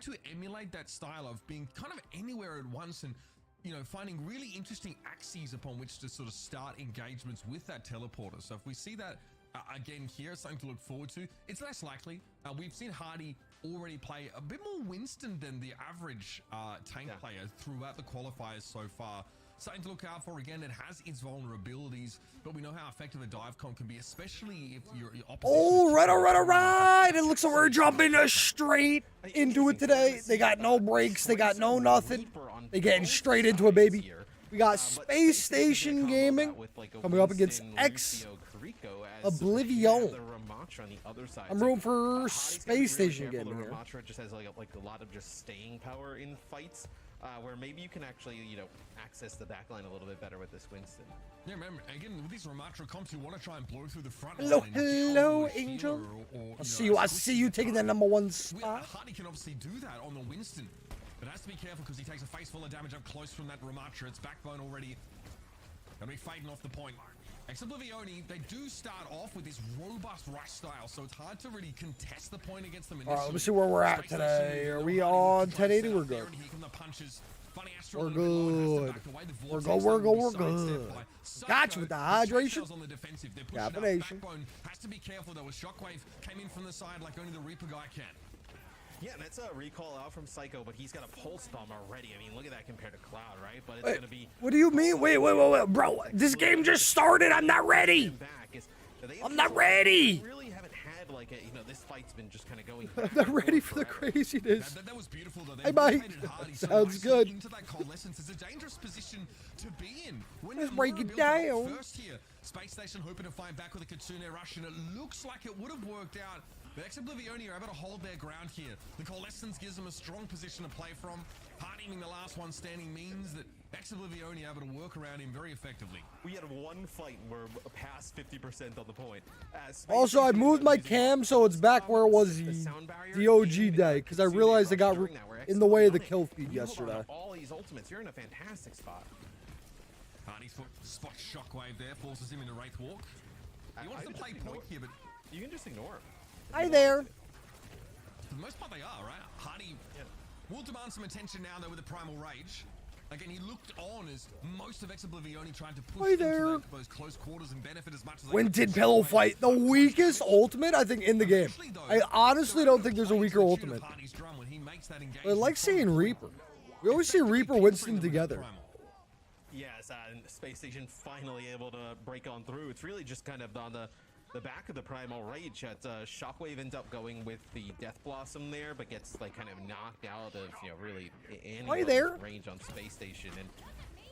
to emulate that style of being kind of anywhere at once and, you know, finding really interesting axes upon which to sort of start engagements with that teleporter. So if we see that again here, something to look forward to. It's less likely. We've seen Hardy already play a bit more Winston than the average tank player throughout the qualifiers so far. Something to look out for. Again, it has its vulnerabilities, but we know how effective a dive comp can be, especially if your opposition. Oh, right. It looks like we're jumping straight into it today. They got no breaks. They got no nothing. They getting straight into it, baby. We got Space Station Gaming coming up against Oblivion. I'm rooting for Space Station Gaming here. Ramatra just has like a lot of just staying power in fights, where maybe you can actually, you know, access the backline a little bit better with this Winston. Yeah, remember, again, with these Ramatra comps, you want to try and blow through the front line. Hello, Angel. I see you taking that #1 spot. Hardy can obviously do that on the Winston, but has to be careful because he takes a face full of damage up close from that Ramatra. It's backbone already. Gonna be fading off the point. Oblivion, they do start off with this robust rush style, so it's hard to really contest the point against them. All right, let me see where we're at today. Are we on 1080? We're good. We're good. We're good. Got you with the hydration. Combination. Has to be careful though. A Shockwave came in from the side like only the Reaper guy can. Yeah, and that's a recall out from Psycho, but he's got a pulse bomb already. I mean, look at that compared to Cloud, right? But it's gonna be. What do you mean? Wait, bro! This game just started. I'm not ready. I'm not ready. Really haven't had like a, you know, this fight's been just kind of going. I'm not ready for the craziness. That was beautiful though. Hey, Mike. Sounds good. Into that coalescence is a dangerous position to be in. Let's break it down. First here, Space Station hoping to fight back with a Kitsune rush, and it looks like it would have worked out. The Oblivion are able to hold their ground here. The coalescence gives them a strong position to play from. Hardy being the last one standing means that Oblivion are able to work around him very effectively. We had one fight and we're past 50% on the point. Also, I moved my cam so it's back where it was the OG day, because I realized it got in the way of the kill feed yesterday. All these ultimates, you're in a fantastic spot. Hardy's spot Shockwave there, forces him into Wraith Walk. He wants to play point here, but you can just ignore him. Hi there. For the most part, they are, right? Hardy will demand some attention now, though, with the Primal Rage. Again, he looked on as most of Oblivion tried to push into those close quarters and benefit as much as When did Pillow fight? The weakest ultimate, I think, in the game. I honestly don't think there's a weaker ultimate. I like seeing Reaper. We always see Reaper Winston together. Yes, and Space Station finally able to break on through. It's really just kind of on the back of the Primal Rage. Shockwave ends up going with the Death Blossom there, but gets like kind of knocked out of, you know, really any range on Space Station, and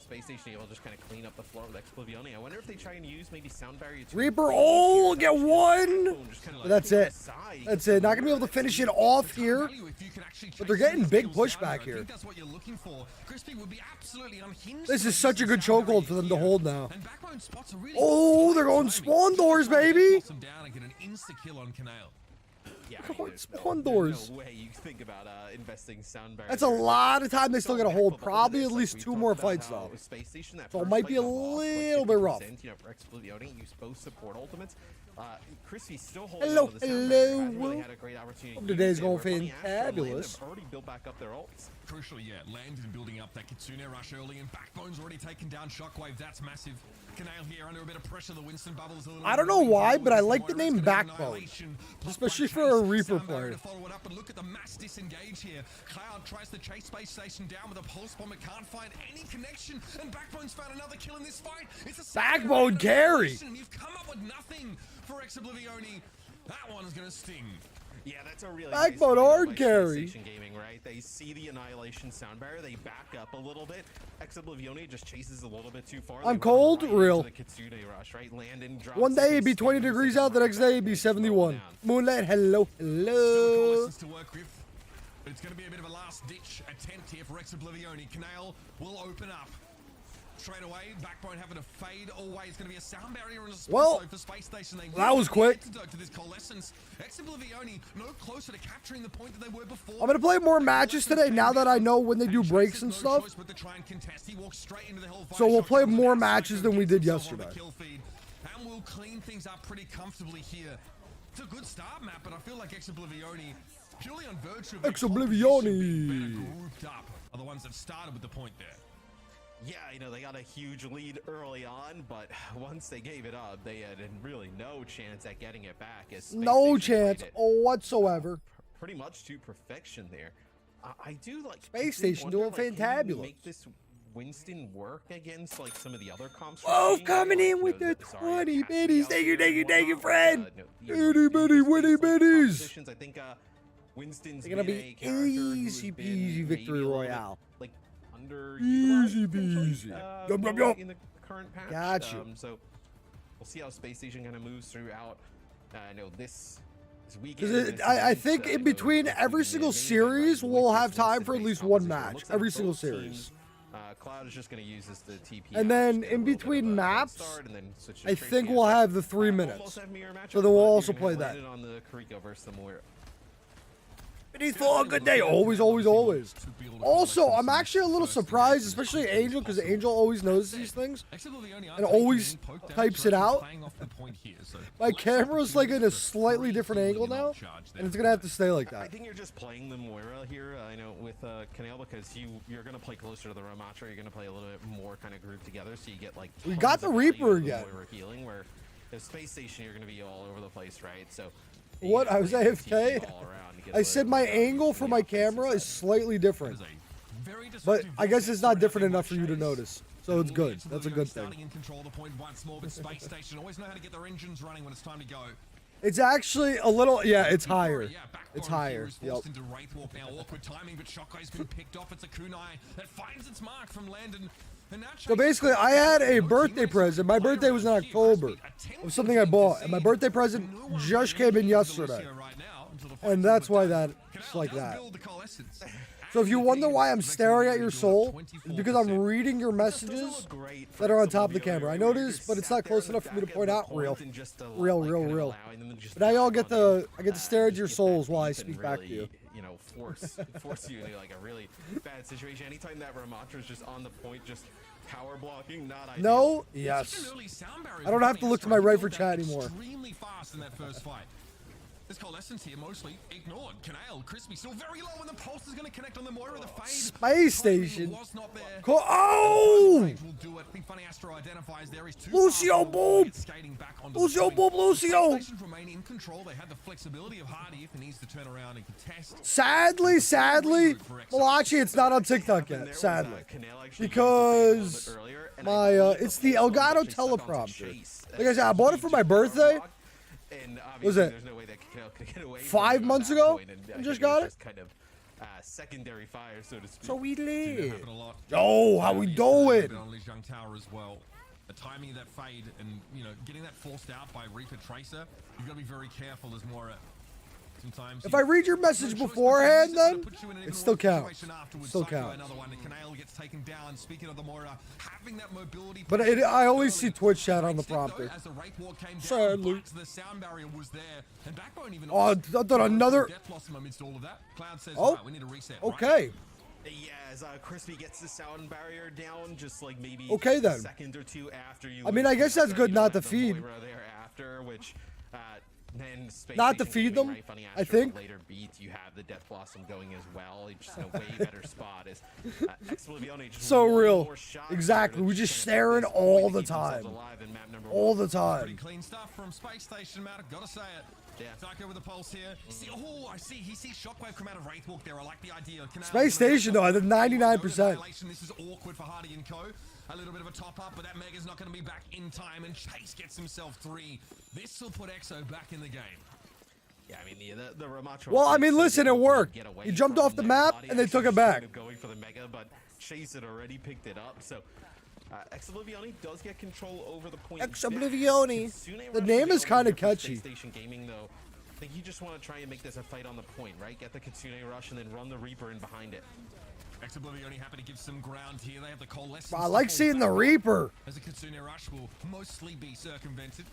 Space Station able to just kind of clean up the floor with Oblivion. I wonder if they try and use maybe Sound Barrier. Reaper, get one! But that's it. That's it. Not gonna be able to finish it off here, but they're getting big pushback here. This is such a good chokehold for them to hold now. Oh, they're going spawn doors, baby! Yeah, spawn doors. No way you think about investing Sound Barrier. That's a lot of time they still gotta hold. Probably at least 2 more fights though. So it might be a little bit rough. You know, for Oblivion, use both support ultimates. Chrissy's still holding on to the Sound Barrier. Really had a great opportunity. Today's going fantabulous. Already built back up their ults. Crucially, yeah, landed building up that Kitsune rush early, and Backbone's already taken down Shockwave. That's massive. Canale here under a bit of pressure. The Winston bubbles a little. I don't know why, but I like the name Backbone, especially for a Reaper player. Follow it up and look at the mass disengage here. Cloud tries to chase Space Station down with a pulse bomb. It can't find any connection, and Backbone's found another kill in this fight. It's a Backbone carry. You've come up with nothing for Oblivion. That one's gonna sting. Yeah, that's a really Backbone hard carry. Gaming, right? They see the Annihilation Sound Barrier, they back up a little bit. Oblivion just chases a little bit too far. I'm cold, real. The Kitsune rush, right? Landon drops. One day it'd be 20 degrees out, the next day it'd be 71. Moonlight, hello. To work with, but it's going to be a bit of a last-ditch attempt here for Oblivion. Canale will open up. Straight away, Backbone having to fade away. It's going to be a Sound Barrier and a spot for Space Station. That was quick. To this coalescence. Oblivion no closer to capturing the point that they were before. I'm going to play more matches today now that I know when they do breaks and stuff. So we'll play more matches than we did yesterday. And we'll clean things up pretty comfortably here. It's a good start, Matt, but I feel like Oblivion purely on virtue of Oblivioni. being better grouped up are the ones that started with the point there. Yeah, you know, they got a huge lead early on, but once they gave it up, they had really no chance at getting it back. As Space No Station chance played it whatsoever. pretty much to perfection there. I do like Space Station doing fantabulous. Make this Winston work against like some of the other comps. Oh, coming in with the 20 biddies. Thank you, friend. Itty bitty witty biddies. I think Winston's They're gonna be easy peasy victory royale. Like Easy peasy. Yup, yup, yup. In the current patch. Got you. So we'll see how Space Station kind of moves throughout. I know this Because I think in between every single series, we'll have time for at least one match. Every single series. Cloud is just going to use this to TP. And then in between maps, I think we'll have the 3 minutes. So then we'll also play that. Beneath for a good day. Always, always, always. Also, I'm actually a little surprised, especially Angel, because Angel always knows these things and always types it out. My camera's like in a slightly different angle now, and it's gonna have to stay like I that. think you're just playing the Moira here, I know, with Canal, because you're gonna play closer to the Ramatra. You're gonna play a little bit more kind of grouped together, so you get like. We got the Reaper again. Moira healing, where the Space Station you're gonna be all over the place, right? So. What? I was AFK? I said my angle for my camera is slightly different, but I guess it's not different enough for you to notice. So it's good. That's a good thing. Starting in control of the point once more, but Space Station always know how to get their engines running when it's time to go. It's actually a little, yeah, it's higher. It's higher. Yep. Into Wraithwalk now, awkward timing, but Shockwave's been picked off. It's a kunai that finds its mark from Landon. So basically, I had a birthday present. My birthday was in October of something I bought, and my birthday present just came in yesterday. And that's why that's like that. So if you wonder why I'm staring at your soul, it's because I'm reading your messages that are on top of the camera. I noticed, but it's not close enough for me to point out. Real. But now y'all get to stare at your souls while I speak back to you. You know, force you into like a really bad situation. Anytime that Ramatra is just on the point, just power blocking, not ideal. No, yes. I don't have to look to my right for chat anymore. Extremely fast in that first fight. This coalescence here mostly ignored. Canale, Crispy still very low, and the pulse is going to connect on the Moira. The fade. Space Station. Was not there. Oh! Will do it. I think Funny Astro identifies there. He's too Lucio, boom! Lucio, boom, Lucio! Remain in control. They have the flexibility of Hardy if he needs to turn around and contest. Sadly, Malachi, it's not on TikTok yet. Sadly, because my it's the Elgato teleprompter. Like I said, I bought it for my birthday. Was it 5 months ago? I just got it. Kind of secondary fire, so to speak. So we live. Yo, how we doing? As well. The timing of that fade and, you know, getting that forced out by Reaper Tracer, you've got to be very careful as Moira. Sometimes if I read your message beforehand, then it still counts. Still counts. But I only see Twitch chat on the prompter. Sadly. Oh, I thought another. Oh, okay. Yeah, as Crispy gets the sound barrier down, just like maybe okay then. A second or two after you. I mean, I guess that's good not to feed. Thereafter, which, then not to feed them, I think. Later beats, you have the Death Blossom going as well. It's just a way better spot. Is so real. Exactly. We're just staring all the time. All the time. Pretty clean stuff from Space Station, Matt. Gotta say it. Yeah, Psycho with the pulse here. See, oh, I see. He sees Shockwave come out of Wraithwalk there. I like the idea. Space Station, though, I did 99%. This is awkward for Hardy and Co. A little bit of a top up, but that Mega's not going to be back in time, and Chase gets himself 3. This will put EXO back in the game. Yeah, I mean, the Ramatra. Well, I mean, listen, it worked. He jumped off the map, and they took it back. Going for the Mega, but Chase had already picked it up, so. Oblivioni does get control over the point. Oblivioni. The name is kind of catchy. Station Gaming, though, I think you just want to try and make this a fight on the point, right? Get the Kitsune Rush and then run the Reaper in behind it. Oblivioni happy to give some ground here. They have the coalescence. I like seeing the Reaper. As a Kitsune Rush will mostly be circumvented.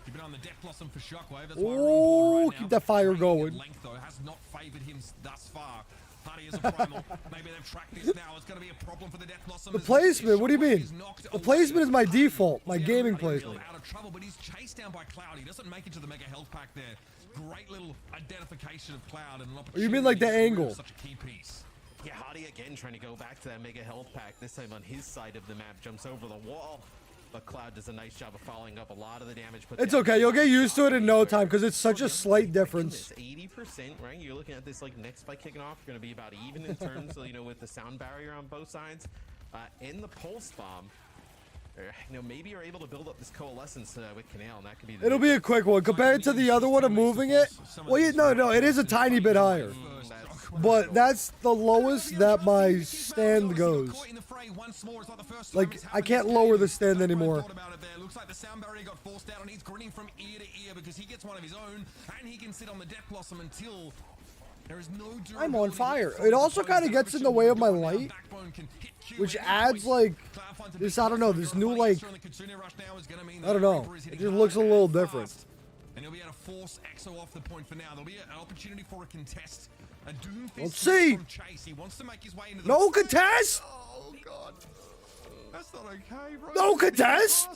Keeping on the Death Blossom for Shockwave. That's why keep that fire going. Length, though, has not favored him thus far. Hardy is a primal. Maybe they've tracked this now. It's going to be a problem for the Death Blossom. The placement, what do you mean? The placement is my default, my gaming placement. Out of trouble, but he's chased down by Cloud. He doesn't make it to the Mega Health Pack there. great little identification of Cloud and an Oh, you mean like the opportunity angle? such a key piece. Yeah, Hardy again trying to go back to that mega health pack, this time on his side of the map, jumps over the wall. But Cloud does a nice job of following up a lot of the damage. It's okay. You'll get used to it in no time because it's such a slight difference. 80%, right? You're looking at this like next fight kicking off. You're going to be about even in terms of, you know, with the sound barrier on both sides. In the pulse bomb, you know, maybe you're able to build up this coalescence with Canal, and that could be the It'll be a quick one compared to the other one of moving it. Well, no, it is a tiny bit higher. But that's the lowest that my stand goes. Like, I can't lower the stand anymore. Looks like the sound barrier got forced out, and he's grinning from ear to ear because he gets one of his own, and he can sit on the Death Blossom until there is no. I'm on fire. It also kind of gets in the way of my light, which adds like this. I don't know. This new like. I don't know. It just looks a little different. And he'll be able to force EXO off the point for now. There'll be an opportunity for a contest. A Doomfist. Let's see. From Chase. He wants to make his way into the No contest. Oh god, that's not okay, bro. No contest.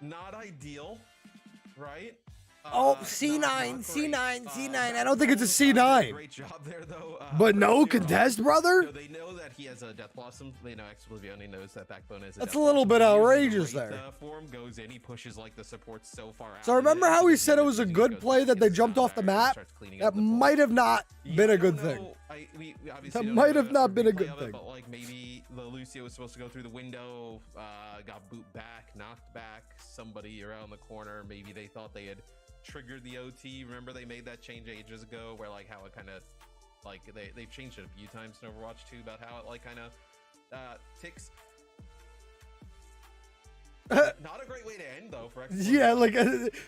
Not ideal, right? Oh, C9, C9, C9. I don't think it's a C9. Great job there, though. But no contest, brother? They know that he has a Death Blossom. They know Exoblivione knows that Backbone is a That's Death a little bit Blossom. outrageous Great, there. Form goes in, he pushes like the support so far out. So remember how we said it was a good play that they jumped off the map? That might have not been a good thing. That might have not been a good thing. But like maybe the Lucio was supposed to go through the window, got boot back, knocked back somebody around the corner. Maybe they thought they had triggered the OT. Remember they made that change ages ago where like how it kind of like they've changed it a few times in Overwatch 2 about how it like kind of ticks. Not a great way to end though for yeah, like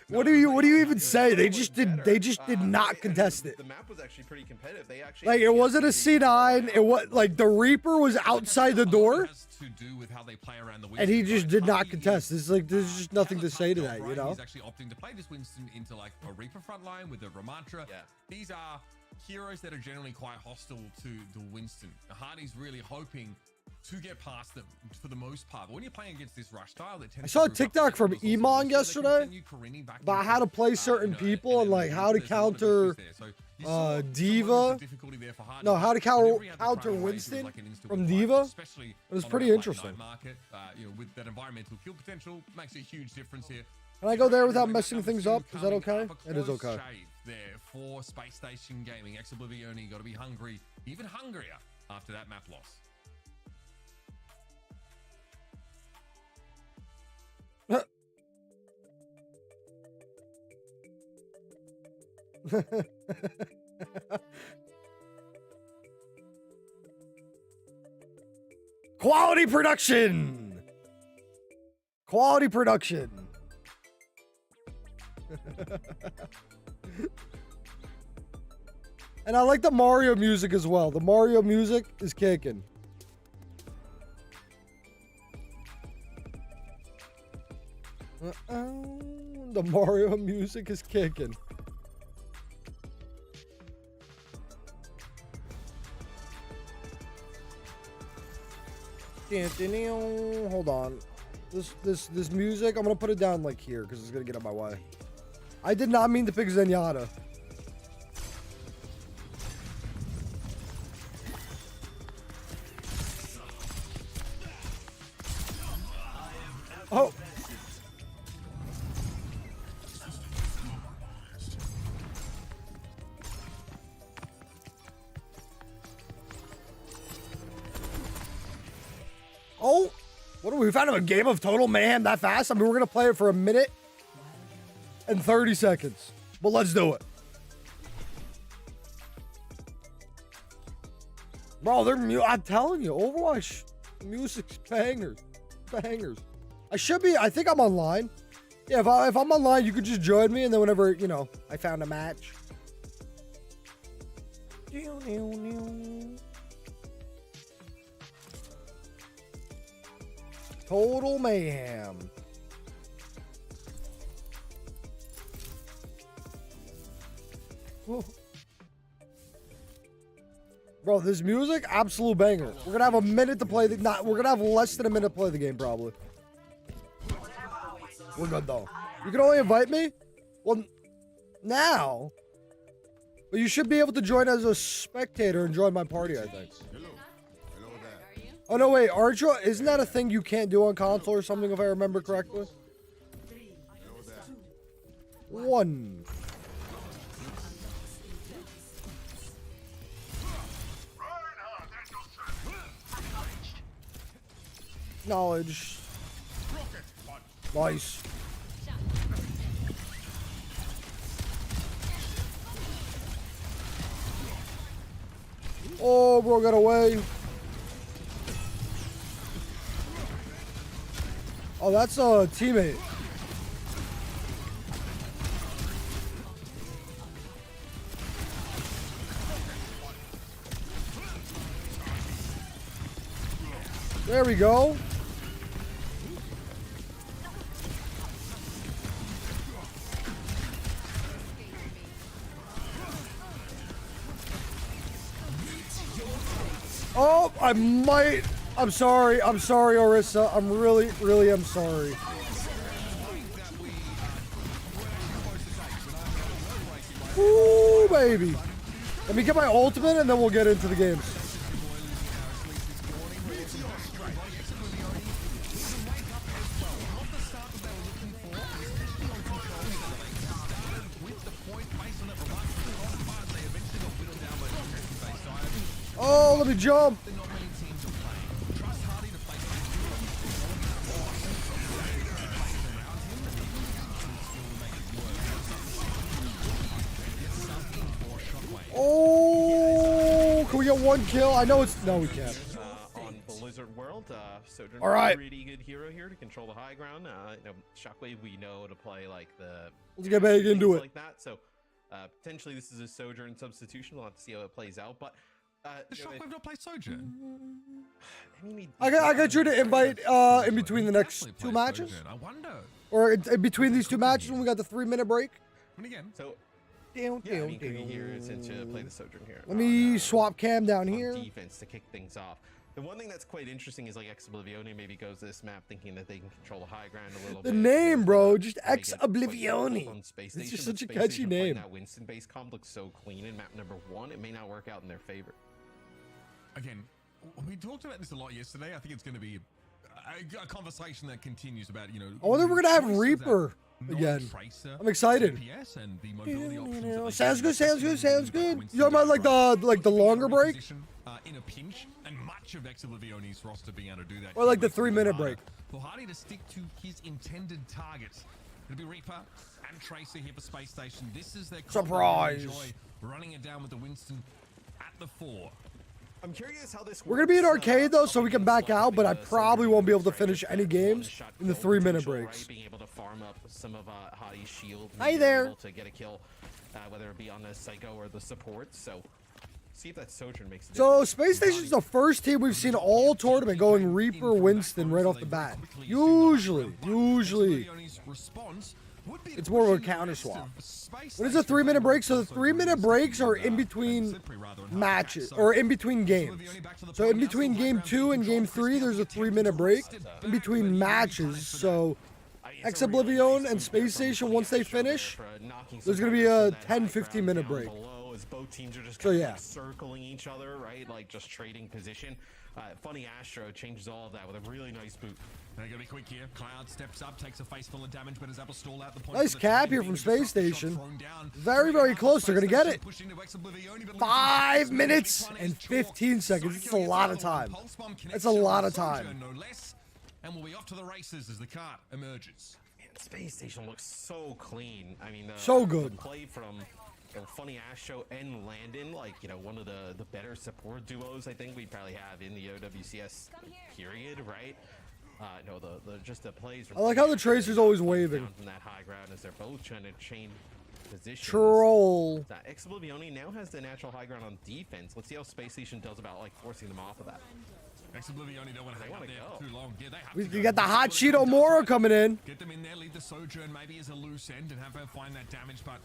what do you even say? They just did not contest it. The map was actually pretty competitive. They actually like it wasn't a C9. It was like the Reaper was outside the door, and he just did not contest. It's like there's just nothing to say to that, you know. He's actually opting to play this Winston into like a Reaper frontline with the Ramatra. Yeah. These are heroes that are generally quite hostile to the Winston. Hardy's really hoping to get past them for the most part. But when you're playing against this rush style, that I saw a TikTok from Emon yesterday about how to play certain people and like how to counter Diva. No, how to counter Winston from Diva. It was pretty interesting. You know, with that environmental kill potential, makes a huge difference here. Can I go there without messing things up? Is that okay? It is okay. There for Space Station Gaming. Exoblivione got to be hungry, even hungrier after that map loss. Quality production. Quality production. And I like the Mario music as well. The Mario music is kicking. The Mario music is kicking. Hold on. This music, I'm gonna put it down like here because it's gonna get out my way. I did not mean to pick Zenyatta. Oh. Oh, what are we found a game of total mayhem that fast? I mean, we're gonna play it for a minute and 30 seconds, but let's do it, bro. I'm telling you, Overwatch music's bangers. I think I'm online. Yeah, if I'm online, you could just join me, and then whenever, you know, I found a match. Total mayhem. Whoa. Bro, this music, absolute banger. We're gonna have a minute to play we're gonna have less than a minute to play the game, probably. We're good though. You can only invite me? Well, now. But you should be able to join as a spectator and join my party, I think. Oh, no, wait. Aren't you? Isn't that a thing you can't do on console or something, if I remember correctly? 1. Knowledge. Nice. Oh, bro got away. Oh, that's a teammate. There we go. Oh, I might. I'm sorry. I'm sorry, Orisa. I'm really am sorry. Ooh, baby. Let me get my ultimate and then we'll get into the games. Oh, let me jump. Oh, can we get 1 kill? I know it's... No, we can't. On Blizzard World, Sojourn's all right. a pretty good hero here to control the high ground. You know, Shockwave, we know to play like the... Let's get back into it. Like that. So, potentially this is a Sojourn substitution. We'll have to see how it plays out, but... Does Shockwave not play Sojourn? I got you to invite in between the next 2 matches. I wonder. Or in between these 2 matches when we got the 3-minute break. And again. So, yeah, I mean, could be here to play the Sojourn here. Let me swap cam down here. Defense to kick things off. The one thing that's quite interesting is like Ex Oblivione maybe goes to this map thinking that they can control the high ground a little bit. The name, bro, just Ex Oblivione. It's just such a catchy name. That Winston base comp looks so clean in map number 1. It may not work out in their favor. Again, we talked about this a lot yesterday. I think it's going to be a conversation that continues about, you know... I wonder if we're going to have Reaper again. I'm excited. And the mobility options sounds good, sounds good, sounds good. You talking about like the longer break? In a pinch, and much of Ex Oblivione's roster being able to do that. Or like the 3-minute break. For Hardy to stick to his intended targets. It'll be Reaper and Tracer here for Space Station. This is their surprise. Enjoy running it down with the Winston at the 4. I'm curious how this works. We're gonna be in arcade though, so we can back out, but I probably won't be able to finish any games in the 3-minute breaks. Being able to farm up some of Hadi's shield. Hi there. To get a kill, whether it be on the Psycho or the support. So see if that Sojourn makes a difference. So Space Station's the first team we've seen all tournament going Reaper Winston right off the bat. Usually. It's more of a counter swap. When it's a 3-minute break, so the 3-minute breaks are in between matches, or in between games. So in between game 2 and game 3, there's a 3-minute break in between matches. So Ex Oblivione and Space Station, once they finish, there's going to be a 10-15 minute break. Both teams are just so yeah, circling each other, right? Like just trading position. Funny Astro changes all of that with a really nice boot. They're gonna be quick here. Cloud steps up, takes a face full of damage, but is able to stall out the point. Nice cap here from Space Station. Very, very close. They're gonna get it. 5 minutes and 15 seconds. It's a lot of time. That's a lot of time. And we'll be off to the races as the cart emerges. Man, Space Station looks so clean. I mean, so good. The play from Funny Astro and Landon, like, you know, one of the better support duos I think we probably have in the OWCS period, right? No, the just the plays. I like how the Tracer's always waving. From that high ground as they're both trying to chain positions. Troll. Ex Oblivione now has the natural high ground on defense. Let's see how Space Station does about like forcing them off of that. Ex Oblivione don't want to hang out there for too long. Yeah, we got the hot Cheeto Mora coming in. Get them in there, leave the Sojourn maybe as a loose end and have her find that damage, but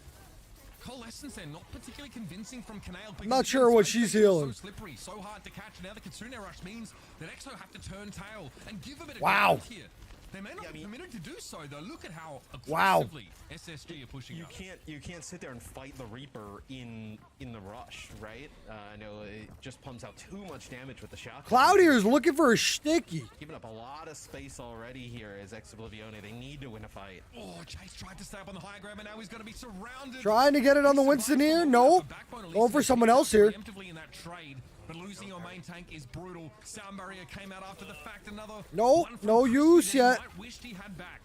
Coalescence there, not particularly convincing from Canale. Not sure what she's healing. So slippery, so hard to catch. Now the Kitsune rush means that EXO have to turn tail and give a bit of wow. here. They may not be permitted to do so, though. Look at how Wow. aggressively SSG are pushing us. You can't sit there and fight the Reaper in the rush, right? I know it just pumps out too much damage with the shot. Cloud here is looking for a sticky. Giving up a lot of space already here as Oblivione. They need to win a fight. Oh, Chase tried to stay up on the high ground, but now he's going to be surrounded. Trying to get it on the Winston here. Nope. Going for someone else here. Preemptively in that trade, but losing your main tank is brutal. Sound barrier came out after the fact. Another Nope, no use yet. Wished he had back.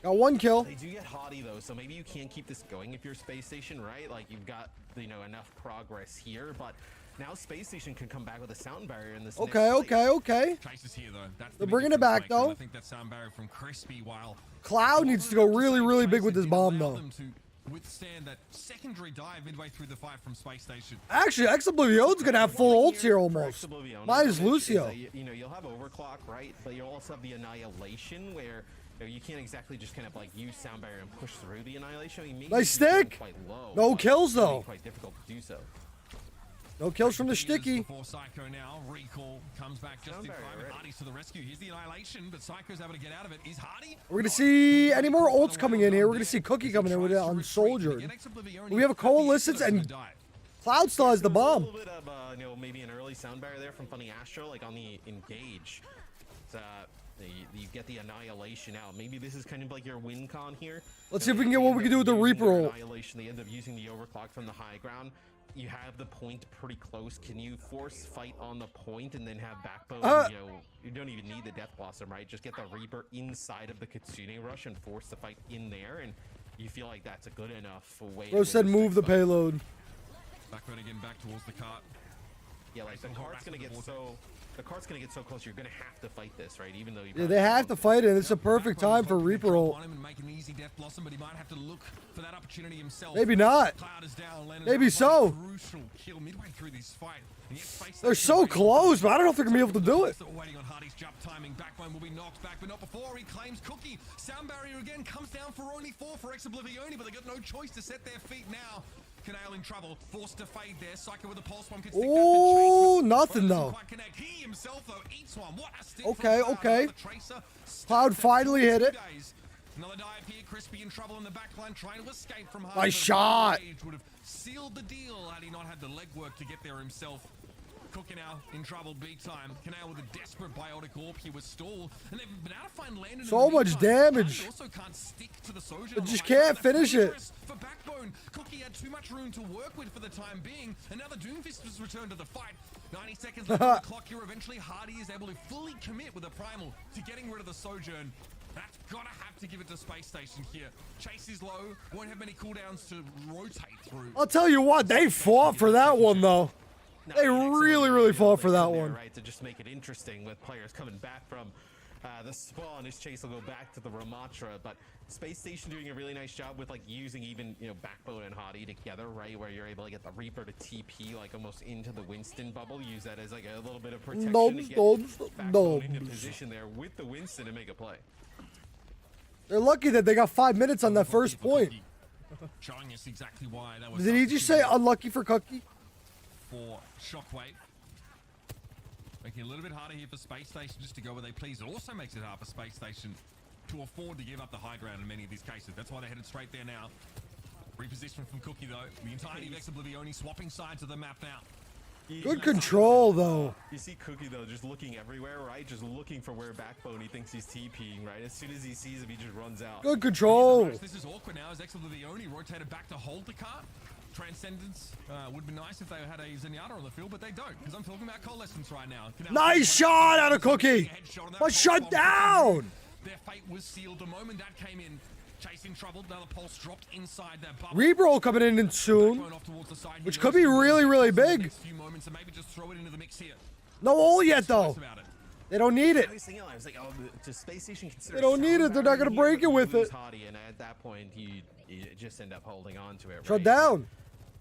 Got one kill. They do get haughty though, so maybe you can't keep this going if you're Space Station, right? Like you've got enough progress here, but now Space Station can come back with a sound barrier in this. Okay. Chase is here though. That's They're bringing it back though. I think that sound barrier from Crispy, while Cloud needs to go really big with this bomb though. them to withstand that secondary dive midway through the fight from Space Station. Actually, Oblivione's gonna have full ults here almost. Minus Lucio. You'll have overclock, right? But you'll also have the annihilation where you can't exactly just kind of like use sound barrier and push through the annihilation. I mean, maybe Nice stick. quite low, No kills though. Quite difficult to do so. No kills from the sticky. Before Psycho now, recall comes back just in time. Hardy's to the rescue. Here's the annihilation, but Psycho's able to get out of it. Is Hardy? We're gonna see any more ults coming in here. We're gonna see Cookie coming in with it on Soldier. We have a Coalescence and Cloud still has the bomb. A little bit of maybe an early sound barrier there from Funny Astro, like on the engage. You get the annihilation out. Maybe this is kind of like your win con here. Let's see if we can get what we can do with the Reaper ult. Annihilation. They end up using the overclock from the high ground. You have the point pretty close. Can you force fight on the point and then have backbone? You don't even need the Death Blossom, right? Just get the Reaper inside of the Kitsune Rush and force the fight in there, and you feel like that's a good enough way. Bro said move the payload. Backbone again back towards the cart. Yeah, like the cart's gonna get so close. You're gonna have to fight this, right? Even though Yeah, they have to fight it. It's a perfect time for Reaper ult. Make an easy Death Blossom, but he might have to look for that opportunity himself. Maybe not. Cloud is down, Maybe so. Crucial kill midway through this fight. They're so close, but I don't know if they're gonna be able to do it. Waiting on Hardy's jump timing. Backbone will be knocked back, but not before he claims Cookie. Sound barrier again comes down for only 4 for Oblivione, but they got no choice to set their feet now. Canale in trouble, forced to fade there. Psycho with a pulse bomb. Ooh, nothing though. He himself though eats one. What a stick. Okay. Cloud finally hit it. Another dive here. Crispy in trouble in the back line, trying to escape from Hardy. Nice shot. Would have sealed the deal had he not had the legwork to get there himself. Cookie now in trouble big time. Canale with a desperate biotic orb here with stall, and they've been able to find Landon. So much damage. Also can't stick to the Sojourn. But just can't finish it. For Backbone, Cookie had too much room to work with for the time being, and now the Doomfist has returned to the fight. 90 seconds left on the clock here. Eventually, Hardy is able to fully commit with a primal to getting rid of the Sojourn. That's gotta have to give it to Space Station here. Chase is low, won't have many cooldowns to rotate through. I'll tell you what, they fought for that one though. They really fought for that one. Right, to just make it interesting with players coming back from the spawn. His Chase will go back to the Ramatra, but Space Station doing a really nice job with like using even Backbone and Hardy together, right, where you're able to get the Reaper to TP like almost into the Winston bubble. Use that as like a little bit of protection to get Backbone into position there with the Winston to make a play. They're lucky that they got 5 minutes on that first point. Showing us exactly why that was. Did he just say unlucky for Cookie? For Shockwave. Making it a little bit harder here for Space Station just to go where they please. It also makes it hard for Space Station to afford to give up the high ground in many of these cases. That's why they're headed straight there now. Reposition from Cookie though. The entirety of Oblivione swapping sides of the map now. Good control though. You see Cookie though just looking everywhere, right? Just looking for where Backbone he thinks he's TPing, right? As soon as he sees him, he just runs out. Good control. This is awkward now as Oblivione rotated back to hold the cart. Transcendence would be nice if they had a Zenyatta on the field, but they don't, because I'm talking about Coalescence right now. Nice shot out of Cookie, but shut down. Their fate was sealed the moment that came in. Chasing trouble, now the pulse dropped inside that bubble. Reaper coming in soon, which could be really big. No ult yet though. They don't need it. They don't need it. They're not gonna break it with it. And at that point, you just end up holding on to it. Shut down.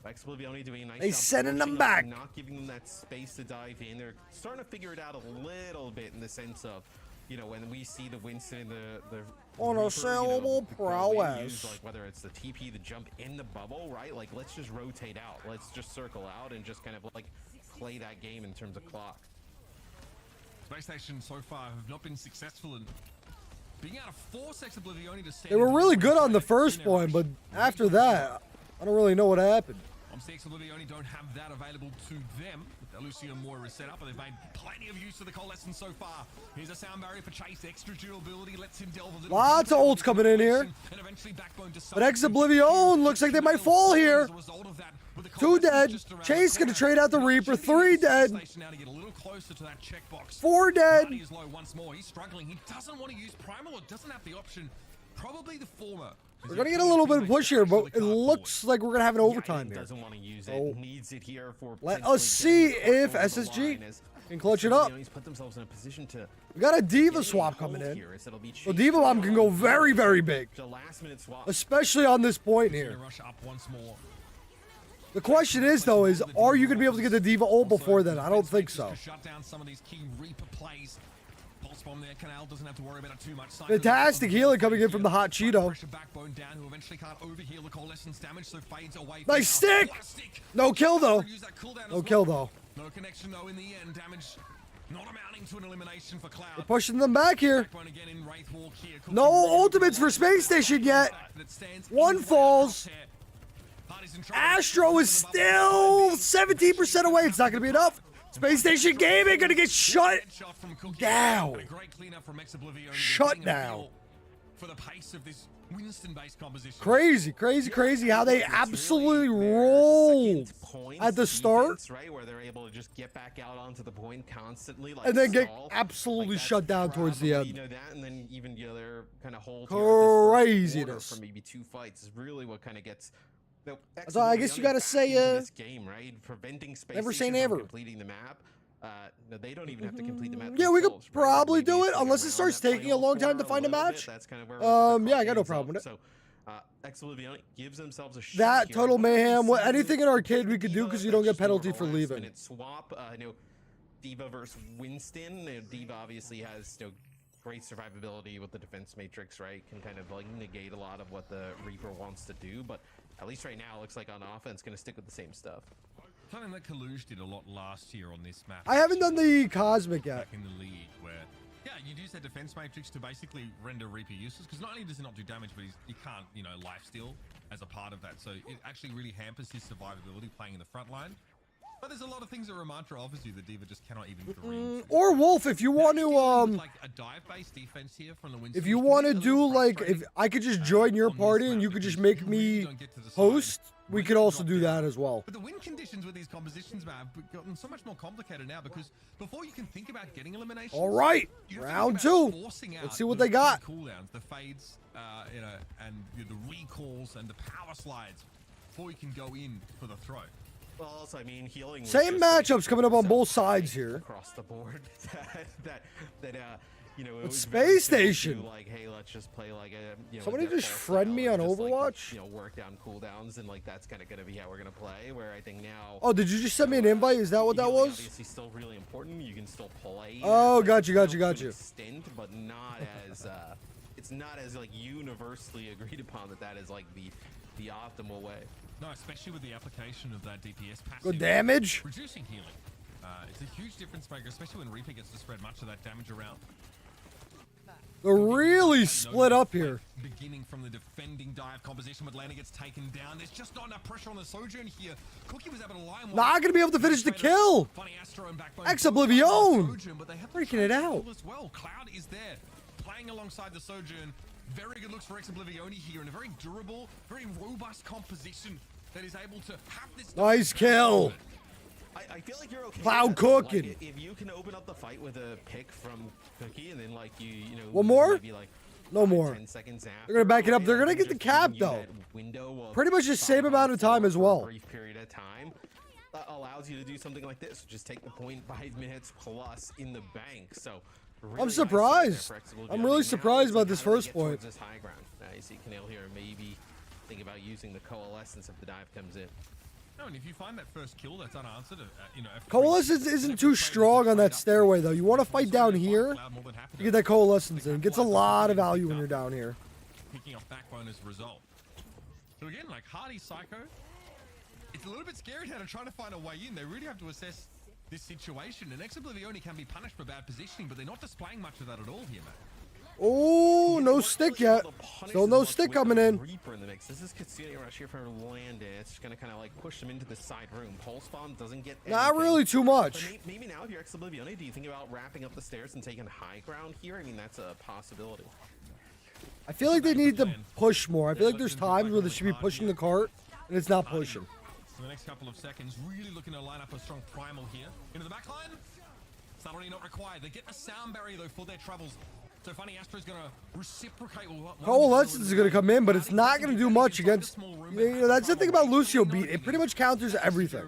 Oblivione doing a nice They job sending them pushing up back. and not giving them that space to dive in. They're starting to figure it out a little bit in the sense of, when we see the Winston, the Unassailable prowess. Like whether it's the TP, the jump in the bubble, right? Like let's just rotate out. Let's just circle out and just kind of like play that game in terms of clock. Space Station so far have not been successful in being able to force Oblivioni to stand They were really good on the first point, but after that, I don't really know what happened. Oblivioni don't have that available to them. Lucio Moore is set up, and they've made plenty of use of the coalescence so far. Here's a sound barrier for Chase. Extra durability lets him delve a little. Lots of ults coming in here. But Oblivion looks like they might fall here. 2 dead. Chase gonna trade out the Reaper. 3 dead. 4 dead. He's low once more. He's struggling. He doesn't want to use Primal or doesn't have the option. Probably the former. We're gonna get a little bit of push here, but it looks like we're gonna have an overtime here. Doesn't want to use it. So Needs it here for let us see if SSG can clutch it up. Put themselves in a position to We got a Diva swap coming in. So Diva Bomb can go very, very big, especially on this point here. The question is, though, are you going to be able to get the Diva ult before then? I don't think so. Shut down some of these key Reaper plays. Pulse bomb there. Canal doesn't have to worry about it too much. Fantastic healing coming in from the Hot Cheeto. Backbone down, who eventually can't overheal the coalescence damage, so fades away. Nice stick! No kill, though. No kill, though. No connection, though, in the end. Damage not amounting to an elimination for Cloud. We're pushing them back here. No ultimates for Space Station yet. 1 falls. Astro is still 17% away. It's not going to be enough. Space Station Gaming going to get shut down. Shut down. For the pace of this Winston-based composition. Crazy, crazy, crazy how they absolutely rolled at the start, right, where they're able to just get back out onto the point constantly, like, and then get absolutely shut down towards the end. You know that, and then even their kind of hold craziness for maybe 2 fights is really what kind of gets. So I guess you gotta say, this game, right? Preventing Space never say Station never. From completing the map. No, they don't even have to complete the map. Yeah, we could probably do it, Maybe unless it starts taking a long time to find a match. That's kind of where yeah, I got no problem with it. So, Oblivion gives themselves a shot That here. Total Mayhem, anything in arcade we could do because you don't get penalty for leaving. Swap, Diva versus Winston. Diva obviously has great survivability with the defense matrix, right? Can kind of like negate a lot of what the Reaper wants to do, but at least right now it looks like on offense going to stick with the same stuff. Something that Kalush did a lot last year on this map. I haven't done the Cosmic yet. Back in the league, where you'd use that defense matrix to basically render Reaper useless, because not only does he not do damage, but he can't, lifesteal as a part of that. So it actually really hampers his survivability playing in the front line. But there's a lot of things that Ramantra offers you that Diva just cannot even dream. Or Wolf, if you want to, like a dive-based defense here from the Winston. if you want to do like, if I could just join your party and you could just make me host, we could also do that as well. But the win conditions with these compositions, man, have gotten so much more complicated now, because before you can think about getting elimination. All right, round 2. Let's see what they got. Cooldowns, the fades, and the recalls and the power slides before you can go in for the throw. Well, also, I mean, healing. Same matchups coming up on both sides here. Across the board, With Space Station. Like, hey, let's just play like a. Somebody just friend me on Overwatch. Work down cooldowns, and like that's kind of gonna be how we're gonna play. Where I think now. Oh, did you just send me an invite? Is that what that was? Obviously, still really important. You can still play. Oh, got you. Extent, but not as. It's not as like universally agreed upon that is like the optimal way. No, especially with the application of that DPS passive. Good damage. Reducing healing. It's a huge difference maker, especially when Reaper gets to spread much of that damage around. They're really split up here. Beginning from the defending dive composition, with Lana gets taken down. There's just not enough pressure on the Sojourn here. Cookie was able to line one. Not gonna be able to finish the kill. Oblivion freaking it out. As well. Cloud is there, playing alongside the Sojourn. Very good looks for Oblivion here, in a very durable, very robust composition that is able to have this. Nice kill. I feel like you're okay. Cloud cooking. Like, if you can open up the fight with a pick from Cookie, and then like you know. One more? Maybe like no more. 10 seconds after, they're gonna back it up. They're gonna get the cap though. Pretty much the same amount of time as well. Brief period of time allows you to do something like this. Just take the point 5 minutes plus in the bank. So. Really I'm surprised. I'm really surprised about this first point. This high ground. You see Canale here, maybe think about using the coalescence if the dive comes in. No, and if you find that first kill that's unanswered, Coalescence isn't too strong on that stairway though. You want to fight down here to get that coalescence in. It gets a lot of value when you're down here. Picking up backbone as a result. So again, like Hardy Psycho, it's a little bit scary how to try to find a way in. They really have to assess this situation, and Oblivion can be punished for bad positioning, but they're not displaying much of that at all here, man. Oh, no stick yet. Still no stick coming in. Reaper in the mix. This is Kitsune rush here for Landon. It's going to kind of like push them into the side room. Pulse bomb doesn't get Not anything. really too much. But maybe now if you're Oblivione, do you think about wrapping up the stairs and taking high ground here? I mean, that's a possibility. I feel like they need to push more. I feel like there's times where they should be pushing the cart, and it's not pushing. For the next couple of seconds, really looking to line up a strong primal here. Into the back line. Subtlety not required. They get a sound barrier, though, for their troubles. So Funny Astro's going to reciprocate. Coalescence is going to come in, but it's not going to do much against... You know, that's the thing about Lucio Beat. It pretty much counters everything.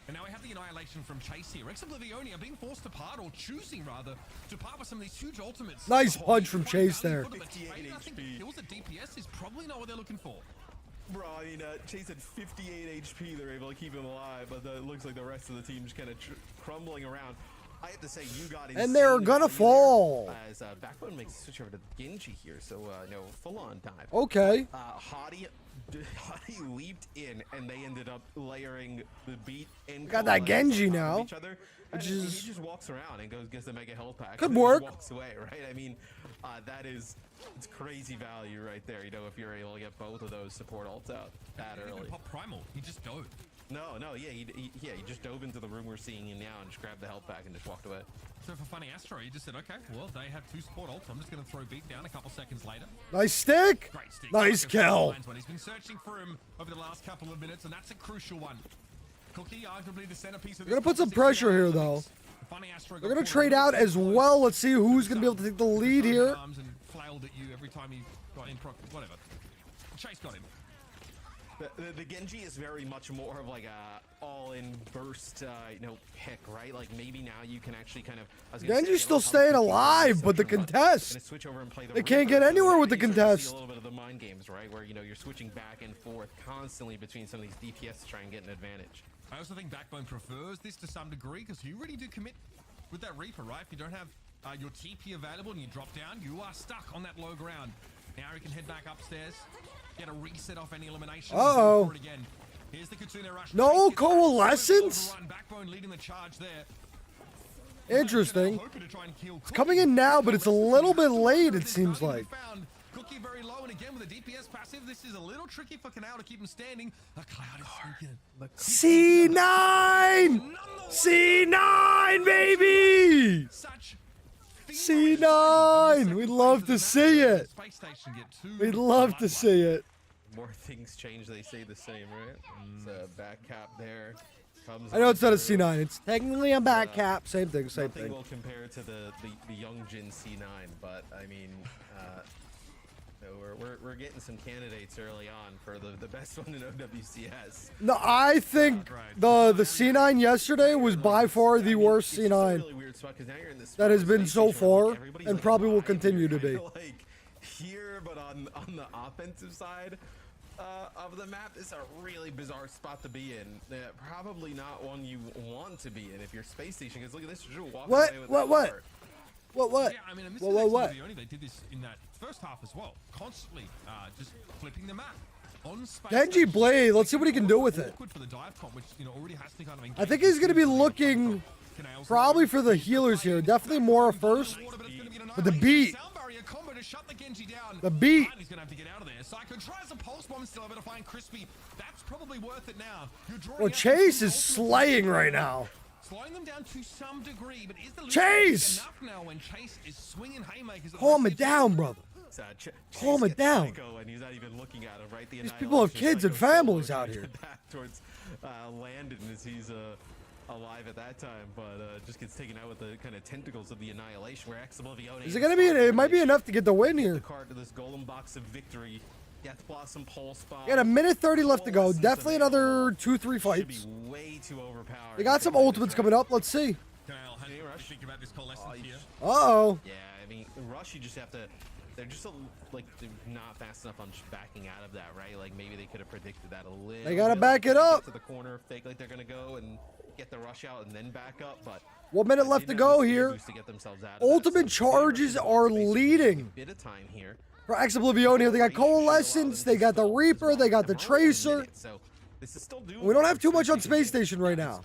And now we have the annihilation from Chase here. Oblivione are being forced to part, or choosing rather, to part with some of these huge ultimates. Nice punch from Chase there. 58 HP. Kills at DPS is probably not what they're looking for. Bro, I mean, Chase had 58 HP. They're able to keep him alive, but it looks like the rest of the team's kind of crumbling around. I have to say, you got and they're gonna fall. As Backbone makes a switch over to Genji here, so no full-on dive. Okay. Hottie leaped in, and they ended up layering the beat and got that Genji now, each other. Which is he just walks around and gets the mega health pack. Could and work. Walks away, right? I mean, it's crazy value right there. You know, if you're able to get both of those support ults out that early. Pop primal. He just dove. No, yeah, he just dove into the room we're seeing him now and just grabbed the health pack and just walked away. So for Funny Astro, he just said, okay, well, they have 2 support ults. I'm just going to throw beat down a couple seconds later. Nice stick. Great stick. Nice kill. He's been searching for him over the last couple of minutes, and that's a crucial one. Cookie, arguably the centerpiece of this. They're going to put some pressure here, though. They're going to trade out as well. Let's see who's going to be able to take the lead here. And flailed at you every time he got in, whatever. Chase got him. The Genji is very much more of like a all-in burst, pick, right? Like maybe now you can actually kind of. Genji's still staying alive, but the contest. They can't get anywhere with the contest. A little bit of the mind games, right? Where you're switching back and forth constantly between some of these DPS to try and get an advantage. I also think Backbone prefers this to some degree because you really do commit with that Reaper, right? If you don't have your TP available and you drop down, you are stuck on that low ground. Now you can head back upstairs. Get a reset off any elimination. Uh-oh. Here's the Kitsune rush. No coalescence? Backbone leading the charge there. Interesting. It's coming in now, but it's a little bit late, it seems like. Cookie very low, and again with a DPS passive, this is a little tricky for Canal to keep him standing. C9! C9, baby! C9! We'd love to see it. We'd love to see it. More things change, they say the same, right? It's a back cap there. I know it's not a C9. It's technically a back cap. Same thing, same thing. Nothing will compare to the young Jin C9, but I mean, we're getting some candidates early on for the best one in OWCS. No, I think the C9 yesterday was by far the worst C9 that has been so far, and probably will continue to be. Like here, but on the offensive side of the map, it's a really bizarre spot to be in. Probably not one you want to be in if you're Space Station. Because look at this, Drew walking away with What? Yeah, I mean, What? they did this in that first half as well. Constantly just flipping the map. Genji Blade, let's see what he can do with it. I think he's going to be looking probably for the healers here. Definitely more first. But the beat. The beat. He's going to have to get out of there. Psycho tries a pulse bomb, still able to find Crispy. That's probably worth it now. Well, Chase is slaying right now. Slowing them down to some degree, but is the Chase! enough now when Chase is swinging haymakers? Calm it down, brother. Calm it down. And he's not even looking at him, right? These people have kids and families out here. Back towards Landon as he's alive at that time, but just gets taken out with the kind of tentacles of the annihilation. Where Is it gonna be? It might be enough to get the win here. The card to this golden box of victory. Death Blossom, Pulse Bomb. Got a minute 30 left to go. Definitely another 2-3 fights. Way too overpowered. They got some ultimates coming up. Let's see. Uh-oh. Yeah, I mean, Rush, you just have to. They're just they're not fast enough on backing out of that, right? Like maybe they could have predicted that a little. They gotta back it up. To the corner, fake like they're gonna go and get the rush out and then back up, but. 1 minute left to go here. Ultimate charges are leading. Bit of time here. For Oblivione, they got Coalescence, they got the Reaper, they got the Tracer. We don't have too much on Space Station right now.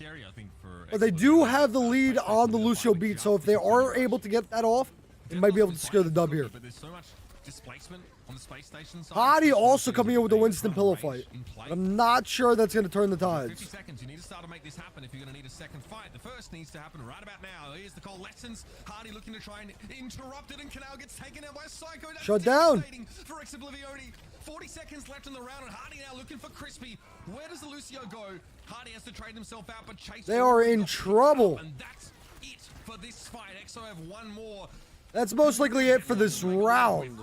But they do have the lead on the Lucio Beat, so if they are able to get that off, They might be able to secure the dub here. But there's so much displacement on the space station side. Hadi also coming in with the Winston pillow fight. But I'm not sure that's going to turn the 50 tides. seconds. You need to start to make this happen if you're going to need a second fight. The first needs to happen right about now. Here's the coalescence. Hadi looking to try and interrupt it, and Canal gets taken out by Psycho. That's Shut down. for Oblivioni. 40 seconds left in the round, and Hadi now looking for Crispy. Where does the Lucio go? Hadi has to trade himself out, but Chase. They are in trouble. And that's it for this fight. EXO have one more. That's most likely it for this round.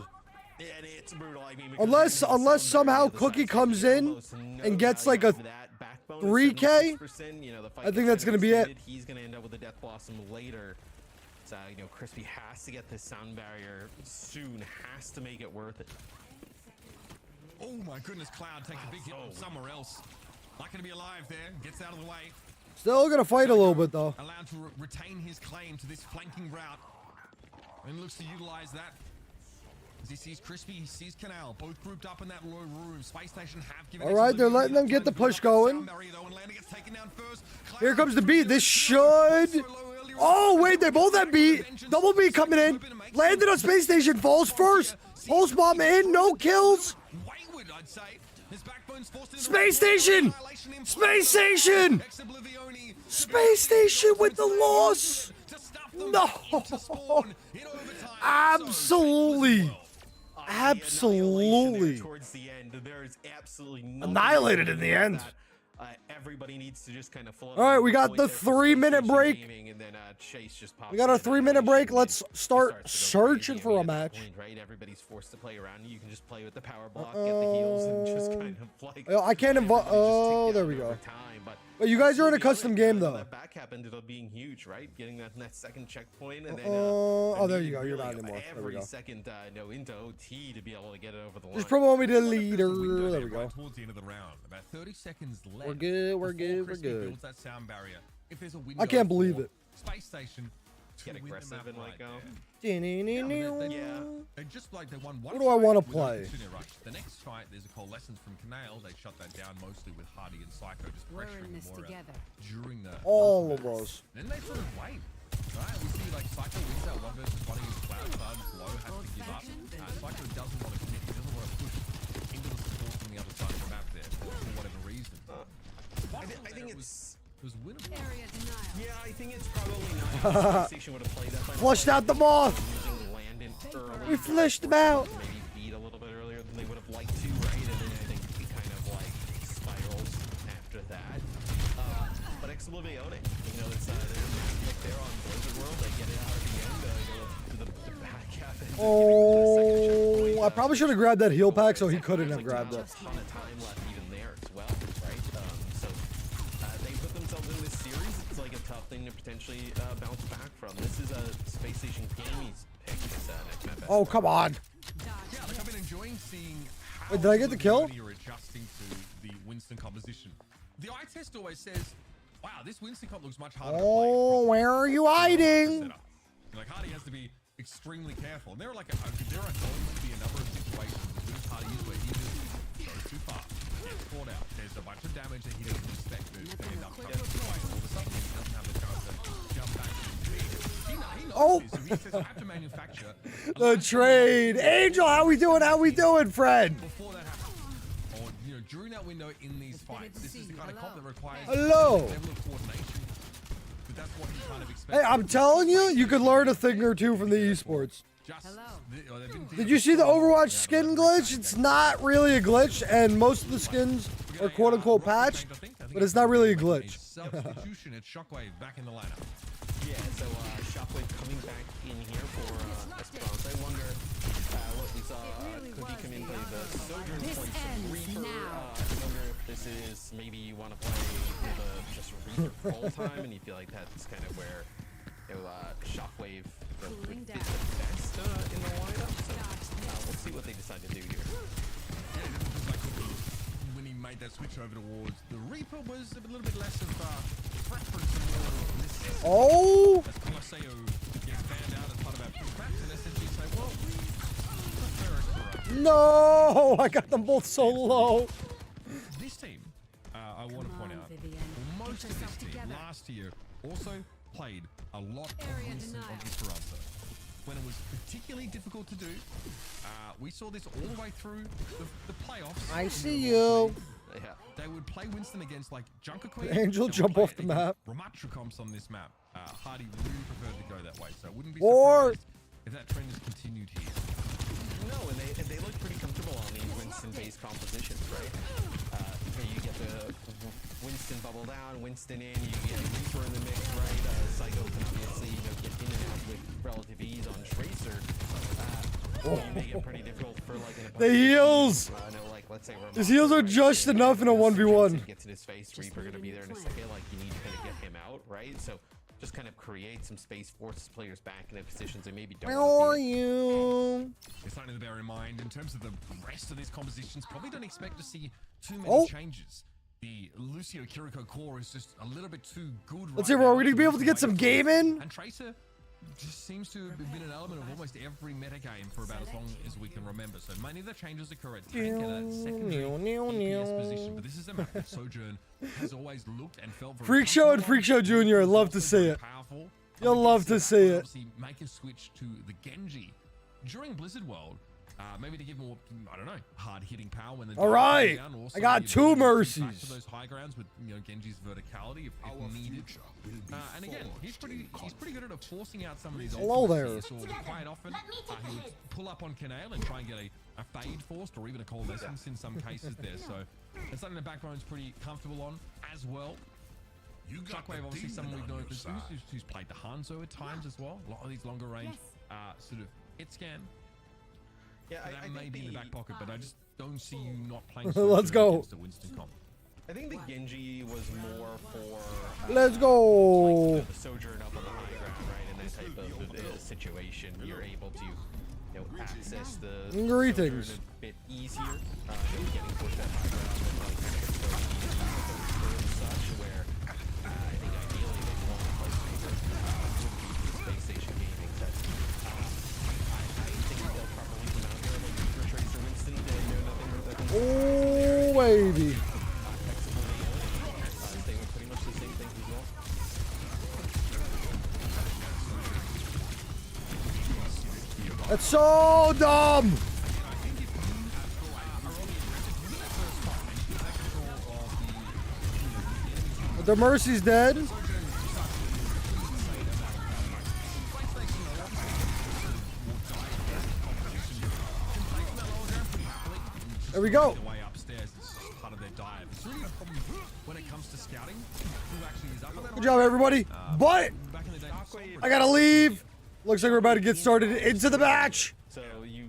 And it's brutal. I mean, Unless somehow Cookie comes in and gets like a 3K, you know, the fight I think that's going to be it. He's going to end up with the Death Blossom later. So, you know, Crispy has to get this sound barrier soon. Has to make it worth it. Oh my goodness, Cloud takes a big hit from somewhere else. Not going to be alive there. Gets out of the way. Still going to fight a little bit though. Allowed to retain his claim to this flanking route. And looks to utilize that. As he sees Crispy, he sees Canal. Both grouped up in that low room. Space Station have given. All right, they're letting them get the push going. Here comes the beat. This should... Oh, wait, they both have beat. Double beat coming in. Landed on Space Station. Falls first. Pulse bomb in. No kills. Space Station! Space Station! Space Station with the loss! No! Absolutely! Absolutely! Annihilated in the end. Everybody needs to just kind of flow. All right, we got the 3-minute break. We got our 3-minute break. Let's start searching for a match. Right, everybody's forced to play around. You can just play with the power block, get the heals, and just kind of like. I can't invite. Oh, there we go. But you guys are in a custom game though. That back cap ended up being huge, right? Getting that second checkpoint, and then. Oh, there you go. You're not anymore. There we go. Every second, into OT to be able to get it over the line. Just promote me to leader. There we go. Towards the end of the round, about 30 seconds left. We're good. We're good. We're good. That sound barrier. If there's a window I can't believe it. Space Station. Get aggressive and like go. They just like they won one. What do I want to play? The next fight, there's a coalescence from Canal. They shut that down mostly with Hadi and Psycho just pressuring the more during the. All of us. Then they sort of wait. Right, we see like Psycho wins that 1 versus 1 against Cloud. Cloud low has to give up. Psycho doesn't want to commit. He doesn't want to push into the support from the other side of the map there for whatever reason. I think it's. It was winnable. Yeah, I think it's probably not. Station would have played that. Flushed out the moth. We flushed them out. Maybe beat a little bit earlier than they would have liked to, right? And then I think it kind of like spirals after that. But Oblivioni, you know, it's they're on Blizzard World. They get it out at the end. To the back cap. Oh, I probably should have grabbed that heal pack so he couldn't have grabbed it. A ton of time left even there as well, right? So they put themselves in this series. It's like a tough thing to potentially bounce back from. This is a Space Station Gamies pick. Oh, come on. Yeah, like I've been enjoying seeing how wait, did I get the kill? You're adjusting to the Winston composition. The eye test always says, wow, this Winston comp looks much harder to play. Oh, where are you hiding? Like Hadi has to be extremely careful. And there are like there are going to be a number of situations with Hadi where he just goes too far, gets caught out. There's a bunch of damage that he doesn't expect to end up coming to fight. All of a sudden, he doesn't have the chance to jump back to the lead. He knows this, so he says, I have to manufacture The trade. Angel, how we doing? How we doing, friend? before that happens. Or, you know, during that window in these fights. This is the kind of comp that requires Hello. a level of coordination. But that's what he kind of expects. Hey, I'm telling you, you could learn a thing or two from the esports. Did you see the Overwatch skin glitch? It's not really a glitch, and most of the skins are quote-unquote patched, but it's not really a glitch. Substitution at Shockwave back in the lineup. Yeah, so Shockwave coming back in here for Esperance. I wonder what we saw Cookie come in play the Sojourn, play some Reaper. I wonder if this is maybe you want to play just Reaper full time, and you feel like that's kind of where Shockwave would fit the best in the lineup. So we'll see what they decide to do here. When he made that switch over towards the Reaper was a little bit less of preference and more necessity. Oh! As Colosseo gets banned out as part of our pushbacks, and SSG say, well, no! I got them both so low. This team, I want to point out, most of this team last year also played a lot of Winston on Esperanza. when it was particularly difficult to do. We saw this all the way through the playoffs. I see you. Yeah. They would play Winston against like Junker Queen. Angel jump off the map. Ramatra comps on this map. Hardy really preferred to go that way, so it wouldn't be Or surprised if that trend is continued here. No, and they look pretty comfortable on these Winston-based compositions, right? You get the Winston bubble down, Winston in, you get Reaper in the mix, right? Psycho can obviously get in and out with relative ease on Tracer. You make it pretty difficult for like an opponent. The heals! Let's say His heals are just enough in a 1v1. Gets in his face, Reaper gonna be there in a second, like you need to kind of get him out, right? So just kind of create some space, forces players back in their positions they maybe don't. Where are you? It's something to bear in mind in terms of the rest of these compositions. Probably don't expect to see too many changes. The Lucio Kiriko core is just a little bit too good. Let's see, bro. Are we gonna be able to get some game in? And Tracer just seems to have been an element of almost every meta game for about as long as we can remember. So many of the changes occur at tank and at secondary DPS position. But this is a map that Sojourn has always looked and felt very Freak Show and Freak Show Jr. I'd love to see it. Powerful. You'll love to see it. Obviously, make a switch to the Genji during Blizzard World. Maybe to give more, I don't know, hard-hitting power when the all right, down. Also, I got 2 mercies. Back to those high grounds with Genji's verticality if needed. And again, he's pretty good at forcing out some of these. Hello there. So quite often he would pull up on Canale and try and get a fade forced or even a coalescence in some cases there. So it's something the Backbone's pretty comfortable on as well. Shockwave obviously someone we've known who's played the Hanzo at times as well. A lot of these longer range sort of hit scan. Yeah, that may be in the back pocket, but I just don't see you not playing. Let's go. Against the Winston comp. I think the Genji was more for. Let's go. Like the Sojourn up on the high ground, right? In that type of situation, you're able to, access the greetings Sojourn a bit easier. Getting towards that high ground and like kind of such where I think ideally they want to play Tracer with the Space Station gaming set. I think they'll probably come out here and like for Tracer Winston. They know nothing more than Oh baby. they were pretty much the same things as well. That's so dumb. But the Mercy's dead. There we go. Good job, everybody. But I gotta leave. Looks like we're about to get started into the match. So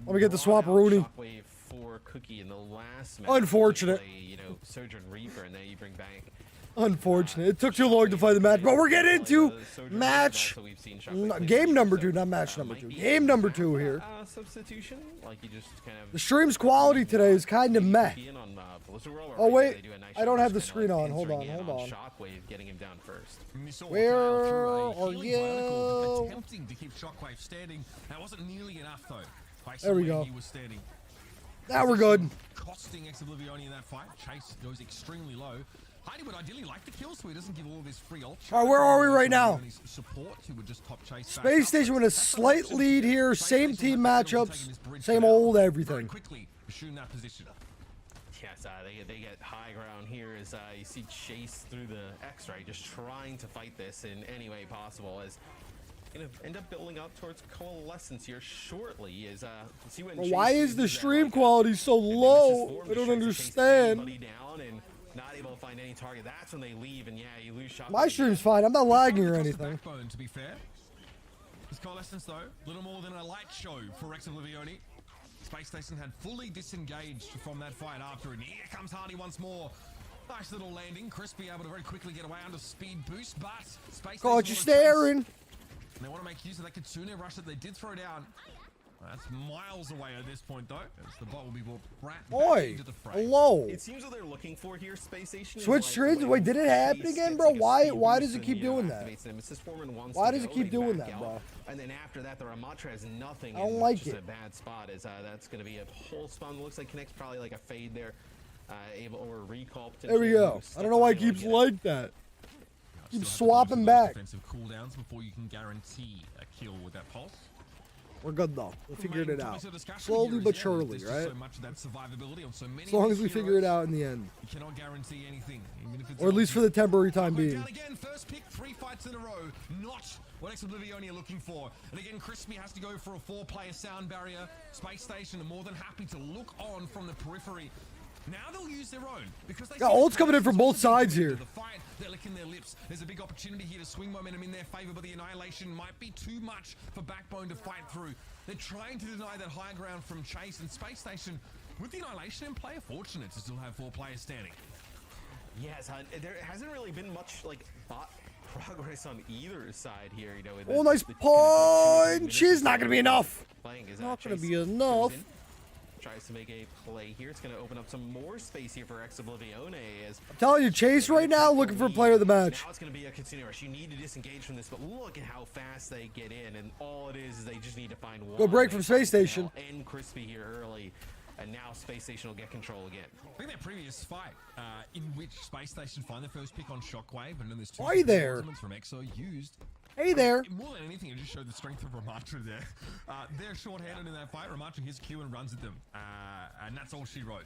let me get the swap Rooney. Shockwave for Cookie in the last match. Unfortunate. Play, Sojourn Reaper, and then you bring back. Unfortunate. It took too long to find the match, but we're getting into match game number 2, not match number 2. Game number 2 here. Substitution, like you just kind of. The stream's quality today is kind of meh. Oh wait, I don't have the screen on. Hold on. Shockwave getting him down first. Where are you? Attempting to keep Shockwave standing. That wasn't nearly enough though. There we go. He was standing. Now we're good. Costing Oblivioni in that fight. Chase goes extremely low. Heidi would ideally like the kill, so he doesn't give all of his free ult. All right, where are we right now? Support, he would just top chase Space Station with a slight lead here. Same team matchups. Same old everything. Quickly assume that position. Yes, they get high ground here as you see Chase through the X-ray, just trying to fight this in any way possible. As gonna end up building up towards coalescence here shortly. As see when why is the stream quality so low? I don't understand. Not able to find any target. That's when they leave, and yeah, you lose shot. My stream's fine. I'm not lagging or anything. Backbone, to be fair. His coalescence, though, little more than a light show for Rex Oblivioni. Space Station had fully disengaged from that fight after, and here comes Hardy once more. Nice little landing. Crispy able to very quickly get away under speed boost, but Space God, you're Station staring. they want to make use of that Kitsune rush that they did throw down. That's miles away at this point, though. As the bot will be brought back into the fray. Hello. It seems what they're looking for here. Space Station. Switch streams. Wait, did it happen again, bro? Why does it keep doing that? Why does it keep doing that, bro? And then after that, the Ramatra has nothing. I don't like it. A bad spot. Is that's going to be a whole spawn. Looks like Connect's probably like a fade there, able or recall. There we go. I don't know why it keeps like that. Keep swapping back. Defensive cooldowns before you can guarantee a kill with that pulse. We're good though. We figured it out. Slowly Slowly but surely, right? So much of that survivability on so many As long as we heroes, figure it out in the end. You cannot guarantee anything, even if it's Or at least for the temporary time being. Again, first pick, 3 fights in a row. Not what Oblivion are looking for. And again, Crispy has to go for a 4-player sound barrier. Space Station are more than happy to look on from the periphery. Now they'll use their own because they got ults coming in from both sides here. The fight, they're licking their lips. There's a big opportunity here to swing momentum in their favor, but the annihilation might be too much for Backbone to fight through. They're trying to deny that high ground from Chase, and Space Station, with the annihilation in play, are fortunate to still have 4 players standing. Yes, there hasn't really been much like bot progress on either side here. You know. Oh, nice punch! Is not gonna be enough. Not gonna be enough. Tries to make a play here. It's going to open up some more space here for Oblivion. I'm telling you, Chase right now looking for player of the match. Now it's going to be a continuing rush. You need to disengage from this, but look at how fast they get in, and all it is they just need to find one. Good break from Space Station. And Crispy here early, and now Space Station will get control again. I think that previous fight, in which Space Station find the first pick on Shockwave, and then there's 2 Why there? from EXO used. Hey there. More than anything, it just showed the strength of Ramatra there. They're short-handed in that fight. Ramatra hits Q and runs at them. And that's all she wrote.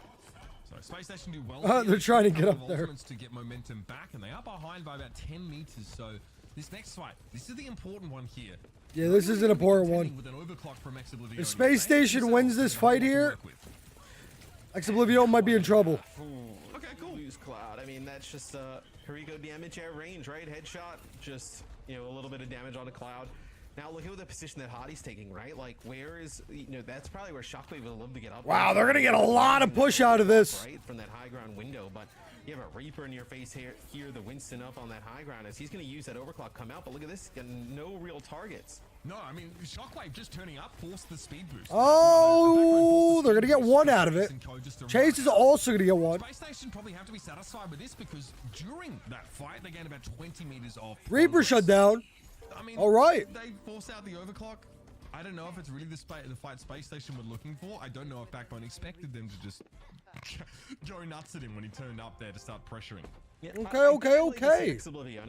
So Space Station do well. They're trying to get up there. To get momentum back, and they are behind by about 10 meters. So this next fight, this is the important one here. Yeah, this is an important one. With an overclock from If Space Station wins this fight here, Oblivion might be in trouble. Okay, cool. Lose Cloud. I mean, that's just Hariko damage at range, right? Headshot, just, you know, a little bit of damage on the Cloud. Now look at the position that Hottie's taking, right? Like, where is, you know, that's probably where Shockwave would love to get up. Wow, they're gonna get a lot of push out of this. Right, from that high ground window, but you have a Reaper in your face here, the Winston up on that high ground as he's gonna use that overclock come out, but look at this, getting no real targets. No, I mean, Shockwave just turning up forced the speed boost. Oh, they're gonna get 1 out of it. Chase is also gonna get 1. Space Station probably have to be satisfied with this because during that fight, they gained about 20 meters off. Reaper shut down. I mean, all right. They force out the overclock. I don't know if it's really the fight Space Station were looking for. I don't know if Backbone expected them to just go nuts at him when he turned up there to start pressuring. Yeah, okay.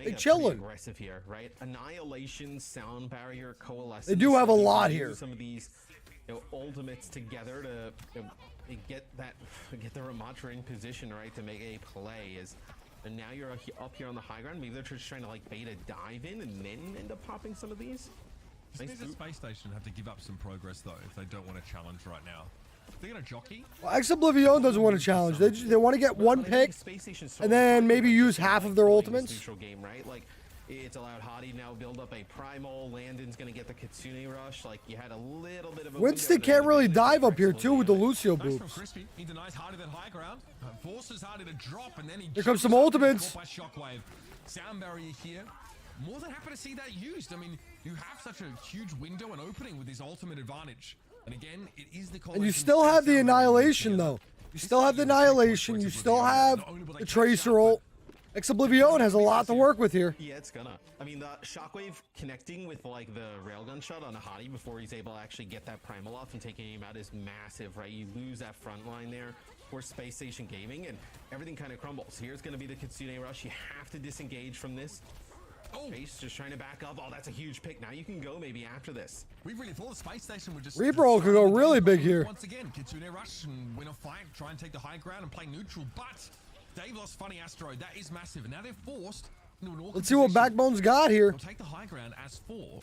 They chilling. Aggressive here, right? Annihilation, sound barrier, coalescence. They do have a lot here. Some of these, you know, ultimates together to get the Ramatra in position, right, to make a play. And now you're up here on the high ground. Maybe they're just trying to like bait a dive in and then end up popping some of these. This means the Space Station have to give up some progress though if they don't want to challenge right now. They're gonna jockey. Well, Oblivion doesn't want to challenge. They want to get 1 pick and then maybe use half of their ultimates. Neutral game, right? Like it's allowed Hottie now build up a primal. Landon's gonna get the Kitsune rush. Like you had a little bit of a Winston can't really dive up here too with the Lucio boots. He denies Hottie that high ground, forces Hottie to drop, and then he. Here comes some ultimates. By Shockwave, sound barrier here. More than happy to see that used. I mean, you have such a huge window and opening with his ultimate advantage. And again, it is the. And you still have the annihilation though. You still have the annihilation. You still have the tracer ult. Oblivion has a lot to work with here. Yeah, it's gonna. I mean, the Shockwave connecting with like the railgun shot on a Hottie before he's able to actually get that primal off and taking him out is massive, right? You lose that front line there for Space Station Gaming, and everything kind of crumbles. Here's gonna be the Kitsune rush. You have to disengage from this. Oh, Chase just trying to back up. Oh, that's a huge pick. Now you can go maybe after this. We really thought the Space Station would just. Reaper ult could go really big here. Once again, Kitsune rush and win a fight, try and take the high ground and play neutral, but. Dave lost Funny Astro. That is massive. And now they're forced into an awkward Let's see what Backbone's got here. They'll take the high ground as 4.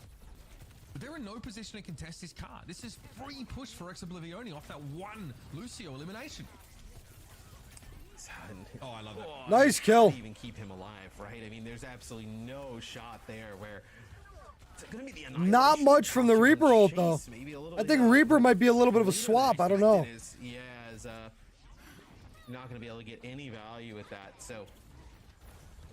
But they're in no position to contest this card. This is free push for Oblivion off that 1 Lucio elimination. Oh, I love that. Oh, nice kill. Even keep him alive, right? I mean, there's absolutely no shot there where it's gonna be the not much from the Reaper ult though. I think Reaper might be a little bit of a swap. I don't know. Not going to be able to get any value with that, so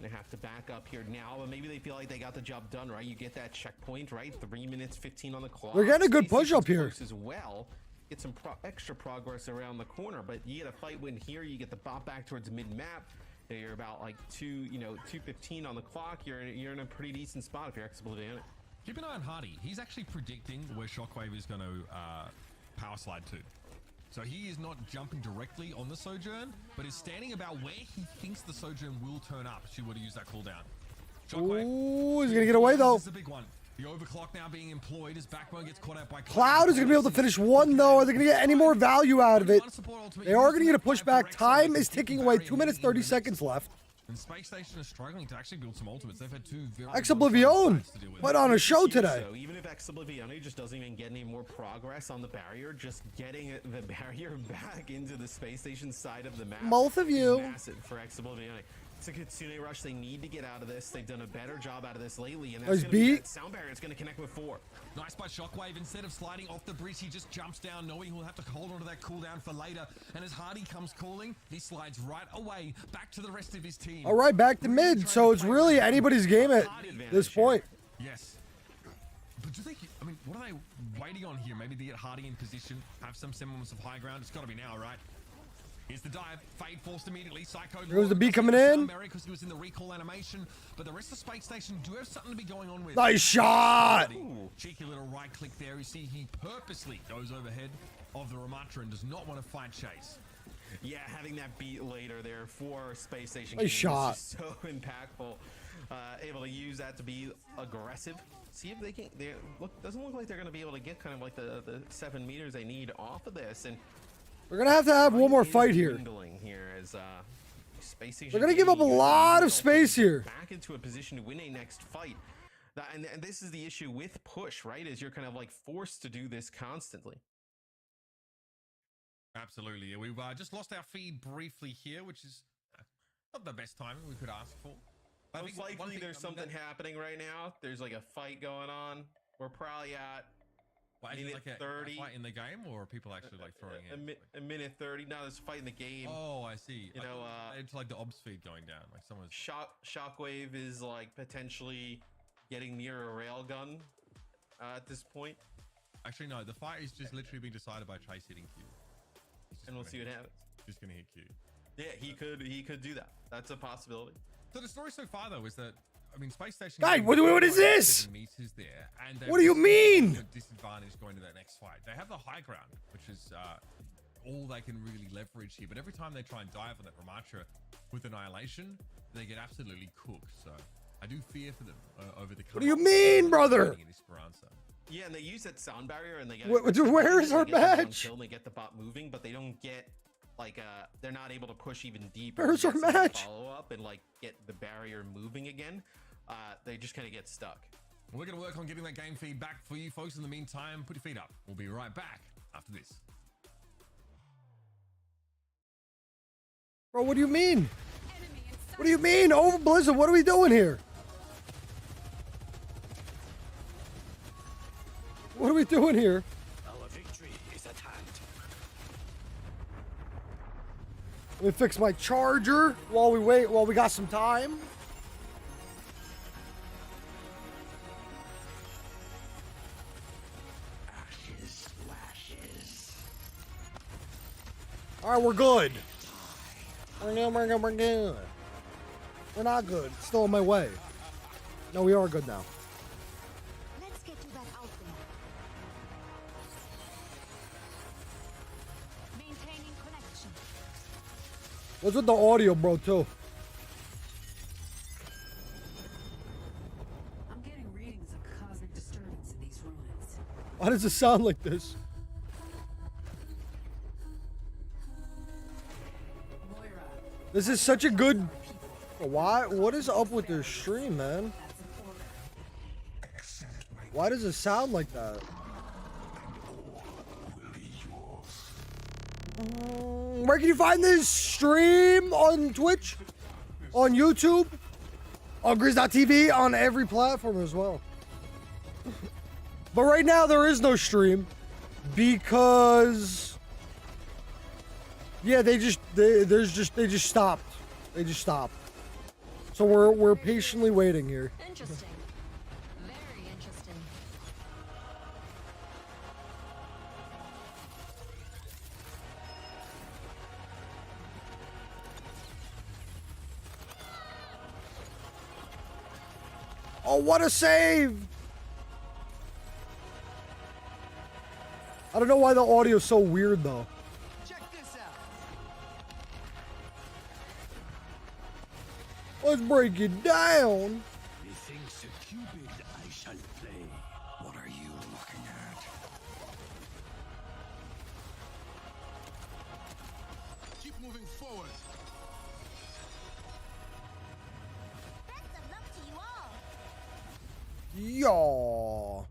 they have to back up here now, but maybe they feel like they got the job done, right? You get that checkpoint, right? 3 minutes 15 on the clock. We're getting a good push up here as well. Get some extra progress around the corner, but you get a fight win here. You get the bot back towards mid-map. You're about like 2:15 on the clock. You're in a pretty decent spot if you're Oblivion. Keep an eye on Hottie. He's actually predicting where Shockwave is going to power slide to. So he is not jumping directly on the Sojourn, but is standing about where he thinks the Sojourn will turn up if she were to use that cooldown. Ooh, he's gonna get away though. This is a big one. The overclock now being employed as Backbone gets caught out by Cloud is going to be able to finish one, though. Are they going to get any more value out of it? They are going to get a pushback. Time is ticking away. 2 minutes, 30 seconds left. And Space Station is struggling to actually build some ultimates. They've had two very Ex-Oblivion put on a show today. So even if Ex-Oblivion just doesn't even get any more progress on the barrier, just getting the barrier back into the Space Station side of the map. Both of you. Massive for Ex-Oblivion. It's a Kitsune Rush. They need to get out of this. They've done a better job out of this lately. And that's beat. Sound barrier is going to connect with 4. Nice by Shockwave. Instead of sliding off the bridge, he just jumps down, knowing he'll have to hold onto that cooldown for later. And as Hardy comes calling, he slides right away back to the rest of his team. All right, back to mid. So it's really anybody's game at this point. Yes. But do you think, I mean, what are they waiting on here? Maybe they get Hardy in position, have some semblance of high ground. It's got to be now, right? Here's the dive. Fade forced immediately. Psycho. There goes the B coming in. Because he was in the recall animation, but the rest of Space Station do have something to be going on with. Nice shot. Ooh. Cheeky little right click there. You see, he purposely goes overhead of the Ramatra and does not want to fight chase. Yeah, having that beat later there for Space Station. Nice shot. Is so impactful. Able to use that to be aggressive. See if they can. Doesn't look like they're going to be able to get kind of like the 7 meters they need off of this. And we're going to have one more fight here. Here as, Space Station They're going to give up a lot of space here. Back into a position to win a next fight. And this is the issue with push, right? Is you're kind of like forced to do this constantly. Absolutely. We've just lost our feed briefly here, which is not the best timing we could ask for. Most likely there's something happening right now. There's like a fight going on. We're probably at like a 30 fight in the game, or are people actually like throwing in? A minute 30. Now there's a fight in the game. Oh, I see. You know, it's like the obs feed going down. Like someone's Shockwave is like potentially getting near a railgun at this point. Actually, no. The fight is just literally being decided by Chase hitting Q. And we'll see what happens. Just gonna hit Q. Yeah, he could do that. That's a possibility. So the story so far, though, is that I mean, Space Station. Guy, what is this? Meters there, and what do you mean? Disadvantage going to that next fight. They have the high ground, which is all they can really leverage here. But every time they try and dive on that Ramatra with Annihilation, they get absolutely cooked. So I do fear for them over the. What do you mean, brother? Yeah, and they use that sound barrier, and they get. Where is our match? And they get the bot moving, but they don't get. Like they're not able to push even deeper. Where's our match? Follow up and like get the barrier moving again. They just kind of get stuck. We're gonna work on getting that game feed back for you folks. In the meantime, put your feet up. We'll be right back after this. Bro, what do you mean? What do you mean? Over Blizzard, what are we doing here? What are we doing here? Let me fix my charger while we wait, while we got some time. Ashes, ashes. All right, we're good. We're good. We're not good. Still on my way. No, we are good now. Let's get to that outfit. Maintaining connection. What's with the audio, bro, too? I'm getting readings of cosmic disturbance in these ruins. Why does it sound like this? Moira. This is such a good... Why? What is up with their stream, man? Why does it sound like that? Where can you find this stream? On Twitch? On YouTube? On Grizz.tv? On every platform as well. But right now there is no stream because yeah, they just stopped. They just stopped. So we're patiently waiting here. Interesting. Very interesting. Oh, what a save! I don't know why the audio's so weird though. Check this out. Let's break it down. You think Cupid I shall play. What are you looking at? Keep moving forward. Best of luck to you all. Yaw.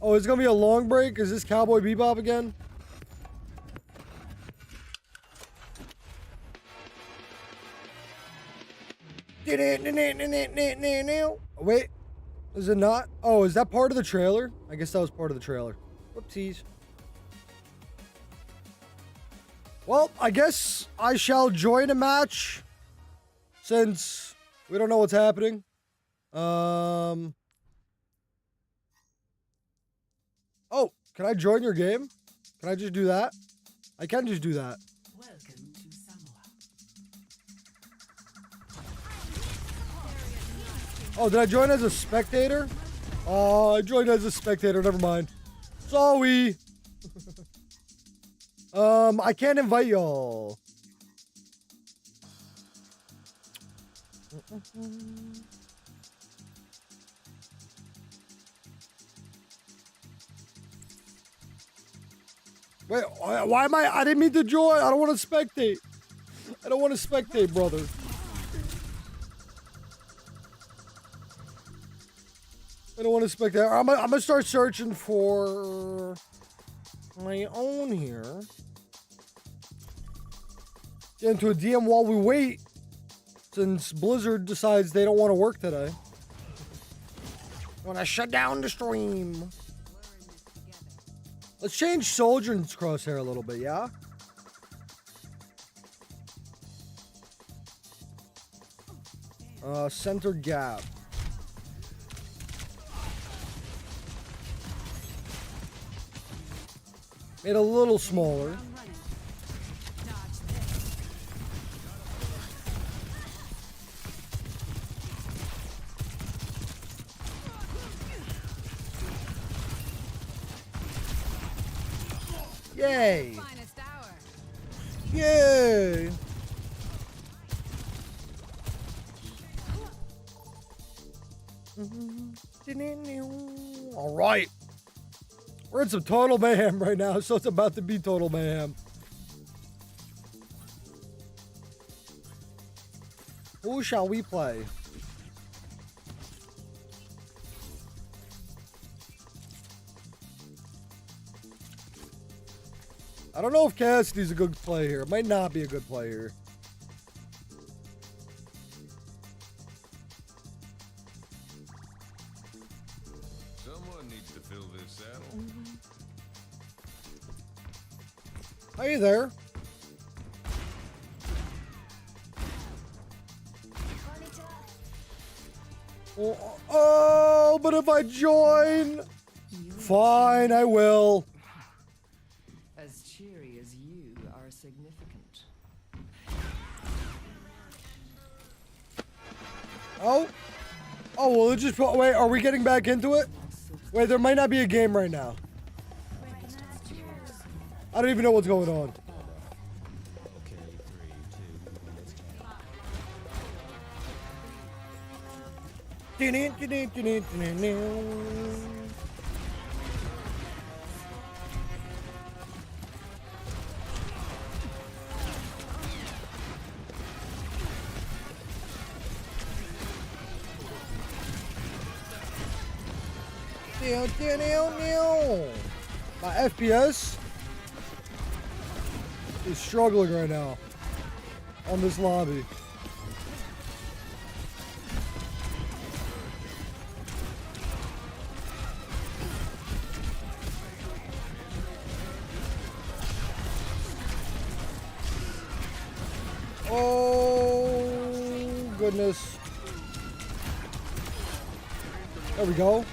Oh, it's gonna be a long break? Is this Cowboy Bebop again? Wait, is it not? Oh, is that part of the trailer? I guess that was part of the trailer. Whoopsies. Well, I guess I shall join a match since we don't know what's happening. Oh, can I join your game? Can I just do that? I can just do that. Welcome to Samoa. Oh, did I join as a spectator? Oh, I joined as a spectator. Never mind. Sorry. I can't invite y'all. Wait, why am I didn't mean to join. I don't want to spectate. I don't want to spectate, brother. I don't want to spectate. I'm gonna start searching for my own here. Get into a DM while we wait, since Blizzard decides they don't want to work today. Want to shut down the stream. Let's change Soldier's crosshair a little bit, yeah? Center gap. Made a little smaller. Yay! Yay! All right. We're in some total mayhem right now, so it's about to be total mayhem. Who shall we play? I don't know if Cassidy's a good play here. It might not be a good play here. Someone needs to fill this saddle. Hey there. Oh, but if I join, fine, I will. As cheery as you are significant. Oh, well, it just wait. Are we getting back into it? Wait, there might not be a game right now. I don't even know what's going on. My FPS is struggling right now on this lobby. Oh, goodness. There we go.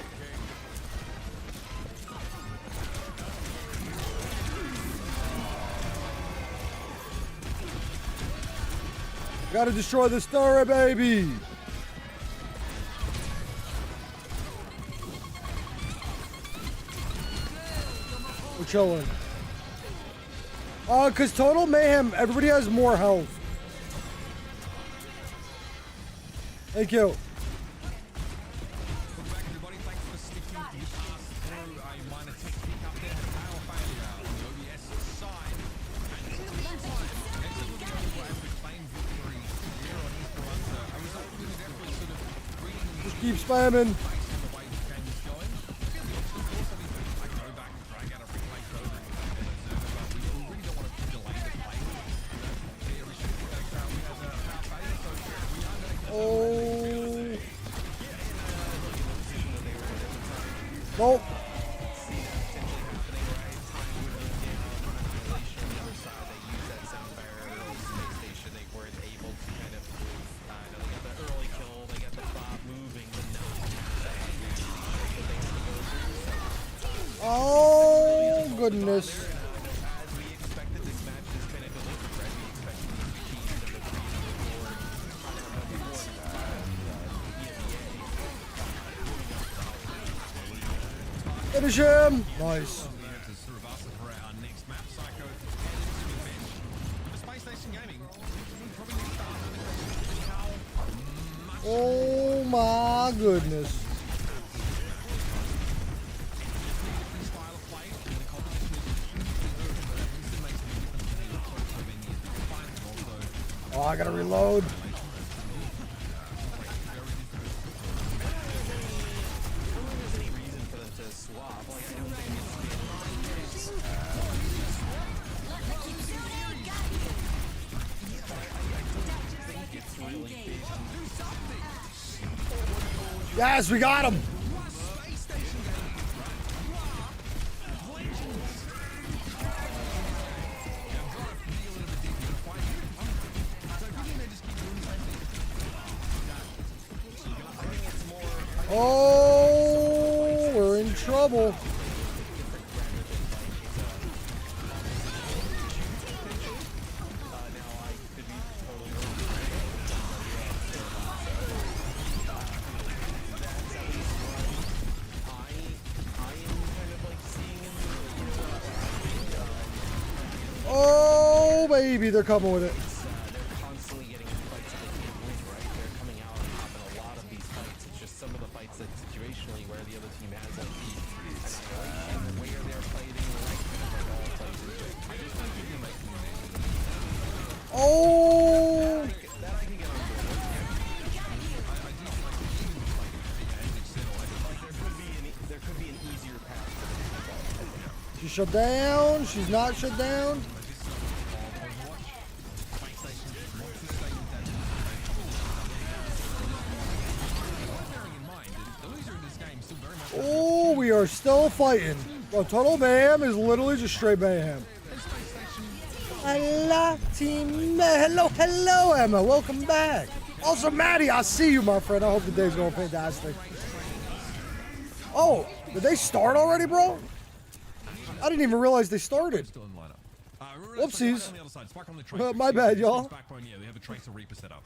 Gotta destroy this turret, baby. We're chilling. Cause total mayhem, everybody has more health. Thank you. Welcome back, everybody. Thanks for sticking to us through a minor tech pick up there. Power failure on the OBS side. And in the meantime, as we claim victory here on Easter Hunter, a result that is definitely sort of reading Just keep spamming. based on the way this game is going. Of course, I mean, I go back and drag out a replay code and observe it, but we really don't want to delay the play. Here we should we have a power failure, so we are going to Oh. Nope. Oh, goodness. Finish him. Nice. to sort of us for our next map, Psycho and the Space Station Gaming. Probably need to start how much Oh my goodness. different style of play and the competition is hugely good, but it still makes a difference when you're close to being in the final. Also, Oh, I gotta reload. Yes, we got him. Oh, we're in trouble. Oh, baby, they're coming with it. They're constantly getting in fights that they can't win, right? They're coming out on top in a lot of these fights. It's just some of the fights that situationally where the other team has like the annihilation, where they're fighting, like all plays into it. I just think you're making Oh, that I can get on board with. I do feel like there could be an easier path. she's shut down. She's not shut down. Oh, we are still fighting. Bro, Total Mayhem is literally just straight mayhem. Hello, team. Hello, hello, Emma. Welcome back. Also, Maddie, I see you, my friend. I hope the day's going fantastic. Oh, did they start already, bro? I didn't even realize they started. Still in lineup. Whoopsies. Spike on the other side, Spike on the tracer. My bad, y'all. Backbone, yeah, we have a Tracer Reaper set up.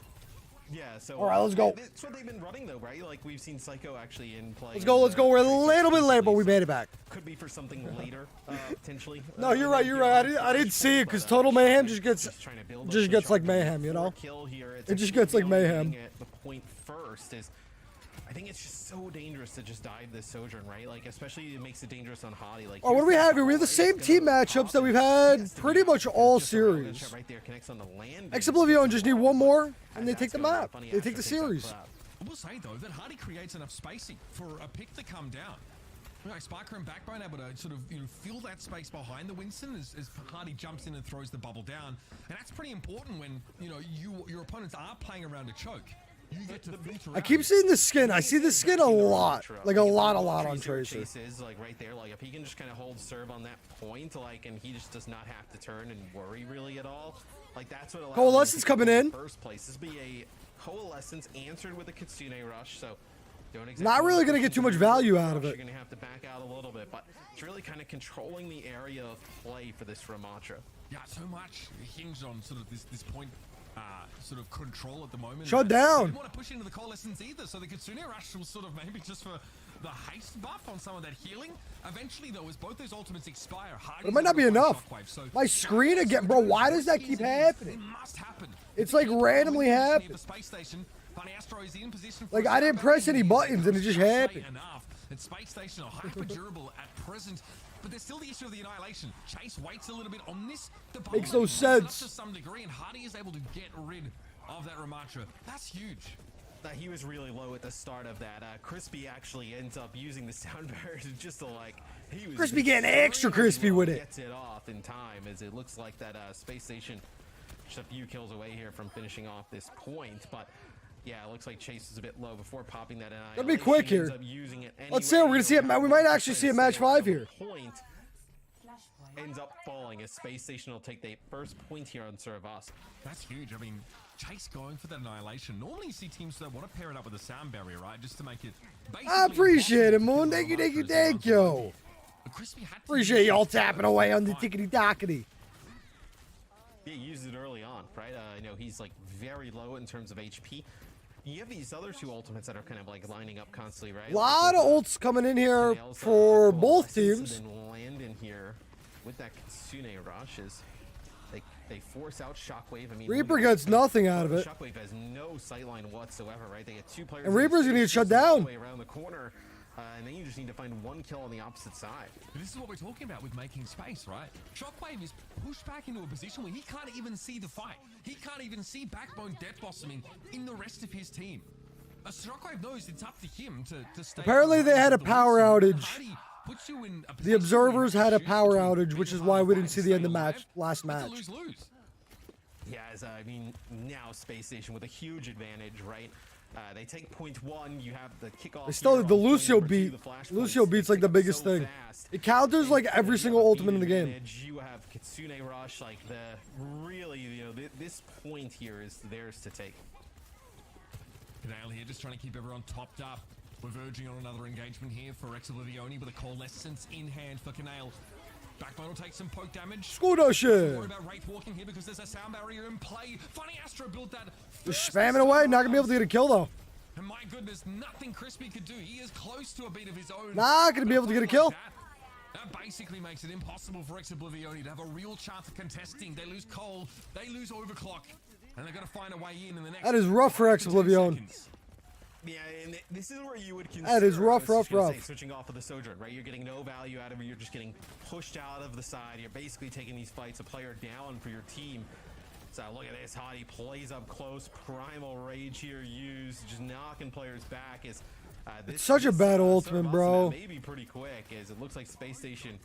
Yeah, so All right, let's go. That's what they've been running though, right? Like we've seen Psycho actually in play. Let's go, let's go. We're a little bit late, but we made it back. Could be for something later, potentially. No, you're right, you're right. I didn't see it because Total Mayhem just gets like mayhem, you know? Kill here. It just gets like mayhem. At the point first is, I think it's just so dangerous to just dive this Sojourn, right? Like especially it makes it dangerous on Hottie. Like, Oh, what do we have here? We have the same team matchups that we've had pretty much all series. Right there connects on the land. Ex-Oblivion just need one more, and they take the map. They take the series. I will say though that Hardy creates enough spacing for a pick to come down. You know, Spiker and Backbone able to sort of fill that space behind the Winston as Hardy jumps in and throws the bubble down, and that's pretty important when your opponents are playing around a choke. You get to filter I keep seeing the skin. I see the skin a lot. Like a lot on Tracer. Is like right there. Like if he can just kind of hold serve on that point, like, and he just does not have to turn and worry really at all. Like that's what allows Coalescence coming in. First place. This will be a Coalescence answered with a Kitsune Rush. So don't exactly Not really gonna get too much value out of it. You're gonna have to back out a little bit, but it's really kind of controlling the area of play for this Ramatra. Yeah, so much hinged on sort of this point. Sort of control at the moment. Shut They down. didn't want to push into the Coalescence either, so the Kitsune Rush was sort of maybe just for the haste buff on some of that healing. Eventually, though, as both those ultimates expire, But it might not be enough. My screen again, bro. Why does that keep happening? It must happen. It's like randomly The happens. space station, Funny Astro is in position for Like, a I didn't sound press barrier. any buttons and it just happened. Enough. And Space Station are hyper durable at present, but there's still the issue of the Annihilation. Chase waits a little bit on this. The bubble Makes no breaks it up sense. to some degree, and Hardy is able to get rid of that Ramatra. That's huge. He was really low at the start of that. Crispy actually ends up using the sound barrier to just to he was Crispy getting extra crispy with it. Gets it off in time, as it looks like that Space Station just a few kills away here from finishing off this point. But yeah, it looks like Chase is a bit low before popping that. Gotta be quick here. Using it Let's see. We're gonna see it. We might actually see a match 5 here. Point ends up falling as Space Station will take the first point here on Servas. That's huge. I mean, Chase going for that Annihilation. Normally you see teams that want to pair it up with a sound barrier, right? Just to make it I appreciate it, Moon. Thank you, thank you, thank you. Appreciate y'all tapping away on the tickety-dockety. He used it early on, right? I know he's very low in terms of HP. You have these other two ultimates that are kind of lining up constantly, right? A lot of ults coming in here for both teams. And then land in here with that Kitsune Rush is they force out Shockwave. I mean, Reaper gets nothing out of it. Shockwave has no sightline whatsoever, right? They get 2 players. And Reaper's gonna get shut down. Around the corner, and then you just need to find 1 kill on the opposite side. This is what we're talking about with making space, right? Shockwave is pushed back into a position where he can't even see the fight. He can't even see Backbone death bossoming in the rest of his team. Shockwave knows it's up to him to stay. Apparently they had a power outage. Hardy puts you in a The position observers where you had a choose power to outage, which is why we didn't see the end of the match, last It's a match. lose-lose. Yeah, I mean, now Space Station with a huge advantage, right? They take point 1. You have the kickoff. They still here did the on point Lucio number 2, beat. the flash Lucio points. beat's They like the pick up biggest so thing. fast. It counters like And every you single have ultimate in the beat game. advantage, you have Kitsune Rush, really, this point here is theirs to take. Canale here just trying to keep everyone topped up. We're verging on another engagement here for Rex Oblivioni with a Coalescence in hand for Canale. Backbone will take some poke damage. Scooter Don't shit. worry about Wraith walking here because there's a sound barrier in play. Funny Astro built that. Just first spamming away, not gonna be able to get a kill though. And my goodness, nothing Crispy could do. He is close to a beat of his own. Not gonna be able to get a kill. That basically makes it impossible for Rex Oblivioni to have a real chance of contesting. They lose Cole, they lose Overclock, and they're gonna find a way in the next. That is rough for Rex 10 Oblivion. seconds. Yeah, and this is where you would consider. That is rough, I was just gonna rough. say, switching off of the Sojourn, right? You're getting no value out of it. You're just getting pushed out of the side. You're basically taking these fights a player down for your team. So look at this. Hardy plays up close. Primal Rage here used, just knocking players back. It's such a bad ultimate, bro. Maybe pretty quick, as it looks like Space Station.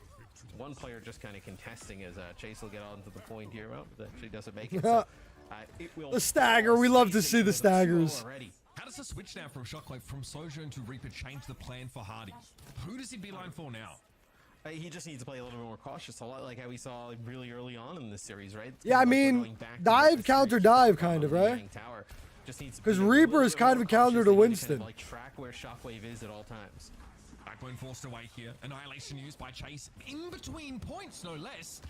One player just kind of contesting as Chase will get onto the point here. Well, that actually doesn't make it. So, it will The stagger. We love to see the staggers. How does the switch now from Shockwave from Sojourn to Reaper change the plan for Hardy? Who does he beeline for now? He just needs to play a little bit more cautious, a lot like how we saw really early on in this series, right? Yeah, I mean, dive, counter, dive, kind of, right? Because Reaper is kind of a counter to Winston. Like track where Shockwave is at all times. Backbone forced away here. Annihilation used by Chase in between points, no less.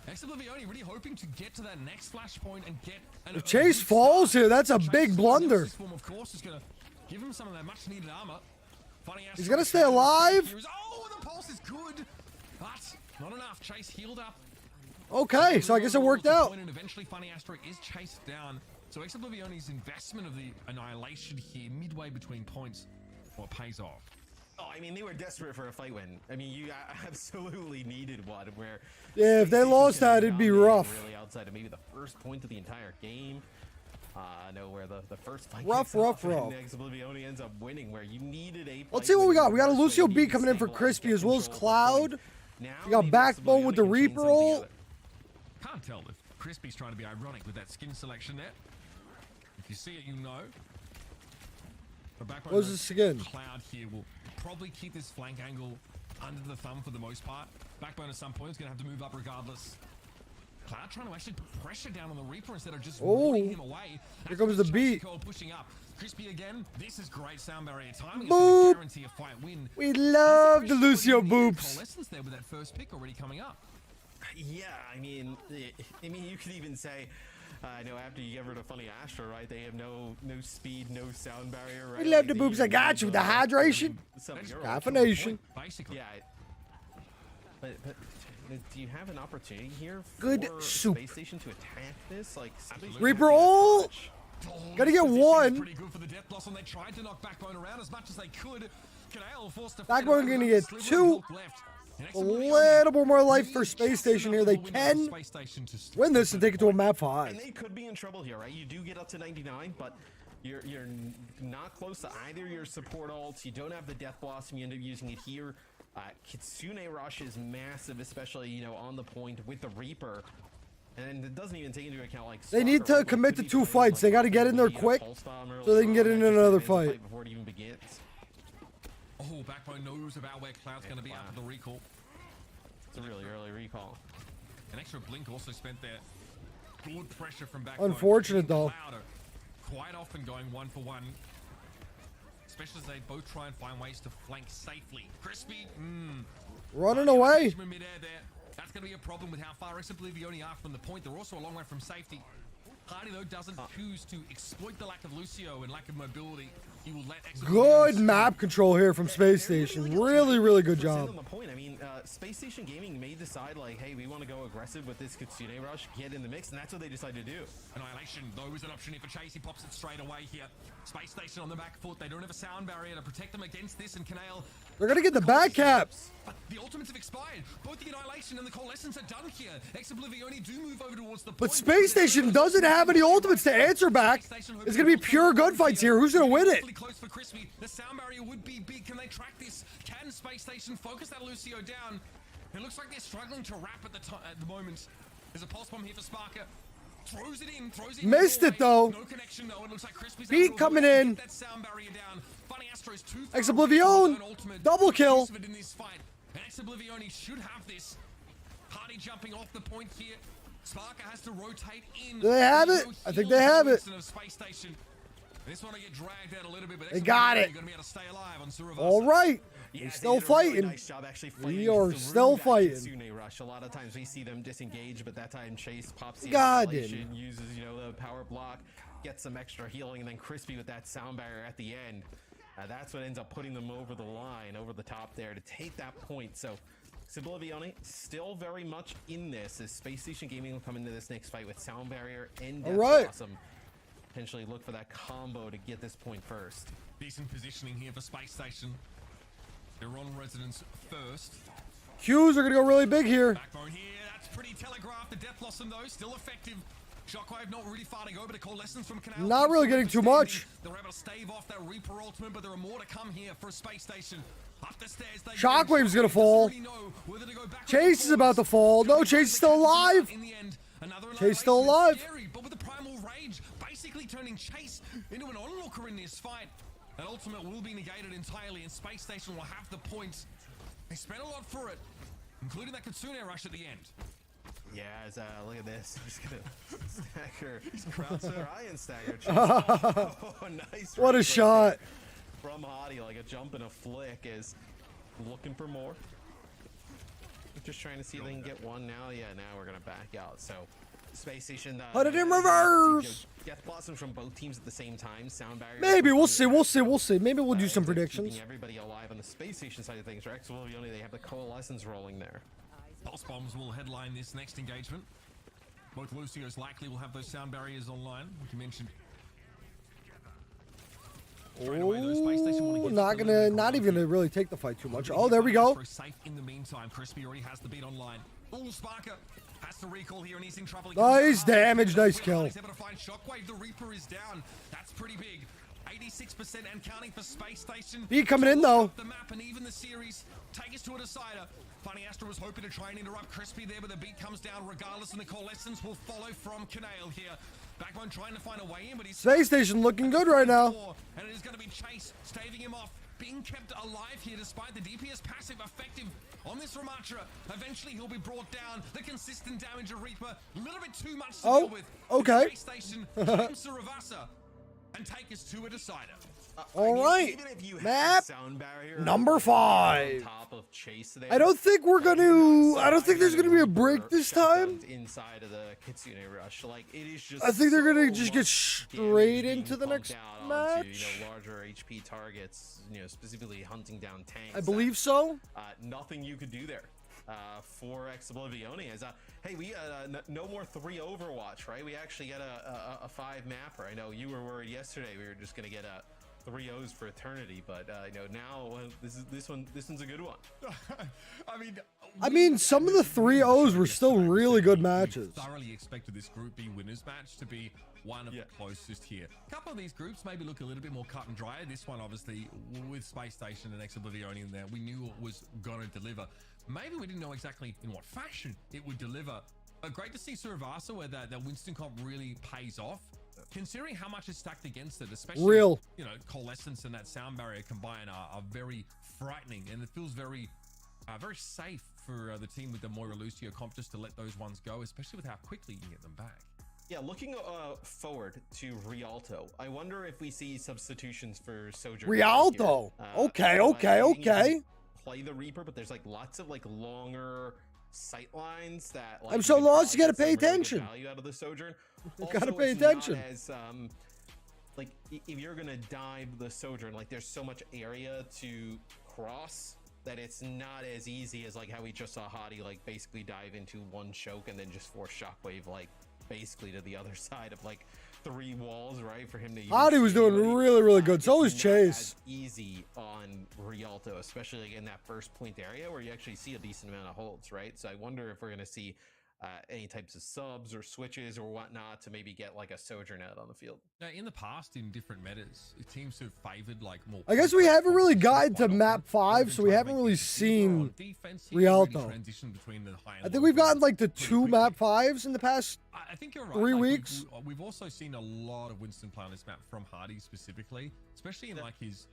Rex Oblivioni really hoping to get to that next flashpoint and get. If Chase falls here, that's a big blunder. This form, of course, is going to give him some of that much-needed armor. He's gonna stay alive. Oh, the pulse is good, but not enough. Chase healed up. Okay, so I guess it worked out. And eventually, Funny Astro is chased down. So Rex Oblivioni's investment of the Annihilation here, midway between points, well, pays off. Oh, I mean, they were desperate for a fight win. I mean, you absolutely needed one where. Yeah, if they lost that, it'd be rough. Really outside of maybe the first point of the entire game. I know where the first fight. Rough. Next, Oblivioni ends up winning where you needed a. Let's see what we got. We got a Lucio B coming in for Crispy as well as Cloud. We got Backbone with the Reaper ult. Can't tell if Crispy's trying to be ironic with that skin selection there. If you see it, you know. What was this again? Cloud here will probably keep this flank angle under the thumb for the most part. Backbone at some point is going to have to move up regardless. Cloud trying to actually put pressure down on the Reaper instead of just rolling him away. Here comes the beat. Pushing up. Crispy again. This is great sound barrier timing. Boop. Guarantee a fight win. We love the Lucio boops. Lessons there with that first pick already coming up. Yeah, I mean, you could even say, I know after you get rid of Funny Astro, right? They have no speed, no sound barrier, right? We love the boobs. I got you. The hydration. Caffeination. Basically. Yeah. But do you have an opportunity here Good for soup. Space Station to attack this? Like, Reaper ult. Gotta get one. Pretty good for the Blossom. They tried to knock Backbone around as much as they could. Canale forced to Backbone gonna get two. A little more life for Space Station here. They can win this and take it to a map 5. And they could be in trouble here, right? You do get up to 99, but you're not close to either your support ults. You don't have the Death Blossom. You end up using it here. Kitsune Rush is massive, especially, you know, on the point with the Reaper. And it doesn't even take into account, like, They need to commit to 2 fights. They got to get in there quick so they can get into another fight. Before it even begins. Oh, Backbone knows about where Cloud's going to be after the recall. It's a really early recall. An extra blink also spent there. Good pressure from Backbone. Unfortunate, though. Cloud are quite often going 1-for-1. Especially as they both try and find ways to flank safely. Crispy, Running away. Midair there. That's going to be a problem with how far Oblivion are from the point. They're also a long way from safety. Hardy, though, doesn't choose to exploit the lack of Lucio and lack of mobility. He will let Good map control here from Space Station. Really, really good job. On the point. I mean, Space Station Gaming may decide, like, hey, we want to go aggressive with this Kitsune Rush, get in the mix, and that's what they decide to do. Annihilation, though, is an option here for Chase. He pops it straight away here. Space Station on the back foot. They don't have a sound barrier to protect them against this, and Canale. They're going to get the back caps. But the ultimates have expired. Both the Annihilation and the Coalescence are done here. Oblivion do move over towards the point. But Space Station doesn't have any ultimates to answer back. It's going to be pure gunfights here. Who's going to win it? Close for Crispy. The sound barrier would be big. Can they track this? Can Space Station focus that Lucio down? It looks like they're struggling to wrap at the moment. There's a pulse bomb here for Sparker. Throws it in, Missed it though. No connection though. It looks like Crispy's Beat coming in. that sound barrier down. Funny Astro's too far Oblivion. Double kill. in this fight. And Oblivion should have this. Hardy jumping off the point here. Sparker has to rotate in. Do they have it? I think they have it. Space Station. This one to get dragged out a little bit, but they got it. Gonna be able to stay alive on Survivor. All right. Yeah, We're still fighting. Really nice job actually fighting. We are still fighting. Kitsune Rush. A lot of times we see them disengage, but that time Chase pops the God isolation, uses, you know, the power block, gets some extra healing, and then Crispy with that sound barrier at the end. That's what ends up putting them over the line, over the top there to take that point. So Oblivion still very much in this, as Space Station Gaming will come into this next fight with sound barrier and Death Blossom. Potentially look for that combo to get this point first. Decent positioning here for Space Station. They're on residence first. Qs are going to go really big here. Backbone here, that's pretty telegraphed. The Death Blossom, though, still effective. Shockwave not really far to go, but a Coalescence from Canale. Not really getting too much. They're able to stave off that Reaper ultimate, but there are more to come here for a Space Station. Up the stairs, Shockwave's going to fall. Chase is about to fall. No, Chase is still alive. In the end, Chase still alive. Scary, but with the Primal Rage basically turning Chase into an onlooker in this fight. That ultimate will be negated entirely, and Space Station will have the points. They spent a lot for it, including that Kitsune Rush at the end. Yeah, look at this. I'm just gonna stagger Krauser Iron Stagger. Oh, nice. What a shot. From Hottie, like a jump and a flick, is looking for more. Just trying to see if they can get one now. Yeah, now we're gonna back out. So Space Station. Put it in reverse. Death Blossoms from both teams at the same time. Sound barrier. Maybe we'll see. Maybe we'll do some predictions. Keeping everybody alive on the Space Station side of things. For Oblivion, they have the Coalescence rolling there. Pulse bombs will headline this next engagement. Both Lucios likely will have those sound barriers online, like you mentioned. Oh, not even gonna really take the fight too much. Oh, there we go. Safe in the meantime, Crispy already has the beat online. Oh, Sparker has to recall here, and he's in trouble. Nice damage, nice kill. He's able to find Shockwave. The Reaper is down. That's pretty big. 86% and counting for Space Station. Beat coming in though. The map and even the series take us to a decider. Funny Astro was hoping to try and interrupt Crispy there, but the beat comes down regardless, and the Coalescence will follow from Canale here. Backbone trying to find a way in, but he's Space Station looking good right now. And it is going to be Chase staving him off, being kept alive here despite the DPS passive effective on this Ramatra. Eventually he'll be brought down. The consistent damage of Reaper, a little bit too much to deal with. Okay. Space Station claims Ravassa and take us to a decider. All right, map number 5. I don't think we're gonna. I don't think there's gonna be a break this time. Inside of the Kitsune Rush, like it is just. I think they're gonna just get straight into the next match. Onto, you know, larger HP targets, you know, specifically hunting down tanks. I believe so. Nothing you could do there. For Oblivion as hey, we no more 3 Overwatch, right? We actually get a 5 mapper. I know you were worried yesterday we were just gonna get a 3-0s for eternity, but you know, now this one's a good one. I mean, some of the 3-0s were still really good matches. Thoroughly expected this Group B winners match to be one of the closest here. A couple of these groups maybe look a little bit more cut and dry. This one, obviously, with Space Station and Exoblivion in there, we knew it was going to deliver. Maybe we didn't know exactly in what fashion it would deliver. But great to see Survasa where that Winston comp really pays off. Considering how much is stacked against it, especially you know, Coalescence and that sound barrier combined are very frightening, and it feels very safe for the team with the Moira Lucio comp just to let those ones go, especially with how quickly you can get them back. Yeah, looking forward to Rialto, I wonder if we see substitutions for Sojourner. Rialto, okay. Play the Reaper, but there's like lots of like longer sight lines that like, I'm so lost. You gotta pay attention. Really value out of the Sojourn. Gotta pay attention. As, like if you're gonna dive the Sojourn, like there's so much area to cross that it's not as easy as like how we just saw Hadi like basically dive into one choke and then just force Shockwave like basically to the other side of like 3 walls, right? For him to Hadi was doing really good. So was Chase. Easy on Rialto, especially like in that first point area where you actually see a decent amount of holds, right? So I wonder if we're gonna see any types of subs or switches or whatnot to maybe get like a Sojourn out on the field. Now, in the past, in different metas, teams have favored like more. I guess we haven't really gotten to map 5, so we haven't really seen Rialto. I think we've gotten like the 2 map 5s in the past I think you're right. 3 like, weeks. We've also seen a lot of Winston play on this map from Hadi specifically, especially in like his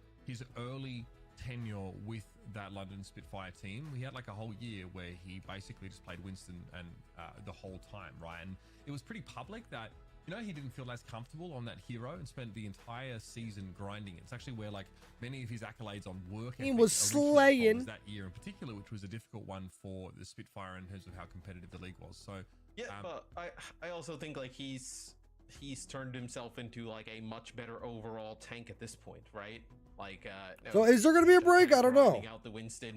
early tenure with that London Spitfire team. We had like a whole year where he basically just played Winston and the whole time, right? And it was pretty public that, you know, he didn't feel as comfortable on that hero and spent the entire season grinding. It's actually where like many of his accolades on work He was slaying that year in particular, which was a difficult one for the Spitfire in terms of how competitive the league was. So yeah, but I also think like he's turned himself into like a much better overall tank at this point, right? Like so is there gonna be a break? I don't know.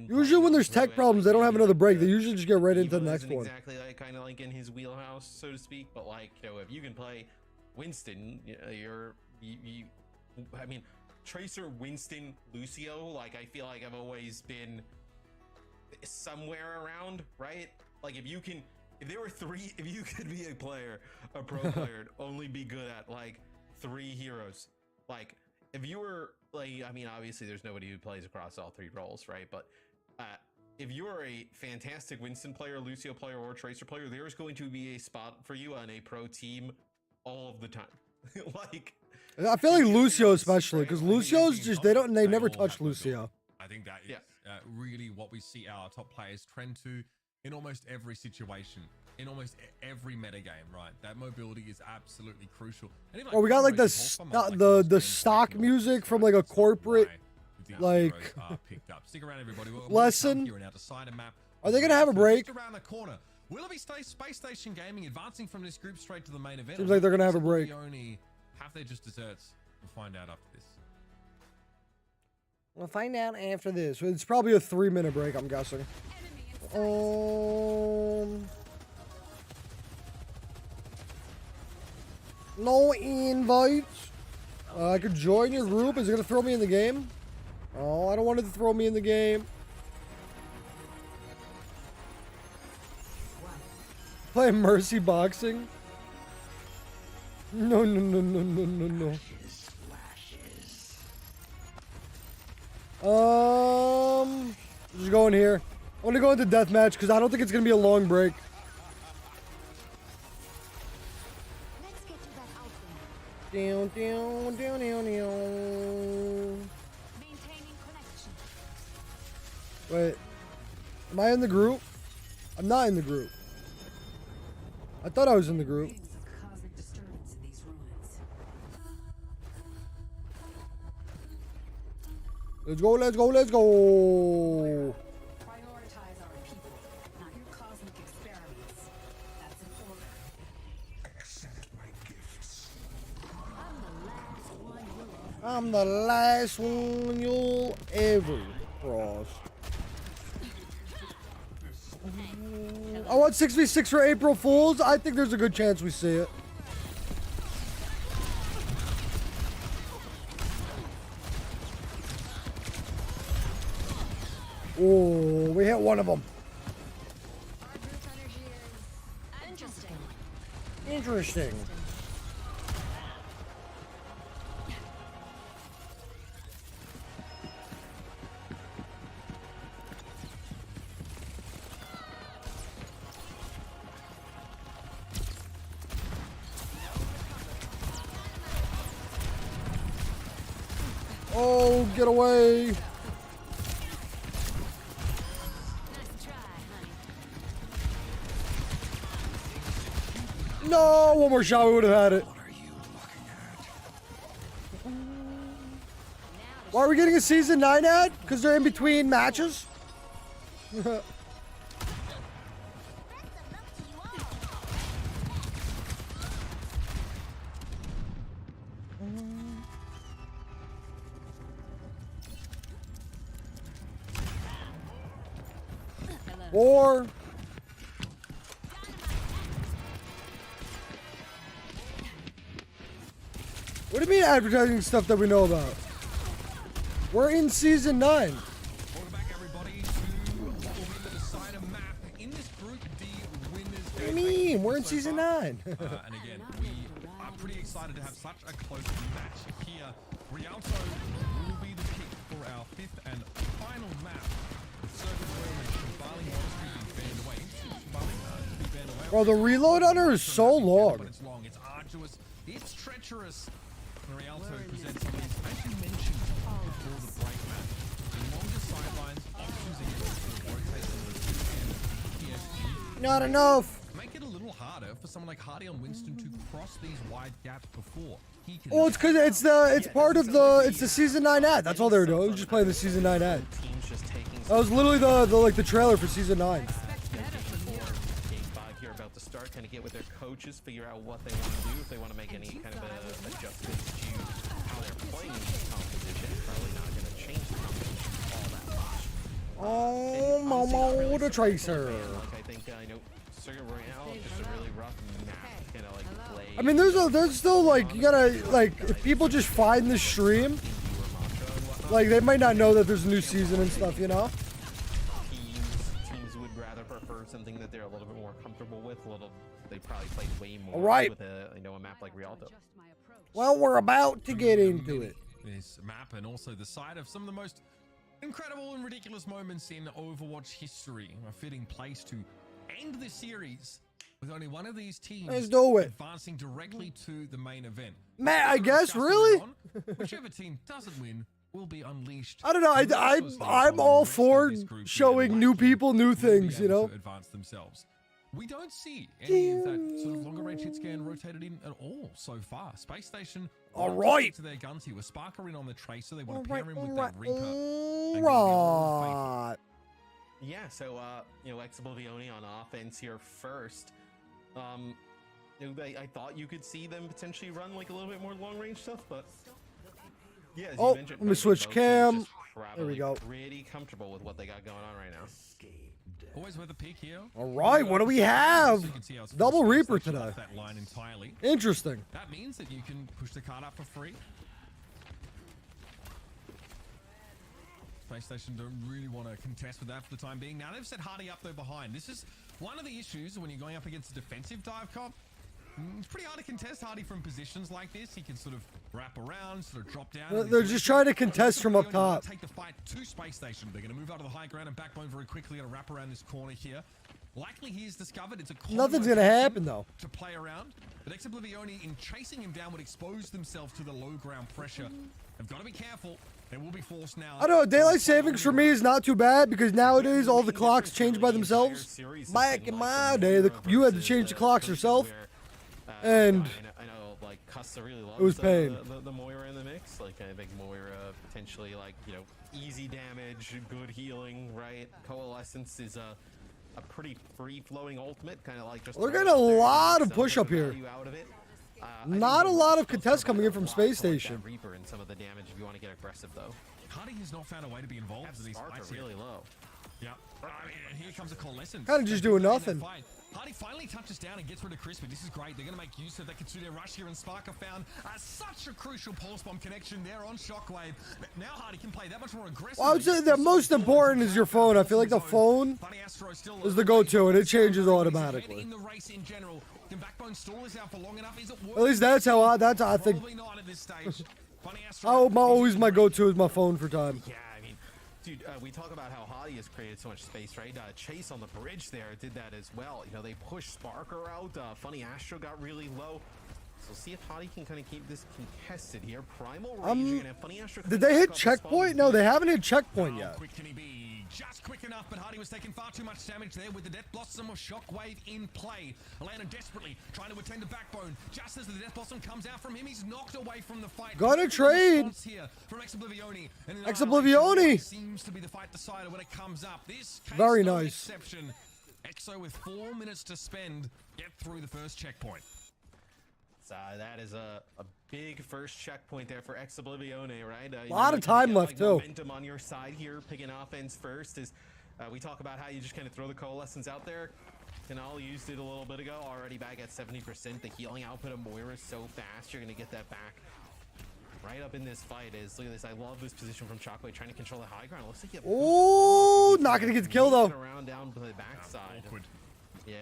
Usually when there's tech problems, they don't have another break. They usually just get right into the next one. Exactly, like kind of like in his wheelhouse, so to speak. But like, you know, if you can play Winston, I mean, Tracer, Winston, Lucio. Like I feel like I've always been somewhere around, right? Like if you could be a pro player, and only be good at like 3 heroes. Like if you were like, I mean, obviously there's nobody who plays across all 3 roles, right? But if you're a fantastic Winston player, Lucio player, or Tracer player, there's going to be a spot for you on a pro team all of the time. Like, I feel like Lucio especially, because Lucio's just they never touch Lucio. I think that is really what we see our top players trend to in almost every situation, in almost every metagame, right? That mobility is absolutely crucial. And even, oh, we got like the stock music from like a corporate like picked up. Stick around, everybody. lesson. Are they gonna have a break? Around the corner. Willoughby Space Station Gaming advancing from this group straight to the main event. Seems like they're gonna have a break. Have they just desserts? We'll find out after this. We'll find out after this. It's probably a 3-minute break, I'm guessing. No invites. I could join your group. Is it gonna throw me in the game? Oh, I don't want it to throw me in the game. Play Mercy Boxing. No. Just going here. I want to go into deathmatch because I don't think it's gonna be a long break. Let's get to that outfit. Maintaining connection. Wait, am I in the group? I'm not in the group. I thought I was in the group. Waves of cosmic disturbance in these ruins. Let's go. Prioritize our people, not your cosmic experiments. That's an order. Accept my gifts. I'm the last one I'm the last one you'll ever cross. I want 6v6 for April Fools. I think there's a good chance we see it. Oh, we hit one of them. Our group energy is interesting. Interesting. Oh, get away. Nice try, honey. No, one more shot, we would have had it. What are you looking at? Why are we getting a season 9 ad? Because they're in between matches? Or what do you mean advertising stuff that we know about? We're in season 9. Welcome back, everybody, to what will be the decider map in this Group D winners. What do you mean? We're in season 9. And again, we are pretty excited to have such a close match here. Rialto will be the pick for our 5th and final map. Circuit Room and Shambali Monastery being banned away. Shambali to be banned away. Bro, the reload on her is so long. But it's long, it's arduous, it's treacherous. And Rialto presents something, as you mentioned before the break map, the longer sidelines, options against the rotation of the PSG. Not enough. Make it a little harder for someone like Hardy on Winston to cross these wide gaps before he can. Well, it's because it's part of the season 9 ad. That's all they were doing. Just playing the season 9 ad. Teams just taking That was literally the trailer for season 9. Game 5 here about to start, kind of get with their coaches, figure out what they want to do, if they want to make any kind of adjustments to how they're playing this composition. Probably not going to change the composition all that much. Oh, Momo the Tracer. Like I think Circuit Royale is just a really rough map to kind of like play. I mean, there's still like you gotta like if people just find the stream, like they might not know that there's a new season and stuff, you know. Teams would rather prefer something that they're a little bit more comfortable with. They probably played way more All right. with a map like Rialto. Well, we're about to get into it. This map and also the side of some of the most incredible and ridiculous moments in Overwatch history. A fitting place to end this series with only one of these teams Let's do it. advancing directly to the main event. Matt, I guess really. Whichever team doesn't win will be unleashed. I don't know. I'm all for showing new people new things, you know. To advance themselves. We don't see any of that sort of longer range hit scan rotated in at all so far. Space Station. All right. To their guns here with Sparker in on the Tracer. They want All to right, pair him with all that right, Reaper. all And give him a little right. Yeah, so Exoblivione on offense here first. I thought you could see them potentially run like a little bit more long range stuff, but yeah. As Oh, you mentioned, let me switch both teams cam. just There we probably go. Pretty comfortable with what they got going on right now. Always worth a peek here. All right, what do we have? So you can see how it's Double Space Reaper Station today. off that line entirely. Interesting. That means that you can push the card up for free. Space Station don't really want to contest with that for the time being. Now they've set Hardy up though behind. This is one of the issues when you're going up against a defensive dive cop. It's pretty hard to contest Hardy from positions like this. He can sort of wrap around, sort of drop down. They're just trying to contest from up top. Take the fight to Space Station. They're going to move out of the high ground and backbone very quickly and wrap around this corner here. Likely he is discovered. It's a Nothing's gonna happen though. To play around, but Exoblivione in chasing him down would expose themselves to the low ground pressure. They've got to be careful. They will be forced now. I don't know. Daylight savings for me is not too bad because nowadays all the clocks change by themselves. Back in my day, you had to change the clocks yourself, and I know like Custa really loves it was pain. the Moira in the mix. Like I think Moira potentially like easy damage, good healing, right? Coalescence is a pretty free-flowing ultimate, kind of like just. They're getting a lot of push up here. Not a lot of contests coming in from Space Station. Reaper and some of the damage if you want to get aggressive though. Hardy has not found a way to be involved in these fights really low. Yeah. Here comes a coalescence. Kinda just doing nothing. Hardy finally touches down and gets rid of Crispy. This is great. They're going to make use of that Kitsune rush here, and Sparker found such a crucial pulse bomb connection there on Shockwave. Now Hardy can play that much more aggressive. Well, I would say the most important is your phone. I feel like the phone is the go-to, and it changes automatically. In the race in general, can Backbone stall this out for long enough? Is it At least that's how I think. Probably not at this stage. Always my go-to is my phone for time. Yeah, I mean, dude, we talk about how Hottie has created so much space, right? Chase on the bridge there did that as well. You know, they pushed Sparker out. Funny Astro got really low. So see if Hottie can kind of keep this contested here. Primal Rage and Funny Astro. Did they hit checkpoint? No, they haven't hit checkpoint How yet. quick can he be? Just quick enough, but Hardy was taking far too much damage there with the Death Blossom of Shockwave in play. Elena desperately trying to attend the Backbone. Just as the Death Blossom comes out from him, he's knocked away from the fight. Gonna trade. Here from Ex-Oblivione. And Ex-Oblivione seems to be the fight decider when it comes up. This case, very no nice. Exception. Exo with 4 minutes to spend, get through the first checkpoint. That is a big first checkpoint there for Ex-Oblivione, right? A lot of time left, too. Momentum on your side here, picking offense first. Is we talk about how you just kind of throw the coalescence out there. Canal used it a little bit ago, already back at 70%. The healing output of Moira is so fast, you're going to get that back. Right up in this fight is, look at this, I love this position from Shockwave, trying to control the high ground. It looks like Oh, not going to get the kill, though. Around down to the backside. Awkward. Yeah,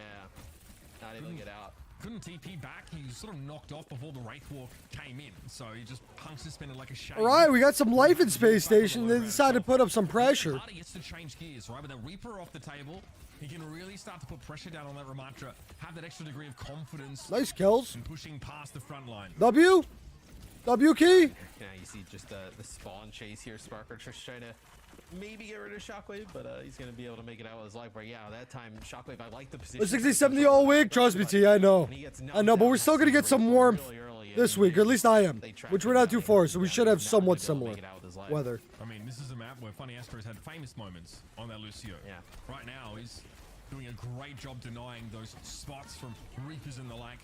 not able to get out. Couldn't TP back. He was sort of knocked off before the Wraith Walk came in, so he just punch suspended like a shame. All right, we got some life in Space Station. They decided to put up some pressure. Hardy gets to change gears, right? With the Reaper off the table, he can really start to put pressure down on that Ramatra, have that extra degree of confidence. Nice kills. And pushing past the front line. W key. Yeah, you see just the spawn chase here. Sparker just trying to maybe get rid of Shockwave, but he's going to be able to make it out with his life. But yeah, that time, Shockwave, I like the position. 60-70 all week. Trust me, T, I know. But we're still going to get some warmth this week, or at least I am, which we're not too far, so we should have somewhat similar weather. I mean, this is a map where Funny Astro's had famous moments on that Lucio. Yeah. Right now, he's doing a great job denying those spots from Reapers and the like.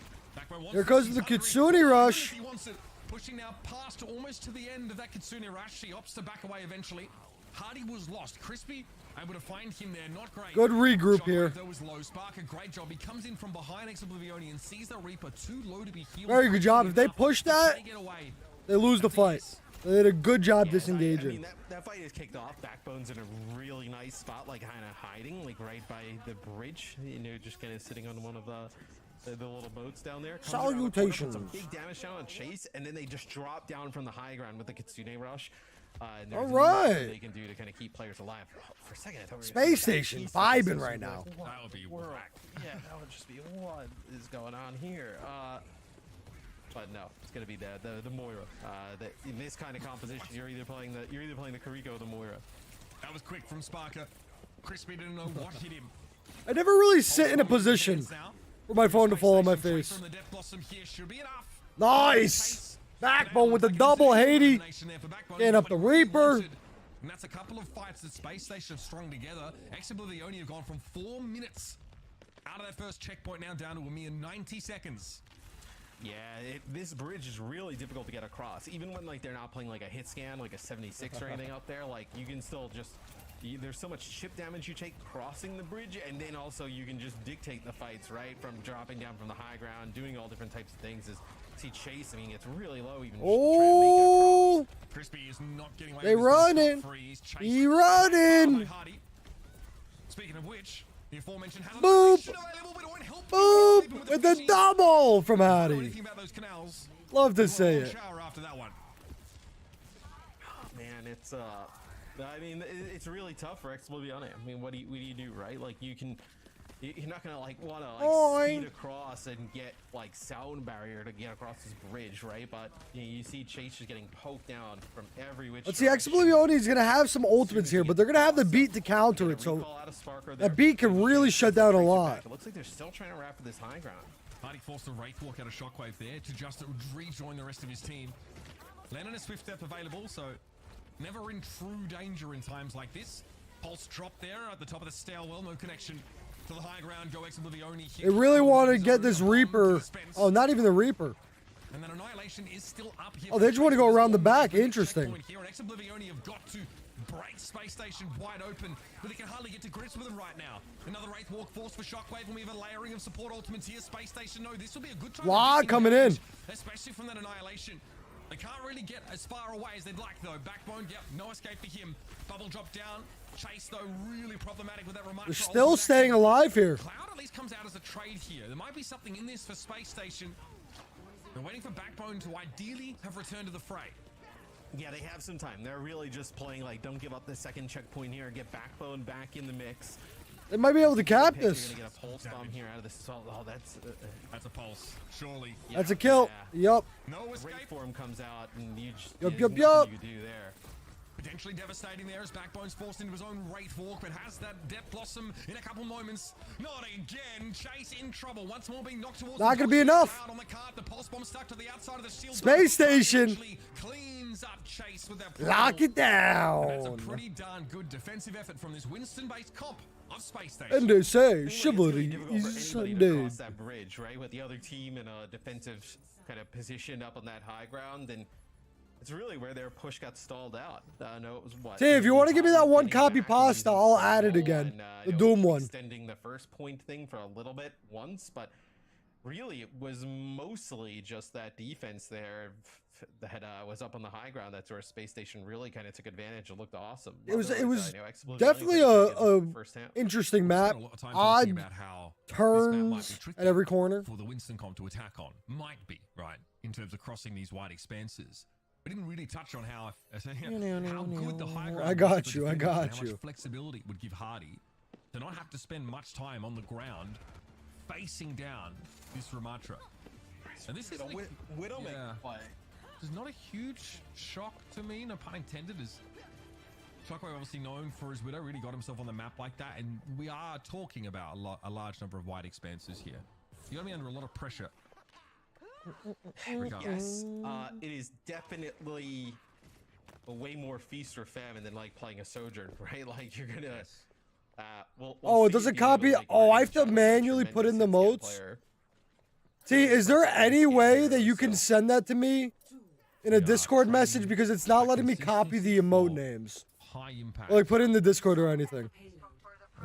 Here goes the Kitsune rush. He wants it. Pushing now past almost to the end of that Kitsune rush. She opts to back away eventually. Hardy was lost. Crispy able to find him there. Not great. Good regroup Shockwave, here. That was low. Spark, a great job. He comes in from behind Ex-Oblivione and sees the Reaper too low to be healed. Very good job. If they push that, they lose the fight. They did a good job disengaging. I mean, that fight is kicked off. Backbone's in a really nice spot, like kind of hiding, like right by the bridge. You know, just kind of sitting on one of the little boats down there. Salutations. Some big damage down on Chase, and then they just drop down from the high ground with the Kitsune rush. And all there's right. nothing they can do to kind of keep players alive. For a second, I thought we were Space Station vibing right now. That would be whack. Yeah, that would just be what is going on here. But no, it's gonna be the Moira. In this kind of composition, you're either playing the Kiriko or the Moira. That was quick from Sparker. Crispy didn't know what hit him. I never really sit in a position for my phone to fall on my face. From the Death Blossom here should be enough. Nice. Backbone with the double Haiti. Getting up the Reaper. And that's a couple of fights that Space Station have strung together. Ex-Oblivione have gone from 4 minutes out of that first checkpoint now down to a mere 90 seconds. Yeah, this bridge is really difficult to get across. Even when like they're not playing like a hit scan, like a 76 or anything out there, like you can still just there's so much chip damage you take crossing the bridge, and then also you can just dictate the fights, right? From dropping down from the high ground, doing all different types of things. See Chase, I mean, it's really low even. Oh, Crispy is not getting away. They running. He running. Speaking of which, the aforementioned has Boop. Boop with the double from Hattie. Love to say it. After that one. Man, it's I mean, it's really tough for Ex-Oblivione. I mean, what do you do, right? Like you're not gonna like want to like speed across and get like sound barrier to get across this bridge, right? But you see Chase just getting poked down from every which. Let's see, Ex-Oblivione is gonna have some ultimates here, but they're gonna have the beat to counter it, so that beat can really shut down a lot. It looks like they're still trying to wrap this high ground. Hardy forced a Wraith Walk out of Shockwave there to just rejoin the rest of his team. Landon a Swift Step available, so never in true danger in times like this. Pulse drop there at the top of the stairwell, no connection to the high ground. Go Ex-Oblivione here. They really want to get this Reaper. Oh, not even the Reaper. And then Annihilation is still up here. Oh, they just want to go around the back. Interesting. Here, and Ex-Oblivioni have got to break Space Station wide open, but they can hardly get to grips with them right now. Another Wraith Walk force for Shockwave, and we have a layering of support ultimates here. Space Station, no, this will be a good time. Wow, coming in. Especially from that Annihilation. They can't really get as far away as they'd like, though. Backbone, yep, no escape for him. Bubble drop down. Chase, though, really problematic with that Ramatra. They're still staying alive here. Cloud at least comes out as a trade here. There might be something in this for Space Station. They're waiting for Backbone to ideally have returned to the fray. Yeah, they have some time. They're really just playing like, don't give up the second checkpoint here. Get Backbone back in the mix. They might be able to cap You're this. gonna get a pulse bomb here out of this assault. Oh, That's a pulse, surely. yeah, That's a kill. yeah. Yup. No escape. Great form comes out, and you just, Yup, there's yup, nothing yup. you can do there. Potentially devastating there as Backbone's forced into his own Wraith Walk, but has that Death Blossom in a couple moments. Not again. Chase in trouble. Once more being knocked towards Not the gonna be box. enough. Cloud on the cart. The pulse bomb stuck to the outside of the shield. Space Station. Actually cleans up Chase with that. Lock it That's a down. pretty darn good defensive effort from this Winston-based comp of Space Station. And they say It's really chivalry difficult for is anybody to Sunday. cross that bridge, right? With the other team in a defensive kind of position up on that high ground, and it's really where their push got stalled out. No, it was what? See, if you want to give me that one Getting copy back and pasta, using I'll add it control again. and, The you know, Doom one. Extending the first point thing for a little bit once, but really it was mostly just that defense there that was up on the high ground. That's where Space Station really kind of took advantage and looked awesome. It was Otherwise, you know, Ex-Oblivioni definitely could've taken a first half. interesting map. Spent a lot of time talking Odd about how this map might be turns tricky at every corner. for the Winston comp to attack on. Might be, right, in terms of crossing these wide expanses. We didn't really touch on how good the high ground I got was for you, I defenders and got how you. much flexibility it would give Hardy to not have to spend much time on the ground facing down this Ramatra. And this is The like, Widowmaker yeah. play. This is not a huge shock to me, no pun intended, as Shockwave obviously known for his Widow, really got himself on the map like that, and we are talking about a large number of wide expanses here. You got to be under a lot of pressure. Yes, it is definitely a way more feast or famine than like playing a Sojourn, right? Like you're gonna. We'll Oh, it see doesn't if you go to, copy. like, Oh, a I have to Shockwave manually put in the tremendous modes. player. See, is there any way that you can send that to me in a Discord message, because it's not letting me copy the emote names? High impact. Or like put it in the Discord or anything.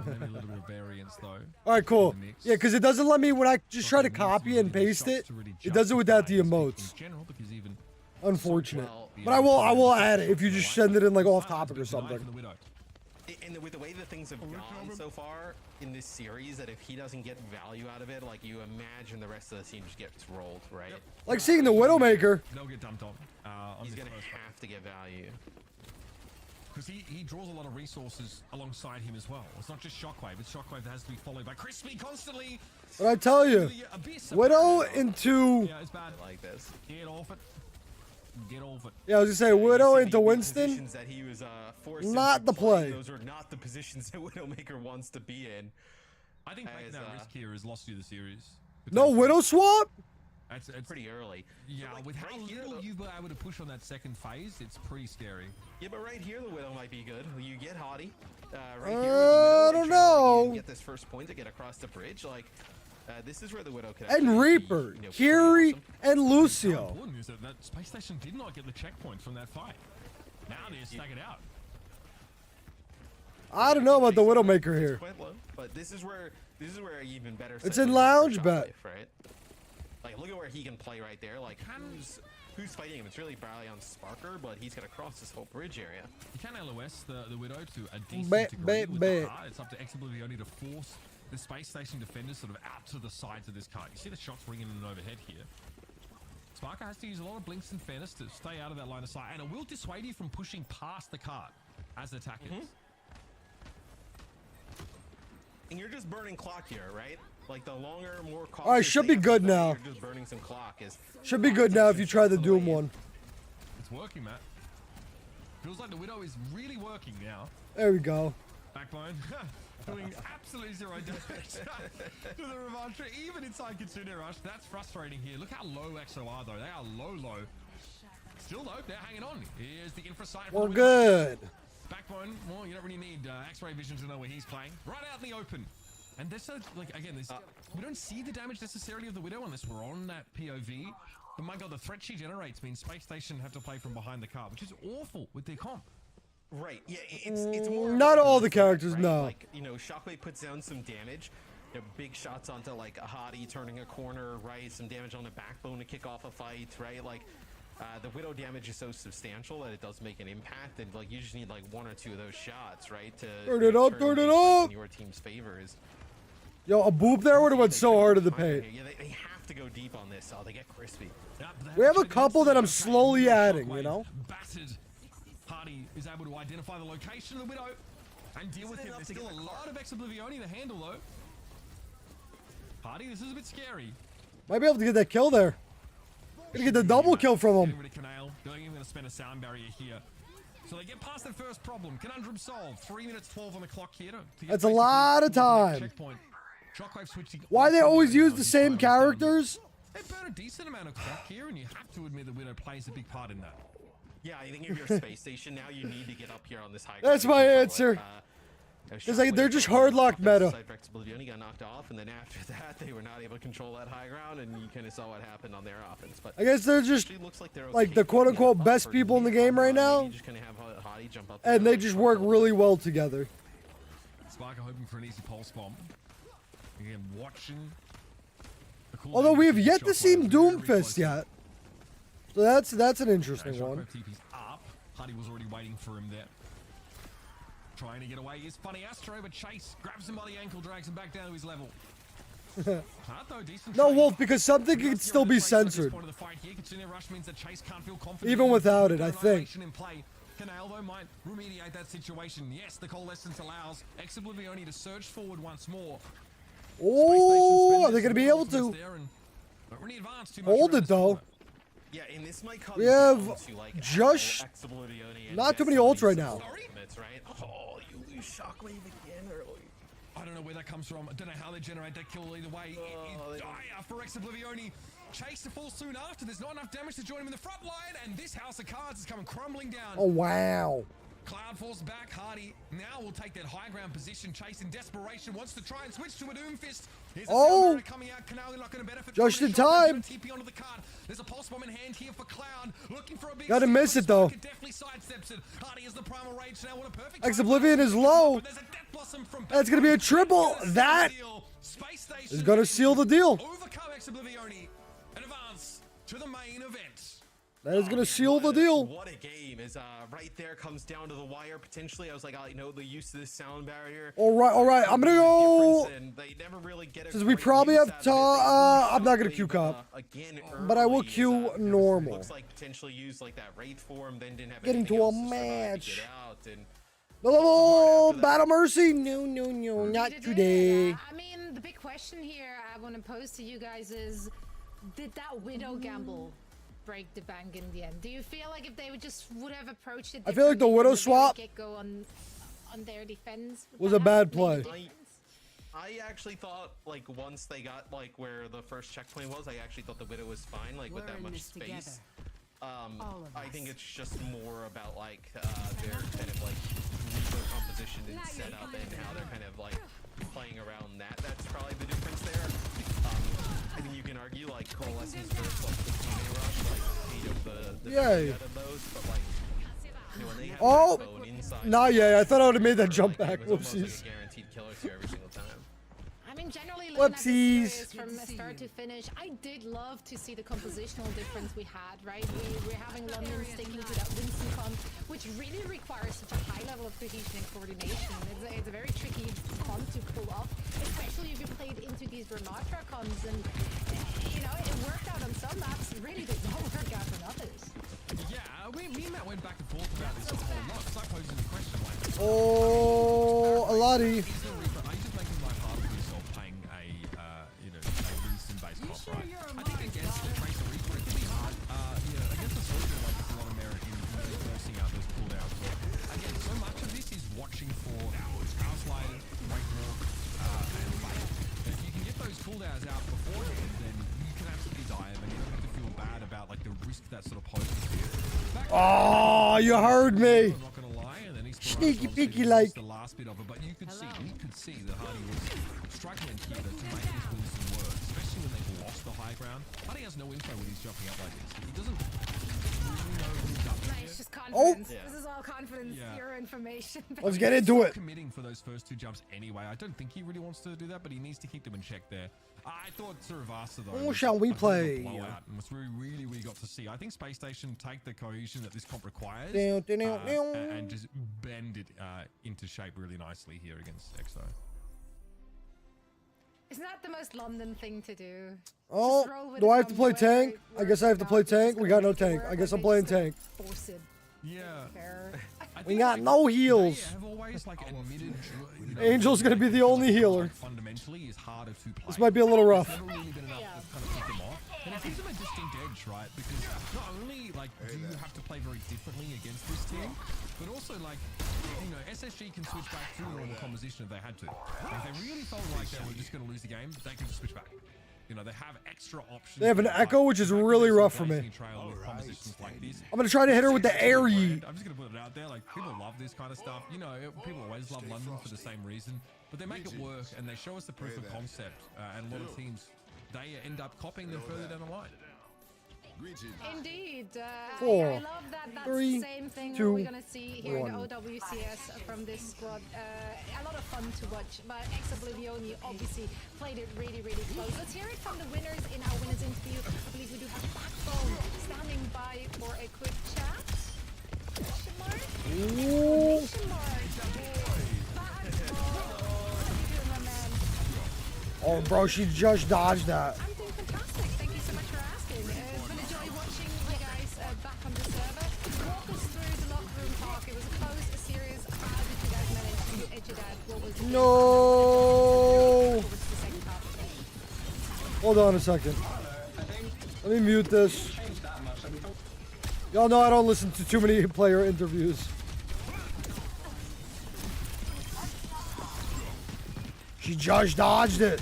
Maybe a little bit of variance though. All right, cool. The mix. Yeah, because it doesn't let me when I just try to Shockwave needs copy and really paste shots it. to really It does it without the justify his pick emotes. in general, because even Unfortunate. Well, But I will add it if you just send it in like off topic or something. From the Widow. And with the way that things have gone so far in this series, that if he doesn't get value out of it, like you imagine the rest of the team just gets rolled, right? Like seeing the Widowmaker. They'll get dumped on. He's gonna have to get value. Because he draws a lot of resources alongside him as well. It's not just Shockwave. It's Shockwave that has to be followed by Crispy constantly. But I tell you, The Abyss. Widow into Yeah, it's bad. I like this. Get off it. Get off it. yeah, I was gonna say You Widow see into the Winston. positions that he was forced Not into the play. Those are not the positions that Widowmaker wants to be in. I think taking As, that risk here has lost you the series. No Widow swap. It's Pretty early. yeah, But, like, with how right here, little though- you've been able to push on that second phase, it's pretty scary. Yeah, but right here the Widow might be good. You get Hottie. Right I here, with the Widow, don't like, know. you get this first point to get across the bridge. Like, this is where the Widow could And actually be, Reaper, you know, pretty Kiri, awesome. and How Lucio. important is that Space Station did not get the checkpoint from that fight. Now they're stuck it out. I don't know about the Widowmaker here. Quite low, but this is where even better. It's set in for lounge Shockwave, bet. right? Like, look at where he can play right there. Like, who's fighting him? It's really probably on Sparker, but he's gonna cross this whole bridge area. You can LOS the Widow to a decent Bet, degree bet, with bet. the card. It's up to Ex-Oblivioni to force the Space Station defenders sort of out to the sides of this card. You see the shots ringing in overhead here. Sparker has to use a lot of blinks and fairness to stay out of that line of sight, and it will dissuade you from pushing past the card as attackers. And you're just burning clock here, right? Like the longer, more. All right, should be good now. You're just burning some clock. Should be good now if you try the Doom one. It's working, Matt. Feels like the Widow is really working now. There we go. Backbone doing absolutely zero damage to the Revanche, even inside Kitsune Rush. That's frustrating here. Look how low EXO are, though. They are low. Still, though, they're hanging on. Here's the infra sight. We're good. Backbone, well, you don't really need X-ray vision to know where he's playing. Right out in the open. And there's like, again, we don't see the damage necessarily of the Widow unless we're on that POV. But my god, the threat she generates means Space Station have to play from behind the car, which is awful with their comp. Right, yeah, it's more Not of all a the threat, characters, right? no. Like, you know, Shockwave puts down some damage, you know, big shots onto like a hottie turning a corner, right? Some damage on the backbone to kick off a fight, right? Like, the Widow damage is so substantial that it does make an impact, and like you just need like 1 or 2 of those shots, right? To Turn it up, turn it games up. in your team's favors. Yo, a boop there would have went so hard in the paint. Yeah, they have to go deep on this. Oh, they get crispy. We have a couple that I'm slowly adding, you know? Battered. Hardy is able to identify the location of the Widow and deal with him. There's still a lot of Ex-Oblivioni to handle, though. Hardy, this is a bit scary. Might be able to get that kill there. Gonna get the double kill from him. Getting rid of Canale. Don't even gonna spend a sound barrier here. So they get past their first problem. Conundrum solved. 3 minutes 12 on the clock here. To That's a lot of time. Checkpoint. Shockwave switching. Why they always use the same characters? They burn a decent amount of clock here, and you have to admit the Widow plays a big part in that. Yeah, I think if you're Space Station now, you need to get up here on this high. That's my answer. It's like they're just hard locked meta. Only got knocked off, and then after that, they were not able to control that high ground, and you kind of saw what happened on their offense. But I guess they're just looks like they're like the quote unquote best people in the game right now, and they just work really well together. Sparker hoping for an easy pulse bomb. Again, watching. Although we have yet to see Doomfist yet, so that's an interesting one. TP's up. Hardy was already waiting for him there. Trying to get away is Funny Astro, but Chase grabs him by the ankle, drags him back down to his level. Hard though, decent No, trade. Wolf, because something can still be censored. Even without it, I think. Canale, though, might remediate that situation. Yes, the coalescence allows Ex-Oblivioni to surge forward once more. Oh, are they going to be able to hold it, though? Yeah, and this might come We have down to, like, just not too many ults right now. Right? Oh, you lose Shockwave again early. I don't know where that comes from. I don't know how they generate that kill either way. It's dire for Ex-Oblivioni. Chase to fall soon after. There's not enough damage to join him in the front line, and this house of cards is coming crumbling down. Oh, wow. Cloud falls back. Hardy now will take that high ground position. Chase in desperation wants to try and switch to a Doomfist. Oh, coming out. Canale not going to benefit just from in it. time. TP onto the card. There's a pulse bomb in hand here for Cloud. Looking for a big Gotta miss it though. definitely sidesteps it. Hardy is the primal rage now. What a perfect Ex-Oblivion is low. That's gonna be a triple. That is gonna seal the deal. Overcome Ex-Oblivioni and advance to the main event. That is gonna seal the deal. What a game! Is right there comes down to the wire potentially. I was like, you know, the use of this sound barrier. All right. I'm gonna go. And they never really get Since we probably have I'm not gonna Q cop, but I will Q normal. Looks like potentially use like that raid form. Then didn't have Get into anything a else to survive to match. get out, and Oh, Battle Mercy. No, not today. I mean, the big question here I want to pose to you guys is, did that Widow gamble break the bank in the end? Do you feel like if they would have approached it, I feel like the Widow swap get go on their defense was a bad play. I actually thought, like, once they got like where the first checkpoint was, I actually thought the Widow was fine, like with that much space. I think it's just more about like their kind of like repo composition and setup and how they're kind of like playing around that. That's probably the difference there. I think you can argue like Coalescence versus like the teammate rush, like the Yay. out of those, but like you know, when they have Oh, backbone inside, not yet. I thought I would have made that jump back. it was almost like Whoopsies. a guaranteed killer to every single time. I mean, generally looking at Whoopsies. this series from start to finish, I did love to see the compositional difference we had, right? We're having London sticking to that Winston comp, which really requires such a high level of cohesion and coordination. It's a very tricky comp to pull off, especially if you played into these Ramatra comps, and you know, it worked out on some maps, really did not work out on others. Yeah, me and Matt went back and forth about this a whole lot, because I posed the question like, Oh, Alati. is there a reason? Are you just making life hard for yourself playing a Winston-based comp, right? I think against the Tracer Reaper, it can be hard. Against the Soldier, like, there's a lot of merit in forcing out those cooldowns. But again, so much of this is watching for Power Slide, Break Walk, and Fight. But if you can get those cooldowns out beforehand, then you can absolutely dive, and you don't have to feel bad about like the risk that sort of poses to you. Oh, you heard me. I'm not gonna lie, and then he's Sneaky peeky the like. last bit of it, but you could see that Hardy was struggling here to make this Winston work, especially when they've lost lost the high ground. He has no info when he's jumping up like this. He doesn't really know who's up No, here. it's just confidence. Yeah. This is all confidence, Yeah. pure information. Let's get into it. Committing for those first 2 jumps anyway. I don't think he really wants to do that, but he needs to keep them in check there. I thought Survasa though. Oh, was shall we a bit of a play? blowout and was really we got to see. I think Space Station take the cohesion that this comp requires and just bend it into shape really nicely here against EXO. Isn't that the most London thing to do? Oh, Just roll with do it I have to from play where tank? I guess I have to play tank. We got no tank. I guess I'm playing tank. Force it. Yeah. Fair. I We think, got no heals. They have always like admitted, you know, Angel's gonna be the only healer. fundamentally is harder to play. This might be a little rough. It's never really been enough to kind of keep them off. And it gives them a distinct edge, right? Because not only like do you have to play very differently against this team, but also like, you know, SSG can switch back to normal composition if they had to. If they really felt like they were just going to lose the game, they can just switch back. You know, they have extra options. They have an echo, which is really rough for me. Like this. I'm gonna try to hit her with the air yeet. I'm just gonna put it out there. Like people love this kind of stuff. You know, people always love London for the same reason, but they make it work and they show us the proof of concept. And a lot of teams, they end up copying them further down the line. Indeed. Four, I love that. That's three, the same thing two, we're going to see here in one. the OWCS from this squad. A lot of fun to watch, but Ex-Oblivioni obviously played it really close. Let's hear it from the winners in our winners interview. I believe we do have Backbone standing by for a quick chat. Question mark? Ooh. Question mark. Backbone. How you doing, my man? Oh, bro, she just dodged that. I'm doing fantastic. Thank you so much for asking. It's been a joy watching you guys back on the server. Walk us through the locker room talk. It was a close series. How did you guys manage to edge it out? What was the No. Towards the second half? Hold on a second. Let me mute this. Y'all know I don't listen to too many player interviews. She just dodged it.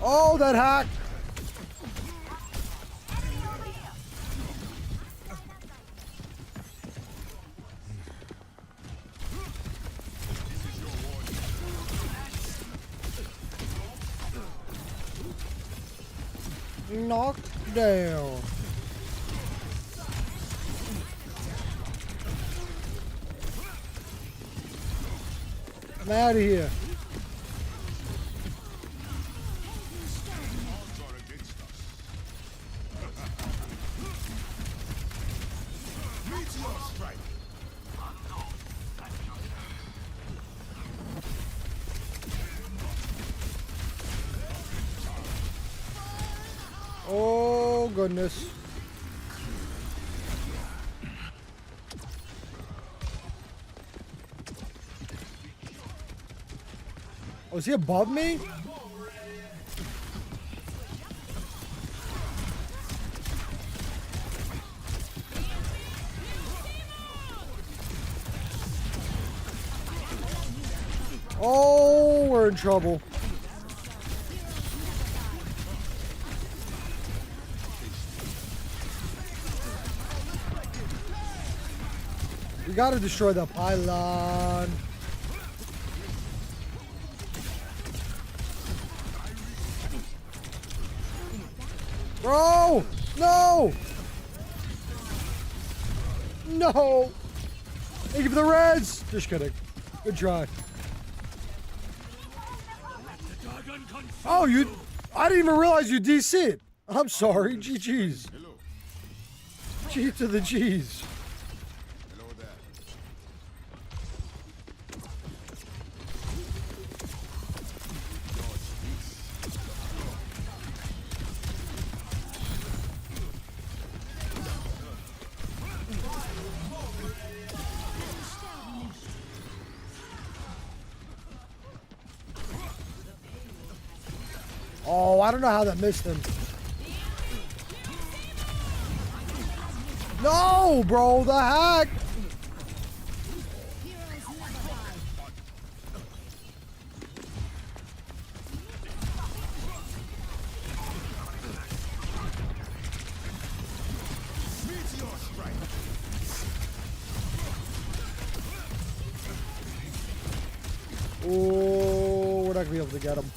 Oh, that hack. Knocked down. I'm out of here. Oh, goodness. Oh, is he above me? Oh, we're in trouble. We gotta destroy the pylon. Bro! No! No! Thank you for the reds! Just kidding. Good try. Oh, you... I didn't even realize you DC'd. I'm sorry. GG's. G to the G's. Oh, I don't know how that missed him. No, bro, the hack. Oh, we're not gonna be able to get him.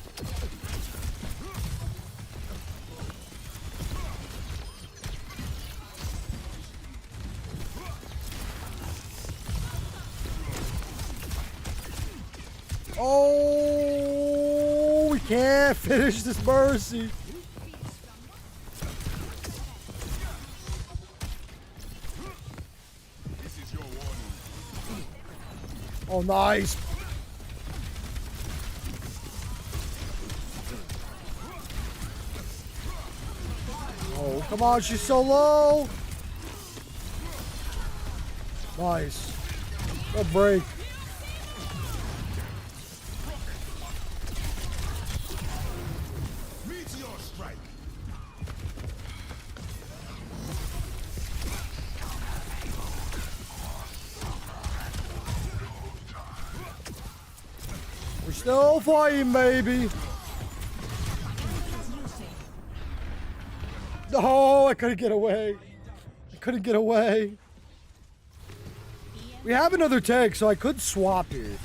Oh, we can't finish this Mercy. Oh, nice. Oh, come on, she's so low. Nice. Good break. Meteor strike. We're still fighting, baby. No, I couldn't get away. I couldn't get away. We have another tank, so I could swap here.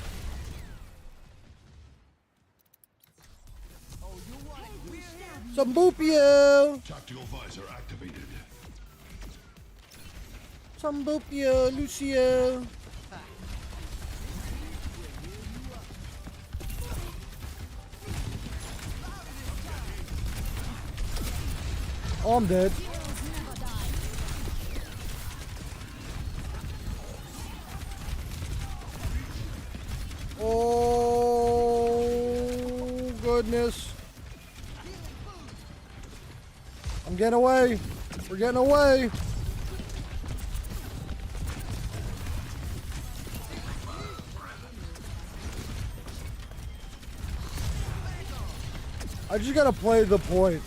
Samboopio! Tactical visor activated. Samboopio, Lucio. Oh, I'm dead. Oh, goodness. I'm getting away. We're getting away. I just gotta play the point.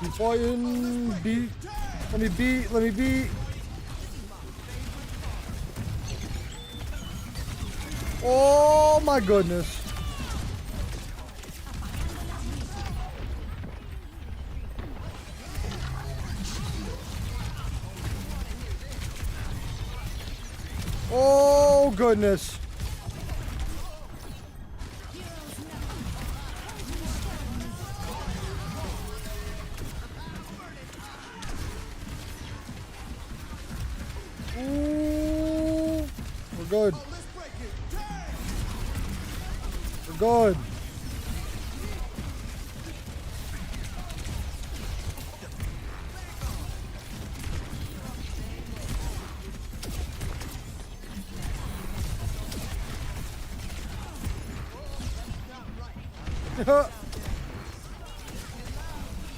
Keep fighting. Beat. Let me beat. Let me beat. Oh my goodness. Oh goodness. Ooh, we're good. We're good.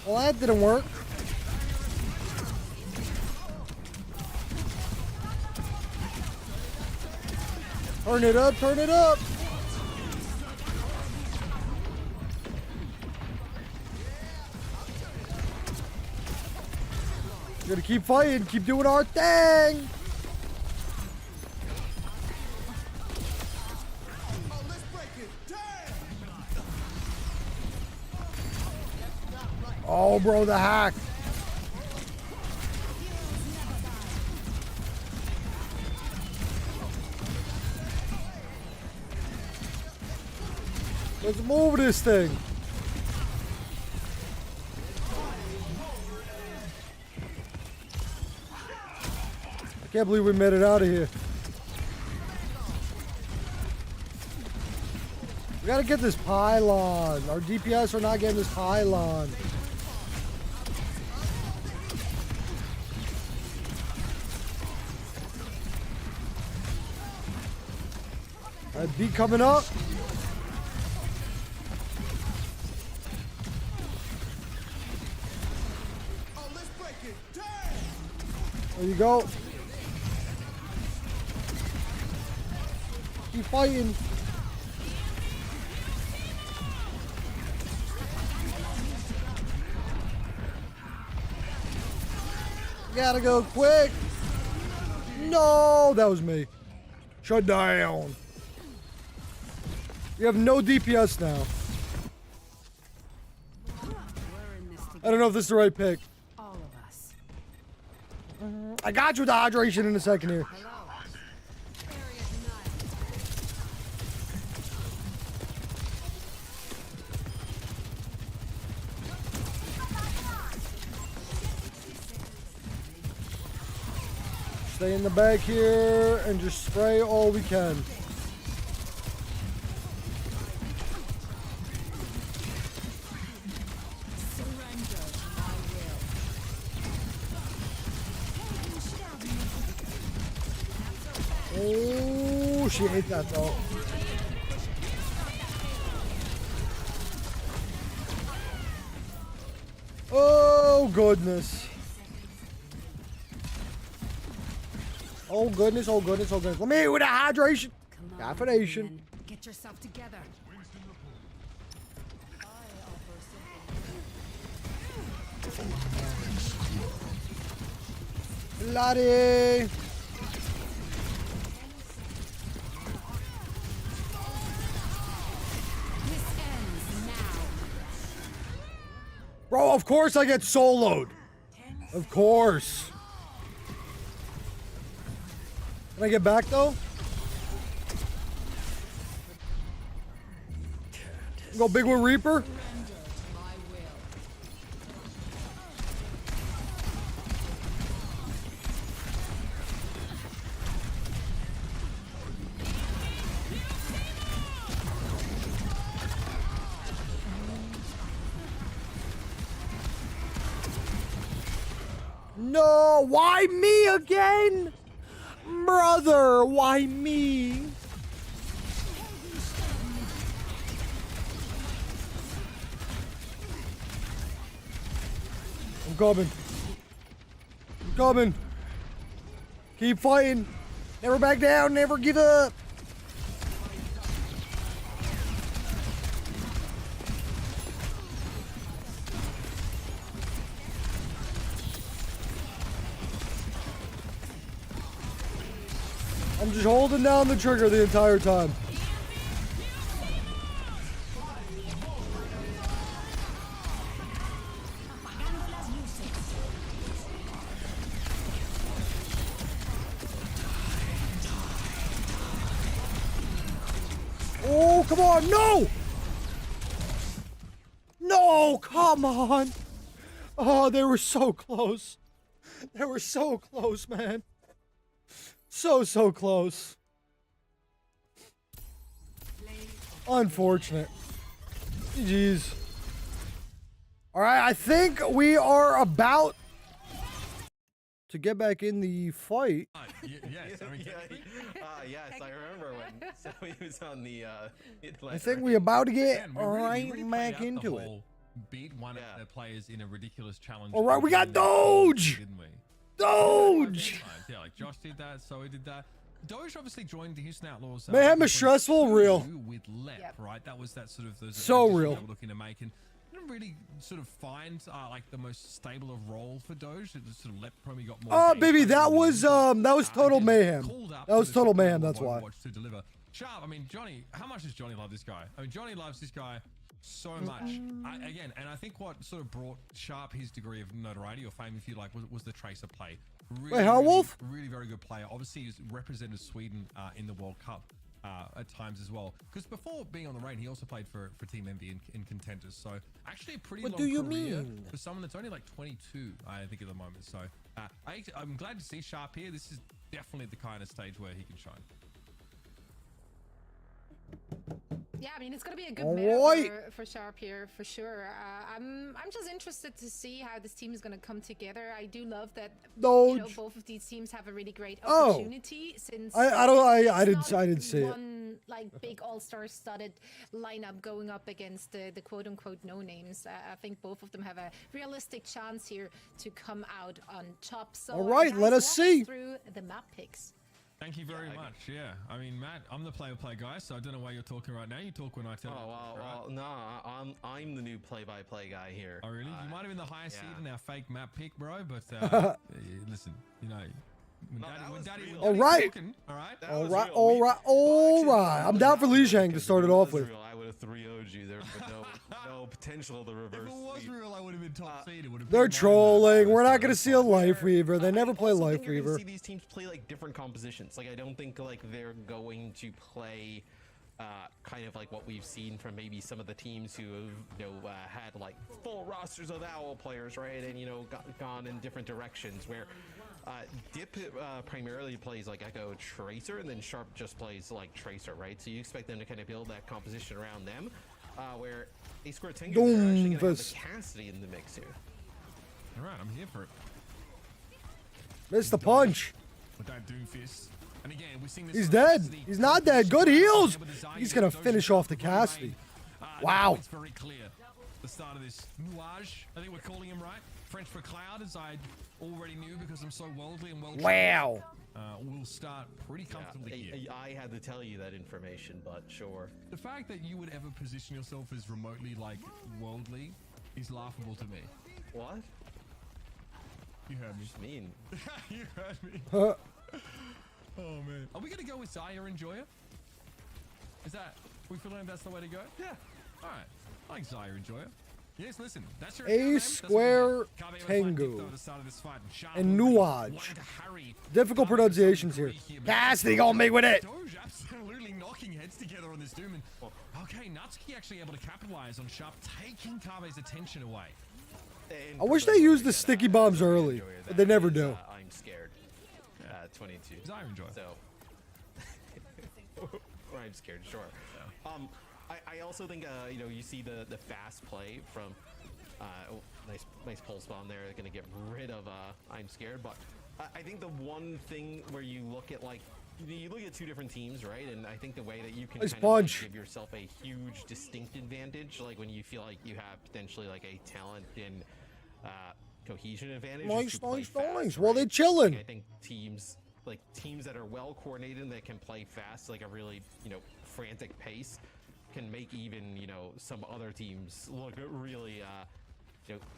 Well, that didn't work. Turn it up, turn it up. We're gonna keep fighting, keep doing our thing. Oh, bro, the hack. Let's move this thing. I can't believe we made it out of here. We gotta get this pylon. Our DPS are not getting this pylon. That beat coming up. There you go. Keep fighting. Gotta go quick. No, that was me. Shut down. We have no DPS now. We're in this I don't know if this is the right pick. All of us. I got you with the hydration in a second here. Hello. Area denied. Stay in the back here and just spray all we can. Surrender to my will. Oh, she ate that though. Oh goodness. Oh goodness, oh goodness, oh goodness. Let me hit you with a hydration. Come on, Caffeination. man. Get yourself together. Bloody. This ends now. Bro, of course I get soloed. Of course. Can I get back though? Go big with Reaper. My will. No, why me again? Brother, why me? I'm coming. I'm coming. Keep fighting. Never back down, never give up. I'm just holding down the trigger the entire time. Oh, come on, no! No, come on! Oh, they were so close. They were so close, man. So close. Unfortunate. GG's. Alright, I think we are about to get back in the fight. Yes, I mean, Yes, I remember when Zoe was on the I think we're about to get again, we really right played back out the into it. whole Beat one of the players in a ridiculous challenge. All right, we got and Doge! didn't we? Doge! Yeah, like Josh did that, Zoe did that. Doge obviously joined the Houston Outlaws. Man, it's stressful, real. With Lep, Yep. right? That was that sort of those So transitions real. they were looking to make, and didn't really sort of find like the most stable of role for Doge. It just sort of Lep probably got more. Oh, gameplay baby, that than was total again, mayhem. called up That was to the total top mayhem. level That's of why. Overwatch to deliver. Sharp. I mean, Johnny. How much does Johnny love this guy? I mean, Johnny loves this guy so much. Again, and I think what sort of brought Sharp his degree of notoriety or fame, if you like, was the Tracer play. Really, Wait, Wolf? really very good player. Obviously, he's represented Sweden in the World Cup at times as well. Because before being on the rain, he also played for Team Envy in contenders. So actually, a pretty What long do you career mean? for someone that's only like 22, I think, at the moment. So I'm glad to see Sharp here. This is definitely the kind of stage where he can shine. Yeah, I mean, it's going to be a good Alright. meta for Sharp here, for sure. I'm just interested to see how this team is going to come together. I do love that, you know, Doge. both of these teams have a really great Oh. opportunity since I it's didn't see it. one, like, big all-star studded lineup going up against the quote-unquote no-names. I think both of them have a realistic chance here to come out on top. So, Alright, guys, let us walk see. Through the map picks. Thank you very much. Yeah, I mean, Matt, I'm the play-by-play guy, so I don't know why you're talking right now. You talk when I tell you. well, no, I'm the new play-by-play guy here. Oh, really? You might have been the highest seed yeah. in our fake map pick, bro, but listen, you know, was real. All right. All right. That All was right, real. all right, all right. I'm down for Lee Shang to start it off with. I would have 3-0'd you there, but no potential to reverse. If it was sweep. real, I would have been top seed. It would have They're been trolling. We're not going gonna see a Life Weaver. They never play I also Life think you're gonna Weaver. see these teams play like different compositions. Like I don't think like they're going to play kind of like what we've seen from maybe some of the teams who have had like full rosters of OWL players, right? And gone in different directions where Dip primarily plays like Echo Tracer, and then Sharp just plays like Tracer, right? So you expect them to kind of build that composition around them, where A Square Tengu are actually going to have the Cassidy in the mix here. All right, I'm here for it. Missed the punch. With that Doomfist. And again, we're seeing this He's sort of dead. Cassidy He's not dead. Good heals. with the Zaya, He's gonna Doge finish off the Cassidy. Wow. It's very clear. The start of this Nuage, I think we're calling him right. French for cloud, as I already knew because I'm so worldly and well. Wow. We'll start pretty comfortably here. I had to tell you that information, but sure. The fact that you would ever position yourself as remotely like worldly is laughable to me. What? You heard me. Just mean. You heard me. Huh. Oh man. Are we gonna go with Zaya and Joya? Is that we feel like that's the way to go? Yeah. Alright. I like Zaya and Joya. Yes, listen, that's your A account name. Square That's what we did. Tengu. Kabe was fine at the start of this fight, And Sharp Nuage. wanted to harry. Difficult pronunciations here. Cassidy gonna make with it. Doge absolutely knocking heads together on this Doom. And, okay, Natsuki actually able to capitalize on Sharp taking Kabe's attention away. I wish they used the sticky bombs early, but they never do. I'm scared. 22. Zaya and Joya. So, or I'm scared. Sure. I also think you see the fast play from nice pulse bomb there. They're gonna get rid of I'm scared, but I think the one thing where you look at like you look at two different teams, right? And I think the way that you can Nice kind of like, punch. give yourself a huge distinct advantage, like when you feel like you have potentially like a talent and cohesion advantage. is to play fast, Well, they're right? chilling. Like, I think teams that are well coordinated and that can play fast, like a really frantic pace, can make even some other teams look really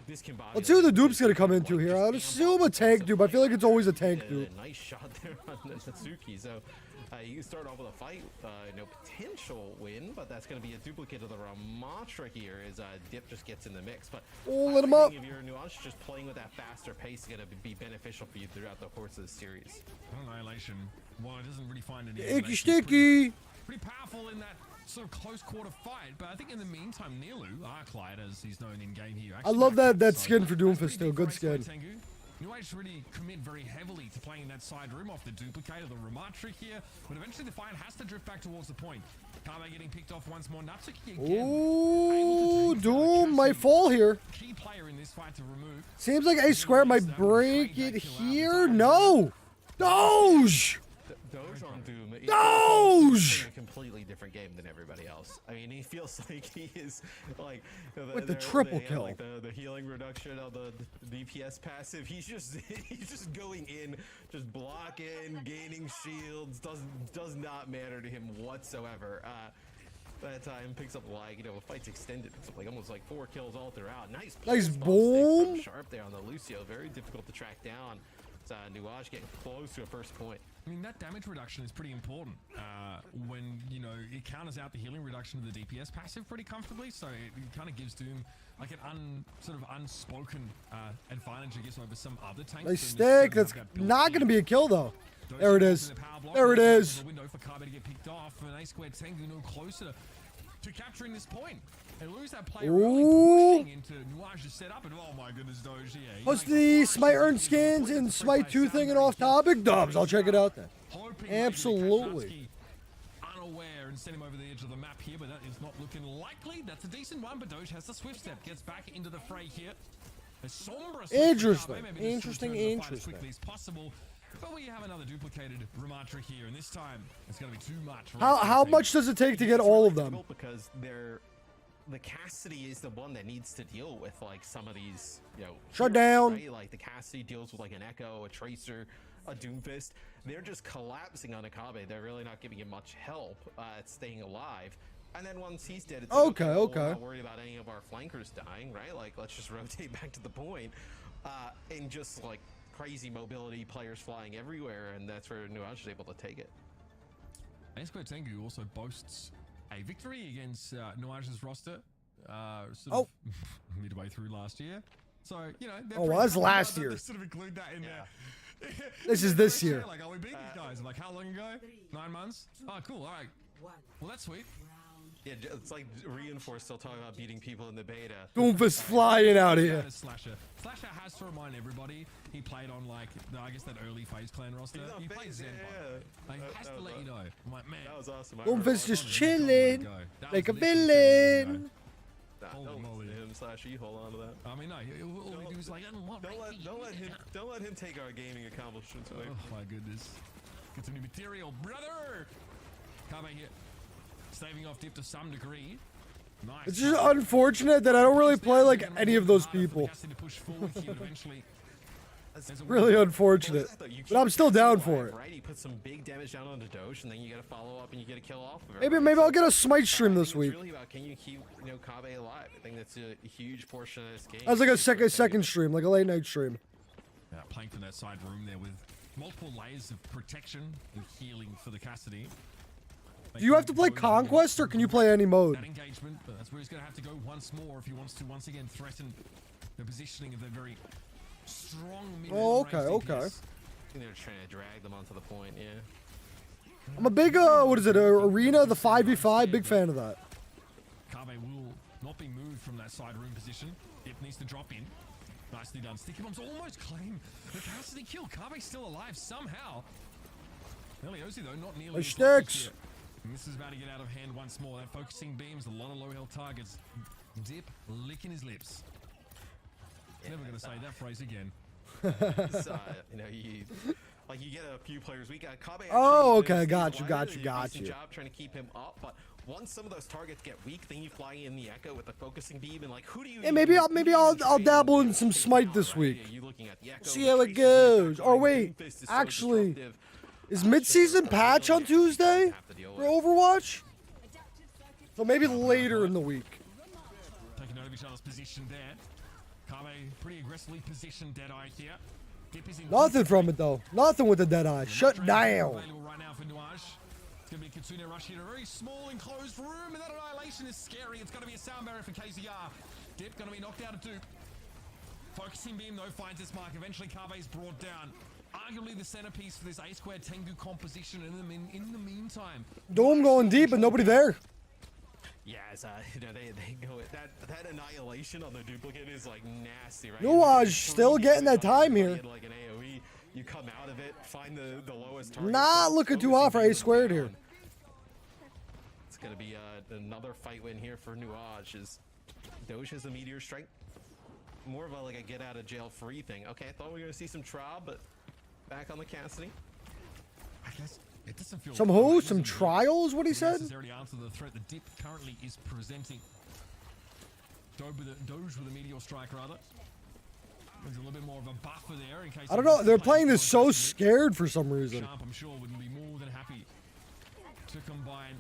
discombobulated. Let's see who the dupe's gonna come into here. I'd assume a tank dupe. I feel like it's always a tank dupe. Nice shot there on the Natsuki. So you can start off with a fight, potential win, but that's going to be a duplicate of the Ramatra here as Dip just gets in the mix. But Oh, let him up. if you're Nuance, just playing with that faster pace is going to be beneficial for you throughout the course of the series. Annihilation. Well, it doesn't really find any. Icky animation. sticky. Pretty powerful in that sort of close quarter fight, but I think in the meantime, Nilu, Arclight, as he's known in game here. I love that skin for Doomfist too. Good skin. Nuage really commit very heavily to playing in that side room off the duplicator, the Ramatra here, but eventually the fight has to drift back towards the point. Kabe getting picked off once more. Natsuki again. Ooh, Doom might fall here. Key player in this fight to remove. Seems like A Square might break it here. No. Doge. Doge on Doom. Doge! In a completely different game than everybody else. I mean, he feels like he is like With the triple they have, kill. like the healing reduction of the DPS passive. He's just going in, just blocking, gaining shields. Does not matter to him whatsoever. That time picks up like fight's extended. Picks up like almost like 4 kills all throughout. Nice pulse bomb boom. stick from Sharp there on the Lucio. Very difficult to track down. It's Nuage getting close to a first point. I mean, that damage reduction is pretty important when, it counters out the healing reduction of the DPS passive pretty comfortably, so it kind of gives Doom like an sort of unspoken advantage, I guess, over some other tanks. Nice stick. That's not going to be a kill, though. There it is. There it is. Window for Kabe to get picked off, and A Square Tengu no closer to capturing this point. They lose that player early, pushing into Nuage's setup, and oh my goodness, Doge, yeah. What's the Smite earn skins and Smite 2 thing and off topic? Dubs, I'll check it out then. Absolutely. Unaware and send him over the edge of the map here, but that is not looking likely. That's a decent one, but Doge has the swift step, gets back into the fray here. The Sombra Interesting. maybe just Interesting, return the fight interesting. as quickly as possible. But we have another duplicated Ramatra here, and this time it's going to be too much. for How A much does it take to get all of them? Difficult because the Cassidy is the one that needs to deal with like some of these, Shut heroes, down. right? Like the Cassidy deals with like an Echo, a Tracer, a Doomfist. They're just collapsing on Akabe. They're really not giving him much help at staying alive. And then once he's dead, it's like, Okay, well, okay. We're not worried about any of our flankers dying, right? Like let's just rotate back to the point and just like crazy mobility, players flying everywhere, and that's where Nuage is able to take it. Square Tengu also boasts a victory against Nuage's roster sort of midway through last year. So, you know, Oh, well, that's last year. They sort of include that in there. This is this year. Like, oh, we beat these guys. I'm like, how long ago? 9 months? Oh, cool. All right. Well, that's sweet. Yeah, it's like Reinforced still talking about beating people in the beta. Doomfist flying out here. Slasher has to remind everybody he played on, like, I guess that early FaZe Clan roster. He played Zenbot. Like, he has to let you know. I'm like, man. That was awesome. Doomfist just chilling like a villain. Don't listen to him, Slasher. You hold on to that. I mean, no. All we do is like, Don't let him take our gaming accomplishments away. Oh my goodness. Get some new material, brother. Come here. Staving off Dip to some degree. Nice. It's just unfortunate that I don't really play like any of those people. Really unfortunate. But I'm still down for it. Right, he put some big damage down on the Doge, and then you got to follow up and you get a kill off of it. Maybe I'll get a Smite stream this week. It's really about, can you keep Kabe alive? I think that's a huge portion of this game. That's like a second stream, like a late night stream. Yeah, playing from that side room there with multiple layers of protection and healing for the Cassidy. Do you have to play Conquest or can you play any mode? That engagement, but that's where he's going to have to go once more if he wants to once again threaten the positioning of the very strong mid. Oh, okay. I think they're trying to drag them onto the point, yeah. I'm a big, what is it, Arena, the 5v5, big fan of that. Kabe will not be moved from that side room position. It needs to drop in. Nicely done. Sticky Bombs almost claim the Cassidy kill. Kabe's still alive somehow. Eliosi, though, not nearly. It sticks. And this is about to get out of hand once more. That focusing beams, a lot of low health targets. Dip licking his lips. Never going to say that phrase again. You get a few players. We got Kabe. Oh, okay, got you. Job trying to keep him up, but once some of those targets get weak, then you fly in the Echo with the focusing beam, and like, who do you? Yeah, maybe I'll dabble in some Smite this week. See how it goes. Or wait, actually, is mid-season patch on Tuesday for Overwatch? So maybe later in the week. Taking note of each other's position there. Kabe pretty aggressively positioned Deadeye here. Dip is in Nothing from it though. Nothing with the Deadeye. Shut down. Available right now for Nuage. It's going to be a Kitsune rush here in a very small enclosed room, and that annihilation is scary. It's going to be a sound barrier for KZR. Dip going to be knocked out of dupe. Focusing beam though finds its mark. Eventually Kabe is brought down. Arguably the centerpiece for this A-squared Tengu composition. In the meantime, Dome going deep and nobody there. Yeah, they go with that annihilation on the duplicate is like nasty, right? Nuage still getting that time here. Like an AoE, you come out of it, find the lowest target. Not looking too hot for A-squared here. It's gonna be another fight win here for Nuage. Is Doge has a meteor strike, more of a like a get out of jail free thing. Okay, I thought we were gonna see some Trob, but back on the Cassidy. I guess it doesn't feel Some who? Some trials? What he said? Necessarily answer the threat that Dip currently is presenting. Doge with a meteor strike rather. There's a little bit more of a buffer there in case. I don't know. They're playing this so scared for some reason. Sharp, I'm sure, would be more than happy to combine.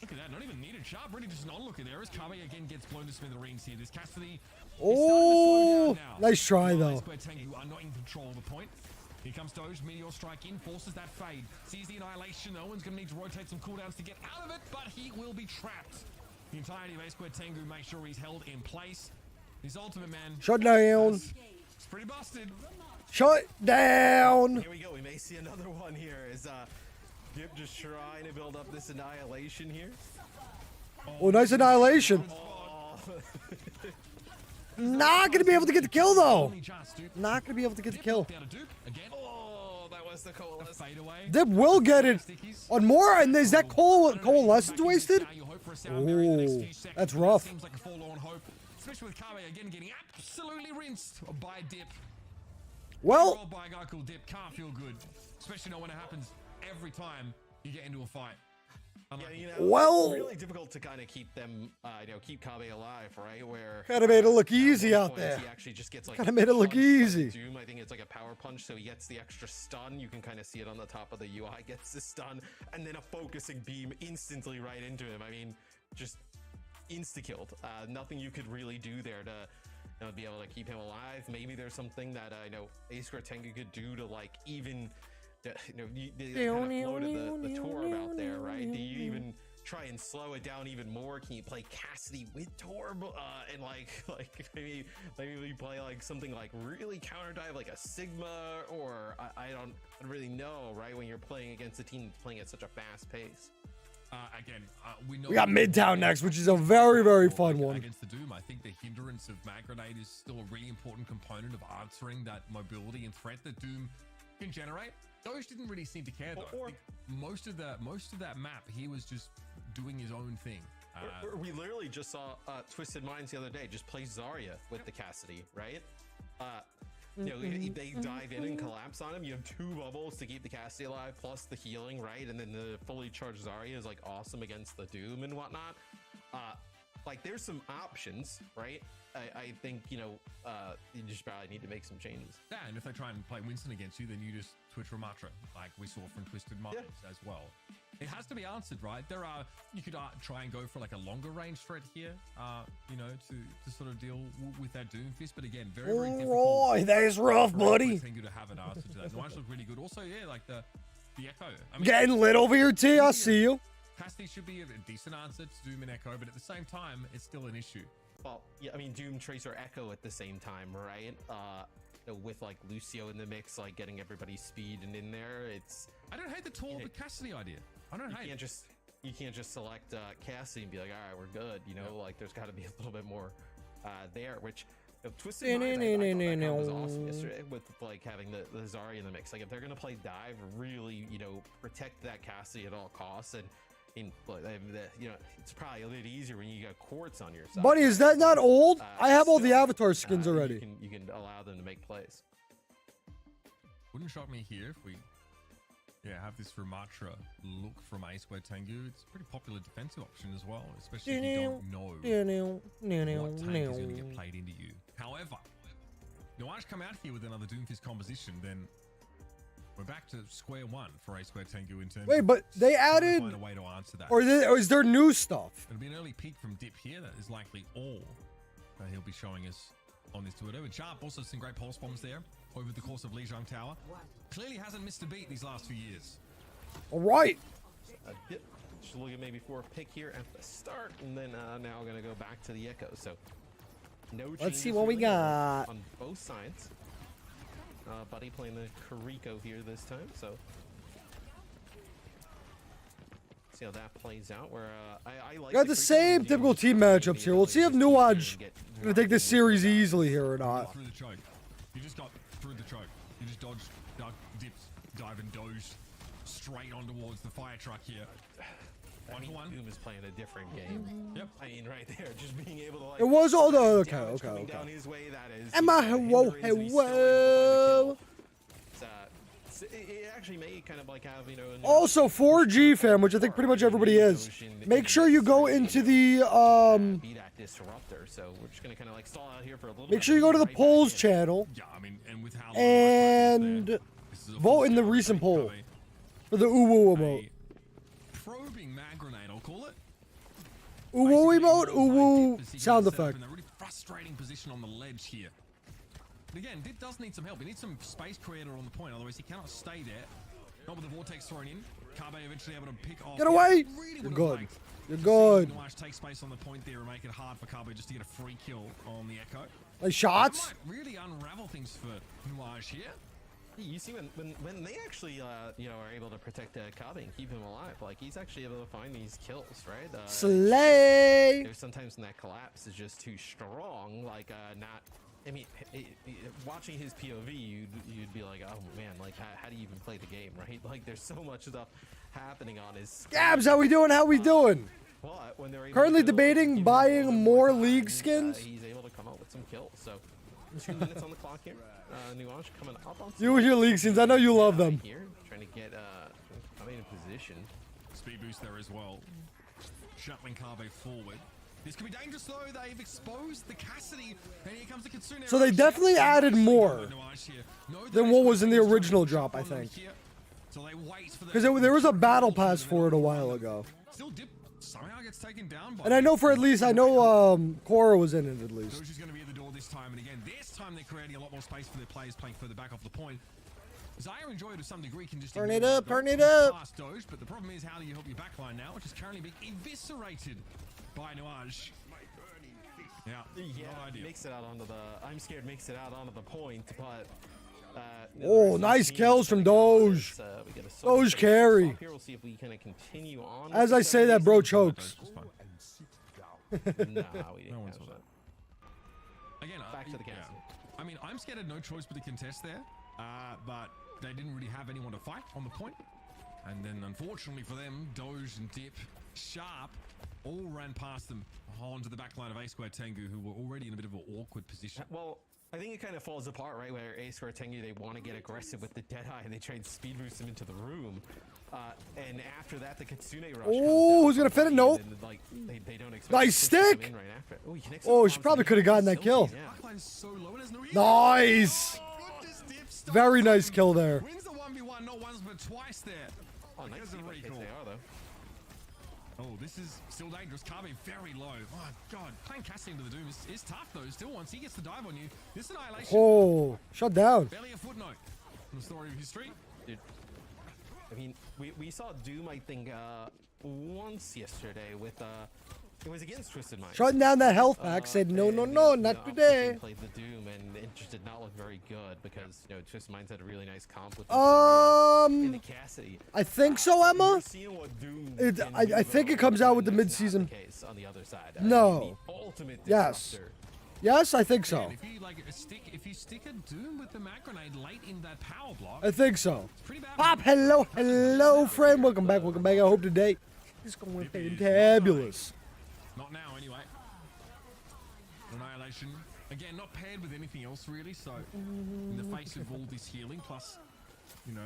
Look at that, not even needed. Sharp really just an onlooker there as Kabe again gets blown to smithereens here. This Cassidy. Oh, nice try though. You are not in control of the point. Here comes Doge, meteor strike in, forces that fade. Sees the annihilation. Owen's going to need to rotate some cooldowns to get out of it, but he will be trapped. The entirety of A-Squared Tengu makes sure he's held in place. His ultimate man. Shut down. It's pretty busted. Shut down. Here we go. We may see another one here. Is Dip just trying to build up this annihilation here? Oh, nice annihilation. Not gonna be able to get the kill though. Not gonna be able to get the kill. Oh, that was the coalescence. Dip will get it on more, and is that coalescence wasted? Oh, that's rough. Seems like a forlorn hope, especially with Kabe again getting absolutely rinsed by Dip. Well, By a guy called Dip can't feel good, especially not when it happens every time you get into a fight. Yeah, well, it's really difficult to kind of keep them, keep Kabe alive, right? Where kind of made it look easy out there. He actually just gets like kind of made it look easy. Doom, I think it's like a power punch, so he gets the extra stun. You can kind of see it on the top of the UI. Gets the stun, and then a focusing beam instantly right into him. I mean, just insta killed. Nothing you could really do there to be able to keep him alive. Maybe there's something that I know A-Square Tengu could do to like even, they kind of floated the Torb out there, right? Do you even try and slow it down even more? Can you play Cassidy with Torb and like maybe we play like something like really counter dive like a Sigma, or I don't really know, right? When you're playing against a team that's playing at such a fast pace. Again, we got Midtown next, which is a very, very fun one. Against the Doom, I think the hindrance of Mag Grenade is still a really important component of answering that mobility and threat that Doom can generate. Doge didn't really seem to care though. I think most of that map, he was just doing his own thing. We literally just saw Twisted Minds the other day just play Zarya with the Cassidy, right? You know, they dive in and collapse on him. You have 2 bubbles to keep the Cassidy alive, plus the healing, right? And then the fully charged Zarya is like awesome against the Doom and whatnot. Like there's some options, right? I think, you know, you just probably need to make some changes. Yeah, and if they try and play Winston against you, then you just twitch Ramatra, like we saw from Twisted Minds as well. It has to be answered, right? You could try and go for like a longer range threat here, you know, to sort of deal with that Doomfist. But again, very, very difficult. Oh, that is rough, buddy. I think to have an answer to that. The ones look really good. Also, yeah, like the Echo. I mean, getting lit over here, T. I see you. Cassidy should be a decent answer to Doom and Echo, but at the same time, it's still an issue. Well, yeah, I mean, Doom, Tracer, Echo at the same time, right? With like Lucio in the mix, like getting everybody's speed and in there, it's. I don't hate the Tor with Cassidy idea. I don't hate it. You can't just select Cassidy and be like, all right, we're good. You know, like there's got to be a little bit more there, which. Twisted Minds, I thought that was awesome yesterday with like having the Zarya in the mix. Like if they're gonna play dive, really, you know, protect that Cassidy at all costs, and you know, it's probably a bit easier when you got Quartz on your side. Buddy, is that not old? I have all the avatar skins already. You can allow them to make plays. Wouldn't shock me here if we have this Ramatra look from A-Square Tengu. It's a pretty popular defensive option as well, especially if you don't know what tank is going to get played into you. However, Nuage come out here with another Doomfist composition, then we're back to square one for A-Square Tengu in terms Wait, but they added find a way to answer that. Or is there new stuff? It'll be an early peek from Dip here. That is likely all that he'll be showing us on this Twitter. And Sharp also some great pulse bombs there over the course of Lijiang Tower. Clearly hasn't missed a beat these last few years. All right. Just looking maybe for a pick here at the start, and then now going to go back to the Echo. So no. Let's see what we got on both sides. Buddy playing the Kariko here this time, so see how that plays out. Where I like got the same typical team matchups here. We'll see if Nuage gonna take this series easily here or not. Through the choke. You just got through the choke. You just dodged, dipped, dive and dozed straight on towards the fire truck here. I mean, Doom is playing a different game. Yep. I mean, right there, just being able to like. It was all the okay. Down his way, that is. Emma, whoa. It actually may kind of like have, you know. Also, 4G fam, which I think pretty much everybody is. Make sure you go into the Be that disruptor. So we're just gonna kind of like stall out here for a little. Make sure you go to the polls channel. Yeah, I mean, and with how and vote in the recent poll for the Uwu emote. Probing mag grenade, I'll call it. Uwu emote, Uwu sound effect. In a really frustrating position on the ledge here. But again, Dit does need some help. He needs some space creator on the point, otherwise he cannot stay there. Not with the vortex thrown in. Carbe eventually able to pick off. Get away! Really You're good. You're good. Nuage take space on the point there and make it hard for Carbe just to get a free kill on the Echo. Nice shots. That might really unravel things for Nuage here. You see when they actually you know, are able to protect Carbe and keep him alive, like he's actually able to find these kills, right? Slay. There's sometimes when that collapse is just too strong, like not. I mean, watching his POV, you'd be like, oh man, like how do you even play the game, right? Like there's so much stuff happening on his screen. Gabs, how we doing? How we doing? But when they're Currently debating buying more league skins. He's able to come out with some kills. So 2 minutes on the clock here. Nuage coming up on. You with your league skins, I know you love them. Here, trying to get coming in position. Speed boost there as well. Shuttling Carbe forward. This could be dangerous though. They've exposed the Cassidy, and here comes the Kitsune. So they definitely added more than what was in the original drop, I think. Because there was a battle pass for it a while ago. Still Dip somehow gets taken down by. And I know Korra was in it at least. Doge is going to be at the door this time, and again, this time they're creating a lot more space for their players playing further back off the point. Zaya Enjoy to some degree can just Turn it ignore up, that turn Doge it up. past Doge, but the problem is how do you help your backline now, which is currently being eviscerated by Nuage. Yeah, no idea. Makes it out onto the. I'm scared makes it out onto the point, but. Oh, nice kills from Doge. Doge carry. Here we'll see if we kind of continue on. As I say that, bro chokes. Nah, we No didn't one saw catch that. Again, Back to the yeah. castle. I mean, I'm scared of no choice but to contest there, but they didn't really have anyone to fight on the point. And then, unfortunately for them, Doge and Dip, Sharp, all ran past them onto the back line of A Square Tengu, who were already in a bit of an awkward position. Well, I think it kind of falls apart, right? Where A Square Tengu, they want to get aggressive with the Deadeye, and they try and speed boost them into the room. And after that, the Kitsune Rush. Oh, who's gonna fit it? Nope. And, like, they don't expect Nice to push them stick. in right after. Oh, he connects Oh, with she bombs probably and could have gotten that kill. Yeah. Backline's so low, and there's no Nice. Goodness, Dip stops Very nice him. kill there. Wins the 1v1 not once but twice there. Oh, nice Because of deep hits recall. they are, though. Oh, this is still dangerous. Kabe very low. Oh, God. Playing Cassie into the Doom is tough, though. Still, once he gets the dive on you, this annihilation. Oh, shut down. Barely a footnote from the story of history. Dude, I mean, we saw Doom, I think, once yesterday with, it was against Twisted Minds. Shutting down that health pack. Said no, no, no, not today. Played the Doom, and it just did not look very good because, you know, Twisted Minds had a really nice comp with the Cassidy. I think so, Emma. You're seeing what Doom It, can I do, think though, it comes out with the and that's not mid-season. the case on the other side. No. The ultimate Yes. disruptor. Yes, I think so. And if you stick a Doom with the Mag Grenade late in that power block, I think so. it's pretty bad. Pop, hello, friend. Welcome back. I hope today is going fantabulous. Not now, anyway. Annihilation. Again, not paired with anything else, really. So, in the face of all this healing, plus, you know,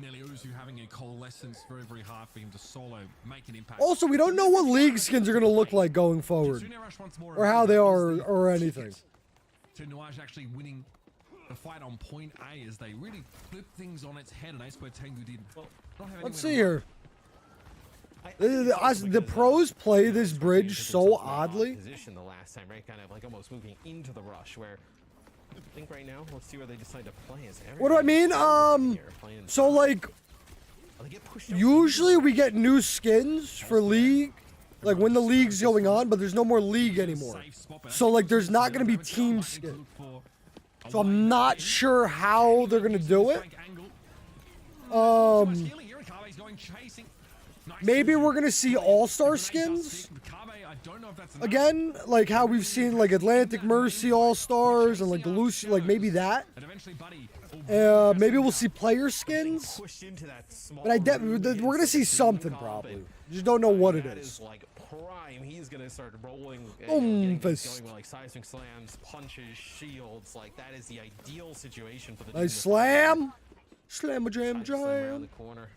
Neliozu having a coalescence, very, very hard for him to solo make an impact. Also, we don't know what league skins are going to look like going forward, Kitsune Rush once more, or how they are, is the or anything. ticket to Nuage actually winning the fight on point A as they really flipped things on its head, and A Square Tengu did not have Let's anywhere see to here. I think it's also The because, pros play Doom this was bridge putting so himself in an odd oddly. Position the last time, right? Kind of like almost moving into the rush. Where I think right now, let's see where they decide to play. What do I mean? So like, usually we get new skins for league, like when the league's going on, but there's no more league anymore. So like, there's not going to be team skin. So I'm not sure how they're going to do it. Maybe we're going to see all-star skins again, like how we've seen like Atlantic Mercy All-Stars and like the Lucy, like maybe that. Maybe we'll see player skins. But we're going to see something probably. Just don't know what it is. Like prime, he's gonna start rolling, Fist. going with, like seismic slams, punches, shields. Like that is the ideal situation for the. Nice slam. Slam a jam Around jam. the corner.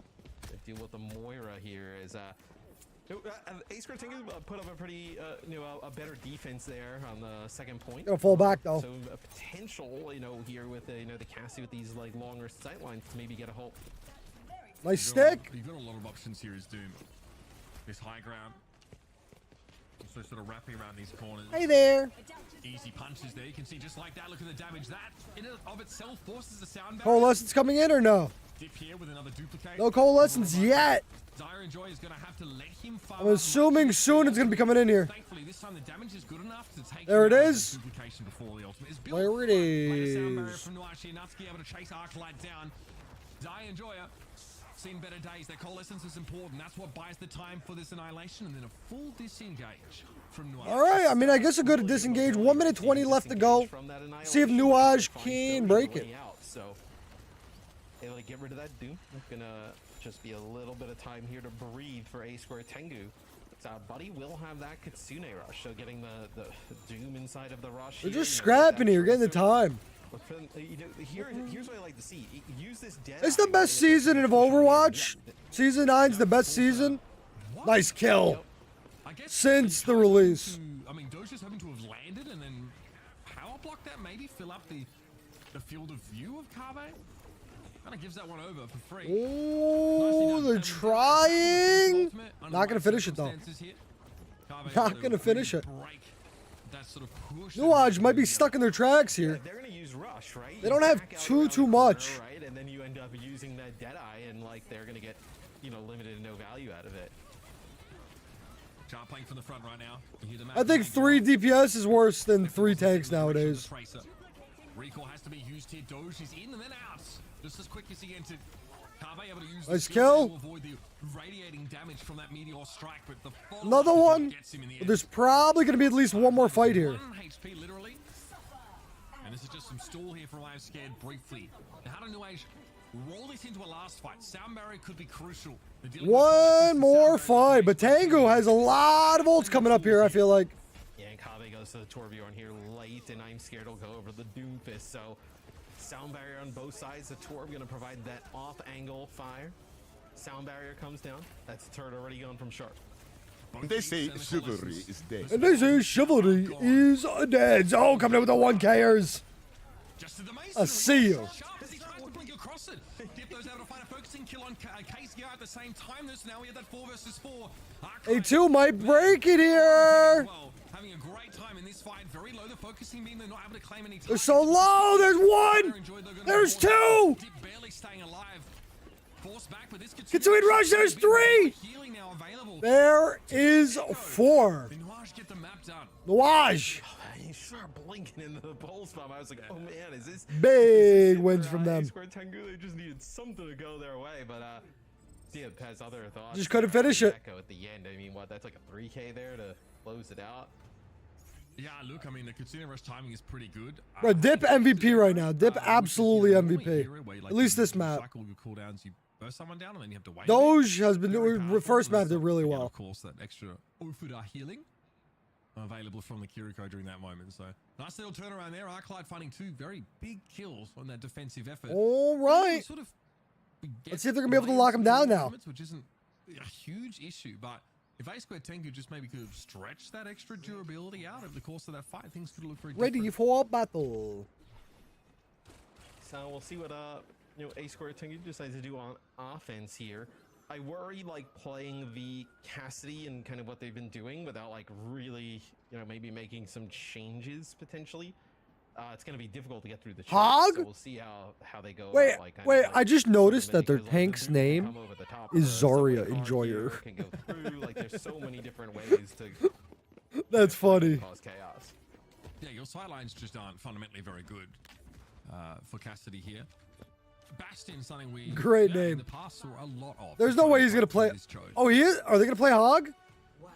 To deal with the Moira here is A Square Tengu put up a pretty a better defense there on the second point. Gonna fall back though. So a potential, here with the Cassie with these like longer sight lines to maybe get a hold. Nice stick. You've got a lot of options here as Doom. This high ground. Also sort of wrapping around these corners. Hey there. Easy punches there. You can see just like that. Look at the damage. That in and of itself forces the sound barrier. Coalescence coming in or no? Dip here with another duplicate. No coalescence yet. Zaya Enjoy is going to have to let him fire. I'm assuming soon it's gonna be coming in here. Thankfully, this time the damage is good enough to take. There it him out of is. the duplication before the ultimate is built. There it Later sound barrier is. from Nuashi. Natsuki able to chase Arclight down. Zaya Enjoy seen better days. Their coalescence is important. That's what buys the time for this annihilation, and then a full disengage from Nuage. All right. I mean, I guess a good disengage. 1 minute 20 left to go. See if Nuage can break it. So able to get rid of that Doom. Gonna just be a little bit of time here to breathe for A Square Tengu. Buddy will have that Kitsune Rush, so getting the Doom inside of the rush. They're just scrapping here, getting the time. Here's what I like to see. Use this dead. It's the best season of Overwatch. Season 9's the best season. Nice kill. I guess Since the release. I mean, Doja's having to have landed and then power block that, maybe fill up the field of view of Kabe. Kind of gives that one over for free. Oh, they're trying. Not gonna finish it though. Not gonna finish it. Nuage might be stuck in their tracks here. They're gonna use rush, right? They don't have too much. Corner, right? And then you end up using that Deadeye, and like they're gonna get, you know, limited and no value out of it. Sharp playing from the front right now. I think 3 DPS is worse than 3 tanks nowadays. Recall has to be used here. Doge is in and then out. Just as quick as he entered. Carve able to use nice kill. to avoid the radiating damage from that meteor strike, but the another one. Gets him in the There's probably going to be at least one more fight here. 1 HP literally. And this is just some stall here from I'm Scared briefly. Now how do New Age roll this into a last fight? Sound barrier could be crucial. One more fight, but Tango has a lot of ults coming up here, I feel like. Yeah, and Kave goes to the Torbjorn here late, and I'm Scared will go over the Doomfist, so sound barrier on both sides. The Torb gonna provide that off-angle fire. Sound barrier comes down. That's a turret already gone from Sharp. They say chivalry is dead. And they say chivalry is dead. Oh, coming in with the 1Kers. I see you. A2 might break it here. Having a great time in this fight. Very low. The focusing being they're not able to claim any time. They're so low. There's 1. There's 2. Barely staying alive. Force back, but this Kitsui rush. There's 3. There is 4. Get the map done. Nuage. He's sure blinking into the pole spot. I was like, oh man, is this big wins from them? Square Tengu, they just needed something to go their way, but yeah, has other thoughts. Just couldn't finish it. At the end, I mean, what? That's like a 3K there to close it out. Yeah, look, I mean, the Kitsune Rush timing is pretty good. Bro, Dip MVP right now. Dip absolutely MVP. At least this map. Cooldowns, you burst someone down and then you have to wait. Doge has been doing first map did really well. Of course, that extra Ofuda healing available from the Kiriko during that moment. So nice little turnaround there. Arclight finding 2 very big kills on that defensive effort. All right. Sort of let's see if they're gonna be able to lock him down now. Which isn't a huge issue, but if A Square Tengu just maybe could have stretched that extra durability out over the course of that fight, things could have looked very different. Ready for battle. So we'll see what you know, A Square Tengu decides to do on offense here. I worry like playing the Cassidy and kind of what they've been doing without like really, you know, maybe making some changes potentially. It's going to be difficult to get through the Hog? so we'll see how they go. Wait, about, like, wait, I just noticed that their because, tank's name is Zarya Enjoyer. Can go through. Like there's so many different ways to That's funny. cause chaos. Yeah, your sidelines just aren't fundamentally very good for Cassidy here. Bastion, something we Great in name. the past saw a lot of. There's no way he's gonna play. Oh, he is? Are they gonna play Hog?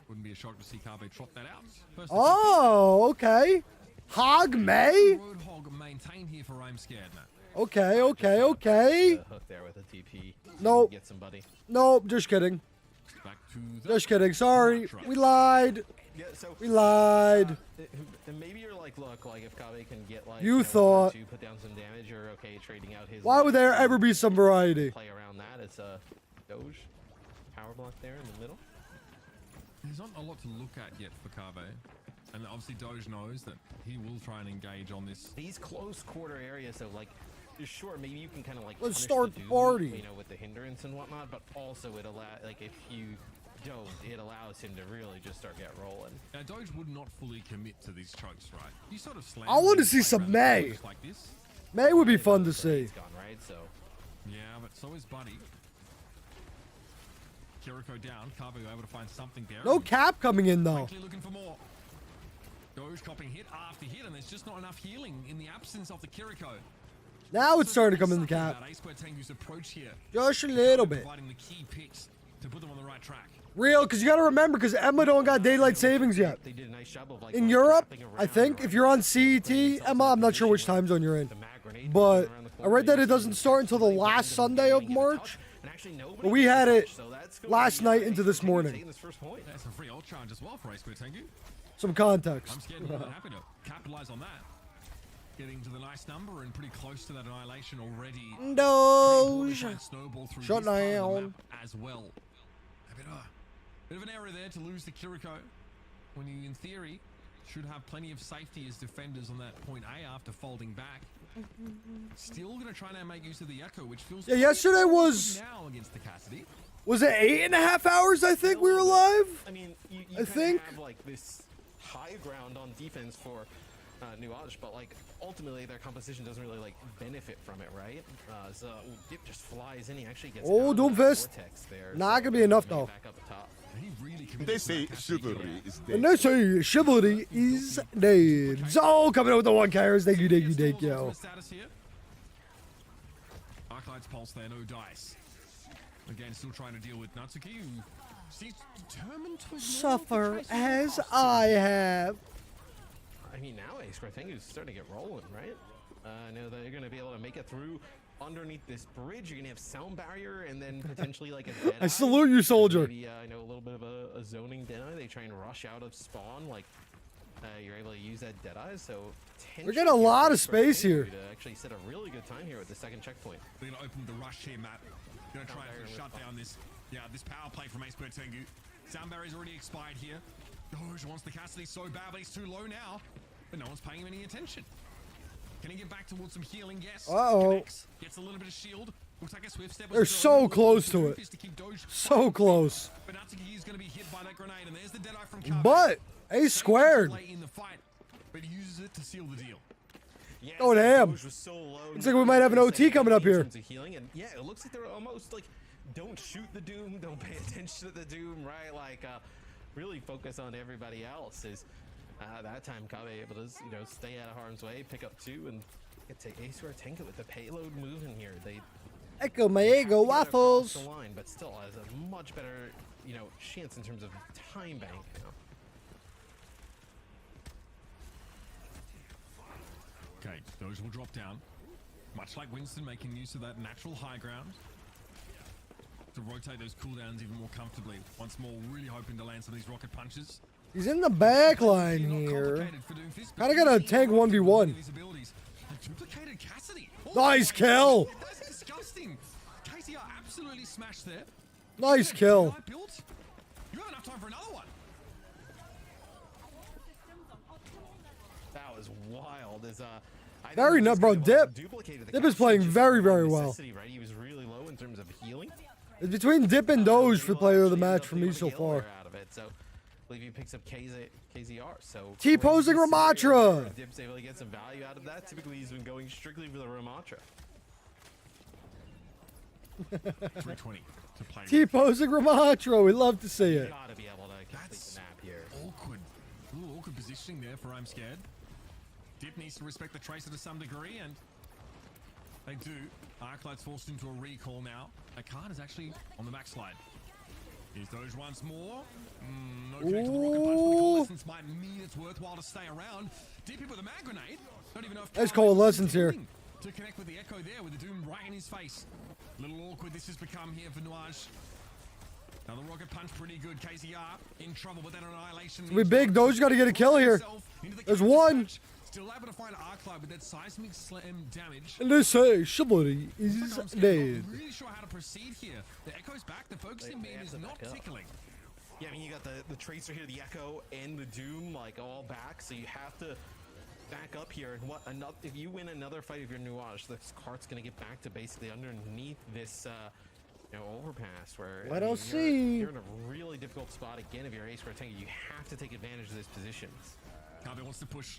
Wouldn't be a shock to see Carve trot that out. First Oh, okay. Hog May? Roadhog maintained here for I'm Scared, man. Okay, okay, okay. The hook there with a TP. Nope. Get somebody. Nope, just kidding. Back to the Just kidding. Sorry. We lied. Yeah, so We lied. and maybe you're like, look, like if Kave can get like You know, thought- to put down some damage, you're okay trading out his. Why would there ever be some variety? Play around that. It's a Doge power block there in the middle. There's not a lot to look at yet for Carve. And obviously Doge knows that he will try and engage on this. These close quarter areas, so like, sure, maybe you can kind of like Let's punish start the the dude, party. you know, with the hindrance and whatnot, but also it like if you don't, it allows him to really just start get rolling. Now Doge would not fully commit to these chokes, right? You sort of slam. I want to him see right some around the May. corners like this. May would be fun to see. He's gone, right? So Yeah, but so is Buddy. Kiriko down. Carve able to find something there. No cap coming in though. Frankly looking for more. Doge copping hit after hit, and there's just not enough healing in the absence of the Kiriko. Now it's starting to come in the cap. About A Square Tengu's approach here. Just a little bit. Providing the key picks to put them on the right track. Real, because you got to remember, because Emma don't got daylight savings yet. they did a nice job of like In Europe, wrapping I around think, or if you're on CET, Emma, I'm not sure which time zone you're in. the mag grenade But around the I corner, read that they it doesn't just start until the like last random Sunday of getting a touch, March. and actually nobody But we gets a had it touch, so that's gonna last be night nice. into this They can morning. take this first point. That's a free ult charge as well for A Square Tengu. Some context. I'm scared more than happy to capitalize on that. Getting to the nice number and pretty close to that annihilation already. Doge. Snowball through Shut this part of the down. map as well. A bit of an error there to lose the Kiriko when you, in theory, should have plenty of safety as defenders on that point A after folding back. Still going to try and make use of the echo, which feels Yeah, yesterday was now against the Cassidy. Was it 8.5 hours? I think we were live. I mean, you I think have like this high ground on defense for Nuage, but like ultimately their composition doesn't really like benefit from it, right? So Dip just flies in. He actually gets Oh, Doomfist. vortex there. Not gonna be enough though. Back up the top. He really They say chivalry is And dead. they say chivalry is dead. So coming out with the 1Kers. Thank you, yo. Arclight's pulse there, no dice. Again, still trying to deal with Natsuki, who seems determined to ignore Suffer the trace of as crossing. I have. I mean, now Ace Tengu's starting to get rolling, right? I know they're going to be able to make it through underneath this bridge. You're going to have sound barrier and then potentially like a dead I salute you, soldier. Maybe, I know a little bit of a zoning Deadeye. They try and rush out of spawn. Like, you're able to use that Deadeye. So We're getting a lot of space here. To actually set a really good time here with the second checkpoint. They're going to open the rush here, Matt. Going to try and shut down this power play from Ace Tengu. Sound barrier's already expired here. Doge wants the Cassidy so bad, but he's too low now. But no one's paying him any attention. Can he get back towards some healing? Yes. Uh-oh. Connects, gets a little bit of shield. Looks like a swift step. They're so close to it. So close. But Natsuki is going to be hit by that grenade, and there's the Deadeye from Kabe. But Ace squared. Late in the fight, but he uses it to seal the deal. Yes, Oh, damn. Doge was so low. Looks like we might have an OT coming up here. Healing, and yeah, it looks like they're almost like, don't shoot the Doom, don't pay attention to the Doom, right? Like, really focus on everybody else. Is that time Kabe able to, stay out of harm's way, pick up 2, and get to Ace Tengu with the payload moving here. They Echo my ego get across waffles. the line, but still has a much better, chance in terms of time bank. Okay, Doge will drop down. Much like Winston, making use of that natural high ground to rotate those cooldowns even more comfortably. Once more, really hoping to land some of these rocket punches. He's in the back line here. Kinda got a tank 1v1. Duplicated Cassidy. Nice kill. That's disgusting. KCR absolutely smashed there. Nice kill. Built. You have enough time for another one. That was wild. As I Very nut, bro. Dip is playing very, very well. Right? He was really low in terms of healing. It's between Dip and Doge for player of the match for me so far. Out of it, so I believe he picks up KZR. So T-posing Ramatra. Dip's able to get some value out of that. Typically, he's been going strictly for the Ramatra. 320 to play. T-posing Ramatra. We love to see it. Gotta be able to complete the map here. Awkward. A little awkward positioning there for I'm Scared. Dip needs to respect the Tracer to some degree, and they do. Arclight's forced into a recall now. A card is actually on the backslide. Here's Doge once more. No connect to the rocket punch, but the coalescence might mean it's worthwhile to stay around. Dip hit with a mag grenade. Don't even know if There's coalescence here. to connect with the Echo there, with the Doom right in his face. A little awkward this has become here for Nuage. Now the rocket punch pretty good. KZR in trouble, but then Annihilation. We big. Doge got to get a kill here. There's one. Still able to find Arclight with that seismic slam damage. And they say chivalry is I'm dead. really sure how to proceed here. The Echo's back. The focusing beam is not tickling. Yeah, I mean, you got the Tracer here, the Echo, and the Doom, like, all back, so you have to back up here. And if you win another fight of your Nuage, this cart's going to get back to basically underneath this, overpass, where I don't see. You're in a really difficult spot again if you're Ace Tengu. You have to take advantage of this position. Kabe wants to push.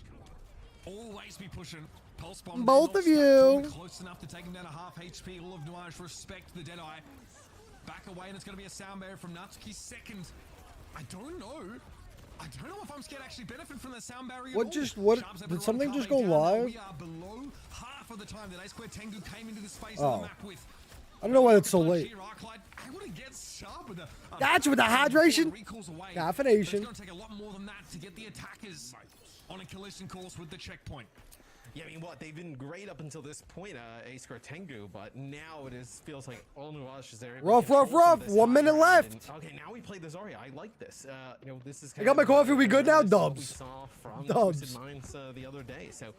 Always be pushing. Pulse bomb. Both of you. Close enough to take him down to half HP. All of Nuage respect the Deadeye. Back away, and it's going to be a sound barrier from Natsuki second. I don't know if I'm Scared actually benefit from the sound barrier. What did something just go live? We are below half of the time that Ace Tengu came into this space Oh. on the map with. I don't know why it's so late. That's with the hydration. Caffeination. It's going to take a lot more than that to get the attackers on a collision course with the checkpoint. Yeah, I mean, they've been great up until this point, Ace Tengu, but now feels like all Nuage is there. Rough. 1 minute left. Okay, now we play the Zarya. I like this. This is. I got my coffee. We good now, Dubs. We saw from Dubs. Twisted Minds the other day. So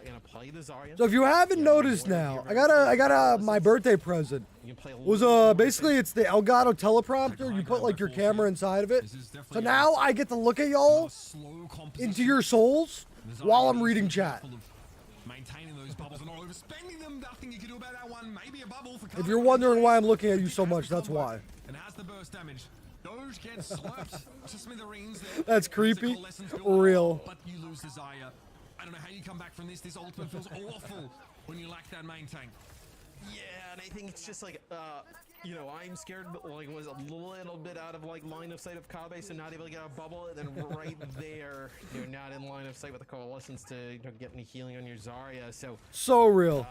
Gonna play the Zarya. So if you haven't noticed now, I got my birthday present. You can play a Was little bit more basically it's the Elgato teleprompter. You put like your camera inside of it. So now I get to look at y'all into your souls while I'm reading chat. Maintaining those bubbles and not overspending them. Nothing you can do about that one. Maybe a bubble for If you're wondering why I'm looking at you so much, that's why. And has the burst damage. Doge gets slurped to smithereens there. That's creepy. Physical lessons go on, Real. But you lose the Zarya. I don't know how you come back from this. This ultimate feels awful when you lack that main tank. Yeah, and I think it's just like, you know, I'm scared, but like was a little bit out of like line of sight of Kabe, so not able to get a bubble, and then right there, you're not in line of sight with the coalitions to get any healing on your Zarya. So real.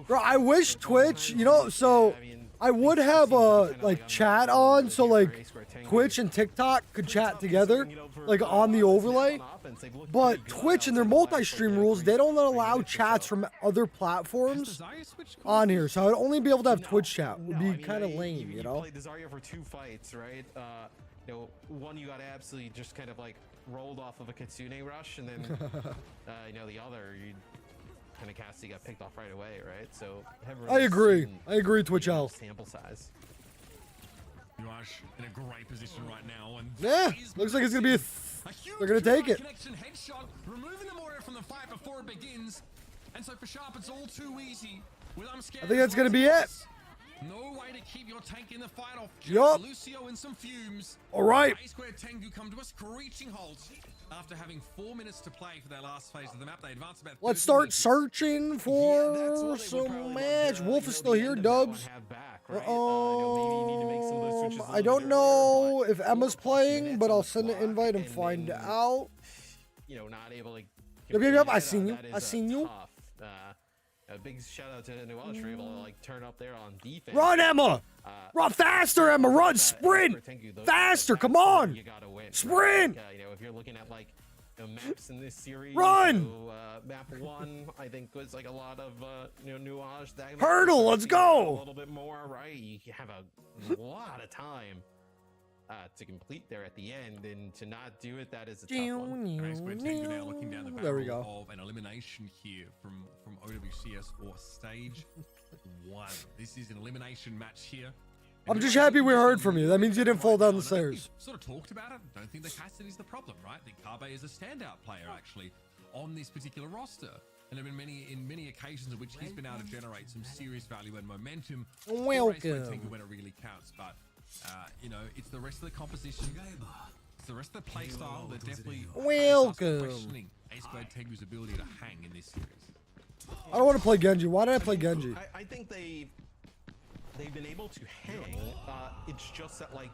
Bro, I wish Twitch, you know, so I would have like chat on, so like Twitch and TikTok could chat together, like on the overlay. But Twitch and their multi-stream rules, they don't allow chats from other platforms on here, so I'd only be able to have Twitch chat. Would be kind of lame, you know? You played the Zarya for 2 fights, right? You know, one you got absolutely just kind of like rolled off of a Kitsune rush, and then you know, the other you kind of Cassie got picked off right away, right? So I agree. I agree, Twitch L. Sample size. Rush in a great position right now, and Yeah, looks like it's gonna be they're gonna take it. Connection headshot, removing the Moria from the fight before it begins. And so for Sharp, it's all too easy. With I think that's gonna be it. No way to keep your tank in the fight off. Yup. Lucio in some fumes. All right. A Square Tengu come to a screeching halt after having 4 minutes to play for their last phase of the map. They advance about. Let's start searching for some match. Wolf is still here, Dubs. I don't know if Emma's playing, but I'll send an invite and find out. You know, not able to. Yep, I seen you. I seen you. A big shout out to Nuash for able to like turn up there on defense. Run, Emma! Run faster, Emma! Run! Sprint! Faster! Come on! You gotta win. Sprint! You know, if you're looking at like maps in this series, Run! So, map 1, I think was like a lot of you know, Nuash. Hurdle! Let's go! A little bit more, right? You have a lot of time to complete there at the end, and to not do it, that is a tough one. Now looking down the There we go. of an elimination here from OWCS for stage 1. This is an elimination match here. I'm just happy we heard from you. That means you didn't fall down the stairs. Sort of talked about it. Don't think the Cassidy's the problem, right? I think Kabe is a standout player actually on this particular roster. And there have been many occasions in which he's been able to generate some serious value and momentum. Welcome. When it really counts, but you know, it's the rest of the composition. It's the rest of the play style that definitely questioning A Squared Tengu's ability to hang in this series. I don't want to play Genji. Why did I play Genji? I think they've been able to hang. It's just that like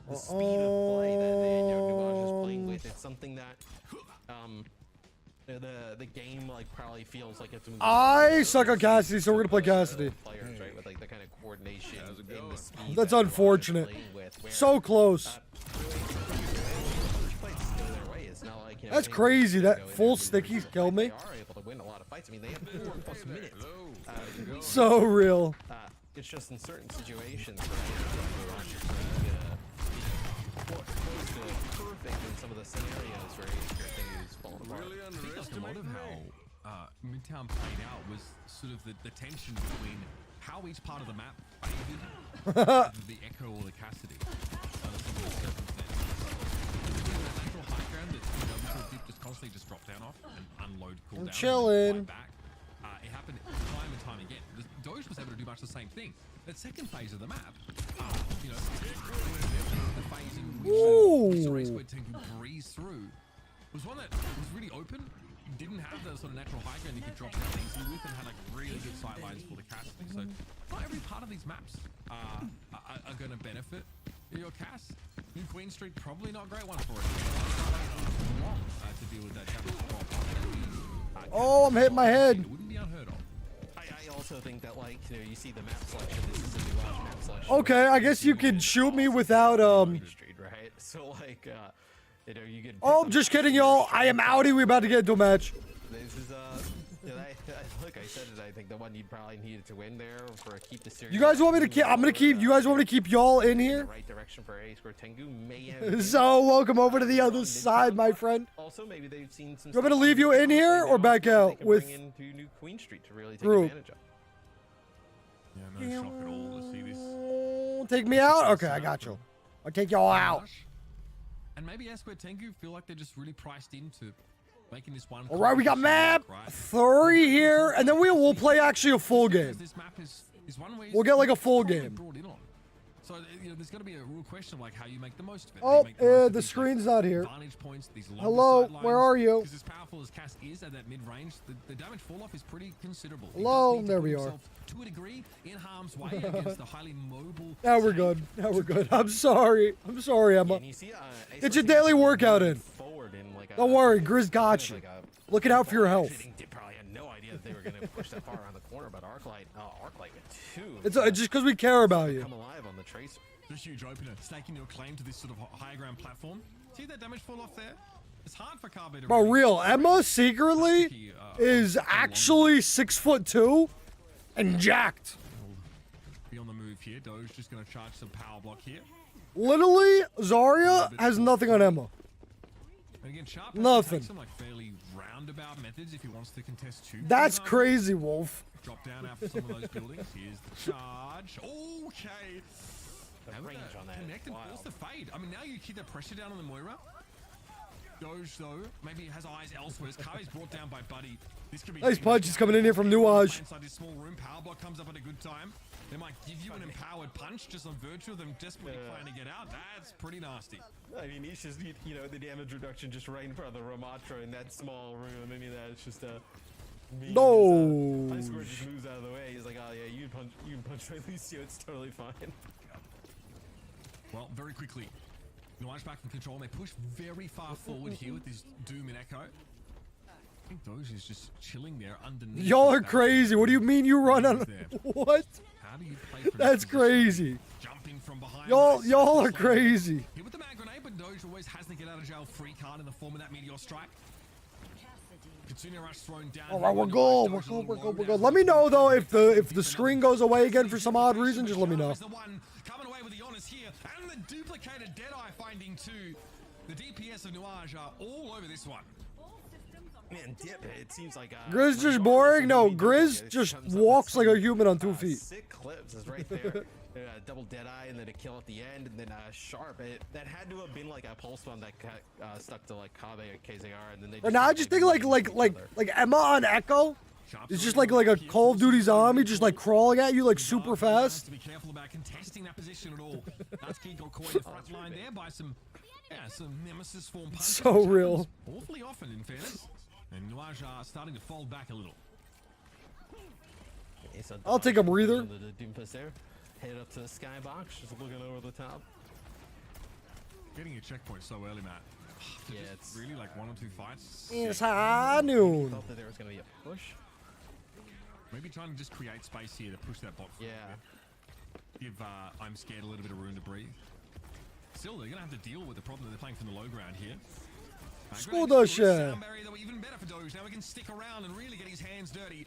the speed of play that Nuash is playing with. It's something that the game like probably feels like it's. I suck on Cassidy, so we're gonna play Cassidy. Players, right, with like the kind of coordination and the speed. That's unfortunate. So close. That's crazy. That full sticky killed me. They are able to win a lot of fights. I mean, they have 4+ minutes. So real. It's just in certain situations, right? Perfect in some of the scenarios where things fall apart. I think a lot of how Midtown played out was sort of the tension between how each part of the map favored the Echo or the Cassidy. Under some of the circumstances. The natural high ground that did just constantly just drop down off and unload cooldown. I'm chilling. Back. It happened time and time again. Doge was able to do much the same thing. That second phase of the map, you know, the phase in which A Squared Tengu breezed through was one that was really open. Didn't have the sort of natural high ground you could drop down easily with, and had like really good sightlines for the casting. So not every part of these maps are going to benefit your cast. New Queen Street, probably not a great one for it. Long to deal with that challenge. Oh, I'm hitting my head. It wouldn't be unheard of. I also think that, like, you know, you see the map selection. This is a new map selection. Okay, I guess you could shoot me without Street, right? So like, you know, you could. Oh, I'm just kidding, y'all. I am outie. We about to get into a match. This is look, I said it. I think the one you probably needed to win there for keep the series. You guys want me to keep? I'm gonna keep. You guys want me to keep y'all in here? Right direction for A square Tengu may have So welcome over to the other side, my friend. Also, maybe they've seen some. You want me to leave you in here or back out with bring in to New Queen Street to really take group? advantage of. Yeah, no shock at all to see this. Take me out? Okay, I got you. I'll take y'all out. And maybe Esquire Tengu feel like they're just really priced into making this one. All right, we got map right? 3 here, and then we'll play actually a full game. This map is one where We'll get like a full probably game. brought in on. So you know, there's got to be a real question of like how you make the most of it. Oh, the screen's not here. Vantage points, these longer Hello, sidelines, where are you? Because as powerful as Cass is at that mid-range, the damage fall-off is pretty considerable. He Hello, does need to there put we are. himself to a degree in harm's way against the highly mobile. Now we're good. Now we're good. I'm sorry. I'm sorry, Emma. And you see, Get your daily workout in. forward in like Don't worry, Grizz got you. like a Looking out for your health. They probably had no idea that they were going to push that far around the corner, but Arclight with 2. It's just because we care about you. Come alive on the Tracer. The huge opener, staking your claim to this sort of higher ground platform. See that damage fall off there? It's hard for Carbe to. Bro, real. Emma secretly is actually 6'2" and jacked. Be on the move here. Doge just going to charge some power block here. Literally, Zarya has nothing on Emma. And again, Sharp Nothing. some like fairly roundabout methods if he wants to contest 2. That's crazy, Wolf. Drop down after some of those buildings. Here's the charge. Okay. The range on that. Connect and force the fade. I mean, now you keep that pressure down on the Moira. Doge, though, maybe has eyes elsewhere. Kabe's brought down by Buddy. This could be Nice punch. He's coming in here from Nuage. Inside this small room, power block comes up at a good time. They might give you an empowered punch just on virtue of them desperately trying to get out. That's pretty nasty. I mean, he's just, you know, the damage reduction just right in front of the Ramatra in that small room. I mean, that's just No. Ice Square just moves out of the way. He's like, oh yeah, you can punch at least you. It's totally fine. Well, very quickly, Nuage back in control, and they push very far forward here with this Doom and Echo. I think Doge is just chilling there underneath. Y'all are crazy. What do you mean you run on? What? How do you play for That's this position? crazy. Jumping from behind. Y'all are crazy. Hit with the mag grenade, but Doge always has the get out of jail free card in the form of that meteor strike. Kitsune Rush thrown down. All right, we're good. We're good. Let me know though if the screen goes away again for some odd reason. Just let me know. The one coming away with the honors here, and the duplicated Deadeye finding 2. The DPS of Nuage are all over this one. Man, Dip, it seems like Grizz just boring? No, Grizz just walks like a human on 2 feet. Sick clips is right there. Double Deadeye and then a kill at the end, and then Sharp. That had to have been like a pulse one that stuck to like Kabe or KZR, and then they. But now I just think like Emma on Echo. It's just like a Call of Duty zombie, just like crawling at you like super fast. To be careful about contesting that position at all. Natsuki got caught in the front line there by some nemesis form punches. So real. Awfully often, in fairness. And Nuage are starting to fold back a little. I'll take a breather. The Doomfist there. Head up to the skybox, just looking over the top. Getting a checkpoint so early, Matt. Yeah, it's really like 1 or 2 fights. It's high noon. Thought that there was gonna be a push. Maybe trying to just create space here to push that bot forward. Yeah. Give I'm Scared a little bit of room to breathe. Still, they're gonna have to deal with the problem that they're playing from the low ground here. School does sound barrier that were even better for Doge. Now we can stick around and really get his hands dirty.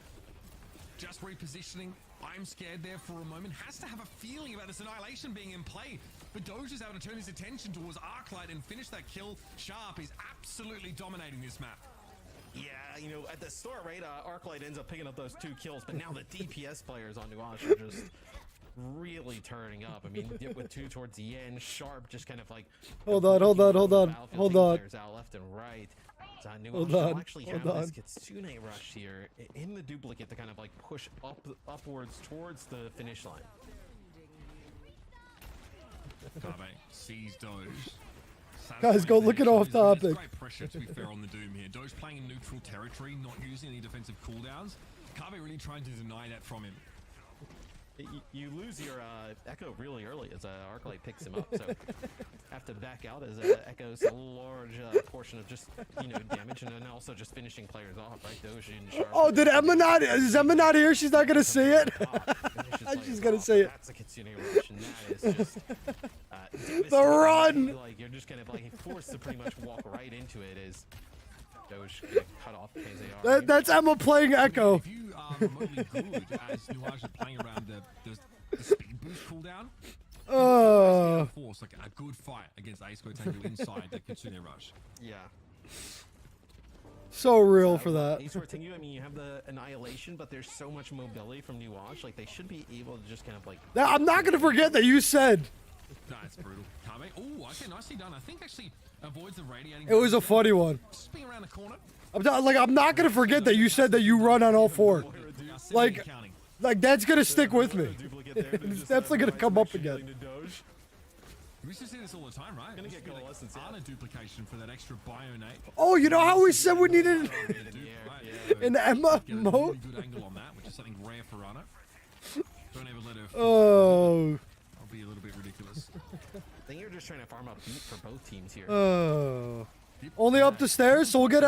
Just repositioning. I'm Scared there for a moment. Has to have a feeling about this annihilation being in play. But Doge is able to turn his attention towards Arclight and finish that kill. Sharp is absolutely dominating this map. Yeah, you know, at the start, right, Arclight ends up picking up those 2 kills, but now the DPS players on Nuage are just really turning up. I mean, Dip with 2 towards the end. Sharp just kind of like... Hold on. Players out left and right. Nuage will actually have this Kitsune Rush here in the duplicate to kind of like push upwards towards the finish line. Kabe sees Doge. Guys, go look at off topic. Great pressure, to be fair, on the Doom here. Doge playing in neutral territory, not using any defensive cooldowns. Kabe really trying to deny that from him. You lose your Echo really early as Arclight picks him up, so have to back out as Echo's a large portion of just, you know, damage, and then also just finishing players off, right? Doge and Sharp. Oh, did Emma not? Is Emma not here? She's not gonna see it. She's gonna see it. That's a Kitsune Rush, and that is just the run. Like you're just kind of like forced to pretty much walk right into it. Is Doge gonna cut off KZR. That's Emma playing Echo. If you are remotely good as Nuage is playing around the speed boost cooldown, force like a good fight against Ace Square Tango inside the Kitsune Rush. Yeah. So real for that. Ace Square Tango, I mean, you have the Annihilation, but there's so much mobility from Nuage. Like, they should be able to just kind of like... Now, I'm not going to forget that you said. No, it's brutal. Kame. Oh, okay, nicely done. I think actually avoids the radiating. It was a funny one. Just being around the corner. I'm not going to forget that you said that you run on all four. Like that's going to stick with me. It's definitely going to come up again. We used to see this all the time, right? Gonna get coalescence, Ana duplication for that extra bionate. Oh, you know how we said we needed an Emma Get a mode? really good angle on that, which is something rare for Ana. Don't ever let her fall. Oh. That'll be a little bit ridiculous. I think you're just trying to farm up beat for both teams here. Oh. Only up the stairs, so we'll get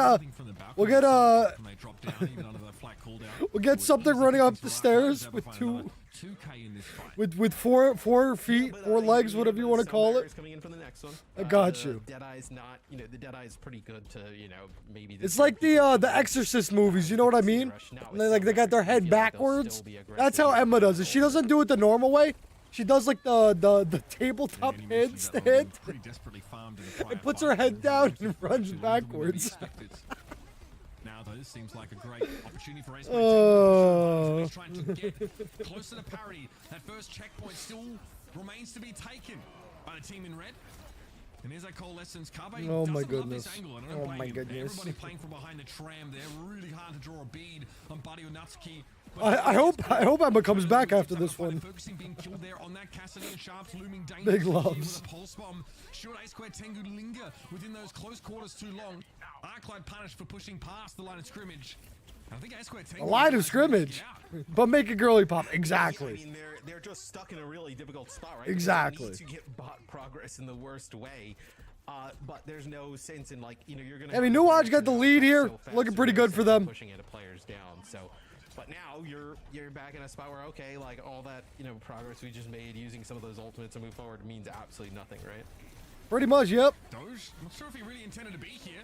something running up the stairs with with 4 feet, 4 legs, whatever you want to call it. Coming in for the next one. I got you. Deadeye's not, the Deadeye's pretty good to, maybe. It's like the Exorcist movies, you know what I mean? And they got their head backwards. That's how Emma does it. She doesn't do it the normal way. She does like the tabletop handstand. And puts her head down and runs backwards. Now though, this seems like a great opportunity for Ace trying to get closer to parity. That first checkpoint still remains to be taken by the team in red. And there's that coalescence. Kabe Oh my doesn't love goodness. this angle, and I don't Oh blame my him. goodness. Everybody playing from behind the tram there, really hard to draw a bead on Buddy Natsuki. I hope Emma comes back after this one. Focusing being killed there on that Cassidy and Sharp's looming danger. Big loves. With a pulse bomb. Should Ace Square Tengu linger within those close quarters too long? Arclight punished for pushing past the line of scrimmage. I think Ace Square Tengu A line of scrimmage, but make a girly pop. Exactly. I mean, they're just stuck in a really difficult spot, right? Exactly. They need to get bot progress in the worst way. But there's no sense in you're gonna. I mean, Nuage got the lead here, looking pretty good for them. Pushing into players down, so. But now you're back in a spot where all that progress we just made using some of those ultimates to move forward means absolutely nothing, right? Pretty much, yep. Doge, I'm not sure if he really intended to be here.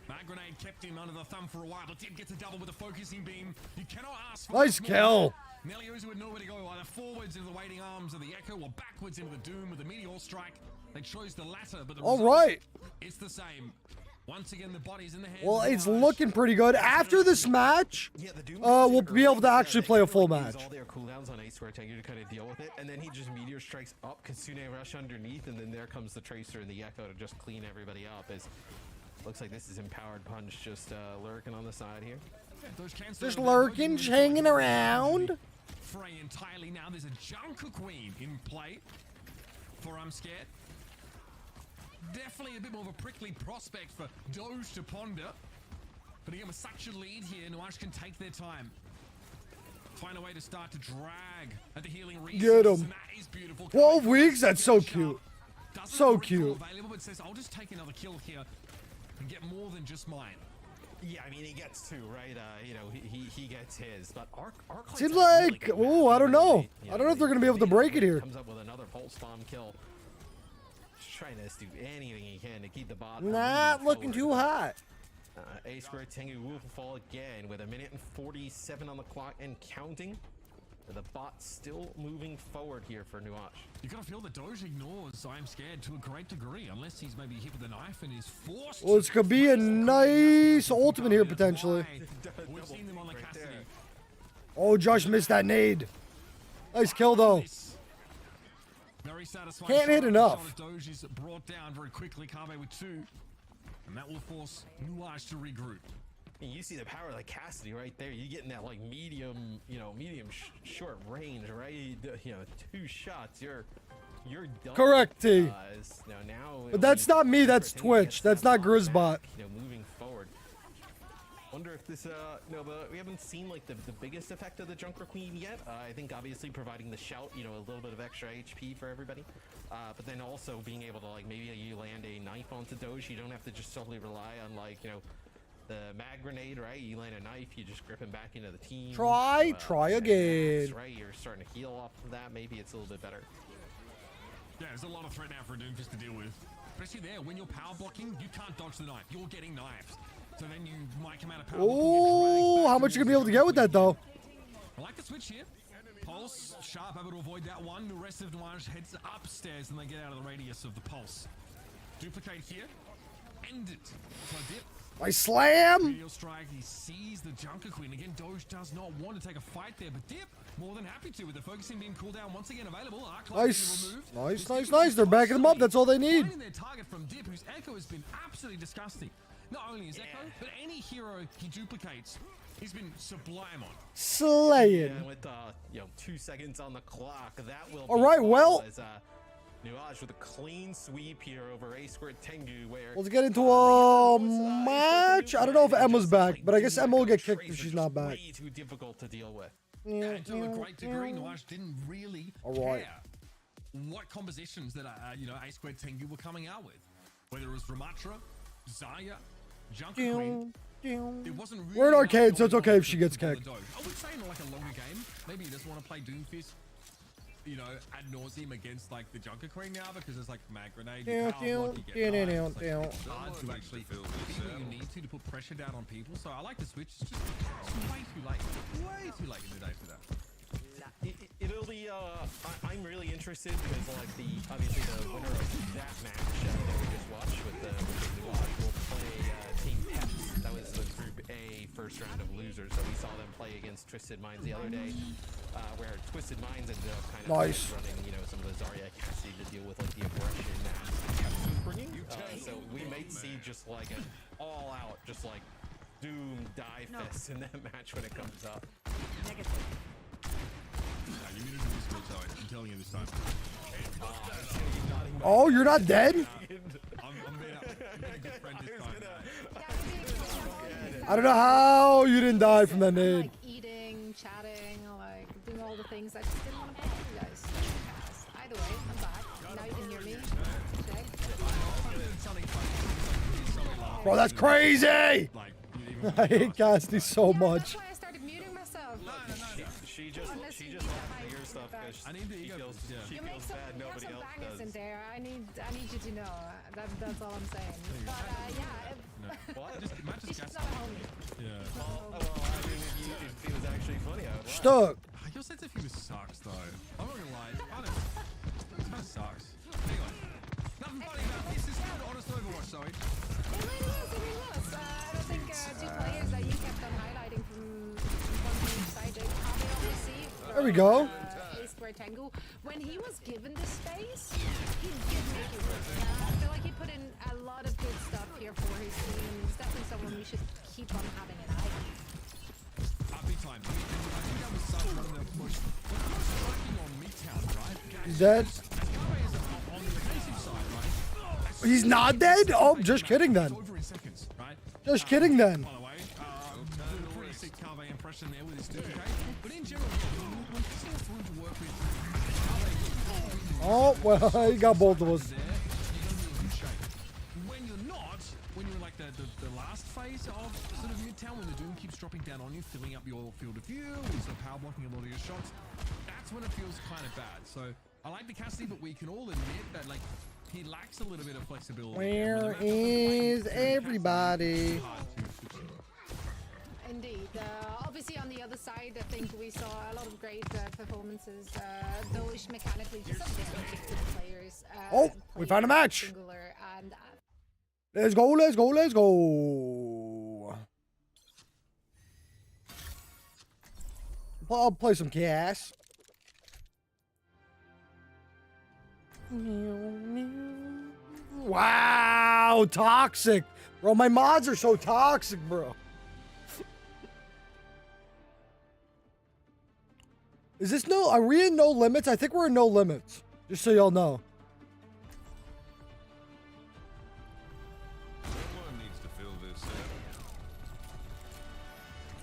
Mag grenade kept him under the thumb for a while, but did get to double with a focusing beam. You cannot ask for Nice kill. Neliozu would know where to go, either forwards into the waiting arms of the Echo or backwards into the Doom with the Meteor Strike. They chose the latter, but the result, it's the same. Once again, the body's in the hands. Well, it's looking pretty good. After this match, we'll be able to actually play a full match. All their cooldowns on Ace Square Tengu to kind of deal with it, and then he just Meteor Strikes up, Kitsune Rush underneath, and then there comes the Tracer and the Echo to just clean everybody up. Looks like this is Empowered Punch just lurking on the side here. Just lurking, hanging around. Frey entirely now. There's a Junker Queen in play for I'm Scared. Definitely a bit more of a prickly prospect for Doge to ponder. But again, with such a lead here, Nuage can take their time. Find a way to start to drag at the healing resources. Get him. That is beautiful. 12 weeks? That's so cute. So cute. Available, but says, I'll just take another kill here and get more than just mine. Yeah, I mean, he gets 2, right? He gets his, but Arc Seems like, oh, I don't know. I don't know if they're going to be able to break it here. Comes up with another pulse bomb kill. Just trying to do anything he can to keep the bot. Not looking too hot. Ace Square Tengu will fall again with 1:47 on the clock and counting. The bot still moving forward here for Nuage. You gotta feel that Doge ignores I'm Scared to a great degree, unless he's maybe hit with a knife and is forced. Well, this could be a nice ultimate here potentially. We've seen them on the Cassidy. Oh, Josh missed that nade. Nice kill though. Very satisfying. Can't hit enough. Doge is brought down very quickly. Kabe with 2, and that will force Nuage to regroup. And you see the power of the Cassidy right there. You getting that medium, short range, right? 2 shots, you're done. Correct, T. Now, But that's not me. That's Twitch. That's not Grizzbot. Moving forward. Wonder if this, we haven't seen the biggest effect of the Junker Queen yet. I think obviously providing the shout, a little bit of extra HP for everybody. But then also being able to maybe you land a knife onto Doge. You don't have to just solely rely on the mag grenade, right? You land a knife, you just grip him back into the team. Try again. Right, you're starting to heal off of that. Maybe it's a little bit better. Yeah, there's a lot of threat now for a Doomfist to deal with. Especially there, when you're power blocking, you can't dodge the knife. You're getting knifed. So then you might come out of power. Oh, how much you gonna be able to get with that though? I like the switch here. Pulse, Sharp able to avoid that one. The rest of Nuage heads upstairs and they get out of the radius of the Pulse. Duplicate here. End it. So Dip. I slam. Medial strike. He sees the Junker Queen. Again, Doge does not want to take a fight there, but Dip more than happy to with the focusing being cooled down once again available. Nice. Nice, nice, nice. They're backing them up. That's all they need. Finding their target from Dip, whose Echo has been absolutely disgusting. Not only his Echo, but any hero he duplicates, he's been sublime on. Slaying. And with 2 seconds on the clock, that will. All right, well. As, Nuage with a clean sweep here over A Squared Tengu, where Let's get into a match. I don't know if Emma's back, but I guess Emma will get kicked if she's not back. Way too difficult to deal with. And to a great degree, Nuage didn't really right. care what compositions that A Squared Tengu were coming out with, whether it was Ramatra, Zaya, Junker Queen. It wasn't really. We're in arcade, so it's okay if she gets kicked. I would say in like a longer game, maybe he doesn't want to play Doomfist, ad nauseum against like the Junker Queen now because it's like mag grenade. You hard to actually do what you need to put pressure down on people. So I like the switch. It's just way too late. Way too late in the day for that. It'll be. I'm really interested because obviously the winner of that match that we just watched with the Nuage will play Team Peps. That was the Group A first round of losers. So we saw them play against Twisted Minds the other day, where Twisted Minds ended up kind of running, some of the Zarya Cassidy to deal with like the aggression that Peps was bringing. So we might see just like an all-out, just like doom die fest in that match when it comes up. Negative. You muted this switch, so I'm telling you this time. Oh, you're not dead? I'm being a good friend this time. I don't know how you didn't die from that nade. Like eating, chatting, like doing all the things I just didn't want to play with you guys. Either way, I'm back. Now you can hear me. Check. Bro, that's crazy! I hate Cassidy so much. That's why I started muting myself. She just wants to hear stuff because she feels bad. Nobody else bangers does. in there. I need you to know. That's all I'm saying. But What? she's not a homie. Yeah. Well, I mean, if he was actually funny, I would laugh. Stuck. Your sense of humor sucks, though. I'm not gonna lie. It kind of sucks. Anyway, nothing funny about this. This is not honest Overwatch, sorry. It really was. I think two players that you kept on highlighting from one side, Javi obviously. There we go. A Squared Tengu. When he was given the space, he did make it work. I feel like he put in a lot of good stuff here for his team. He's definitely someone we should keep on having an eye on. Big time. I think that was such one of the most striking on Midtown, right? He's dead. On the defensive side, right? He's not dead? Oh, just kidding then. Over in seconds, right? Just kidding then. By the way, doing a pretty sick Carve impression there with his duplicate. But in general, when he's all through to work with Oh, well, he got both of us. there, you're going to be in good shape. When you're not, when you're in like the last phase of sort of Midtown, when the Doom keeps dropping down on you, filling up your field of view, and sort of power blocking a lot of your shots, that's when it feels kind of bad. So I like the Cassidy, but we can all admit that like he lacks a little bit of flexibility. Where is everybody? Indeed. Obviously, on the other side, I think we saw a lot of great performances. Those mechanically just a very gifted players. Oh, we found a match. Singular and, Let's go, let's go, let's go. I'll play some Chaos. Wow, toxic. Bro, my mods are so toxic, bro. Is this are we in no limits? I think we're in no limits. Just so y'all know. Someone needs to fill this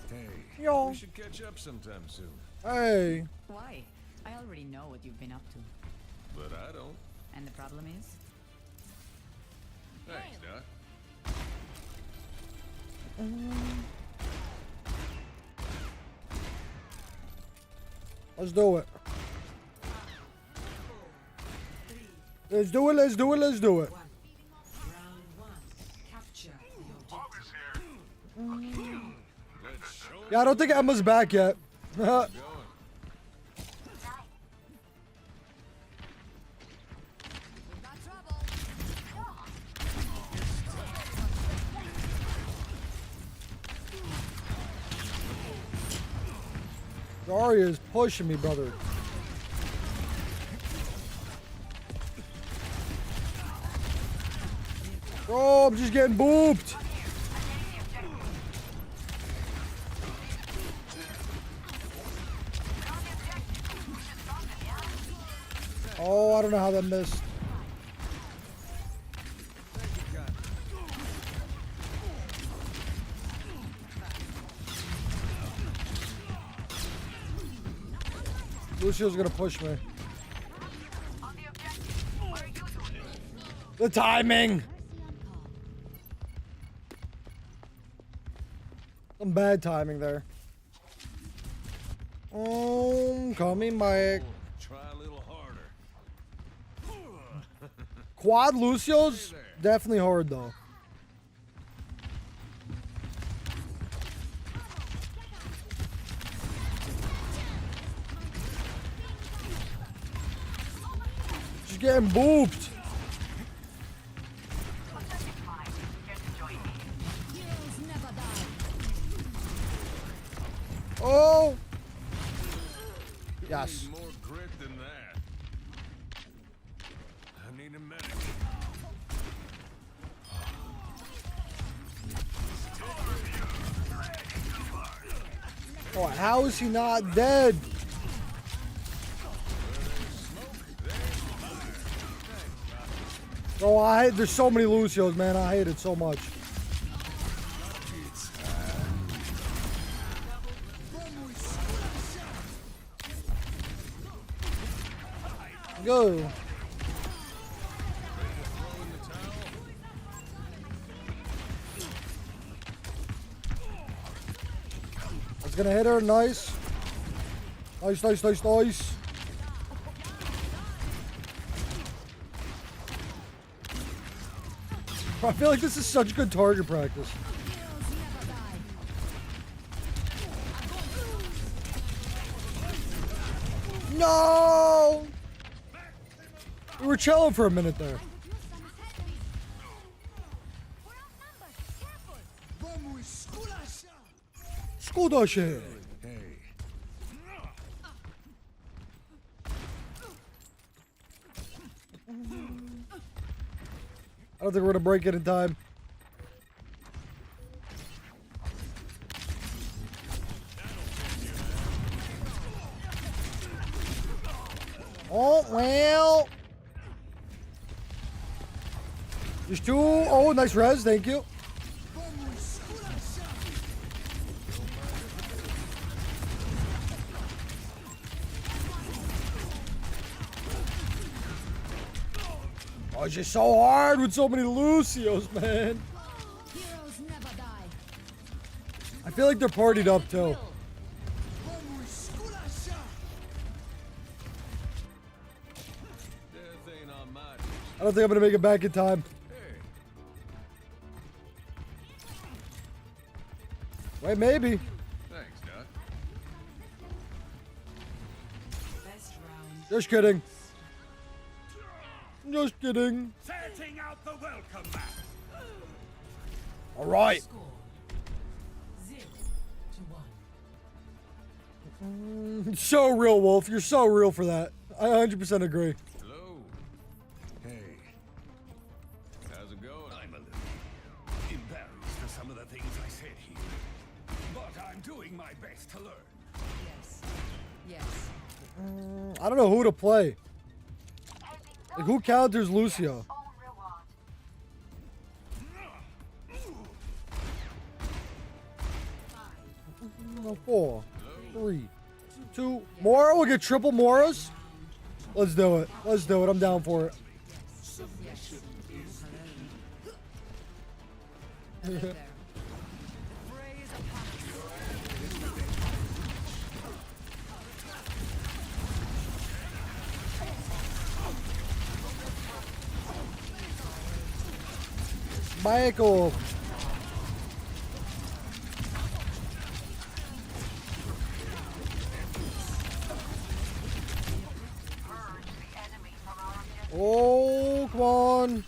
in. Hey, Yo. we should catch up sometime soon. Hey. Why? I already know what you've been up to. But I don't. And the problem is? Thanks, Doc. Let's do it. Let's do it, let's do it, let's do it. Round one. Capture the objective. Yeah, I don't think Emma's back yet. Zarya is pushing me, brother. Bro, I'm just getting booped. Oh, I don't know how that missed. Lucio's gonna push me. The timing. Some bad timing there. Oh, coming back. Try a little harder. Quad Lucio's definitely hard though. She's getting booped. Oh! Yes. More grit than that. I need a medic. Oh, how is he not dead? Bro, there's so many Lucios, man. I hate it so much. Go. That's gonna hit her. Nice. Nice, nice, nice, nice. I feel like this is such good target practice. No! We were chilling for a minute there. Skudashi. Hey. I don't think we're gonna break it in time. Oh, well. There's two. Oh, nice res. Thank you. Oh, it's just so hard with so many Lucios, man. Heroes never die. I feel like they're partied up, too. Death ain't on my. I don't think I'm going to make it back in time. Wait, maybe. Thanks, Doc. Just kidding. Just kidding. Setting out the welcome mat. All right. 0-1. So real, Wolf. You're so real for that. I 100% agree. Hello. Hey. How's it going? I'm a little embarrassed for some of the things I said here, but I'm doing my best to learn. Yes. Yes. I don't know who to play. Like, who counters Lucio? 4, 3, 2. Mora? We'll get triple Moras? Let's do it. Let's do it. I'm down for it. Hello there. Michael. Oh, come on.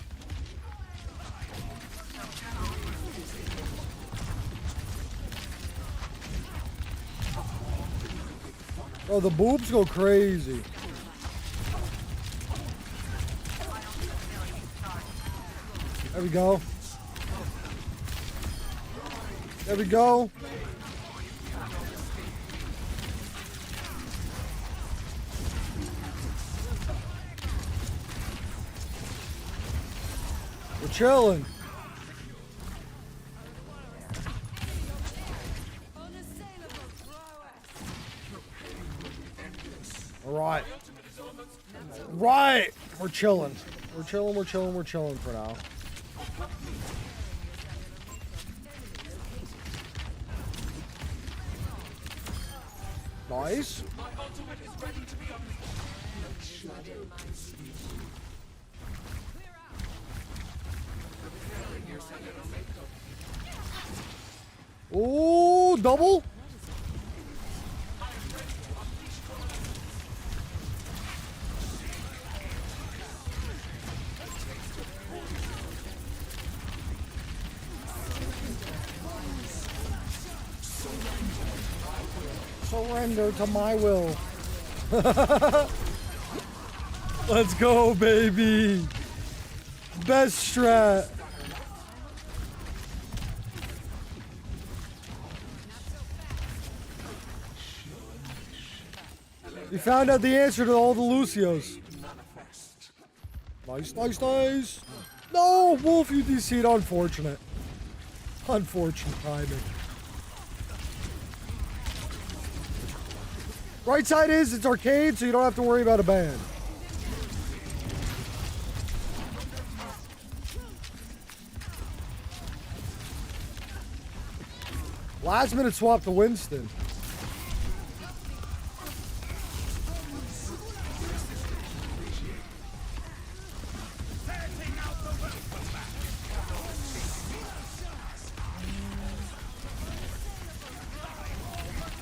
Oh, the boobs go crazy. There we go. There we go. We're chilling. All right. Right. We're chilling. We're chilling. We're chilling. We're chilling for now. Nice. Ooh, double. Surrender to my will. Let's go, baby. Best strat. We found out the answer to all the Lucios. Nice, nice, nice. No, Wolf, you DC'd. Unfortunate. Unfortunate timing. Right side is, it's arcade, so you don't have to worry about a ban. Last minute swap to Winston.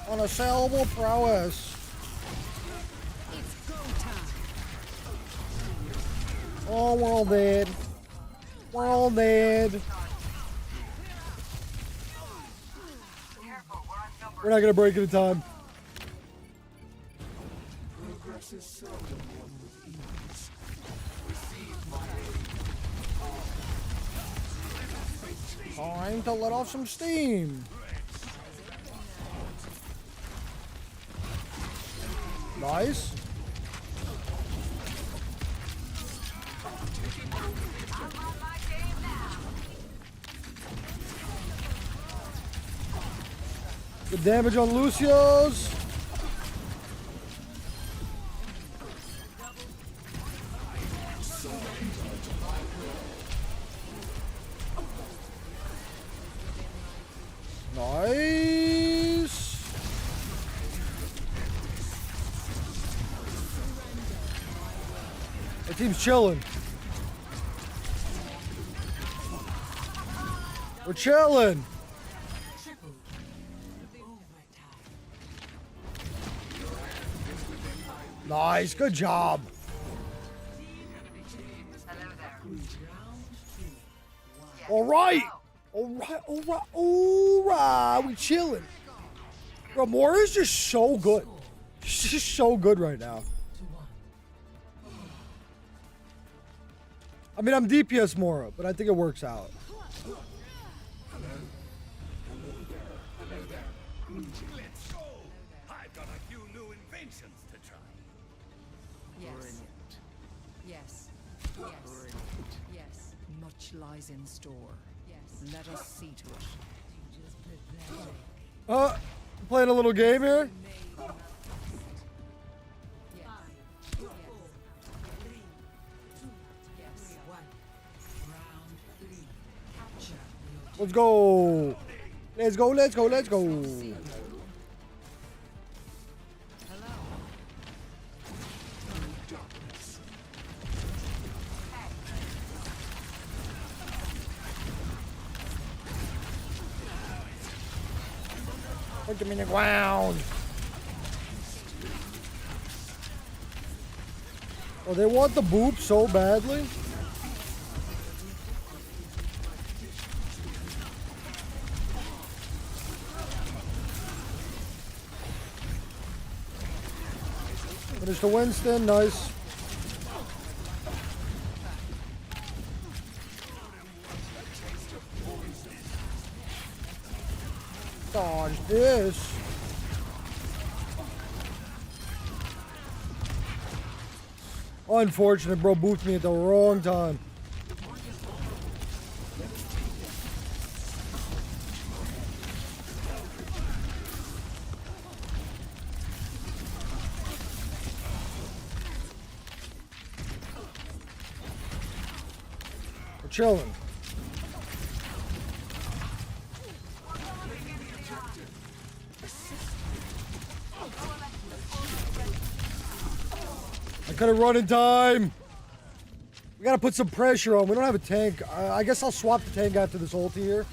Unassailable prowess. Oh, we're all dead. We're all dead. We're not gonna break it in time. Time to let off some steam. Nice. Good damage on Lucio's. Nice. The team's chilling. We're chilling. Nice, good job. All right. All right, all right, all right. We chilling. Bro, Moira's just so good. She's just so good right now. I mean, I'm DPS Mora, but I think it works out. Let's go. I've got a few new inventions to try. Yes. Yes. Yes. Yes. Much lies in store. Yes. Let us see to it. Playing a little game here. Let's go. Let's go, let's go, let's go. Put him in the ground. Oh, they want the boop so badly. Finish to Winston, nice. Dodge this. Unfortunate, bro. Booped me at the wrong time. We're chilling. I could have run in time. We gotta put some pressure on. We don't have a tank. I guess I'll swap the tank after this ulti here.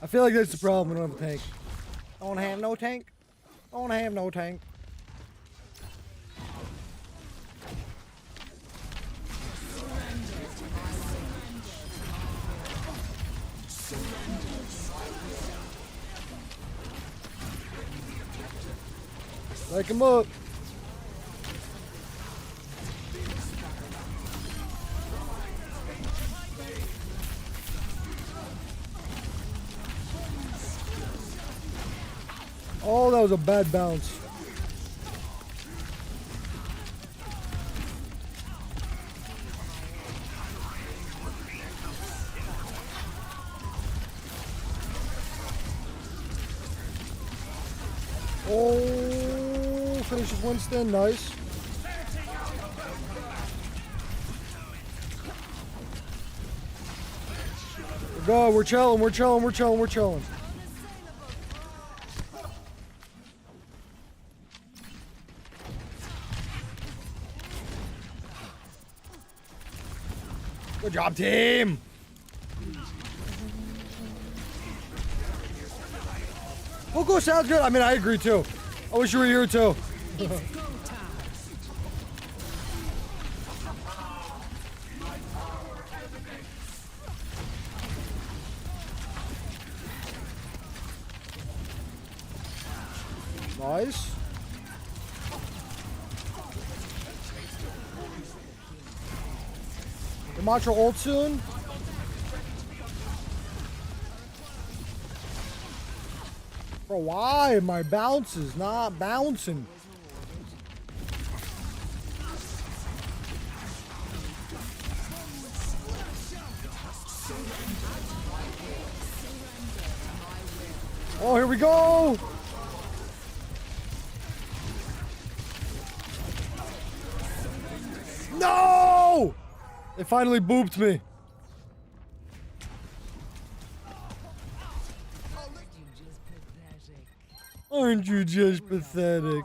I feel like that's the problem. We don't have a tank. Don't have no tank. Don't have no tank. Wake him up. Oh, that was a bad bounce. Oh, finishes Winston, nice. We're good, we're chilling, we're chilling, we're chilling, we're chilling. Good job, team. Poco sounds good. I mean, I agree too. I wish you were here too. Nice. Yamacha ult soon. Bro, why my bounce is not bouncing? Oh, here we go. No! They finally booped me. Aren't you just pathetic?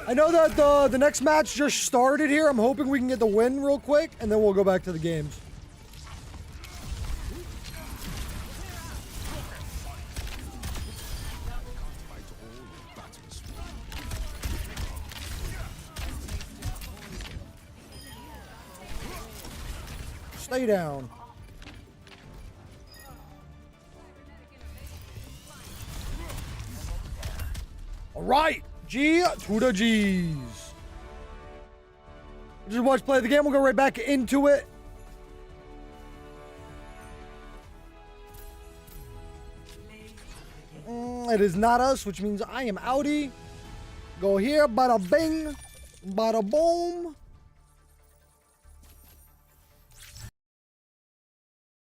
I know that the next match just started here. I'm hoping we can get the win real quick, and then we'll go back to the games. Stay down. All right, G to the G's. Just watch play the game. We'll go right back into it. It is not us, which means I am outie. Go here, bada bing, bada boom.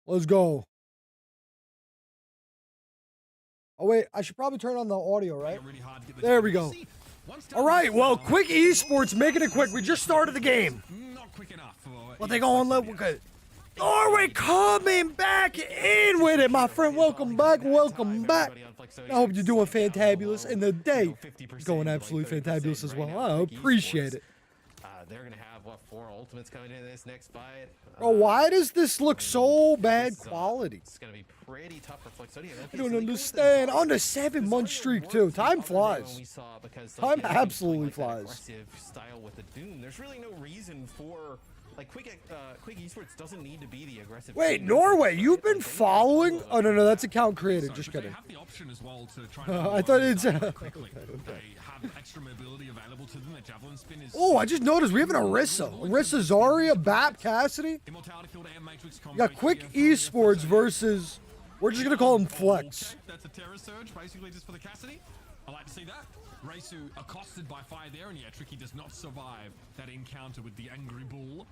Let's go. Oh, wait. I should probably turn on the audio, right? There we go. All right. Well, Quick Esports, making it quick. We just started the game. What they going to look good? Norway coming back in with it, my friend. Welcome back. Welcome back. I hope you're doing fantabulous. And the day is going absolutely fantabulous as well. I appreciate it. They're going to have what, 4 ultimates coming in this next fight. Bro, why does this look so bad quality? It's gonna be pretty tough for Flexodia. I don't understand. On a 7-month streak too. Time flies. Time absolutely flies. Aggressive style with the Doom. There's really no reason for like Quick Esports doesn't need to be the aggressive. Wait, Norway, you've been following? Oh no, that's account created. Just They kidding. have the option as well to try I thought it's. quickly. They have extra mobility available to them. The javelin spin is. Oh, I just noticed we have an Orisa. Orisa Zarya, Bap, Cassidy. Immortality field and Matrix You got Quick Esports versus. We're just gonna call him Flex. That's a Terror Surge, basically just for the Cassidy. I like to see that. Reisu accosted by fire there, and yeah, Tricky does not survive that encounter with the Angry Bull.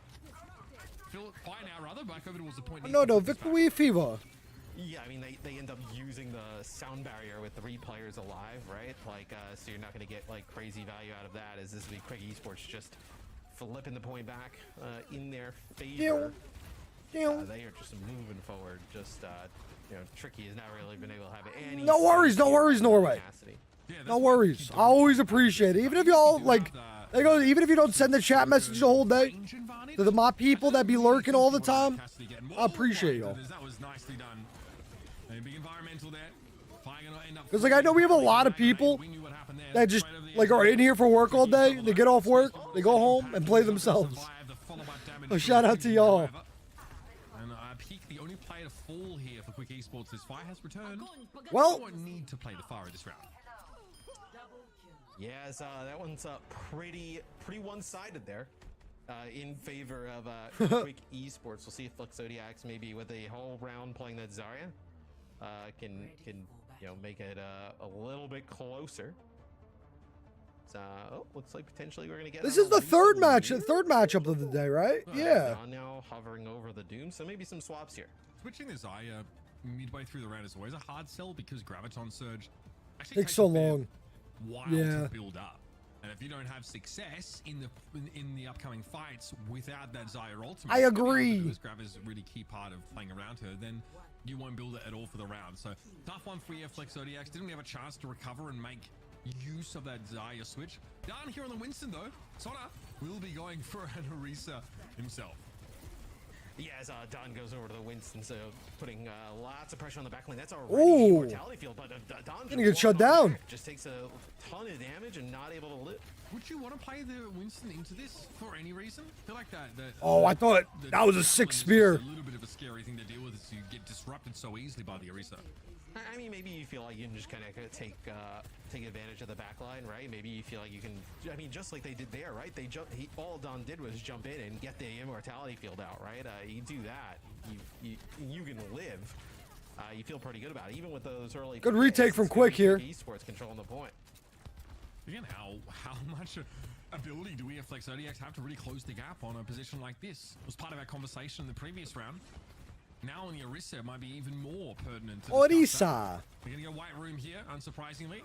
Fire now, rather, back over towards the point. No, Victory Fever. Yeah, I mean, they end up using the sound barrier with 3 players alive, right? Like, so you're not going to get, like, crazy value out of that, as this will be Quick Esports just flipping the point back in their favor. They are just moving forward, just, you know, Tricky has not really been able to have any... No worries, Norway. No worries. I always appreciate it. Even if y'all, like, even if you don't send the chat message the whole day, to my people that be lurking all the time, I appreciate y'all. That was nicely done. A big environmental there. Because, like, I know we have a lot of people that just, like, are in here for work all day. They get off work, they go home, and play themselves. So shout out to y'all. And Peak, the only player to fall here for Quick Esports, is Fire has returned. Well, You won't need to play the Fire this round. Yes, that one's pretty one-sided there. In favor of Quick Esports. We'll see if Flexodiacs maybe with a whole round playing that Zarya can you know make it a little bit closer. So looks like potentially we're gonna get. This is the third matchup of the day, right? Yeah. Now hovering over the Doom, so maybe some swaps here. Switching the Zarya midway through the round is always a hard sell because Graviton Surge actually Takes so long. While Yeah. to build up. And if you don't have success in the upcoming fights without that Zarya ultimate, I agree. because Grav is a really key part of playing around her, then you won't build it at all for the round. So tough one for you, Flexodiacs. Didn't have a chance to recover and make use of that Zarya switch. Down here on the Winston though, Sona will be going for an Orisa himself. Yeah, as Don goes over to the Winston, so putting lots of pressure on the back lane. That's Ooh. already a mortality field, but Don Gonna get shut down. Just takes a ton of damage and not able to live. Would you want to play the Winston into this for any reason? I feel like that. Oh, I thought that was a sick spear. A little bit of a scary thing to deal with, is you get disrupted so easily by the Orisa. I mean, maybe you feel like you can just kind of take advantage of the back line, right? Maybe you feel like you can. I mean, just like they did there, right? They all Don did was jump in and get the immortality field out, right? You do that, you can live. You feel pretty good about it, even with those early. Good retake from Quick here. Esports controlling the point. Again, how much ability do we have Flexodiacs have to really close the gap on a position like this? It was part of our conversation in the previous round. Now on the Orisa might be even more pertinent. Orisa. We're gonna go white room here, unsurprisingly. Here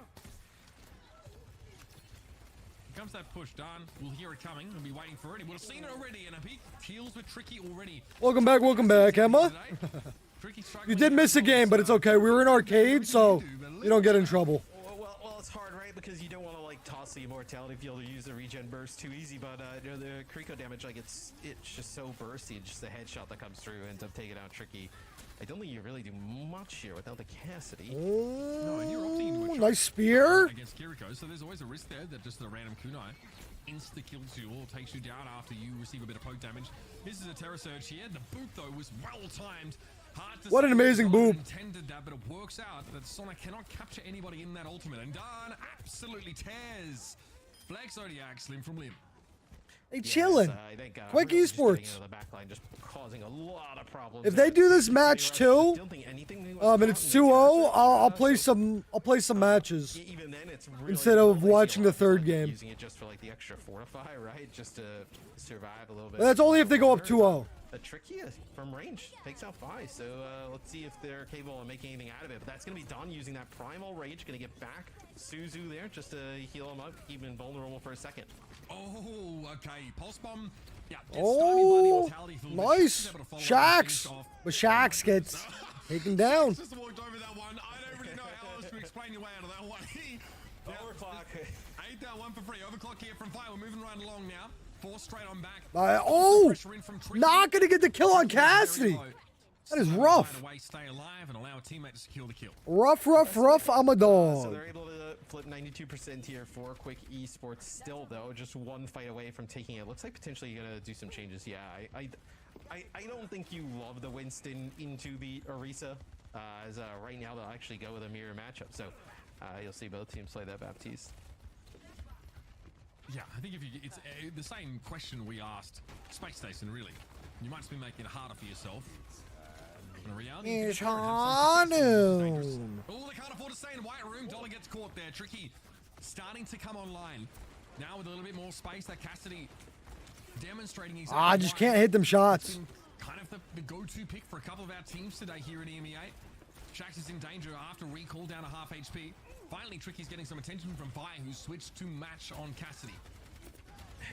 comes that push, done. We'll hear it coming. We'll be waiting for it. We'll have seen it already, and a peak kills with Tricky already. Welcome back, Emma. You did miss a game, but it's okay. We were in arcade, so you don't get in trouble. Well, it's hard, right? Because you don't want to like toss the immortality field or use the regen burst too easy. But you know, the Kriko damage, like it's just so bursty. It's just the headshot that comes through ends up taking out Tricky. I don't think you really do much here without the Cassidy. No, and you're opting into a shot Nice spear. against Kiriko, so there's always a risk there that just a random kunai insta kills you or takes you down after you receive a bit of poke damage. This is a Terror Surge here. The boot though was well timed. Hard to What an say amazing Don boop. Intended that, but it works out that Sona cannot capture anybody in that ultimate, and Don absolutely tears Flexodiacs limb from limb. They chilling. I think, Quick really just getting Esports. into the back line, just causing a lot of problems. If they do this match too, and it's 2-0, I'll play some matches Even then, it's really instead of risky. watching A the lot of people third are game. Using it just for like the extra fortify, right? Just to survive a little bit. But that's only if they go up 2-0. A Tricky from range takes out Fi, so let's see if they're capable of making anything out of it. But that's gonna be Don using that primal rage, gonna get back Suzu there just to heal him up, keep him vulnerable for a second. Oh, okay. Pulse bomb. Yeah. Oh, nice. Shax. But Shax gets taken down. Just walked over that one. I don't really know how else to explain your way out of that one. Overclock. Ate that one for free. Overclock here from Fire. We're moving right along now. 4 straight on back. Oh! Pressure in from Tricky. Not gonna get the kill on Cassidy. That is rough. Find a way, stay alive, and allow a teammate to secure the kill. Rough. I'm a So dog. they're able to flip 92% here for Quick Esports. Still, though, just one fight away from taking it. Looks like potentially you're gonna do some changes. Yeah, I don't think you love the Winston into the Orisa. As right now they'll actually go with a mirror matchup. So you'll see both teams play that Baptiste. Yeah, I think it's the same question we asked Space Station, really. You might just be making it harder for yourself. In reality, It's Oh, they can't afford to stay in white room. Dollar gets caught there. Tricky starting to come online. Now with a little bit more space, that Cassidy demonstrating he's I just can't hit them shots. Kind of the go-to pick for a couple of our teams today here at EMEA. Shax is in danger after recall down to half HP. Finally, Tricky's getting some attention from Vi, who switched to match on Cassidy.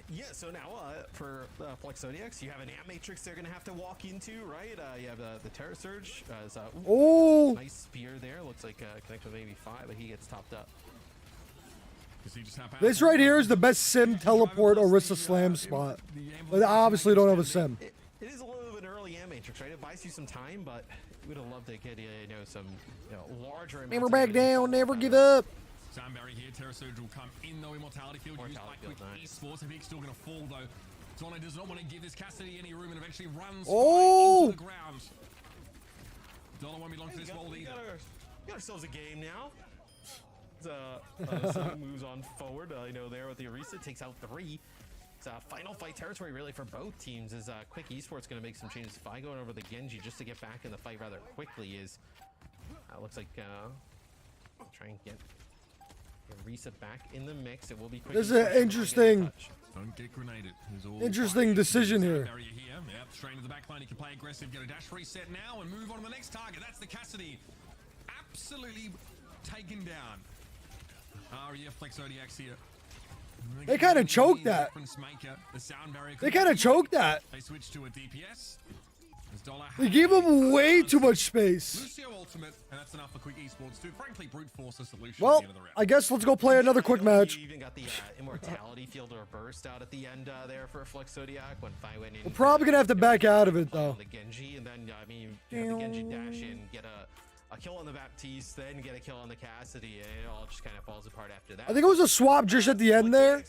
Yeah, so now for Flex Zodiacs, you have an Ant Matrix they're going to have to walk into, right? You have the Terror Surge. Oh! Nice spear there. Looks like connected with maybe 5, but he gets topped up. This right here is the best sim teleport Orisa slam spot. But they obviously don't have a sim. It is a little bit of an early Ant Matrix, right? It buys you some time, but we would have loved to get some larger amounts. Never of back damage. down, never give up. Soundberry here, Terror Surge will come in though. Immortality Field used by Quick Esports. I think still going to fall though. Zona does not want to give this Cassidy any room and eventually runs into the ground. Dollar won't be long for this world either. We got ourselves a game now. Moves on forward, there with the Orisa, takes out 3. It's final fight territory really for both teams. Is Quick Esports going to make some changes? Fi going over the Genji just to get back in the fight rather quickly is looks like try and get Orisa back in the mix. It will be quick. This is an interesting Don't get grenaded. Interesting decision here. Yep, straight into the back line. He can play aggressive, get a dash reset now, and move on to the next target. That's the Cassidy. Absolutely taken down. REF Flex Zodiacs here. They kind of choked that. They kind of choked that. They switched to a DPS. They gave him way too much space. Lucio ultimate, and that's enough for Quick Esports to frankly brute force a solution Well, at the end of the round. I guess let's go play another quick match. You even got the Immortality Field or burst out at the end there for Flex Zodiac when Fi went in. We're probably going to have to back out of it, though. The Genji, and then, you have the Genji dash in, get a kill on the Baptiste, then get a kill on the Cassidy, and it all just kind of falls apart after that. I think it was a swap just at the end there.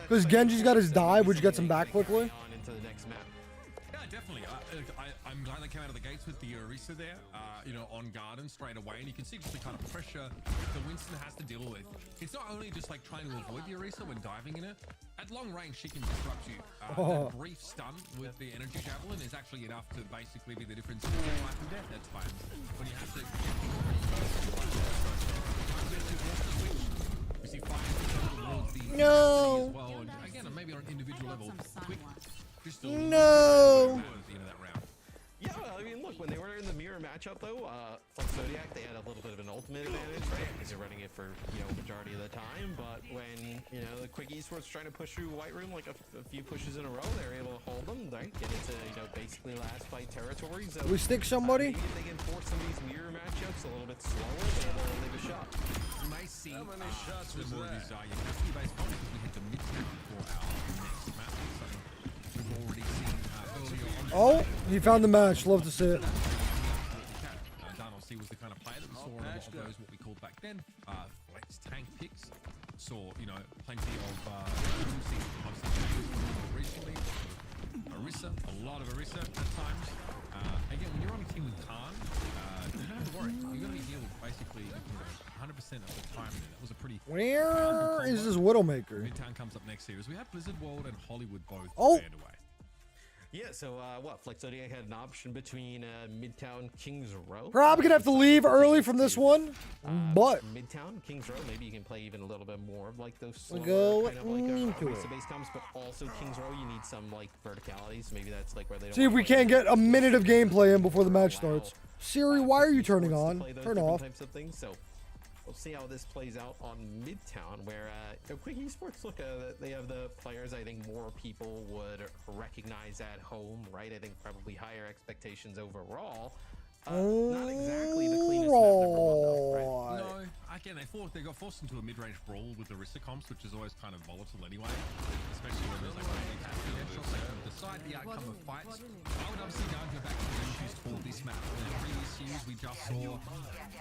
Because Genji's got his dive, which gets him back quickly. On into the next map. Yeah, definitely. I'm glad they came out of the gates with the Orisa there, on garden straight away, and you can see just the kind of pressure that Winston has to deal with. It's not only just like trying to avoid the Orisa when diving in it. At long range, she can disrupt you. That brief stun with the energy javelin is actually enough to basically be the difference between life and death. That's fine. When you have to you see fire towards the No. as well, and again, maybe on an individual level, quick. No. Yeah, I mean, look, when they were in the mirror matchup, though, Flex Zodiac, they had a little bit of an ultimate advantage, right? Because they're running it for, majority of the time. But when, the Quick Esports trying to push through White Room like a few pushes in a row, they're able to hold them, right? Get into, basically last fight territory. So, we stick somebody? Maybe if they can force some of these mirror matchups a little bit slower, they'll leave a shot. You may see more of these capacity-based points as we hit the mid-map for our next map. So we've already seen earlier on. Oh, he found the match. Love to see it. Darnell C was the kind of player that we saw in a lot of those, what we called back then, flex tank picks. Saw, plenty of recently. Orisa, a lot of Orisa at times. Again, when you're on a team with Khan, you don't have to worry. You're going to be healed basically 100% of the time. That was a pretty. Where is this Widowmaker? Midtown comes up next here as we have Blizzard World and Hollywood both banned away. Yeah, so Flex Zodiac had an option between Midtown, Kings Row. Probably gonna have to leave early from this one, but Midtown, Kings Row, maybe you can play even a little bit more of like those slower, go kind of like into it. base comps, but also Kings Row, you need some like verticalities. Maybe that's like where they don't see if we can't get a minute of gameplay in before the match starts. Siri, why are you turning on? Turn off. Types of things. So we'll see how this plays out on Midtown, where Quick Esports, look, they have the players I think more people would recognize at home, right? I think probably higher expectations overall. Not exactly the cleanest map, number one, though, right? No, again, they thought they're got forced into a mid-range brawl with the Orisa comps, which is always kind of volatile anyway, especially when there's like random headshots that can decide the outcome of fights. I would obviously go back to the issues for this map. In the previous years, we just saw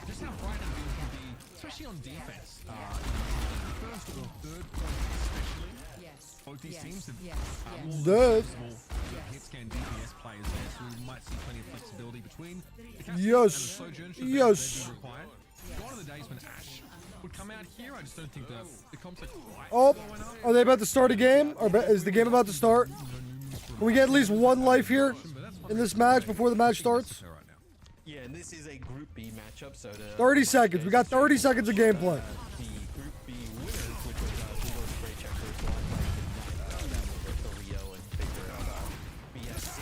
just how bright and build can be, especially on defense. First or third point, especially. Yes. Both these teams have Duh. hit scan DPS players there, so we might see plenty of flexibility between the Cassidy Yes. and the Sojourn should Yes. be required. Gone are the days when Ash would come out here. I just don't think the comps are quite Oh, going up. are they about to start a game? Or is the game about to start? Can we get at least one life here in this match before the match starts? Yeah, and this is a Group B matchup, so to 30 seconds. We got 30 seconds of gameplay. the Group B winners, which was Google Spray Check first one, the Rio and Victor BSC.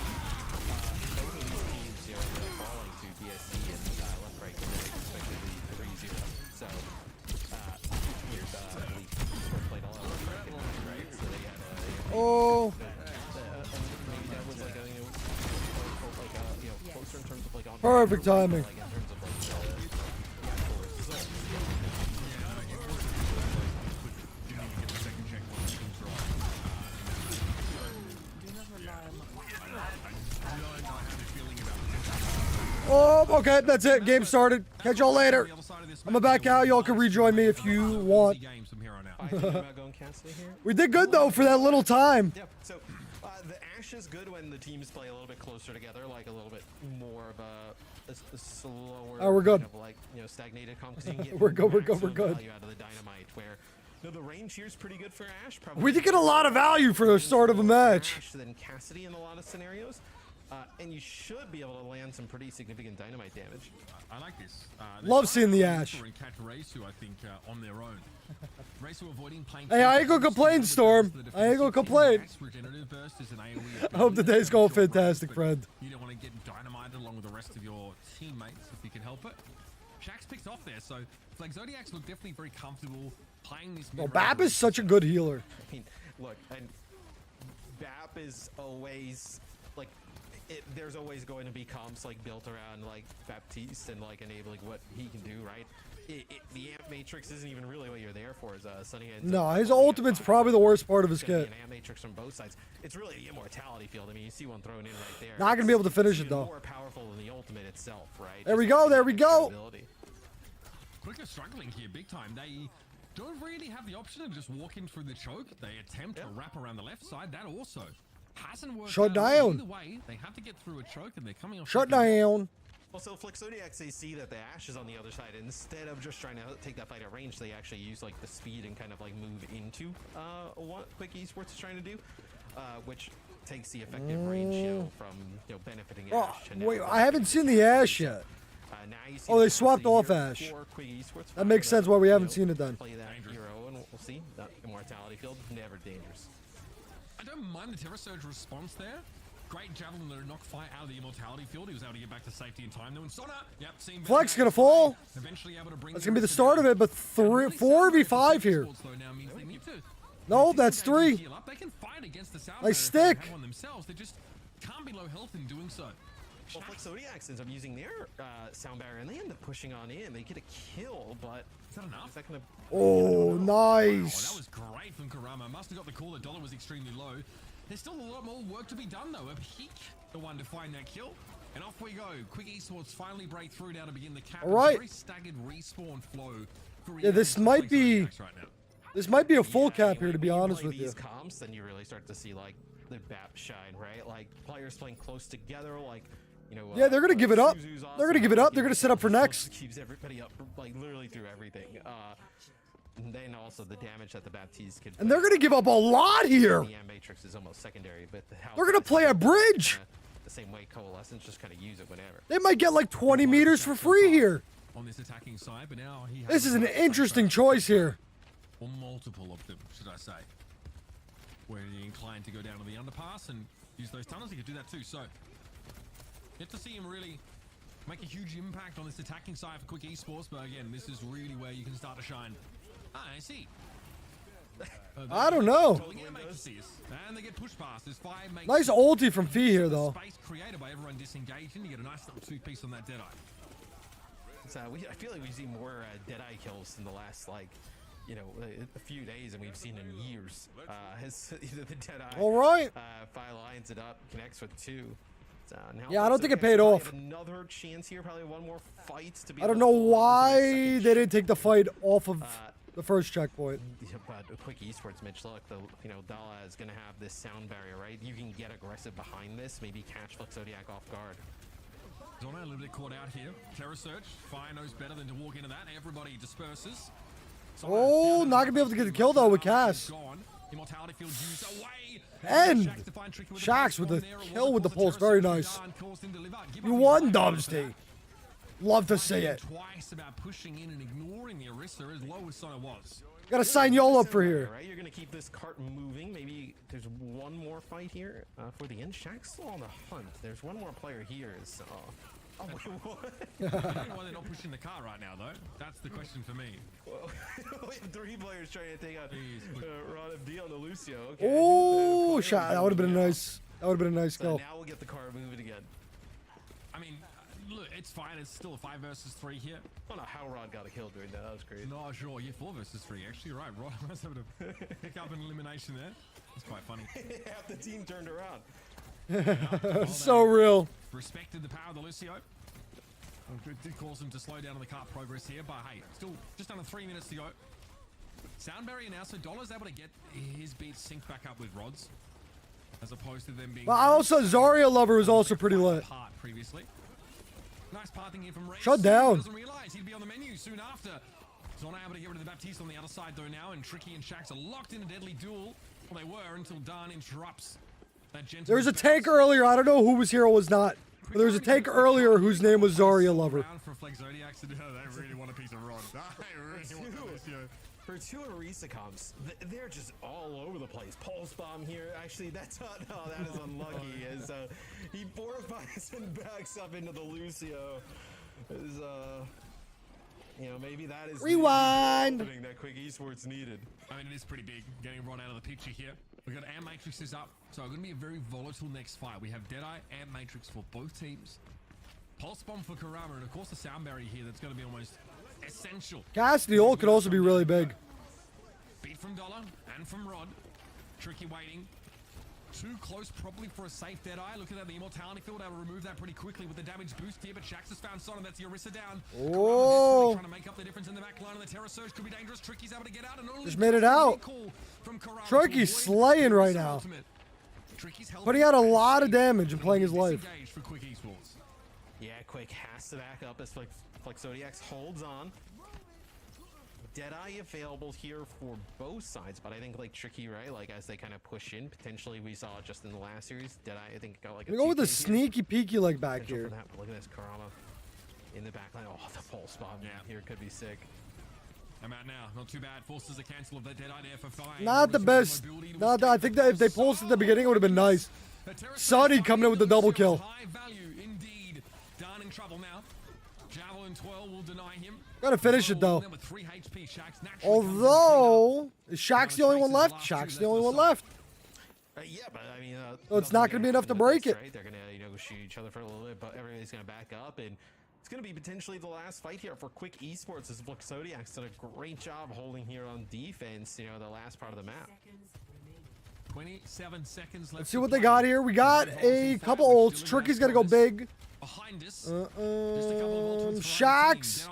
Both of these teams, you know, ended up falling to BSC and left right, and then respectively 3-0. So, here's, I believe, Sport played all out left right, right? So they had Oh, maybe that was like a, you know, closer in terms of like on perfect timing. like in terms of like the actual result. Oh, okay, that's it. Game started. Catch y'all later. I'm gonna back out. Y'all can rejoin me if you want. Games from here on out. I think about going Cassidy here. We did good though for that little time. Yep. So the Ash is good when the teams play a little bit closer together, like a little bit more of a slower. Oh, we're good. Kind of like, you know, stagnated comp, 'cause you can get We're good, we're good, maximum we're good. value out of the Dynamite, where you know, the range here is pretty good for Ash. Probably We did get a lot of value for the start of a match. Ash than Cassidy in a lot of scenarios. And you should be able to land some pretty significant Dynamite damage. I like this. Love seeing the Ash. And catch Reisu, I think, on their own. Reisu avoiding playing. Hey, I ain't gonna complain, Storm. I ain't gonna complain. Regenerative burst is an AoE I hope the day's going fantastic, friend. You don't want to get dynamited along with the rest of your teammates if you can help it. Shaxx picked off there, so like Zodiacs look definitely very comfortable playing this. Well, Bap is such a good healer. I mean, look, and BAP is always like there's always going to be comps like built around like Baptiste and like enabling what he can do, right? The amp matrix isn't even really what you're there for. Is Sunny? No, his ultimate's probably the worst part of his kit. An amp matrix from both sides. It's really the immortality field. I mean, you see one thrown in right there. Not gonna be able to finish It's it though. More powerful than the ultimate itself, right? There we Just go, there we go. ability. Quicker struggling here big time. They don't really have the option to just walk in through the choke. They attempt to wrap around the left side. That also hasn't worked Shut out. down. Either way, they have to get through a choke and they're coming off. Shut down. Also, Flexodiacs, they see that the Ash is on the other side. Instead of just trying to take that fight at range, they actually use like the speed and kind of like move into what Quick Esports is trying to do, which takes the effective range, you know, from benefiting Oh, Ash. To now wait, I haven't seen the Ash yet. now you see Oh, the they swapped capacity off here Ash. for Quick Esports. That makes sense why we haven't seen it then. Play that hero, and we'll see. That immortality field, never dangerous. I don't mind the Terra Surge response there. Great javelin to knock fight out of the immortality field. He was able to get back to safety in time. Though, and Sona, yep, seeing Flex gonna fall. Eventually able to bring. That's gonna be the start of it, but 4v5 here. No, that's 3. They can fight against the sound They stick. on themselves. They just can't be low health in doing so. Well, Flexodiacs ends up using their sound barrier, and they end up pushing on in. They get a kill, but Is that enough? is that gonna? Oh, Oh, that nice. was great from Karama. Must have got the call. The dollar was extremely low. There's still a lot more work to be done, though. A peak, the one to find that kill. And off we go. Quick Esports finally break through now to begin the cap. All right. Very staggered respawn flow. For Yeah, this might be- right now. This might be a full Yeah, I cap mean, here, to be when you honest play with you. these comps, then you really start to see like the BAP shine, right? Like players playing close together, like Yeah, they're gonna give it up. Suzu's awesome. They're gonna give it up. They're gonna set up for next. Keeps everybody up, like literally through everything. And then also the damage that the Baptiste could. And they're gonna give up a lot here. The Matrix is almost secondary, but They're gonna play a bridge. The same way Coalescence, just kind of use it whenever. They might get like 20 meters for free here. On this attacking side, but now he has This is an interesting choice here. or multiple of them, should I say. Where he inclined to go down to the underpass and use those tunnels, he could do that too. So, get to see him really make a huge impact on this attacking side for Quick Esports. But again, this is really where you can start to shine. Ah, I see. I don't know. And they get pushed past. There's 5 mates. Nice ulti from Fee here, though. Space created by everyone disengaging. You get a nice little 2-piece on that Deadeye. So I feel like we've seen more Deadeye kills in the last, like, you know, a few days than we've seen in years. As either the Deadeye All right. Fire lines it up, connects with 2. So now Yeah, I don't think it OWCS paid probably off. have another chance here, probably one more fight to be I don't able know to hold on to why the second they didn't take the fight off of the first checkpoint. Yeah, but a quick esports, Mitch. Look, you know, Dala is gonna have this sound barrier, right? You can get aggressive behind this, maybe catch Zodiac off guard. Zona a little bit caught out here. Terror Surge. Fire knows better than to walk into that. Everybody disperses. Oh, not gonna be able to get the kill though with Cass. Immortality field used away. And Shax to find Tricky with Shax with the there. kill with the pulse, Terror very Surge nice. down, caused him to live out. Give You up won, his life for Dubsty. that. Love to see it. Twice about pushing in and ignoring the Orisa as low as Sona was. Gotta sign y'all up for here. Right, you're gonna keep this cart moving. Maybe there's one more fight here for the end. Shaq's still on the hunt. There's one more player here. So, oh wait, what? Why they're not pushing the car right now, though? That's the question for me. Well, we have 3 players trying to take out Ron FD on the Lucio. Okay. Oh, shot. That would have been a nice. That would have been a nice So kill. now we'll get the car moving again. I mean, look, it's fine. It's still a 5 versus 3 here. I don't know how Rod got a kill doing that. That was crazy. No, sure. Yeah, 4 versus 3. Actually, you're right. Rod was able to pick up an elimination there. It's quite funny. Half the team turned around. So real. Respected the power of the Lucio. It did cause him to slow down on the cart progress here, but hey, still just under 3 minutes to go. Sound barrier now, so Dollar's able to get his beats synced back up with Rod's, as opposed to them being. But also, Zarya Lover was also pretty lit. Part previously. Nice parting here from Reyes. Shut down. Doesn't realize he'd be on the menu soon after. Zona able to get rid of the Baptiste on the other side though now, and Tricky and Shax are locked in a deadly duel. Well, they were until Dan interrupts that gentle. There was a take earlier. I don't know who was here or was not. But there was a take earlier whose name was Zarya Lover. For Zodiac to do, they really want a piece of Rod. They really want this, For 2 Orisa comps, they're just all over the place. Pulse bomb here. Actually, that's not. Oh, that is unlucky. As he fortifies and backs up into the Lucio. As you know, maybe that is Rewind. the opening that quick esports needed. I mean, it is pretty big getting Rod out of the picture here. We've got Amp Matrixes up, so going to be a very volatile next fight. We have Deadeye, Amp Matrix for both teams. Pulse Bomb for Kurama, and of course the sound barrier here that's going to be almost essential. Cassidy ult could also be really big. Beat from Dollar and from Rod. Tricky waiting. Too close probably for a safe Deadeye. Look at that, the Immortality field. Able to remove that pretty quickly with the damage boost here, but Shax has found Sona. That's the Orisa down. Oh. Trying to make up the difference in the back line, and the Terror Surge could be dangerous. Tricky's able to get out, and only Just made it out. Tricky's slaying right now. Putting out a lot of damage and playing his life. For quick esports. Yeah, Quick has to back up as Zodiac holds on. Deadeye available here for both sides, but I think like Tricky, right? Like as they kind of push in, potentially we saw it just in the last series. Deadeye, I think got like a Go with the 2K sneaky peeky like back potential here. for that, but look at this Kurama in the back line. Oh, the pulse bomb here could be sick. I'm out now. Not too bad. Forces a cancel of the Deadeye there for 5. Not the best. Not that. I think that if they pulsed at the beginning, it would have been nice. Sunny coming in with the double kill. High value indeed. Down in trouble now. Javelin 12 will deny him. Gotta finish it though. Although, is Shaq's the only one left? Shaq's the only one left. Yeah, but I mean, So it's not gonna be enough to break it. Right? They're gonna shoot each other for a little bit, but everybody's gonna back up, and it's gonna be potentially the last fight here for quick esports. As Zodiac's done a great job holding here on defense. You know, the last part of the map. 27 seconds left. Let's see what they got here. We got a couple ults. Tricky's gonna go big. Behind us. Shax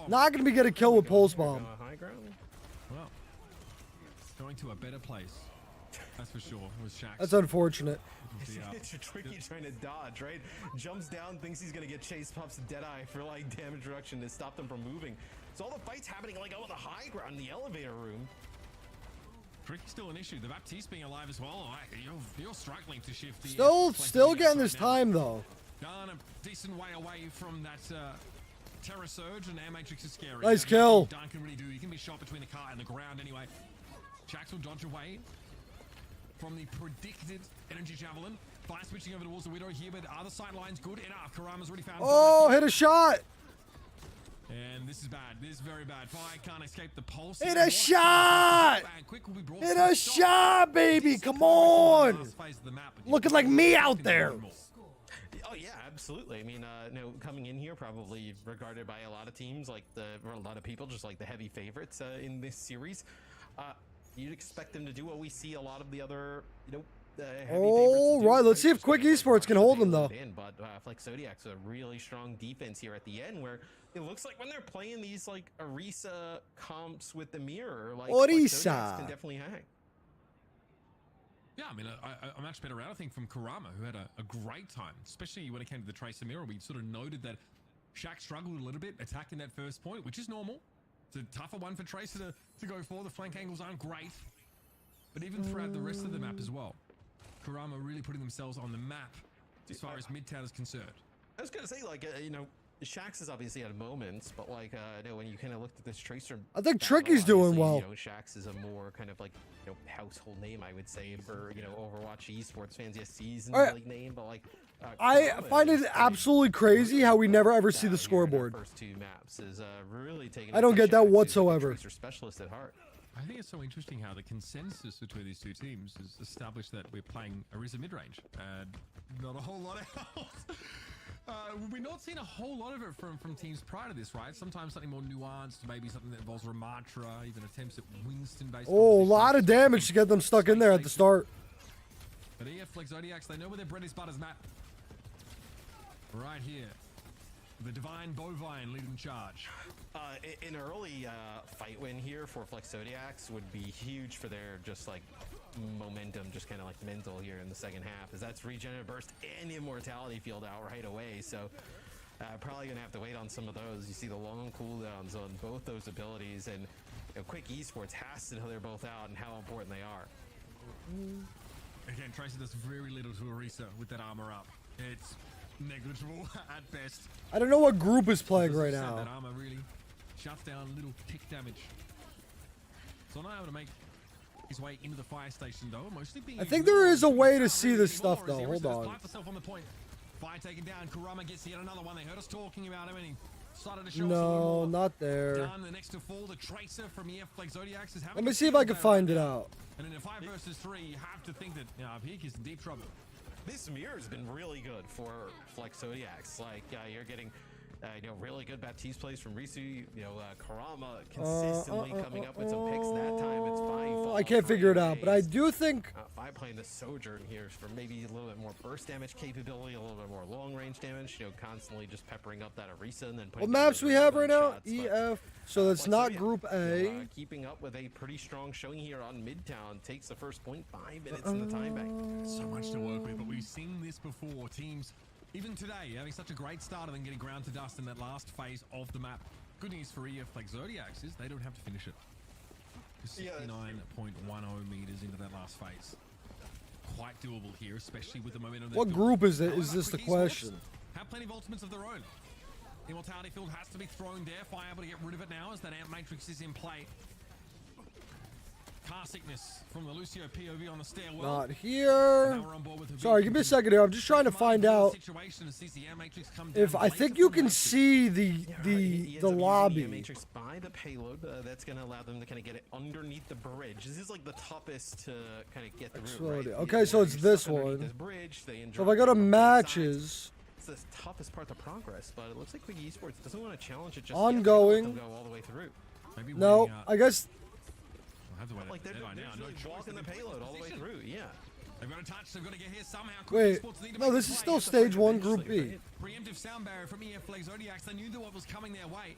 not gonna be getting a kill with pulse bomb. High ground. Well, going to a better place. That's for sure. It was Shax. That's unfortunate. It's Tricky trying to dodge, right? Jumps down, thinks he's gonna get chased, pops a Deadeye for like damage reduction to stop them from moving. So all the fights happening like on the high ground in the elevator room. Tricky's still an issue. The Baptiste being alive as well. You're struggling to shift the. Still getting this time though. Done a decent way away from that Terror Surge, and Air Matrix is scary. Nice kill. Dan can really do. He can be shot between the car and the ground anyway. Shax will dodge away from the predicted energy javelin. Fire switching over towards the Widow here, but other sidelines good enough. Karama's already found. Oh, hit a shot. And this is bad. This is very bad. Fire can't escape the pulse. Hit a shot. Hit a shot, baby. Come on. Looking like me out there. Oh yeah, absolutely. I mean, coming in here, probably regarded by a lot of teams, or a lot of people, just like the heavy favorites in this series. You'd expect them to do what we see a lot of the other, heavy All right, let's see if Quick Esports can hold them though. But Flex Zodiac's a really strong defense here at the end, where it looks like when they're playing these like Orisa comps with the mirror, like Flex Zodiacs can definitely hang. Yeah, I mean, a much better round, I think, from Kurama, who had a great time, especially when it came to the Tracer mirror. We sort of noted that Shaq struggled a little bit attacking that first point, which is normal. It's a tougher one for Tracer to go for. The flank angles aren't great, but even throughout the rest of the map as well, Kurama really putting themselves on the map as far as Midtown is concerned. I was gonna say, Shax has obviously had moments, but when you kind of looked at this Tracer, I think Tricky's doing well. Shax is a more kind of household name, I would say, for Overwatch esports fans. Yes, season name, but I find it absolutely crazy how we never ever see the scoreboard. First two maps is really taking. I don't get that whatsoever. Tracer specialist at heart. I think it's so interesting how the consensus between these two teams is established that we're playing Orisa mid-range and not a whole lot else. We're not seeing a whole lot of it from teams prior to this, right? Sometimes something more nuanced, maybe something that involves Ramatra, even attempts at Winston-based. Oh, a lot of damage to get them stuck in there at the start. But EF Flex Zodiacs, they know where their bread is butter's map. Right here. The Divine Bovine leading charge. An early fight win here for Flex Zodiacs would be huge for their momentum, just kind of mental here in the second half, as that's Regenerate Burst and Immortality Field out right away. So probably gonna have to wait on some of those. You see the long cooldowns on both those abilities, and Quick Esports has to know they're both out and how important they are. Again, Tracer does very little to Orisa with that armor up. It's negligible at best. I don't know what group is playing right now. That armor really shuts down little tick damage. So not able to make his way into the fire station though. Mostly being I think there is a way to see this stuff though. Hold on. On the point. Fire taken down. Kurama gets yet another one. They heard us talking about him, and he started to show us a little more. Not there. Down the next to fall, the Tracer from EF Flex Zodiacs is having. Let me see if I can find it out. And in a 5 versus 3, you have to think that Peak is in deep trouble. This mirror has been really good for Flex Zodiacs. You're getting really good Baptiste plays from Risu. Kurama consistently coming up with some picks. That time it's 5. I can't figure it out, but I do think 5 playing the Sojourn here for maybe a little bit more burst damage capability, a little bit more long range damage. Constantly just peppering up that Orisa and then putting. What maps we have right now? EF. So that's not Group A. Keeping up with a pretty strong showing here on Midtown. Takes the first point, 5 minutes in the time bank. So much to work with, but we've seen this before. Teams, even today, having such a great start and then getting ground to dust in that last phase of the map. Good news for EF Flex Zodiacs is they don't have to finish it. 69.10 meters into that last phase. Quite doable here, especially with the momentum. What group is it? Is this the question? Have plenty of ultimates of their own. Immortality Field has to be thrown there. Fire able to get rid of it now as that Ant Matrix is in play. Car sickness from the Lucio POV on the stairwell. Not here. Sorry, give me a second here. I'm just trying to find out if I think you can see the lobby. Matrix by the payload. That's going to allow them to kind of get it underneath the bridge. This is the toughest to kind of get through. Right? Okay, so it's this one. So if I go to matches. It's the toughest part to progress, but it looks like Quick Esports doesn't want to challenge it just ongoing. Yet. Go all the way through. No, I guess. They're just walking the payload all the way through. Yeah. They've got to touch. They've got to get here somehow. Wait, no, this is still stage 1, Group B. Preemptive sound barrier from EF Flex Zodiacs. They knew that what was coming their way.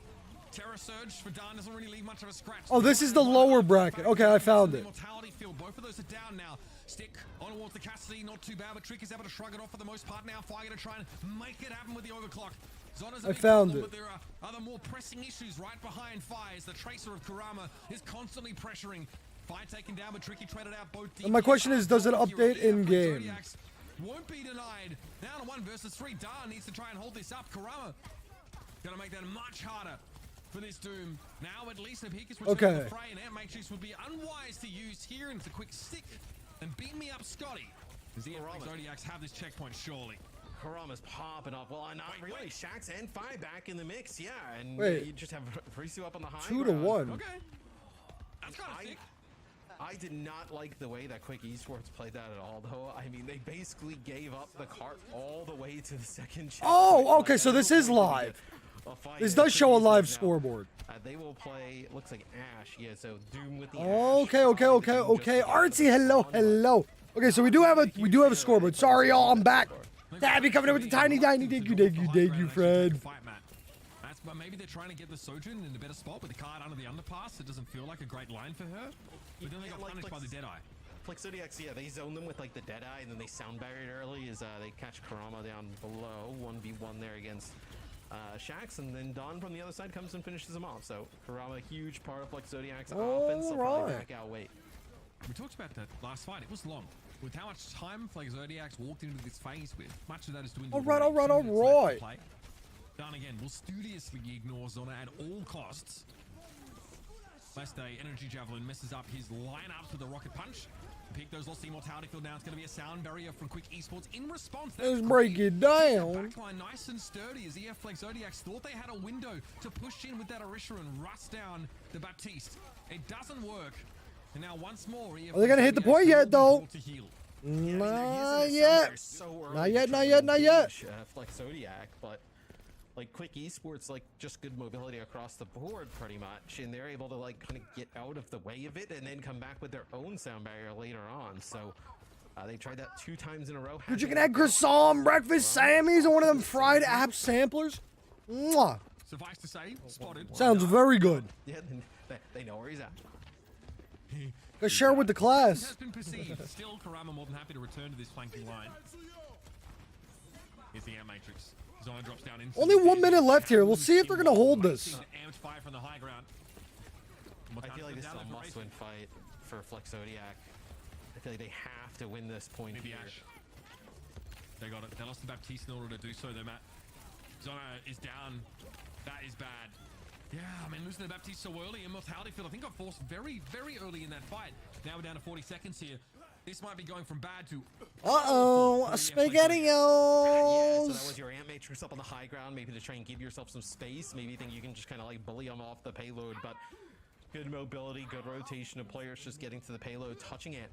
Terror Surge for Dawn doesn't really leave much of a scratch. Oh, this is the lower bracket. Okay, I found it. Mortality Field. Both of those are down now. Stick on towards the Cassidy. Not too bad, but Trick is able to shrug it off for the most part now. Fire to try and make it happen with the overclock. I found it. But there are other more pressing issues right behind Fires. The Tracer of Kurama is constantly pressuring. Fire taken down, but Tricky traded out both. And my question is, does it update in game? Won't be denied. Now to 1 versus 3. Dar needs to try and hold this up. Kurama gonna make that much harder for this Doom. Now at least if he gets returned to the fray, and Ant Matrix would be unwise to use here, and it's a quick stick and beat me up, Scotty. Does the Zodiacs have this checkpoint surely? Kurama's popping up. Well, not really. Shax and Fi back in the mix, yeah. And wait, you just have Risu up on the high 2 to 1. Okay. That's kind of sick. I did not like the way that Quick Esports played that at all, though. I mean, they basically gave up the cart all the way to the second checkpoint. Oh, okay, Like, so at this no is point did live. a fight This at does Quick show a live Esports now. scoreboard. They will play, looks like Ash. Yeah, so Doom with the Okay, Ash. okay, okay, okay. Artsy, hello, hello. Okay, so we do have a scoreboard. Sorry, y'all, I'm back. Tabby coming in with the tiny. Thank you, Fred. But maybe they're trying to get the Sojourn in a better spot with the card under the underpass. It doesn't feel like a great line for her. But then they got punished by the Deadeye. Flexodiacs, yeah, they zone them with like the Deadeye, and then they sound barrier early as they catch Karama down below. 1v1 there against Shax, and then Don from the other side comes and finishes him off. So Karama, a huge part of Flexodiacs' offense. They'll probably back out weight. We talked about that last fight. It was long. With how much time Flexodiacs walked into this phase with, much of that is doing. All right. Don again will studiously ignore Zona at all costs. Last day, Energy Javelin messes up his lineups with a rocket punch. Pick those lost immortality field now. It's going to be a sound barrier from Quick Esports in response. Let's break it down. Backline nice and sturdy as EF Flex Zodiacs thought they had a window to push in with that Orisha and rust down the Baptiste. It doesn't work. And now once more, EF Are they going to hit the point yet, though? Not yet. Not yet. Flex Zodiac, but like Quick Esports, like just good mobility across the board pretty much, and they're able to like kind of get out of the way of it and then come back with their own sound barrier later on. So they tried that 2 times in a row. Dude, you can add croissant, breakfast, Sammy's, and one of them fried app samplers. Mwah. Suffice to say, spotted. Sounds very good. Yeah, they know where he's at. Go share with the class. Has been perceived. Still, Karama more than happy to return to this flanking line. Here's the air matrix. Zona drops down in. Only 1 minute left here. We'll see if they're going to hold this. Amped fire from the high ground. I feel like this is a must-win fight for Flex Zodiac. I feel like they have to win this point Maybe here. Ash. They got it. They lost the Baptiste in order to do so, though, Matt. Zona is down. That is bad. Yeah, I mean, losing the Baptiste so early, immortality field, I think got forced very, very early in that fight. Now we're down to 40 seconds here. This might be going from bad to... Uh-oh, SpaghettiOs. Yeah, so that was your Amp Matrix up on the high ground, maybe to try and give yourself some space. Maybe you think you can just kind of like bully them off the payload, but good mobility, good rotation of players just getting to the payload, touching it.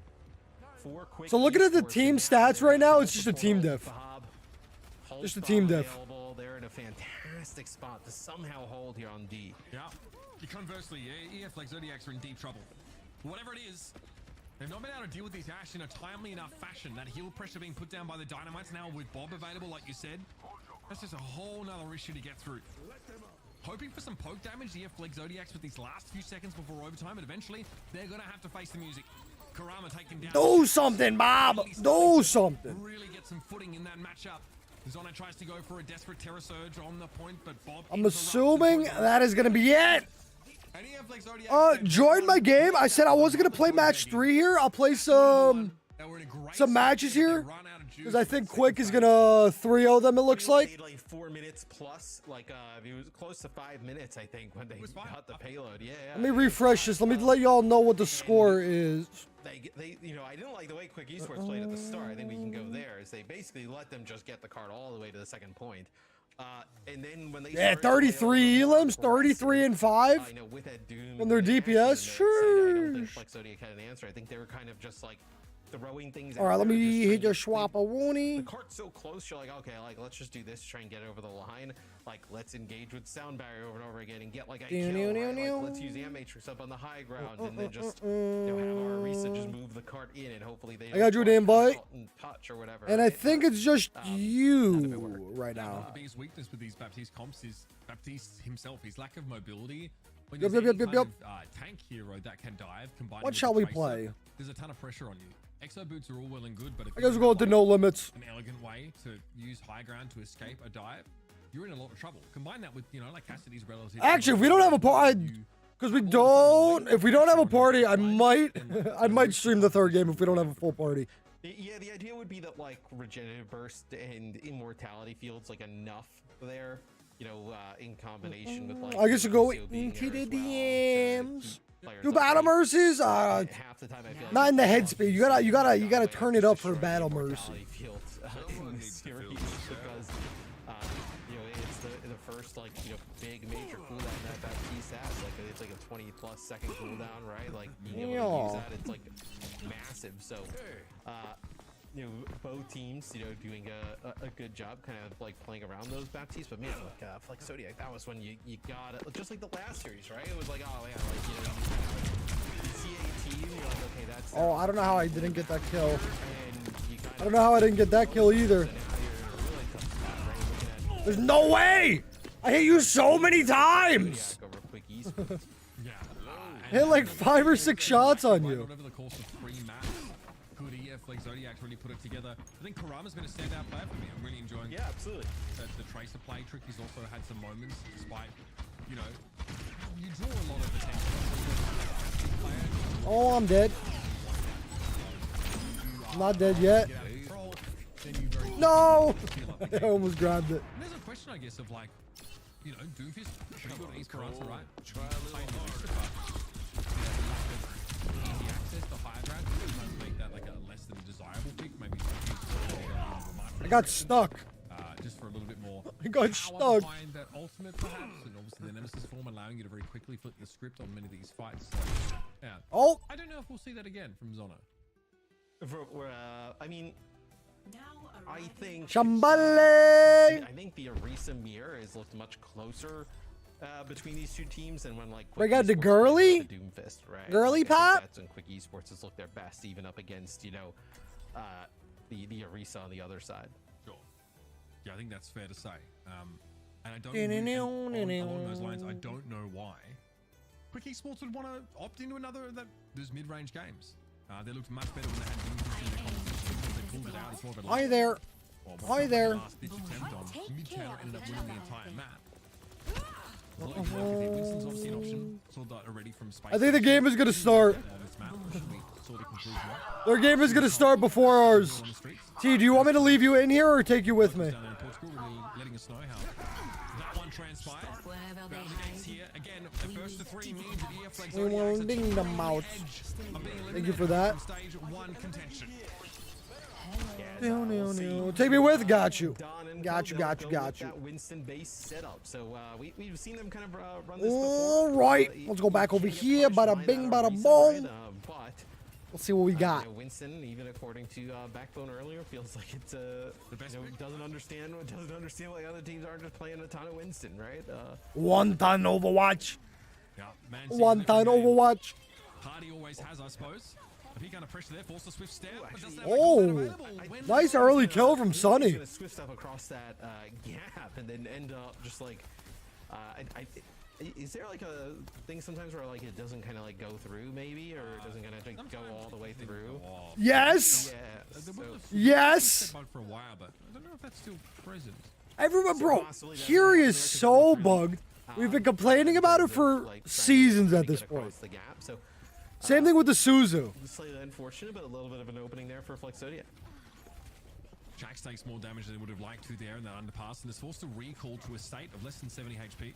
4 quick. So looking at the team stats right now, it's just a team diff. Just a team diff. They're in a fantastic spot to somehow hold here on D. Yeah. Conversely, EF Flex Zodiacs are in deep trouble. Whatever it is, they've not been able to deal with these Ash in a timely enough fashion. That heal pressure being put down by the Dynamites now with Bob available, like you said. That's just a whole nother issue to get through. Hoping for some poke damage, EF Flex Zodiacs with these last few seconds before overtime, but eventually they're going to have to face the music. Karama taking down. Do something, Bob. Do something. Really get some footing in that matchup. Zona tries to go for a desperate Terror Surge on the point, but Bob... I'm assuming that is going to be it. Join my game. I said I wasn't going to play match 3 here. I'll play some matches here. Because I think Quick is going to 3-0 them, it looks like. Like 4 minutes plus, like it was close to 5 minutes, I think, when they got the payload. Yeah. Let me refresh this. Let me let y'all know what the score is. They, you know, I didn't like the way Quick Esports played at the start. I think we can go there. Is they basically let them just get the card all the way to the second point. And then when they 33 elims, 33 and 5. I know with that Doom on their DPS. Sure. I don't think Flex Zodiac had an answer. I think they were kind of just like throwing things. All right, let me hit your swap a The woony. cart's so close, you're like, okay, like let's just do this, try and get over the line. Like let's engage with sound barrier over and over again and get like a kill. Right? Like, let's use the Amp Matrix up on the high ground and then just have our Arisa just move the cart in and hopefully they. I got you an invite. Touch or whatever. And I think it's just you right now. The biggest weakness with these Baptiste comps is Baptiste himself, his lack of mobility. When Yep. tank hero that can dive combined. What with shall the we Tracer, play? There's a ton of pressure on you. Exo boots are all well and good, but if I guess we'll go to no limits. an elegant way to use high ground to escape a dive, you're in a lot of trouble. Combine that with, you know, like Cassidy's relative. Actually, if we don't have a party, because we don't, if we don't have a party, I might stream the 3rd game if we don't have a full party. Yeah, the idea would be that like regenerative burst and immortality fields like enough there, you know, in combination with like. I guess we'll go Lucio being into there the as well DMs. players Do up battle late. mercies? Half the time I feel like Not in the head it's speed. You gotta turn it up for battle mercy. immortality fields, in this series because you know it's the first like you know big major cooldown that Baptiste has. Like it's like a 20+ second cooldown, right? Like being able to use that, it's like massive. So, you know, both teams, you know, doing a good job kind of like playing around those baptistes. But man, like Zodiac, that was when you got it, just like the last series, right? It was like, oh yeah, like, you know, you see a team, you're like, okay, that's. Oh, I don't know how I didn't get that kill. And you kind I don't know how I didn't get that kill either. So now you're in a really tough spot, right? Looking at There's no way! I hit you so many times! Zodiac over Quick Esports. Yeah. Hit like 5 or 6 shots on you. Over the course of 3 maps, good EF like Zodiac really put it together. I think Karama's been a standout player for me. I'm really enjoying Yeah, absolutely. the Tracer play. Tricky's also had some moments, despite, you know, you draw a lot of attention. Oh, I'm dead. I'm not dead yet. Get out of control, then you very No! feel up the I game. almost grabbed it. And there's a question, I guess, of like, you know, Doomfist, pretty good at Esperanza, right? Playing the Orisa, but easy access to higher ground sometimes make that like a less than desirable pick. Maybe I got stuck. just for a little bit more I got power stuck. behind that ultimate, perhaps, and obviously the Nemesis form allowing you to very quickly flip the script on many of these fights. So, yeah, Oh! I don't know if we'll see that again from Zono. I mean, I think Shambale! I think the Orisa mirror has looked much closer between these two teams than when like Break Quick out the Esports girly? played the Doomfist, right? Girly Like, I think pop? that's when Quick Esports has looked their best, even up against, you know, the Orisa on the other side. Sure. Yeah, I think that's fair to say. And I don't really, along those lines, I don't know why Quick Esports would want to opt into another of those mid-range games. They looked much better when they had Doomfist in their competition. They pulled it out as more of a Hi there. Hi there. last-ditch attempt on mid-counter ended up winning the entire map. Winston's obviously an option. Saw that already from Space. I think the game is gonna start. On this map, which we saw the conclusion of. Their game is gonna start before ours. On the streets. T, do you want me to leave you in here or take you with me? Down there in Portugal, really letting us know how that one transpired. Wherever they Battle against hide. here again. The first to 3 means that EF Flags We already will acts a ding them total out. edge of being Thank you for eliminated that. from Stage 1 contention. Take me with. Got you. Don and Got you, Phil, got they'll you, go got with you. that Winston-based setup. So we've seen them kind of run this All before. right, You let's go back over can't get here. punished Bada by bing, that bada Orisa, boom. right? But Let's see what we got. you know, Winston, even according to Backbone earlier, feels like it's best you know, pick. doesn't understand why other teams aren't just playing a ton of Winston, right? One ton Overwatch. Yeah, Man City One left ton from game. Overwatch. Hardy always has, I suppose. If he kind of pressure there, force a swift step. but doesn't have a Oh, good set available. When- nice early kill from He's Sunny. gonna swift step across that gap and then end up just like is there like a thing sometimes where like it doesn't kind of like go through maybe, or it doesn't kind of like go Sometimes all the way things through? go off. Yes. Yeah. There So was a Yes. step bug for a while, but I don't know if that's still present. I remember, bro. possibly that's Curie another is could so go through, bugged. We've been complaining about it for seasons at this point. The gap. So Same thing with the Suzu. slightly unfortunate, but a little bit of an opening there for Flex Zodiac. Jax takes more damage than he would have liked to there in that underpass and is forced to recall to a state of less than 70 HP.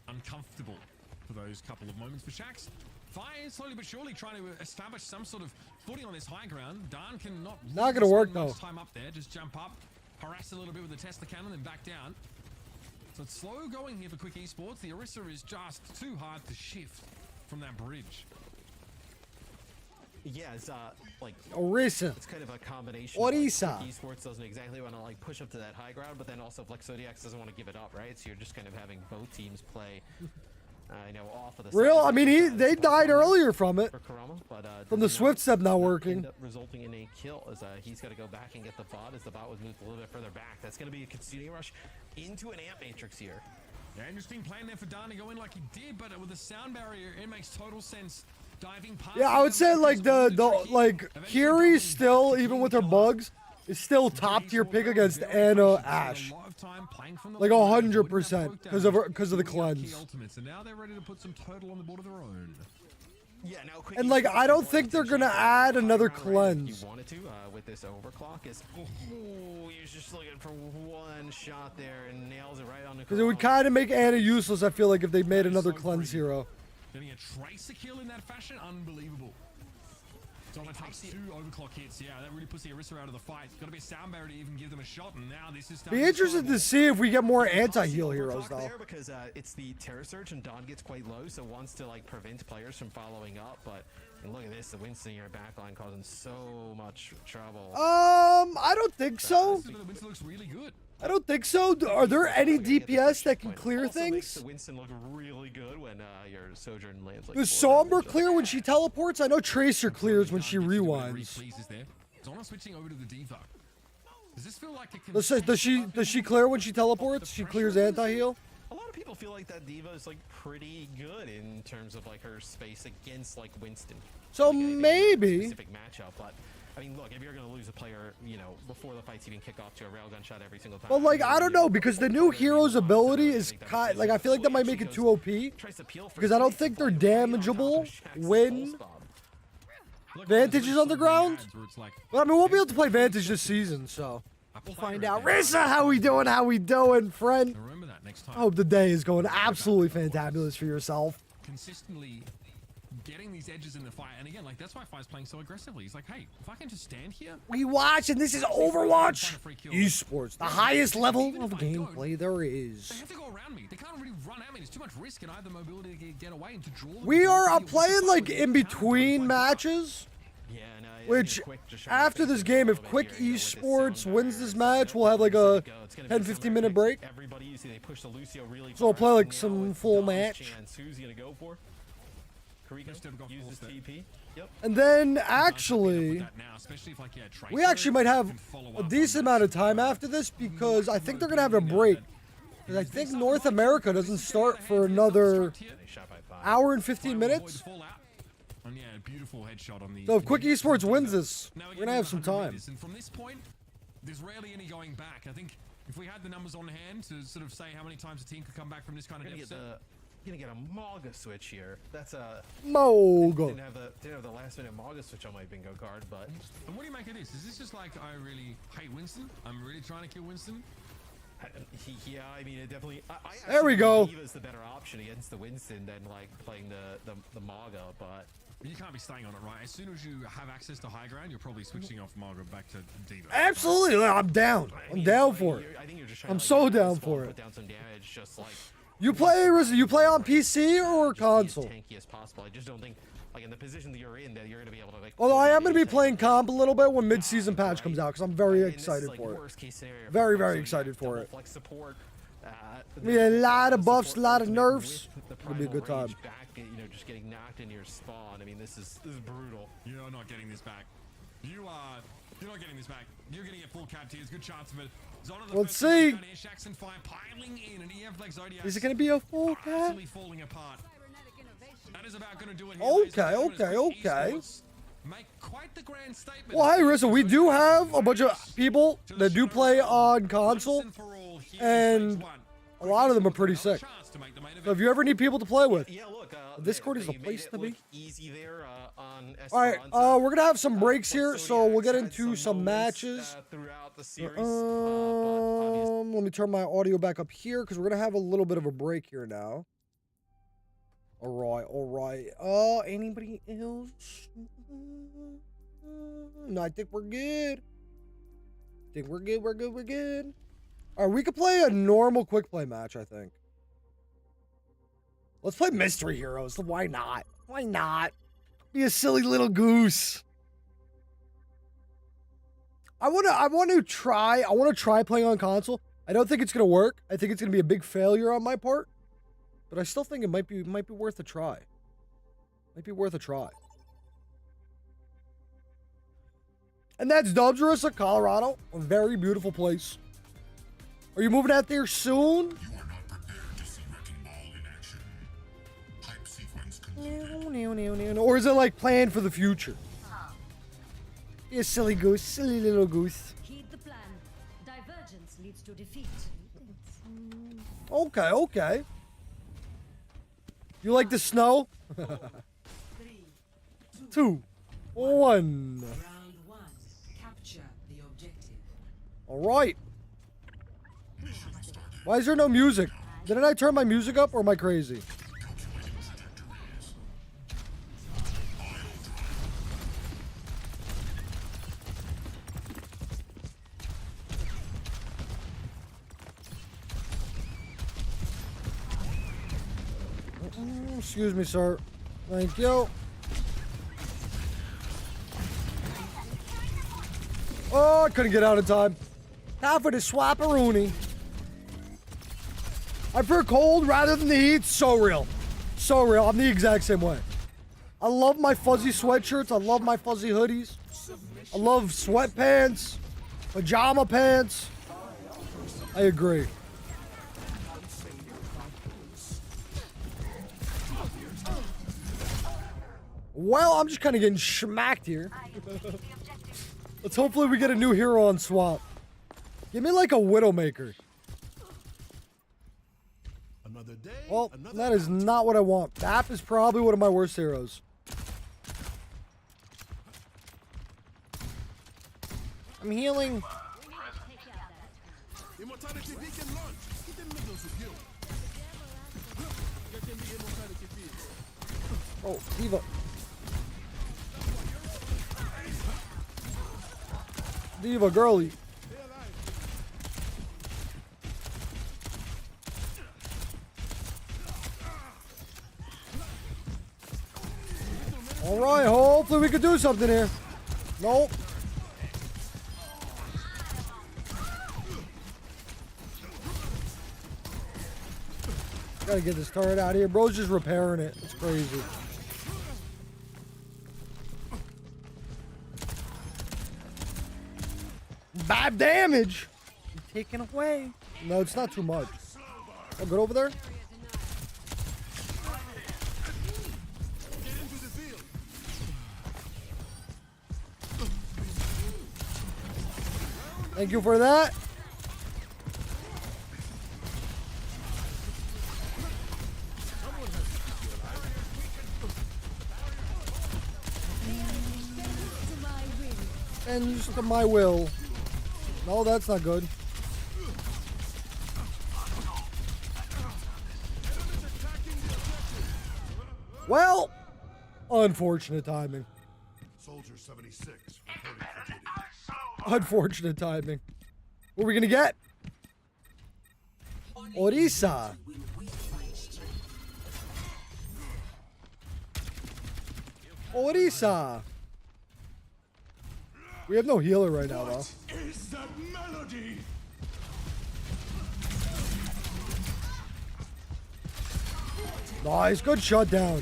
Uncomfortable for those couple of moments for Shax. Fire slowly but surely trying to establish some sort of footing on this high ground. Dan cannot Not gonna work, spend much though. time up there. Just jump up, harass a little bit with the Tesla cannon, then back down. So it's slow going here for Quick Esports. The Orisa is just too hard to shift from that bridge. Yeah, it's like Orisa. it's kind of a combination. Orisa. Like, Esports doesn't exactly want to like push up to that high ground, but then also Flex Zodiac doesn't want to give it up, right? So you're just kind of having both teams play, you know, off of the. Real. side. I mean, they died earlier from it. For Karama, but From the does Swift step not end working. up resulting in a kill as he's got to go back and get the bot as the bot was moved a little bit further back. That's going to be a consuming rush into an amp matrix here. Yeah, interesting plan there for Dan to go in like he did, but with the sound barrier, it makes total sense. Diving past. Yeah, I would say like the Curie still, even with her bugs, is still top tier pick against Anna Ashe. Like 100% because of the cleanse. And now they're ready to put some total on the board of their own. Yeah, now Quick And like Esports I don't is think they're potentially gonna add another high ground, right? cleanse. You wanted to with this overclock is he's just looking for one shot there and nails it right on the. Because it would kind of make Anna useless, I feel like, if they made another cleanse hero. Getting a Tracer kill in that fashion, unbelievable. Donna takes 2 overclock hits. Yeah, that really puts the Orisa out of the fight. Got to be a sound barrier to even give them a shot, and now this is Be interested to see if we get more anti-heal heroes, though. There because it's the Terror Surge, and Dawn gets quite low, so wants to like prevent players from following up. But and look at this, the Winston here backline causing so much trouble. I don't think so. Winston looks really good. I don't think so. Are there any DPS that can clear Also makes things? the Winston look really good when your Sojourn lands like. Does 4 Somber damage. clear when she teleports? I know Tracer clears when she Really rewinds. pleases there. Donna switching over to the Diva. Does this feel like it can... Does she clear when she teleports? She clears anti-heal? A lot of people feel like that Diva is like pretty good in terms of like her space against like Winston. So Like, I think it's a maybe. specific matchup, but I mean, look, if you're gonna lose a player, you know, before the fights even kick off to a railgun shot every single time. Well, like, I don't know, because the new hero's ability is kind, like, I feel like that might make it too OP. Because I don't think they're damageable when Vantage is on the ground. But I mean, we'll be able to play Vantage this season, so we'll find out. Rissa, how we doing? How we doing, friend? Remember that next I time. hope the day is going absolutely fantabulous for yourself. Consistently getting these edges in the fight, and again, like that's why Fire's playing so aggressively. He's like, hey, if I can just stand here, We watch, and this is Overwatch Esports, the highest level of gameplay there they is. have to go around me. They can't really run at me. There's too much risk in either mobility to get away and to draw. them We to are the playing like in between matches. Yeah, no, I Which, think Quick just trying to after fix this it a game, little if bit Quick here, you know, with this Esports sound wins barrier. this match, we'll have like a It's gonna be 10, somewhere 15 minute to break. Everybody, you see, they push the Lucio really So we'll far play, out. like, Now some it's full Dom's match. chance. Who's he gonna go for? Karika Instead of go full uses step. TP. Yep. And then, With actually, that now, especially if, like, yeah, we Tracer actually might have can follow a up on decent that. amount of time after this because I think they're going to have a break. Because I think North America doesn't start for another They shot by 5. hour and 15 minutes. And yeah, beautiful headshot on the. So if Quick Esports wins this, Now we're going to have some 100 time. meters, and from this point, there's rarely any going back. I think if we had the numbers on hand to sort of say how many times a team could come back from this kind of We're gonna deficit. gonna get a Maga switch here. That's a Mogo. didn't have the last minute Maga switch on my bingo card, but And what do you make of this? Is this just like, I really hate Winston? I'm really trying to kill Winston? yeah, I mean, it definitely. I There we actually go. think Diva's the better option against the Winston than like playing the Maga, but You can't be staying on it, right? As soon as you have access to high ground, you're probably switching off Margaret back to Diva. Absolutely. I'm down. I'm down for it. I think you're just trying I'm to, so like, down spawn, for it. Put down some damage, just like You play on PC or just console? be as tanky as possible. I just don't think, like, in the position that you're in, that you're gonna be able to like. Although I am going to be tank. playing comp a little bit when mid-season patch comes out because I'm very And this is, excited like, for it. worst case scenario Very, for very Flex, so excited you have for double it. Flex support. Be a lot of buffs, a support lot of ultimate nerfs. with the It'll be a primal good time. rage Back, you know, just getting knocked into your spawn. I mean, this is brutal. You're not getting this back. You're not getting this back. You're gonna get full cap tiers. Good chance of it. Zona the Let's first one see. down here. Shaxx and Fire piling in, and EF like Zodiac Is it going to be a full cap? absolutely falling apart. That is about gonna do it here, Okay, ladies and gentlemen, as okay, Quick okay. Esports make quite the grand statement. Well, hey, Rissa, we do have a bunch of people that do play on console, and a lot of them are pretty sick. So if you ever need people to play with, Yeah, look. Discord is they the place made it to be. look easy there on all right, Esperanza. we're gonna have some breaks here, But so we'll get Zodiac's into had some moments, matches. throughout the series, but obviously Let me turn my audio back up here because we're gonna have a little bit of a break here now. All right. Anybody else? No, I think we're good. We're good. All right, we could play a normal quick play match, I think. Let's play Mystery Heroes. Why not? Why not? Be a silly little goose. I want to try playing on console. I don't think it's gonna work. I think it's gonna be a big failure on my part. But I still think it might be worth a try. Might be worth a try. And that's Dubs, Rissa, Colorado. A very beautiful place. Are you moving out there soon? You are not prepared to see Wrecking Ball in action. Hype sequence complete. Or is it like planned for the future? You silly goose, silly little goose. Heed the plan. Divergence leads to defeat. Okay. You like the snow? 2, 1. Round 1. Capture the objective. All right. Why is there no music? Didn't I turn my music up or am I crazy? Excuse me, sir. Thank you. Oh, I couldn't get out in time. Time for the swapperoonie. I prefer cold rather than the heat. So real. So real. I'm the exact same way. I love my fuzzy sweatshirts. I love my fuzzy hoodies. I love sweatpants. Pajama pants. I agree. Well, I'm just kind of getting smacked here. Let's hopefully we get a new hero on swap. Give me like a Widowmaker. Well, that is not what I want. BAP is probably one of my worst heroes. I'm healing. Oh, Diva. Diva, girly. All right, hopefully we can do something here. Nope. Gotta get this turret out of here. Bro's just repairing it. It's crazy. Bad damage. Taken away. No, it's not too much. Oh, good over there. Thank you for that. Bends to my will. No, that's not good. Well, unfortunate timing. Soldier 76 reporting for duty. Unfortunate timing. What are we gonna get? Orisa. Orisa. We have no healer right now, though. Is that melody? Nice, good shutdown.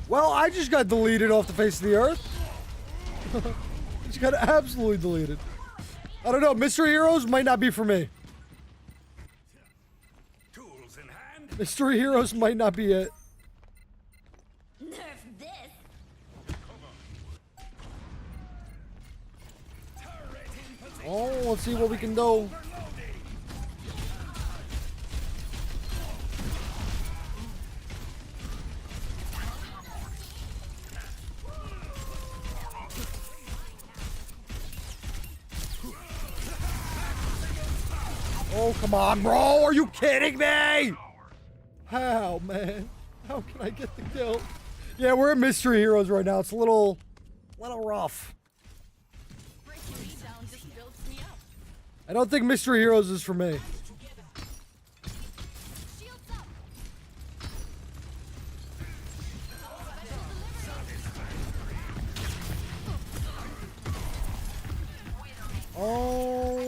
Well, I just got deleted off the face of the earth. Just got absolutely deleted. I don't know, mystery heroes might not be for me. Tools in hand. Mystery heroes might not be it. Nerf this. Oh, let's see what we can do. Oh, come on, bro. Are you kidding me? How, man? How can I get the kill? Yeah, we're at mystery heroes right now. It's a little rough. I don't think mystery heroes is for me. Oh.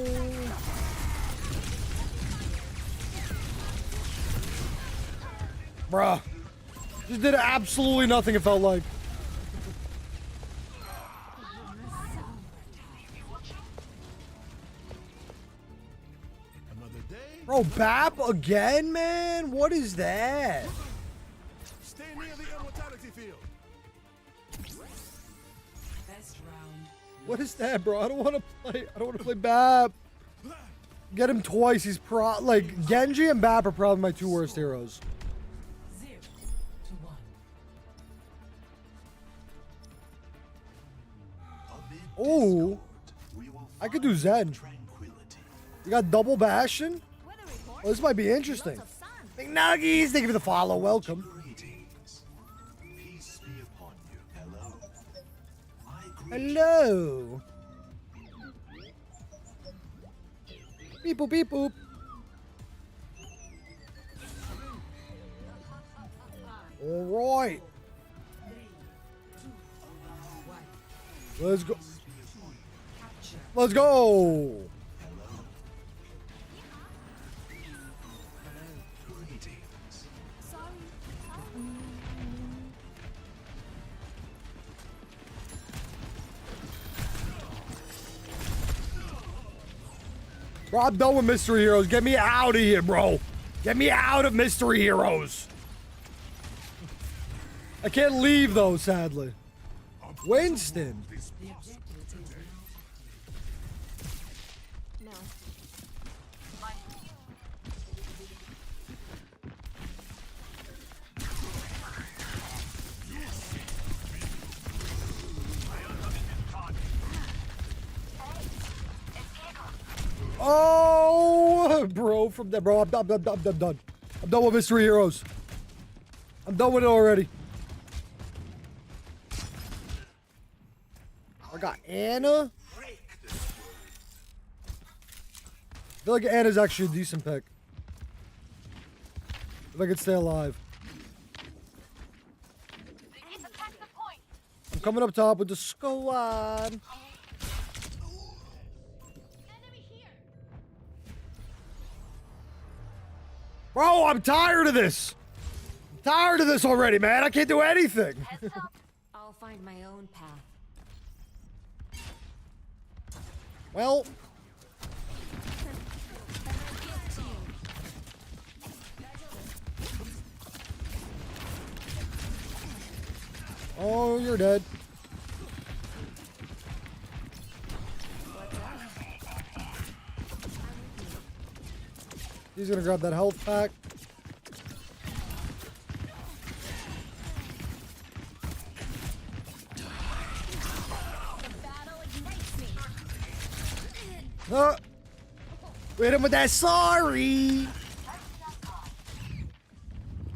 Bruh. Just did absolutely nothing, it felt like. Bro, BAP again, man? What is that? Stay near the immortality field. Best round. What is that, bro? I don't want to play BAP. Get him twice. He's like Genji and BAP are probably my two worst heroes. 0-1. Oh, I could do Zen. You got double Bastion? Oh, this might be interesting. McNuggies, thank you for the follow. Welcome. Peace be upon you. Hello. Hello. Beep boop beep boop. All right. Let's go. Let's go. Bro, I'm done with Mystery Heroes. Get me out of here, bro. Get me out of Mystery Heroes. I can't leave, though, sadly. Winston. Oh, bro, from there, bro. I'm done. I'm done. I'm done with Mystery Heroes. I'm done with it already. I got Anna. I feel like Anna's actually a decent pick. If I could stay alive. I'm coming up top with the squad. Bro, I'm tired of this. I'm tired of this already, man. I can't do anything. I'll find my own path. Well. Oh, you're dead. He's gonna grab that health pack. We hit him with that sorry.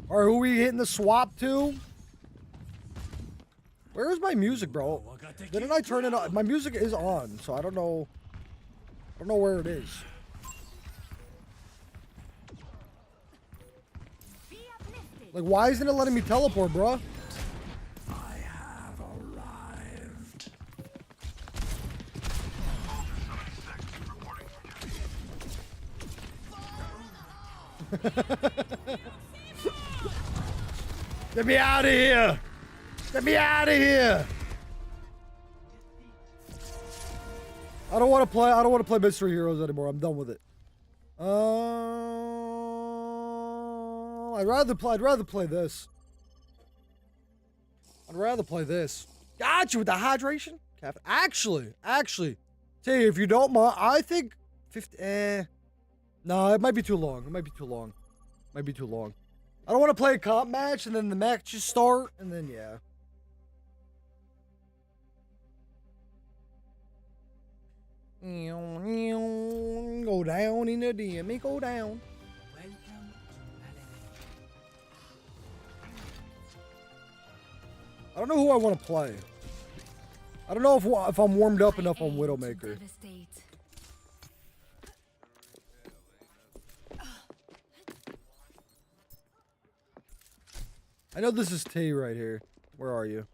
Or who we hitting the swap to? Where is my music, bro? Didn't I turn it on? My music is on, so I don't know. I don't know where it is. Like, why isn't it letting me teleport, bro? I have arrived. Get me out of here! Get me out of here! I don't want to play Mystery Heroes anymore. I'm done with it. I'd rather play this. I'd rather play this. Got you with the hydration. Actually, tell you, if you don't mind, I think 50. No, it might be too long. It might be too long. Might be too long. I don't want to play a comp match and then the matches start and then yeah. Go down in the DM. Go down. I don't know who I want to play. I don't know if I'm warmed up enough on Widowmaker. I know this is T right here. Where are you?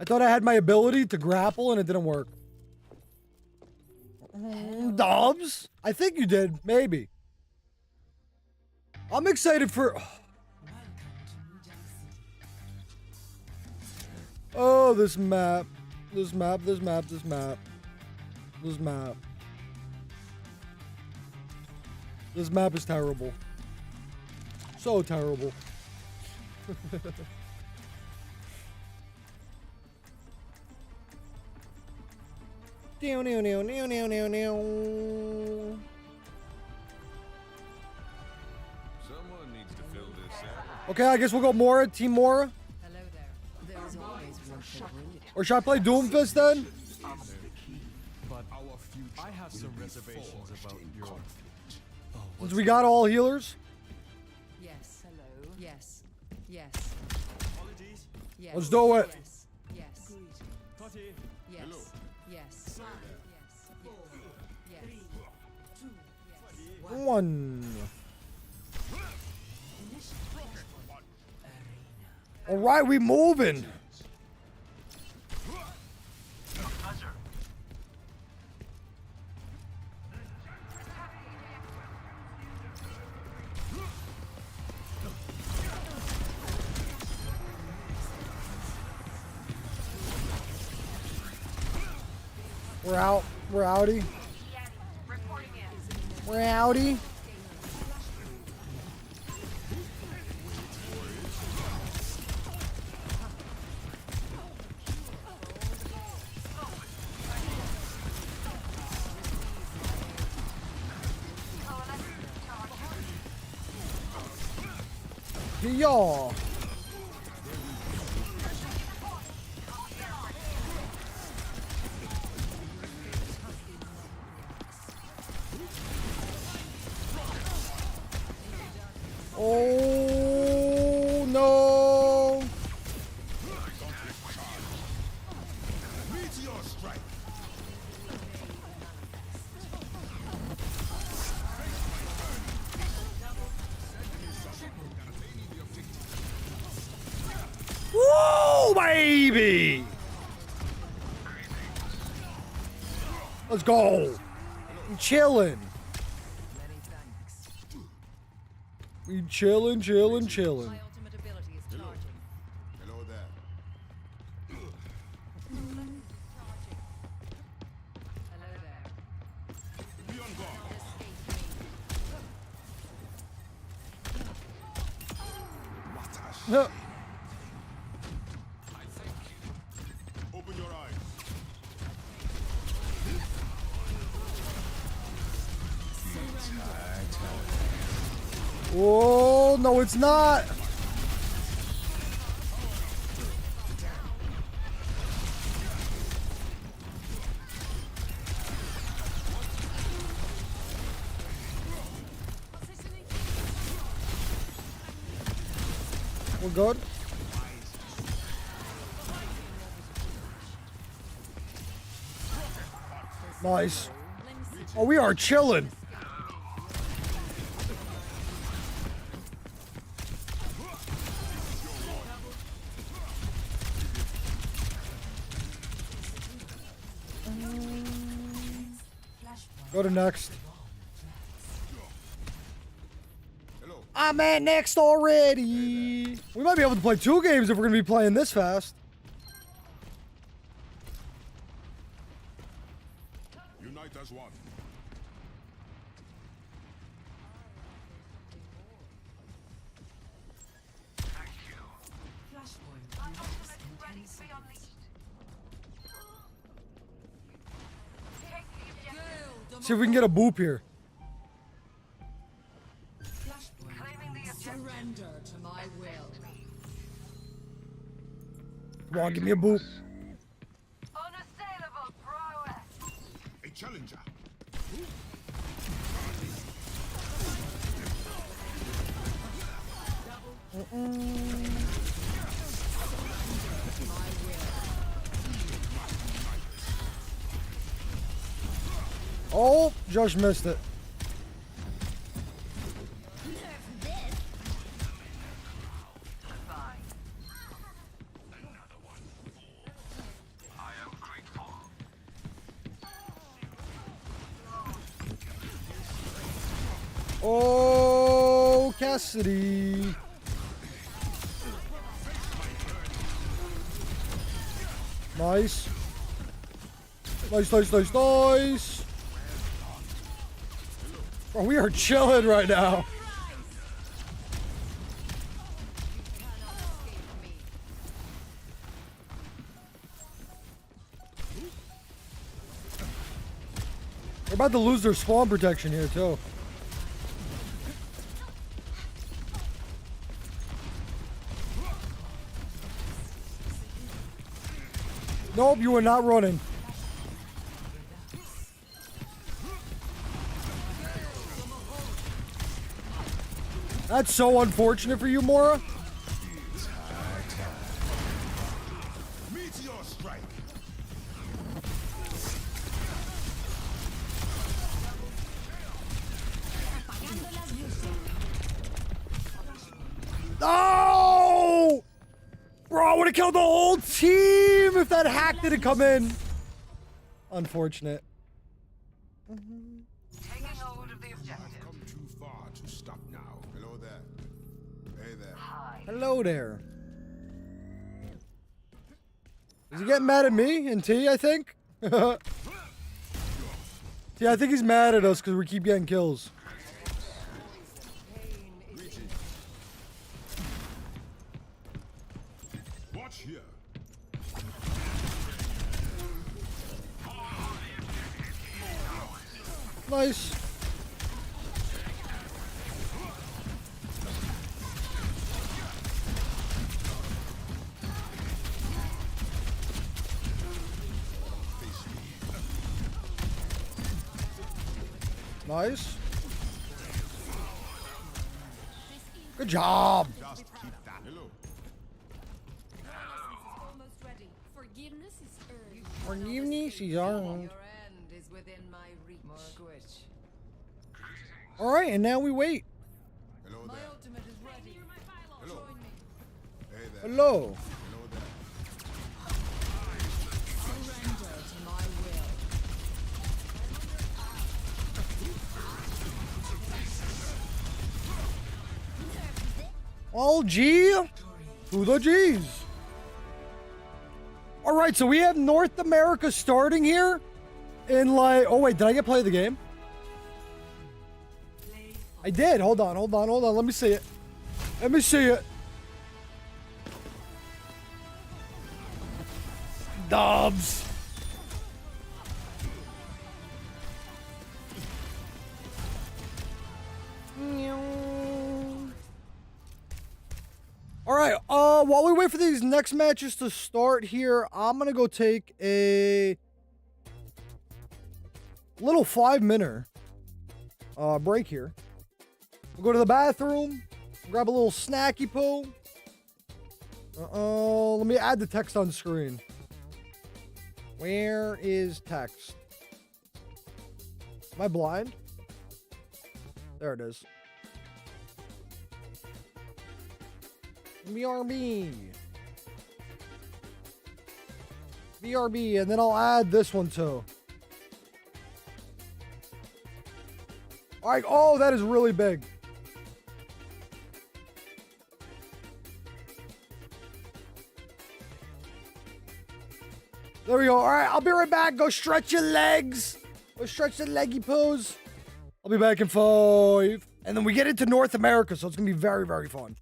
I thought I had my ability to grapple and it didn't work. Dobbs? I think you did. Maybe. I'm excited for... Oh, this map. This map. This map is terrible. So terrible. Someone needs to fill this out. Okay, I guess we'll go Mora, Team Mora. Hello there. There's always room for brood. Or should I play Doomfist then? But I have some reservations about your... Since we got all healers. Yes. Hello. Yes. Yes. Apologies. Yes. Let's do it. Yes. Yes. Yes. Yes. Yes. Yes. 1. All right, we moving. We're out. We're outie. We're outie. Y'all. Oh no! Meteor strike. Whoa, baby! Let's go. I'm chilling. We chillin'. My ultimate ability is charging. Hello there. Hello there. Be on guard. Escape me. Huh. I thank you. Open your eyes. Oh, no, it's not. We're good. Nice. Oh, we are chilling. Go to next. I'm at next already. We might be able to play 2 games if we're going to be playing this fast. Unite as one. See if we can get a boop here. Surrender to my will. Come on, give me a boop. Unassailable prowess. A challenger. Oh, Josh missed it. Oh, Cassidy. Nice. Nice. Bro, we are chilling right now. They're about to lose their spawn protection here, too. Nope, you are not running. That's so unfortunate for you, Mora. Meteor strike. have killed the whole team if that hack didn't come in. Unfortunate. Taking hold of the objective. Come too far to stop now. Hello there. Hey there. Hello there. Is he getting mad at me and T, I think? Yeah, I think he's mad at us because we keep getting kills. Watch here. Nice. Nice. Good job. Just keep that. Hello. Almost ready. Forgiveness is earned. Forgiveness is earned. Your end is within my reach. Margwitch. All right, and now we wait. Hello My there. ultimate is ready. Hello. Join me. Hey there. Hello. Hello there. Surrender to my will. All G to the G's. All right, so we have North America starting here in like, oh wait, did I get play of the game? I did. Hold on. Let me see it. Let me see it. Dubs. All right, while we wait for these next matches to start here, I'm gonna go take a little 5-minute break here. We'll go to the bathroom, grab a little snacky poo. Let me add the text on screen. Where is text? Am I blind? There it is. BRB. BRB, and then I'll add this one too. All right, oh, that is really big. There we go. All right, I'll be right back. Go stretch your legs. Go stretch the leggy pose. I'll be back in 5. And then we get into North America, so it's going to be very, very fun.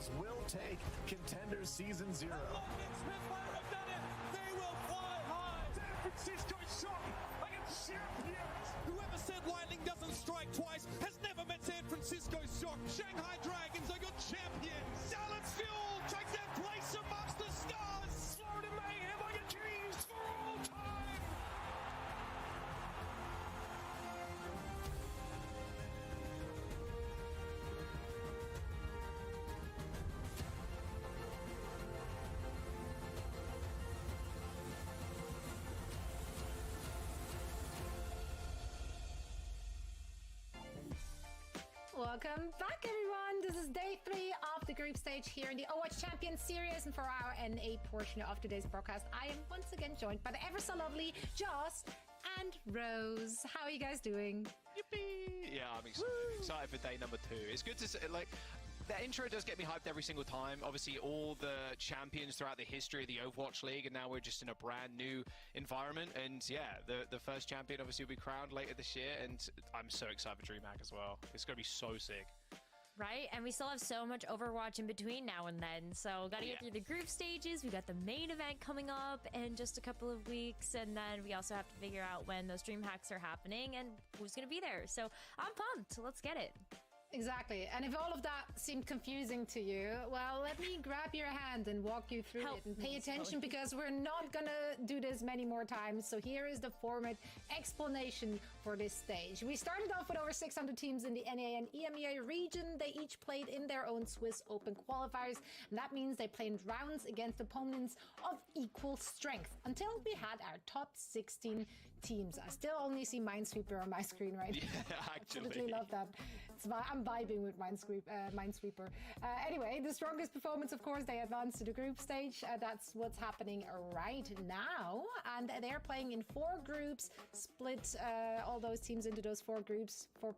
Champions will take Contenders Season 0. They will fly high. San Francisco Shock against champions. Whoever said lightning doesn't strike twice has never met San Francisco Shock. Shanghai Dragons are your champions. Dallas Fuel takes their place amongst the stars. Florida Mayhem are your kings for all time. Welcome back, everyone. This is day 3 of the group stage here in the Overwatch Champions Series, and for our NA portion of today's broadcast, I am once again joined by the ever so lovely Joss and Rose. How are you guys doing? Yippee! Yeah, I'm excited for day number 2. It's good to see, like, the intro does get me hyped every single time. Obviously, all the champions throughout the history of the Overwatch League, and now we're just in a brand new environment. And yeah, the first champion obviously will be crowned later this year, and I'm so excited for DreamHack as well. It's going to be so sick. Right, and we still have so much Overwatch in between now and then, so gotta get through the group stages. We got the main event coming up in just a couple of weeks, and then we also have to figure out when those dream hacks are happening and who's gonna be there. So I'm pumped. Let's get it. Exactly. And if all of that seemed confusing to you, well, let me grab your hand and walk you through it. And pay attention, because we're not gonna do this many more times. So here is the format explanation for this stage. We started off with over 600 teams in the NA and EMEA region. They each played in their own Swiss Open qualifiers. And that means they played rounds against opponents of equal strength until we had our top 16 teams. I still only see Minesweeper on my screen right now. Yeah, actually. Absolutely love that. I'm vibing with Minesweeper. Anyway, the strongest performance, of course, they advanced to the group stage. That's what's happening right now. And they're playing in 4 groups, split all those teams into those 4 groups, 4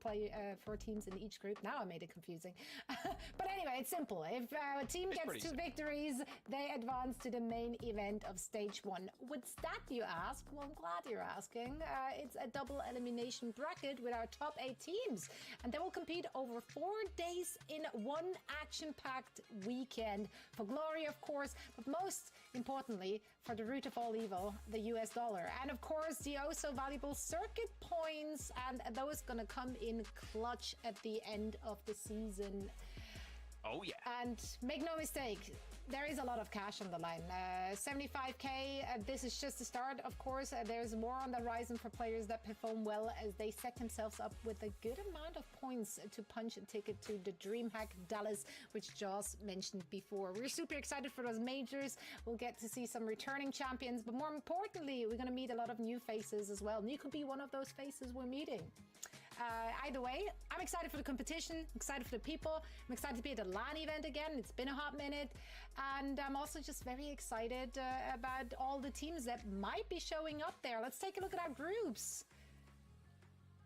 teams in each group. Now I made it confusing. But anyway, it's simple. If a team gets 2 victories, they advance to the main event of stage 1. What's that, you ask? Well, I'm glad you're asking. It's a double elimination bracket with our top 8 teams. And they will compete over 4 days in one action-packed weekend for glory, of course, but most importantly for the root of all evil, the US dollar, and of course the oh so valuable circuit points, and those gonna come in clutch at the end of the season. Oh yeah. And make no mistake, there is a lot of cash on the line. 75k, this is just the start, of course. There's more on the horizon for players that perform well as they set themselves up with a good amount of points to punch a ticket to the DreamHack Dallas, which Joss mentioned before. We're super excited for those majors. We'll get to see some returning champions, but more importantly, we're going to meet a lot of new faces as well. And you could be one of those faces we're meeting. Either way, I'm excited for the competition, excited for the people. I'm excited to be at the LAN event again. It's been a hot minute. And I'm also just very excited about all the teams that might be showing up there. Let's take a look at our groups.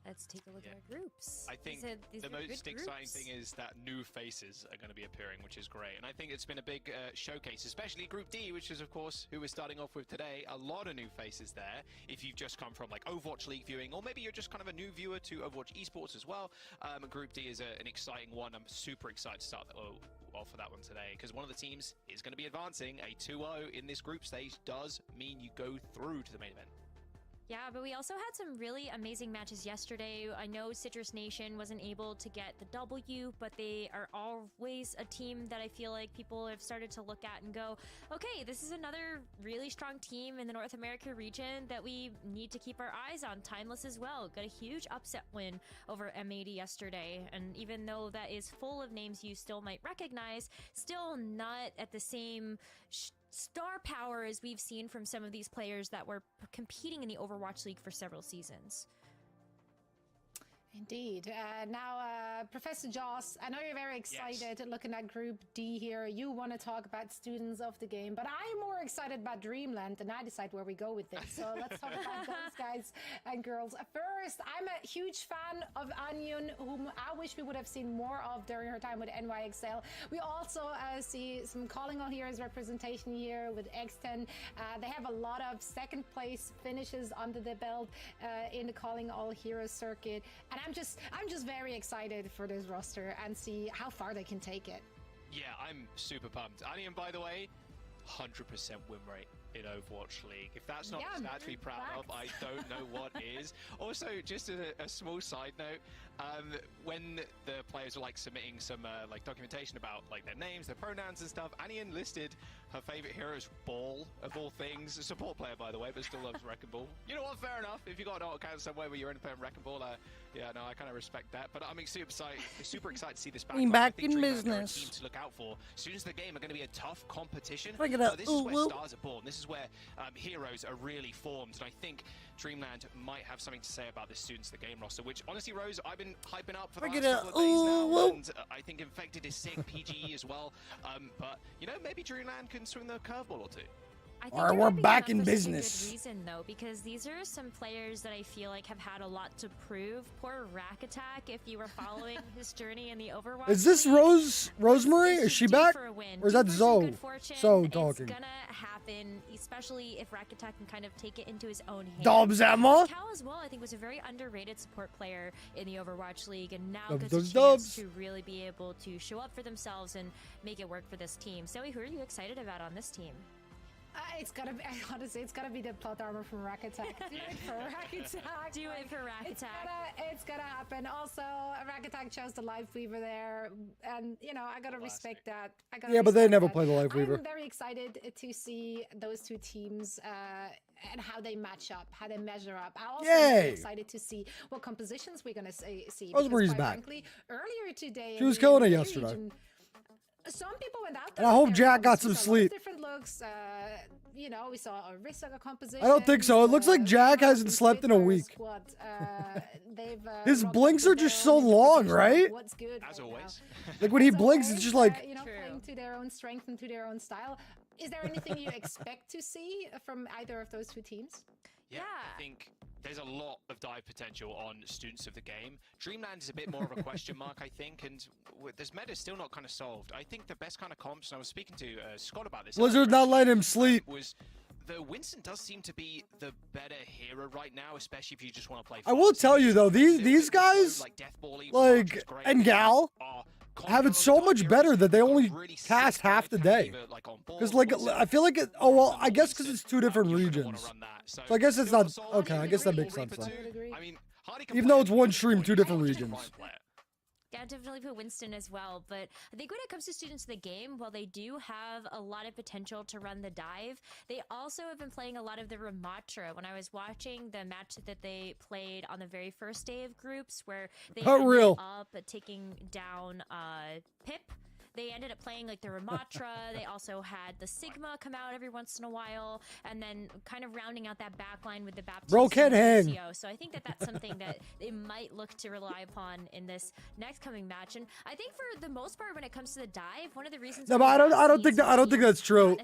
Let's take a look at our groups. I think the most exciting thing is that new faces are going to be appearing, which is great. And I think it's been a big showcase, especially Group D, which is, of course, who we're starting off with today. A lot of new faces there. If you've just come from, like, Overwatch League viewing, or maybe you're just kind of a new viewer to Overwatch Esports as well, Group D is an exciting one. I'm super excited to start off for that one today, because one of the teams is going to be advancing. A 2-0 in this group stage does mean you go through to the main event. Yeah, but we also had some really amazing matches yesterday. I know Citrus Nation wasn't able to get the W, but they are always a team that I feel like people have started to look at and go, okay, this is another really strong team in the North America region that we need to keep our eyes on. Timeless as well. Got a huge upset win over M80 yesterday. And even though that is full of names you still might recognize, still not at the same star power as we've seen from some of these players that were competing in the Overwatch League for several seasons. Indeed. Now, Professor Joss, I know you're very excited looking at Group D here. You want to talk about students of the game, but I'm more excited about Dreamland, and I decide where we go with this. So let's talk about those guys and girls. First, I'm a huge fan of Anyun, whom I wish we would have seen more of during her time with NYXL. We also see some Calling All Heroes representation here with X10. They have a lot of second place finishes under their belt in the Calling All Heroes circuit. And I'm just very excited for this roster and see how far they can take it. Yeah, I'm super pumped. And by the way, 100% win rate in Overwatch League. If that's not a stat to be proud of, I don't know what is. Also, just a small side note, when the players were like submitting some like documentation about like their names, their pronouns and stuff, Anian listed her favorite hero as Ball, of all things. A support player, by the way, but still loves Wrecking Ball. You know what? Fair enough. If you got an account somewhere where you're independent Wrecking Ball, yeah, no, I kind of respect that. But I'm super excited to see this back. Back I think in Dreamland are a business. team to look out for. Students of the game are going to be a tough competition. Look at that. This is where stars are born. This is where heroes are really formed. And I think Dreamland might have something to say about this Students of the Game roster, which honestly, Rose, I've been hyping up for the last couple of days now. And I think Infected is sick, PGE as well. But, you know, maybe Dreamland can swing the curveball or two. I think Alright, you're we're hyping back it up in for such a business. good reason, though, because these are some players that I feel like have had a lot to prove. Poor Rack Attack, if you were following his journey in the Overwatch. Is this Rosemary? Is she back? Or is that Zoe? So talking. It's gonna happen, especially if Rack Attack can kind of take it into his own hands. Dubs, Emma? Cal as well, I think, was a very underrated support player in the Overwatch League, and now Dubs, gets a dubs, chance to really be able to show up for themselves and make it work for this team. Zoe, who are you excited about on this team? It's gotta be, honestly, it's gotta be the plot armor from Rack Attack. Do it for Rack Attack. Do it for Rack Attack. It's gonna happen. Also, Rack Attack chose the Life Weaver there, and you know I gotta respect that. Yeah, but they never play the Life Weaver. I'm very excited to see those two teams and how they match up, how they measure up. I'm also very excited to see what compositions we're gonna see. Rosemary's because, quite back. Frankly, earlier today, She was killing it yesterday. Region, some people went out. And I hope Jack got some sleep. Different looks. You know, we saw a Rissa composition. I don't think so. It looks like Jack hasn't slept in a week. His blinks are just so long, right? What's good as always. Like when he blinks, it's just like. You know, playing to their own strength and to their own style. Is there anything you expect to see from either of those two teams? Yeah, I think there's a lot of dive potential on Students of the Game. Dreamland is a bit more of a question mark, I think, and this meta's still not kind of solved. I think the best kind of comps, and I was speaking to Scott about this. Blizzard not letting him sleep. Was the Winston does seem to be the better hero right now, especially if you just want to play. I will tell you though, these guys, like and Gal, have it so much better that they only cast half the day. Because like I feel like oh well, I guess because it's two different regions. So I guess it's not okay. I guess that makes sense then. Even though it's one stream, two different regions. Yeah, definitely put Winston as well, but I think when it comes to Students of the Game, while they do have a lot of potential to run the dive, they also have been playing a lot of the Ramatra. When I was watching the match that they played on the very first day of groups, where they ended up taking down Pip, they ended up playing like the Ramatra. They also had the Sigma come out every once in a while, and then kind of rounding out that back line with the Baptiste. Bro can't hang. So I think that that's something that they might look to rely upon in this next coming match. And I think for the most part, when it comes to the dive, one of the reasons. No, but I don't think that's true.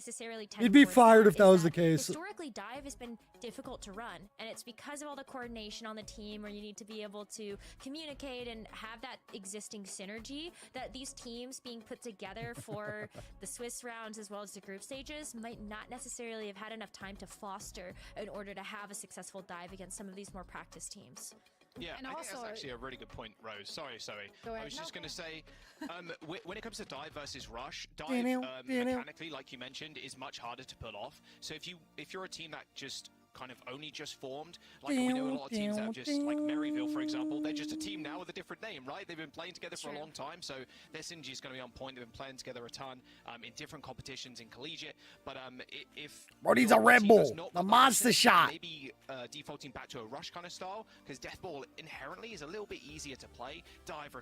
He'd be fired if that was the case. Historically, dive has been difficult to run, and it's because of all the coordination on the team, where you need to be able to communicate and have that existing synergy that these teams being put together for the Swiss rounds as well as the group stages might not necessarily have had enough time to foster in order to have a successful dive against some of these more practiced teams. Yeah, and I think that's actually a really good point, Rose. Sorry. I was just going to say, when it comes to dive versus rush, dive mechanically, like you mentioned, is much harder to pull off. So if you're a team that just kind of only just formed, like we know a lot of teams that have just, like Maryville, for example, they're just a team now with a different name, right? They've been playing together for a long time, so their synergy is going to be on point. They've been playing together a ton in different competitions in collegiate, but if Bro, he's a Red Bull, the monster shot. Maybe defaulting back to a rush kind of style, because Death Ball inherently is a little bit easier to play. Dive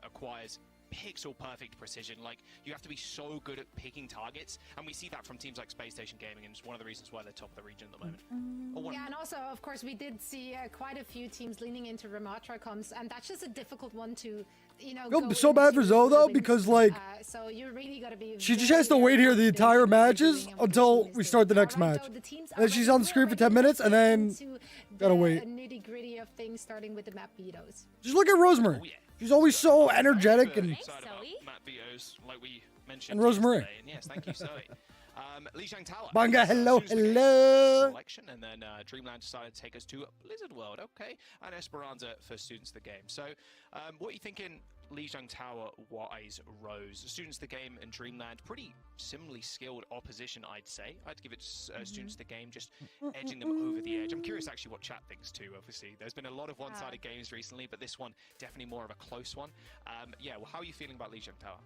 acquires pixel perfect precision. Like, you have to be so good at picking targets, and we see that from teams like Space Station Gaming, and it's one of the reasons why they're top of the region at the moment. Yeah, and also, of course, we did see quite a few teams leaning into Ramatra comps, and that's just a difficult one to, you know, go so bad for Zoe though, because like so you really gotta be she just has to wait here the entire matches until we start the next match. And then she's on the screen for 10 minutes, and then gotta wait. Nitty gritty of things, starting with the map vetoes. Just look at Rosemary. She's always so energetic and Matt Vito's, like we mentioned. And Rosemary. And yes, thank you, Zoe. Lijiang Tower. Banga, hello, Soon as we get hello. Selection, and then Dreamland decided to take us to Blizzard World. Okay, and Esperanza for students of the game. So, what are you thinking, Lijiang Tower wise, Rose? Students of the game and Dreamland, pretty similarly skilled opposition, I'd say. I'd give it students of the game, just edging them over the edge. I'm curious actually what chat thinks too. Obviously, there's been a lot of one-sided games recently, but this one definitely more of a close one. Yeah, well, how are you feeling about Lijiang Tower?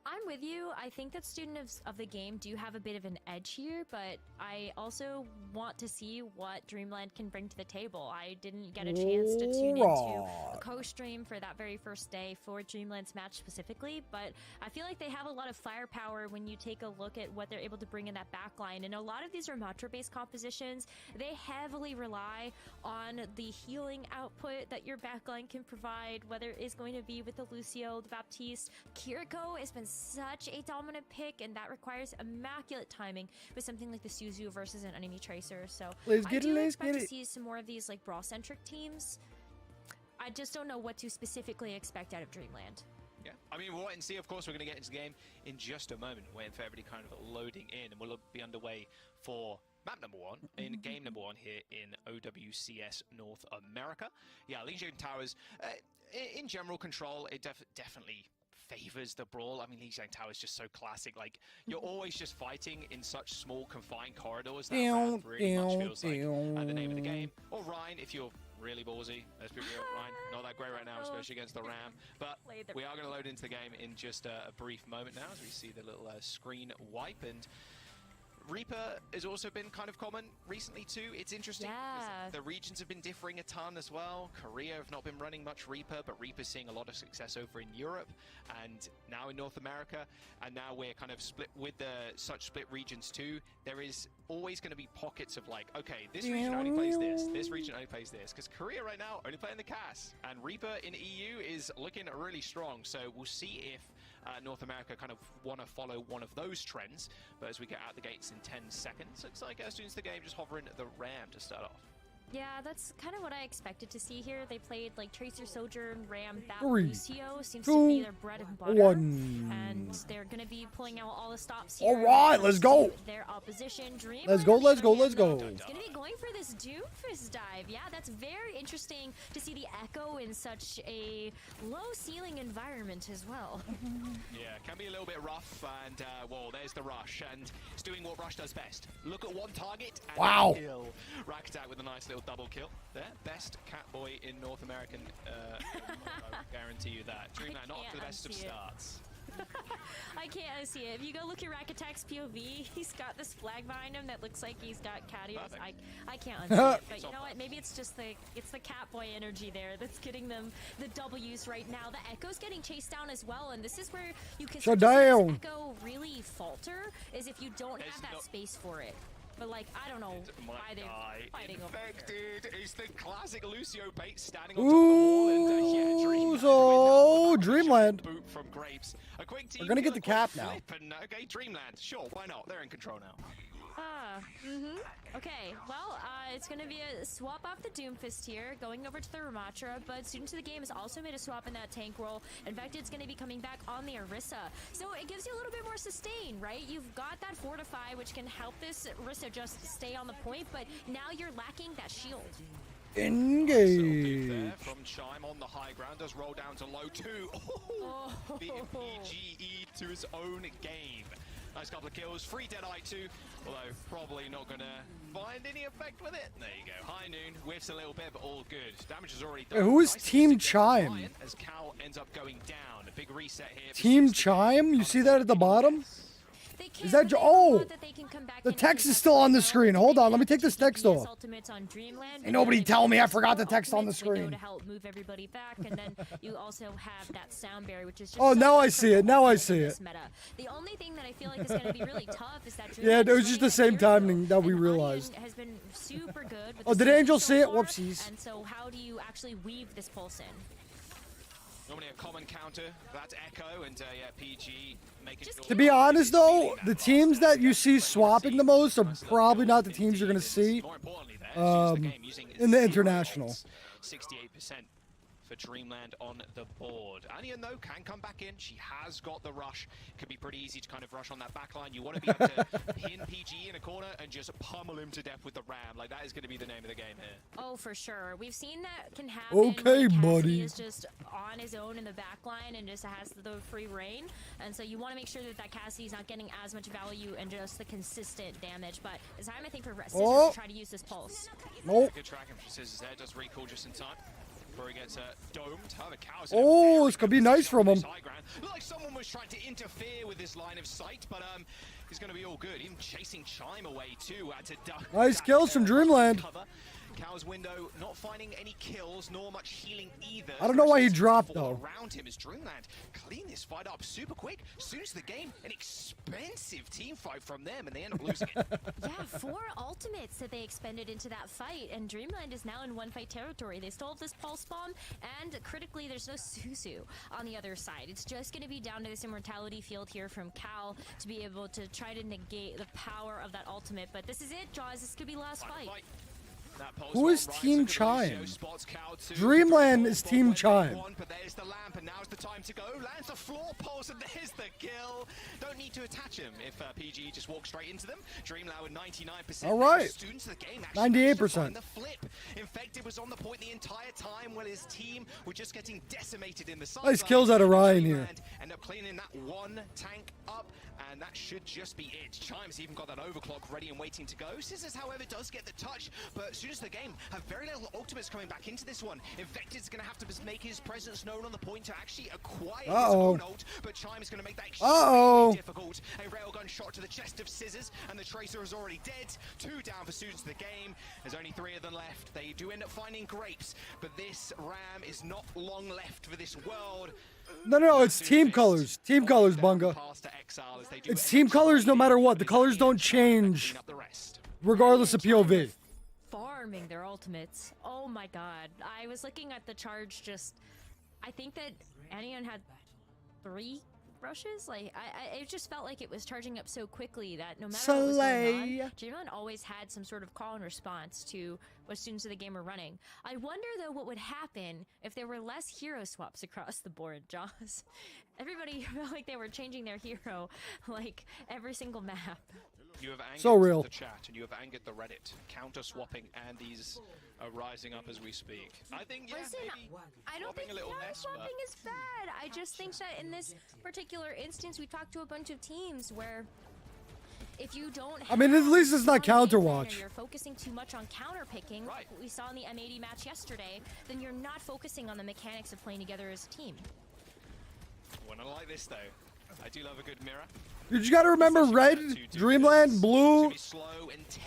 I'm with you. I think that students of the game do have a bit of an edge here, but I also want to see what Dreamland can bring to the table. I didn't get a chance to tune into a co-stream for that very first day for Dreamland's match specifically, but I feel like they have a lot of firepower when you take a look at what they're able to bring in that backline. And a lot of these Ramatra-based compositions, they heavily rely on the healing output that your backline can provide, whether it is going to be with the Lucio, the Baptiste. Kiriko has been such a dominant pick, and that requires immaculate timing with something like the Suzu versus an enemy tracer. So I do expect to see some more of these like brawl-centric teams. I just don't know what to specifically expect out of Dreamland. Yeah, I mean, we'll wait and see. Of course, we're going to get into the game in just a moment, waiting for everybody kind of loading in, and we'll be underway for map number 1 in game number 1 here in OWCS North America. Yeah, Lijiang Towers, in general control, it definitely favors the brawl. I mean, Lijiang Tower is just so classic. Like, you're always just fighting in such small, confined corridors. That ramp really much feels like the name of the game. Or Ryan, if you're really ballsy. Let's be real, Ryan. Not that great right now, especially against the Ram. But we are going to load into the game in just a brief moment now, as we see the little screen wipe. And Reaper has also been kind of common recently too. It's interesting because the regions have been differing a ton as well. Korea have not been running much Reaper, but Reaper's seeing a lot of success over in Europe and now in North America. And now we're kind of split with such split regions too. There is always going to be pockets of like, okay, this region only plays this region only plays this. Because Korea right now only playing the CAS, and Reaper in EU is looking really strong. So we'll see if North America kind of want to follow one of those trends. But as we get out the gates in 10 seconds, looks like students of the game just hovering the Ram to start off. Yeah, that's kind of what I expected to see here. They played like Tracer, Sojourn, Ram, Bat, Lucio seems to be their bread and butter. And they're going to be pulling out all the stops here. All right, let's go. Their opposition, Dream. Let's go, let's go, let's go. It's going to be going for this Doomfist dive. Yeah, that's very interesting to see the Echo in such a low ceiling environment as well. Yeah, can be a little bit rough. And, well, there's the Rush. And it's doing what Rush does best. Look at one target and kill. Rack Attack with a nice little double kill there. Best Catboy in North American. I guarantee you that. Dreamland not for the best of starts. I can't unsee it. If you go look at Rack Attack's POV, he's got this flag behind him that looks like he's got Catios. I can't unsee it. But you know what? Maybe it's just the Catboy energy there that's getting them the W's right now. The Echo's getting chased down as well, and this is where you can start to see this Echo really falter, is if you don't have that space for it. But like, I don't know why they're fighting over here. Infected is the classic Lucio bait standing on top of the wall, and so Dreamland. Boot from Grapes. A quick team. We're gonna get the cap now. And, okay, Dreamland. Sure, why not? They're in control now. Okay, well, it's going to be a swap off the Doomfist here, going over to the Ramatra, but Students of the Game has also made a swap in that tank role. In fact, it's going to be coming back on the Orisa. So it gives you a little bit more sustain, right? You've got that Fortify, which can help this Orisa just stay on the point, but now you're lacking that shield. Engage. There from Chime on the high ground, does roll down to low 2. Beating PGE to his own game. Nice couple of kills, free Deadeye too, although probably not going to find any effect with it. There you go, High Noon, whiffs a little bit, but all good. Damage is already done. Who is Team Chime? As Cal ends up going down, a big reset here. Team Chime? You see that at the bottom? Is that the text is still on the screen. Hold on, let me take this text off. Ain't nobody tell me I forgot the text on the screen. To help move everybody back, and then you also have that sound barrier, which is just now I see it. Now I see it. The only thing that I feel like is going to be really tough is that yeah, it was just the same timing that we realized. Has been super good. Oh, did Angel see it? Whoopsies. And so, how do you actually weave this pulse in? Normally a common counter, that's Echo, and yeah, PG making sure. To be honest though, the teams that you see swapping the most are probably not the teams you're going to see in the international. 68% for Dreamland on the board. Anion, though, can come back in. She has got the rush. Could be pretty easy to kind of rush on that back line. You want to be able to pin PG in a corner and just pummel him to death with the ram. Like, that is going to be the name of the game here. Oh, for sure. We've seen that can happen. Okay, when buddy. Cassidy is just on his own in the back line and just has the free reign. And so you want to make sure that Cassidy's not getting as much value and just the consistent damage. But it's time, I think, for Scissors to try to use this pulse. Nope. Good tracking from Scissors there. Does recall just in time. Before he gets domed. The cows Oh, this could be nice from him. Looked like someone was trying to interfere with this line of sight, but he's going to be all good. Even chasing Chime away too. Had to duck. Nice kills from Dreamland. Cow's window not finding any kills nor much healing either. I don't know why he dropped though. Around him as Dreamland clean this fight up super quick. Soon as the game, an expensive team fight from them, and they end up losing it. Yeah, 4 ultimates that they expended into that fight, and Dreamland is now in one fight territory. They stole this pulse bomb, and critically, there's no Susu on the other side. It's just going to be down to this immortality field here from Cal to be able to try to negate the power of that ultimate. But this is it, Jaws. This could be last fight. Who is Team Chime? Dreamland is Team Chime. But there's the lamp, and now's the time to go. Lands the floor pulse, and there's the kill. Don't need to attach him if PG just walks straight into them. Dreamland with 99%. All right. Students of the game 98%. The flip. Infected was on the point the entire time while his team were just getting decimated in the side. Nice kills out of Ryan here. End up cleaning that one tank up, and that should just be it. Chime's even got that overclock ready and waiting to go. Scissors, however, does get the touch, but Students of the game have very little ultimates coming back into this one. Infected's going to have to make his presence known on the point to actually acquire his own ult, but Chime is going to make that extremely difficult. A railgun shot to the chest of Scissors, and the Tracer is already dead. 2 down for Students of the game. There's only 3 of them left. They do end up finding grapes, but this ram is not long left for this world. No, it's team colors. Team colors, Bunga. It's team colors no matter what. The colors don't change regardless of POV. Farming their ultimates. Oh my god. I was looking at the charge I think that Anion had 3 rushes. Like, it just felt like it was charging up so quickly that no matter what was going on, Dreamland always had some sort of call and response to what Students of the game were running. I wonder, though, what would happen if there were less hero swaps across the board, Jaws. Everybody felt like they were changing their hero, like, every single map. You have angered so real. The chat, and you have angered the Reddit. Counter-swapping Andes are rising up as we speak. I think, yeah, Listen, maybe I don't think counter-swapping is bad. I just think that in this particular instance, we talked to a bunch of teams where if you don't I mean, at least it's not Counterwatch. You're focusing too much on counter picking, what we saw in the M80 match yesterday, then you're not focusing on the mechanics of playing together as a team. When I like this, though, I do love a good mirror. You just gotta remember red, Dreamland, blue,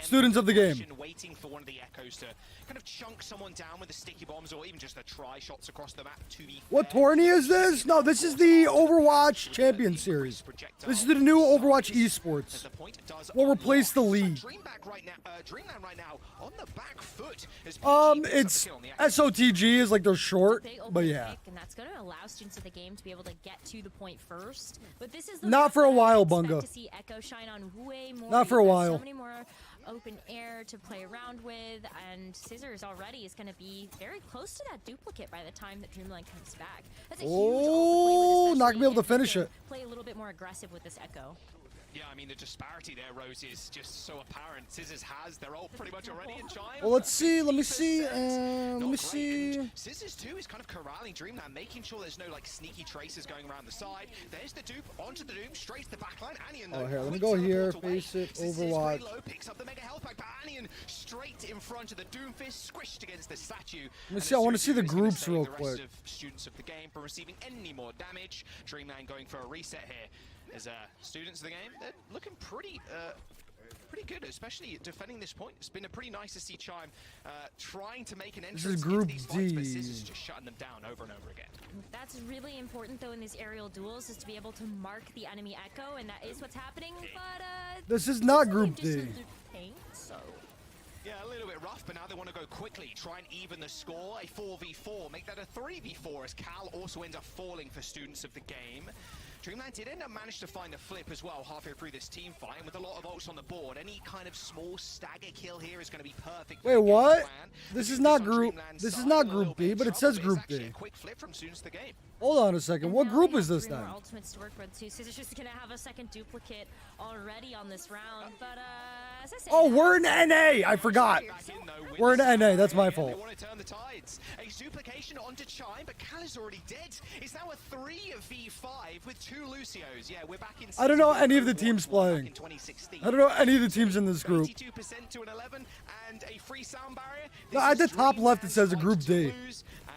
Students of the game. Waiting for one of the echoes to kind of chunk someone down with the sticky bombs or even just the try shots across the map to be What tourney is this? No, this is the Overwatch Champions Series. This is the new Overwatch Esports. Will replace the league. Dreamland right now on the back foot. It's SOTG is like they're short, but yeah. And that's going to allow Students of the game to be able to get to the point first. But this is not for a while, Bunga. To see Echo shine on way more. Not for a while. So many more open air to play around with, and Scissors already is going to be very close to that duplicate by the time that Dreamland comes back. That's a huge not gonna be able to finish it. Play a little bit more aggressive with this Echo. Yeah, I mean, the disparity there, Rose, is just so apparent. Scissors has their ult pretty much already in Chime. Well, let's see. Let me see. Scissors, too, is kind of corralling Dreamland, making sure there's no, like, sneaky traces going around the side. There's the dupe, onto the Doom, straight to the backline. Anion, though, here, let me go here. Face it, Overwatch. Picks up the mega health pack, but Anion straight in front of the Doomfist, squished against the statue. Let me see. I want to see the groups real quick. Students of the game from receiving any more damage. Dreamland going for a reset here. As Students of the game, they're looking pretty good, especially defending this point. It's been pretty nice to see Chime trying to make an entrance this is Group into these fights, but D. Scissors just shutting them down over and over again. That's really important, though, in these aerial duels, is to be able to mark the enemy Echo, and that is what's happening, but this is not Group D. So yeah, a little bit rough, but now they want to go quickly, try and even the score. A 4v4, make that a 3v4, as Cal also ends up falling for Students of the game. Dreamland did end up manage to find a flip as well halfway through this team fight, and with a lot of ults on the board, any kind of small stagger kill here is going to be perfect. Wait, what? This is not group. This is not Group D, but it says Group D. Quick flip from Soon's the game. Hold on a second. What group is this then? Ultimates to work with too. So it's just gonna have a second duplicate already on this round. But as I said, Oh, we're in NA. I forgot. We're in NA. That's my fault. They want to turn the tides. A duplication onto Chime, but Cal is already dead. It's now a 3v5 with 2 Lucios. Yeah, we're back in. I don't know any of the teams playing. I don't know any of the teams in this group. 82% to an 11 and a free sound barrier. No, at the top left it says a Group D.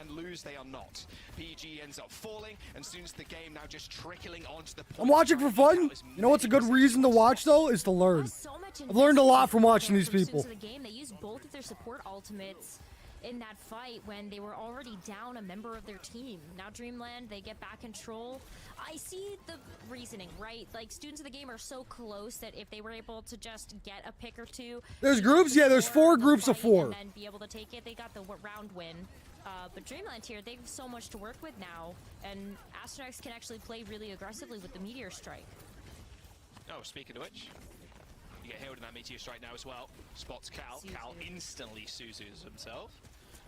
And lose they are not. PG ends up falling, and soon as the game now just trickling onto the point. I'm watching for fun. You know what's a good reason to watch though? Is to learn. I've learned a lot from watching these people. They used both of their support ultimates in that fight when they were already down a member of their team. Now Dreamland, they get back control. I see the reasoning, right? Like, students of the game are so close that if they were able to just get a pick or two. There's groups? Yeah, there's 4 groups of 4. And then be able to take it, they got the round win. But Dreamland here, they have so much to work with now. And Asterix can actually play really aggressively with the Meteor Strike. Oh, speaking of which, you get hailed in that Meteor Strike now as well. Spots Cal. Cal instantly Suzus himself.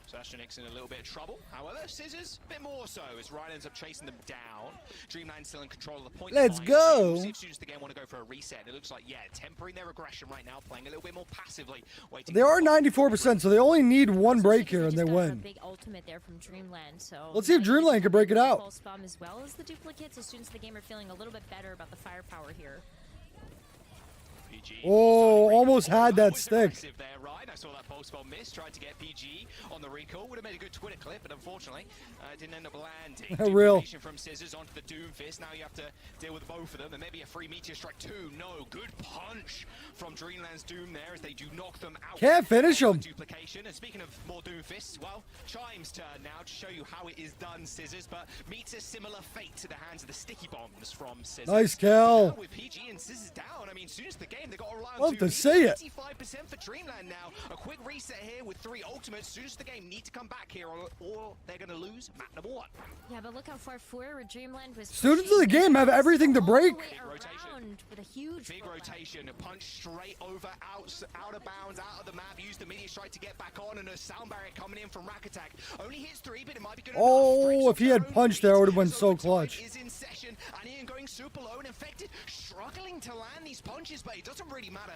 So Asterix in a little bit of trouble. However, Scissors, a bit more so, as Ryan ends up chasing them down. Dreamland still in control of the point. Let's go! We'll see if students of the game want to go for a reset. It looks like, yeah, tempering their aggression right now, playing a little bit more passively. They are 94%, so they only need 1 break here and they win. Big ultimate there from Dreamland, so let's see if Dreamland can break it out. Pulse bomb as well as the duplicate, so students of the game are feeling a little bit better about the firepower here. Oh, almost had that stick. There, right? I saw that pulse bomb miss. Tried to get PG on the recall. Would have made a good Twitter clip, but unfortunately, didn't end up landing. Real. From Scissors onto the Doomfist. Now you have to deal with both of them, and maybe a free Meteor Strike too. No, good punch from Dreamland's Doom there as they do knock them out. Can't finish them. Duplication. And speaking of more Doomfists, well, Chime's turn now to show you how it is done, Scissors, but meets a similar fate to the hands of the sticky bombs from Scissors. Nice kill. With PG and Scissors down, I mean, as soon as the game, they got to rely on love to see it. 85% for Dreamland now. A quick reset here with 3 ultimates. As soon as the game need to come back here, or they're going to lose map number 1. Yeah, but look how far forward Dreamland was. Students of the game have everything to break. Big rotation. With a huge big rotation. A punch straight over, out of bounds, out of the map. Use the Meteor Strike to get back on, and a sound barrier coming in from Rack Attack. Only hits 3, but it might be good enough. If he had punched there, it would have been so clutch. Is in session, and Ian going super low and Infected, struggling to land these punches, but it doesn't really matter.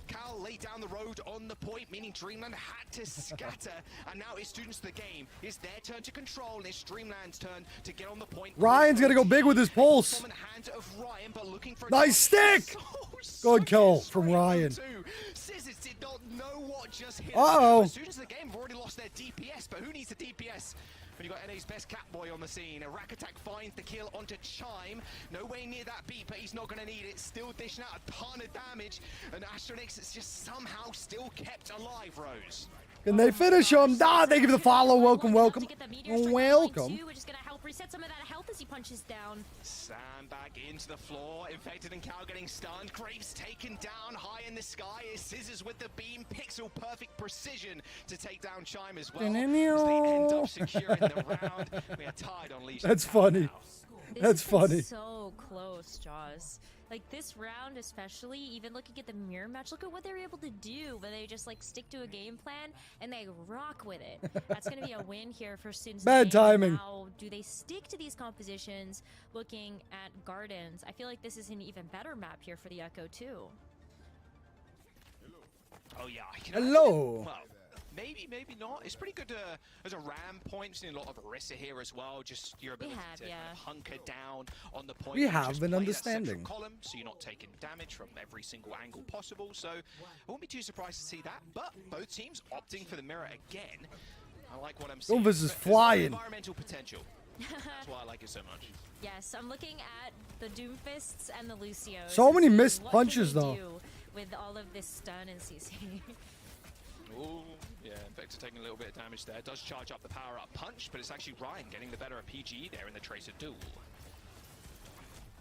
Cal laid down the road on the point, meaning Dreamland had to scatter, and now it's students of the game. It's their turn to control, and it's Dreamland's turn to get on the point. Ryan's gonna go big with his pulse. Ryan, but looking for nice stick! Good kill from Ryan. Scissors did not know what just hit. Uh-oh. Students of the game have already lost their DPS, but who needs a DPS? When you got NA's best Catboy on the scene. A Rack Attack finds the kill onto Chime. No way near that beat, but he's not going to need it. Still dishing out a ton of damage. And Asterix is just somehow still kept alive, Rose. Can they finish him? Ah, they give the follow. Welcome, welcome. Welcome. Which is going to help reset some of that health as he punches down. Sandbag into the floor. Infected and Cal getting stunned. Graves taken down high in the sky. Scissors with the beam. Pixel perfect precision to take down Chime as well. As they end up securing the round. We are tied on leash. That's funny. That's funny. So close, Jaws. Like this round especially, even looking at the mirror match, look at what they were able to do, where they just like stick to a game plan and they rock with it. That's going to be a win here for students. Bad timing. Now, do they stick to these compositions looking at Gardens? I feel like this is an even better map here for the Echo too. Oh yeah. Hello. Well, maybe not. It's pretty good as a ram point. Seen a lot of Orisa here as well. Just your ability to kind of hunker down on the point. We have an understanding. Column, so you're not taking damage from every single angle possible. So I wouldn't be too surprised to see that. But both teams opting for the mirror again. I like what I'm seeing. This is flying. Environmental potential. That's why I like it so much. Yes, I'm looking at the Doomfists and the Lucios. So many missed punches though. With all of this stun and CC. Ooh, yeah, Infector taking a little bit of damage there. Does charge up the power-up punch, but it's actually Ryan getting the better of PG there in the Tracer duel.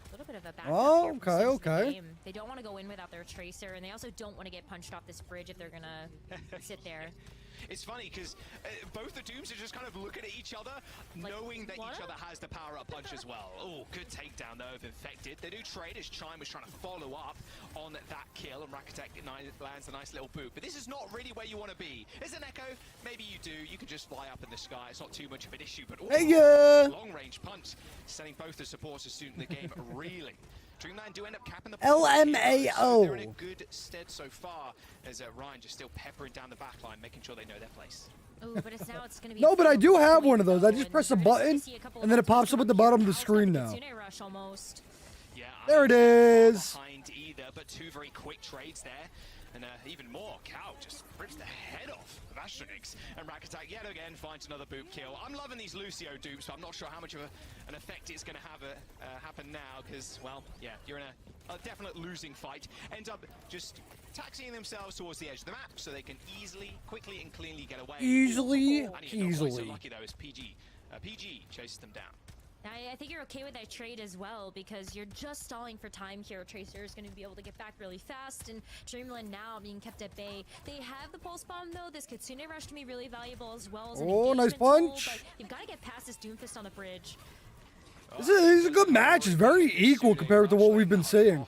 A little bit of a back okay. They don't want to go in without their Tracer, and they also don't want to get punched off this bridge if they're going to sit there. it's funny because both the Dooms are just kind of looking at each other, like, knowing that each other has the power-up punch as well. Oh, good takedown though of Infected. They do trade as Chime was trying to follow up on that kill, and Rakatek lands a nice little boot. But this is not really where you want to be. As an Echo, maybe you do. You can just fly up in the sky. It's not too much of an issue. But long-range punch, sending both the supporters soon in the game reeling. Dreamland do end up capping the LMAO. They're in a good stead so far, as Ryan just still peppering down the back line, making sure they know their place. Oh, but it's gonna be no, but I do have one of those. I just press a button, and then it pops up at the bottom of the screen now. Rush almost. Yeah, there it is. Behind either, but two very quick trades there. And even more, Cow just rips the head off of Astronyx. And Rakatek yet again finds another boop kill. I'm loving these Lucio dupes, but I'm not sure how much of an effect it's going to have happen now, because, well, yeah, you're in a definite losing fight. End up just taxiing themselves towards the edge of the map so they can easily, quickly, and cleanly get away. Easily. So lucky, though, as PG chases them down. I think you're okay with that trade as well, because you're just stalling for time here. Tracer is going to be able to get back really fast, and Dreamland now being kept at bay. They have the pulse bomb though. This Kitsune Rush to be really valuable as well as an nice punch. Tool, but you've got to get past this Doomfist on the bridge. This is a good match. It's very equal compared to what we've been seeing.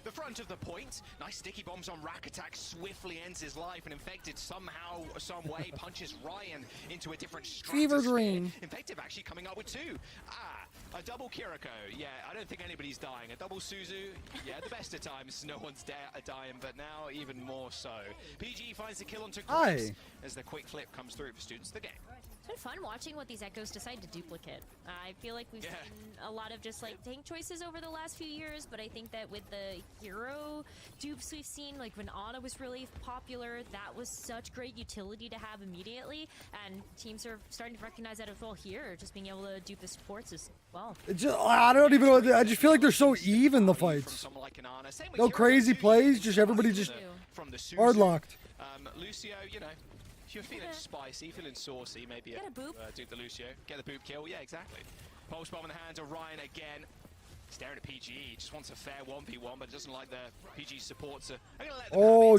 The front of the point, nice sticky bombs on Rakatek, swiftly ends his life, and Infected somehow, some way punches Ryan into a different Fever Dream. Infected actually coming up with two. A double Kiriko. Yeah, I don't think anybody's dying. A double Suzu. Yeah, the best of times, no one's dying, but now even more so. PG finds the kill onto Grips as the quick flip comes through for students of the game. It's been fun watching what these Echoes decide to duplicate. I feel like we've seen a lot of just like tank choices over the last few years, but I think that with the hero dupes we've seen, like when Ana was really popular, that was such great utility to have immediately, and teams are starting to recognize that as well here, just being able to dupe the supports as well. I don't even know. I just feel like they're so even, the fights. No crazy plays, just everybody just hard locked. Lucio, you know, if you're feeling spicy, feeling saucy, maybe dupe the Lucio, get the boop kill. Yeah, exactly. Pulse bomb in the hands of Ryan again. Staring at PG, he just wants a fair 1v1, but doesn't like the PG supports.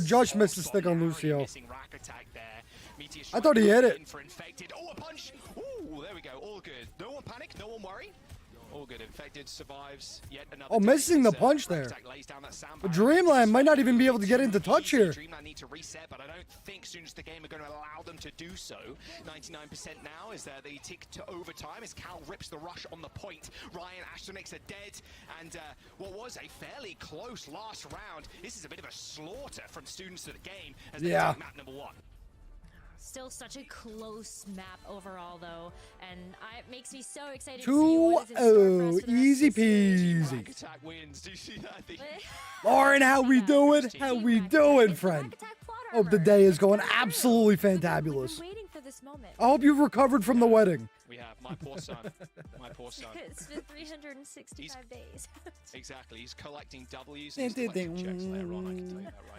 Josh missed the stick on Lucio. I thought he hit it. Oh, a punch! Ooh, there we go. All good. No one panic, no one worry. All good. Infected survives yet another. Missing the punch there. But Dreamland might not even be able to get into touch here. Dreamland need to reset, but I don't think soon as the game are going to allow them to do so. 99% now is they tick to overtime as Cal rips the rush on the point. Ryan, Astronyx are dead, and what was a fairly close last round. This is a bit of a slaughter from students of the game as they take map number 1. Still such a close map overall, though, and it makes me so excited to see what is in store for us. Easy peasy. Wins. Do you see that? Lauren, how we doing? How we doing, friend? Hope the day is going absolutely fantabulous. Waiting for this moment. I hope you've recovered from the wedding. We have. My poor son. My poor son. It's been 365 days. Exactly. He's collecting W's.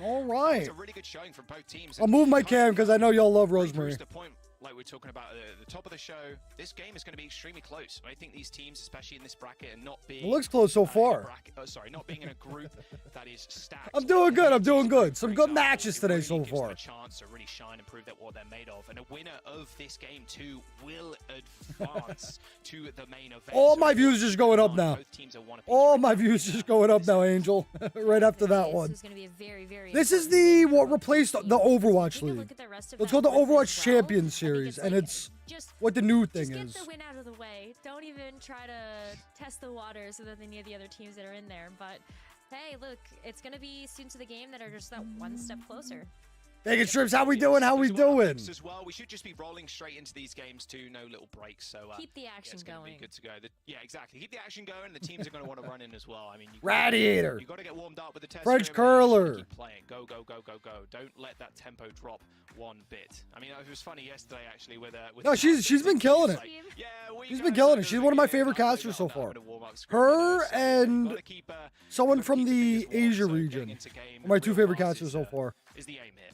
All right. It's a really good showing from both teams. I'll move my cam because I know y'all love Rosemary. The point, like we're talking about at the top of the show, this game is going to be extremely close. I think these teams, especially in this bracket, and not being... It looks close so far. Not being in a group that is stacked. I'm doing good. I'm doing good. Some good matches today so far. A chance to really shine and prove that what they're made of, and a winner of this game too will advance to the main event. All my views just going up now. All my views just going up now, Angel. Right after that one. This is the what replaced the Overwatch League. Let's go to Overwatch Champions Series, and it's what the new thing is. Get the win out of the way. Don't even try to test the waters with any of the other teams that are in there. But hey, look, it's gonna be students of the game that are just that one step closer. Taking strips, how we doing? How we doing? As well, we should just be rolling straight into these games too, no little breaks. So keep the action going. Be good to go. Yeah, exactly. Keep the action going. The teams are going to want to run in as well. I mean, Radiator. You got to get warmed up with the test. French curler. Keep playing. Go, go, go, go, go. Don't let that tempo drop one bit. I mean, it was funny yesterday actually with no, she's been killing it. Yeah, she's been killing it. She's one of my favorite casters so far. Her and someone from the Asia region are my two favorite casters so far. Is the aim here.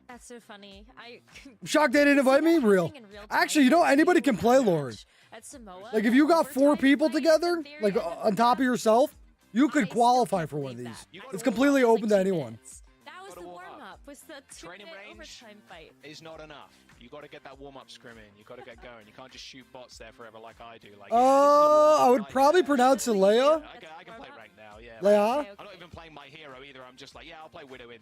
That's so funny. I'm shocked they didn't invite me. Real. Actually, you know, anybody can play, Lauren. Like, if you got 4 people together, like on top of yourself, you could qualify for one of these. It's completely open to anyone. That was the warm-up. was the Training 2-minute range overtime fight. is not enough. You got to get that warm-up scrim in. You got to get going. You can't just shoot bots there forever like I do. Like, I would probably pronounce it Leia. I can play rank now. Yeah. Leia. I'm not even playing my hero either. I'm just like, yeah, I'll play Widow in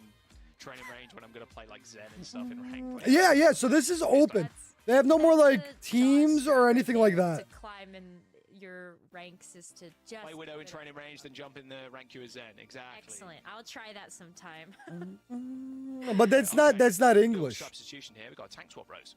training range when I'm gonna play like Zen and stuff in rank. Yeah, yeah. So this is open. They have no more like teams or anything like that. To climb in your ranks is to just play Widow in training range, then jump in the rank queue as Zen. Exactly. Excellent. I'll try that sometime. But that's not English. Substitution here. We got a tank swap rose.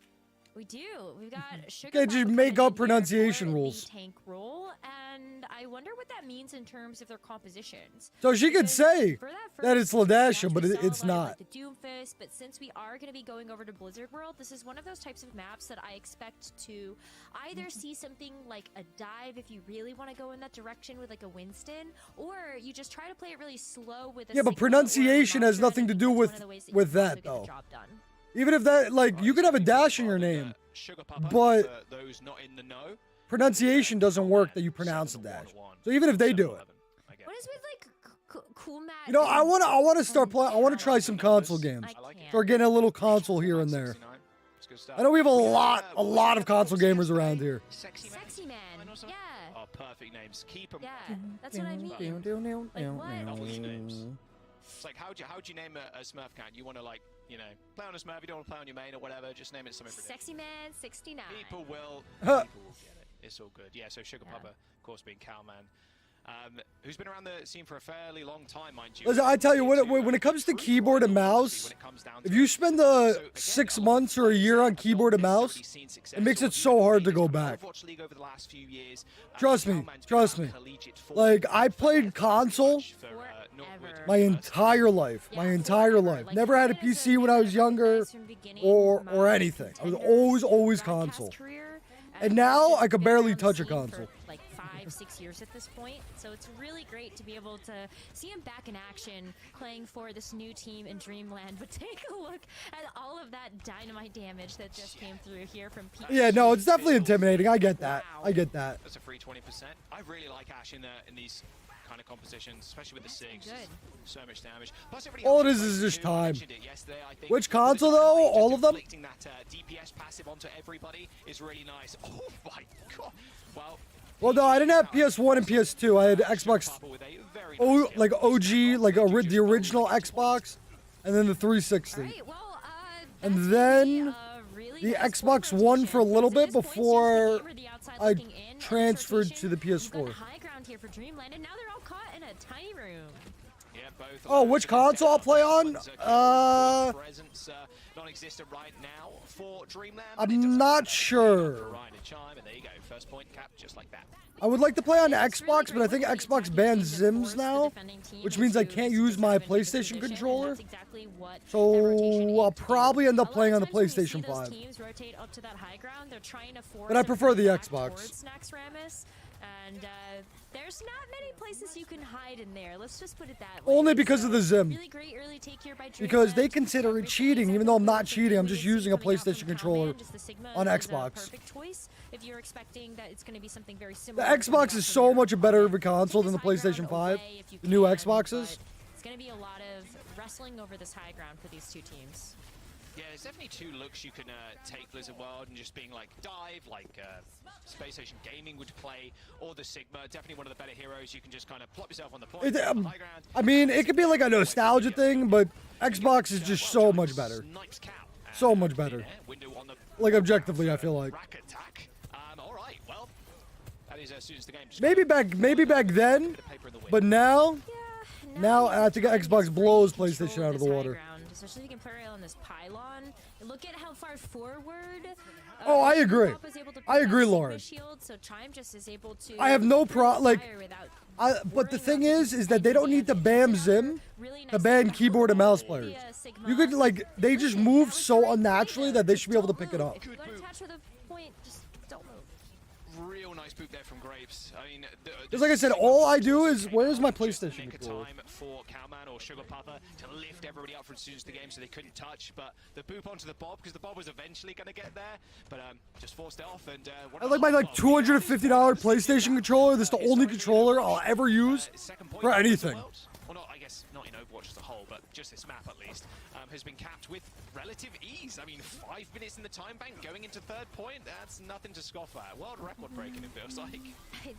We do. We've got Sugar. Can't just make up pronunciation rules. Tank role, and I wonder what that means in terms of their compositions. So she could say that it's Ladasha, but it's not. Like the Doomfist, but since we are going to be going over to Blizzard World, this is one of those types of maps that I expect to either see something like a dive if you really want to go in that direction with like a Winston, or you just try to play it really slow with a Yeah, but pronunciation has nothing to do with that though. Even if that, like, you could have a dash in your name, but pronunciation doesn't work that you pronounce a dash. So even if they do it, what is with like cool Matt? you know, I wanna start playing. I wanna try some console games. Start getting a little console here and there. I know we have a lot of console gamers around here. Sexy man. Yeah. Oh, perfect names. Keep them. Yeah, that's what I mean. Like what? It's like, how do you name a Smurf count? You want to, like, you know, play on a Smurf, you don't want to play on your main or whatever, just name it something ridiculous. Sexy Man 69. People will get it. It's all good. Yeah, so Sugar Papa, of course, being Cowman. Who's been around the scene for a fairly long time, mind you. Listen, I tell you, when it comes to keyboard and mouse, if you spend the 6 months or a year on keyboard and mouse, it makes it so hard to go back. Trust me. Like, I played console my entire life. Never had a PC when I was younger or anything. I was always console. And now I could barely touch a console. 5-6 years at this point, so it's really great to be able to see him back in action playing for this new team in Dreamland. But take a look at all of that dynamite damage that just came through here from people. Yeah, no, it's definitely intimidating. I get that. That's a free 20%. I really like Ash in these kind of compositions, especially with the SIGs. So much damage. Plus, all it is just time. Which console though? All of them? That DPS passive onto everybody is really nice. Oh my god. Well, no, I didn't have PS1 and PS2. I had Xbox, like OG, like the original Xbox, and then the 360. And then the Xbox One for a little bit before I transferred to the PS4. Oh, which console I'll play on? Non-existent right now for Dreamland. I'm not sure. I would like to play on Xbox, but I think Xbox bans Zims now, which means I can't use my PlayStation controller. So I'll probably end up playing on the PlayStation 5. But I prefer the Xbox. And there's not many places you can hide in there. Let's just put it that way. Only because of the Zim. Really great early take here by because they consider it cheating, even though I'm not cheating. I'm just using a PlayStation controller on Xbox. Perfect choice if you're expecting that it's going to be something very The similar. Xbox is so much better of a console than the PlayStation 5. The new Xboxes. It's going to be a lot of wrestling over this high ground for these two teams. Yeah, there's definitely two looks you can take Blizzard World and just being like dive, like Space Station Gaming would play, or the Sigma. Definitely one of the better heroes. You can just kind of plop yourself on the point. I mean, it could be like a nostalgia thing, but Xbox is just so much better. So much better. Like objectively, I feel like. Maybe back then, but now, I think Xbox blows PlayStation out of the water. Especially if you can play on this pylon. Look at how far forward. Oh, I agree. I agree, Lauren. So Chime just is able to. I have no problem. Like, but the thing is that they don't need to ban Zim to ban keyboard and mouse players. You could like, they just move so unnaturally that they should be able to pick it up. Real nice boot there from Grapes. I mean, just like I said, all I do is, where's my PlayStation controller? Time for Cowman or Sugar Papa to lift everybody up from students to the game so they couldn't touch, but the boop onto the Bob because the Bob was eventually going to get there, but just forced it off. And I like my $250 PlayStation controller. This is the only controller I'll ever use for anything. guess not in Overwatch as a whole, but just this map at least, has been capped with relative ease. I mean, 5 minutes in the time bank going into third point, that's nothing to scoff at. World record breaking, it feels like.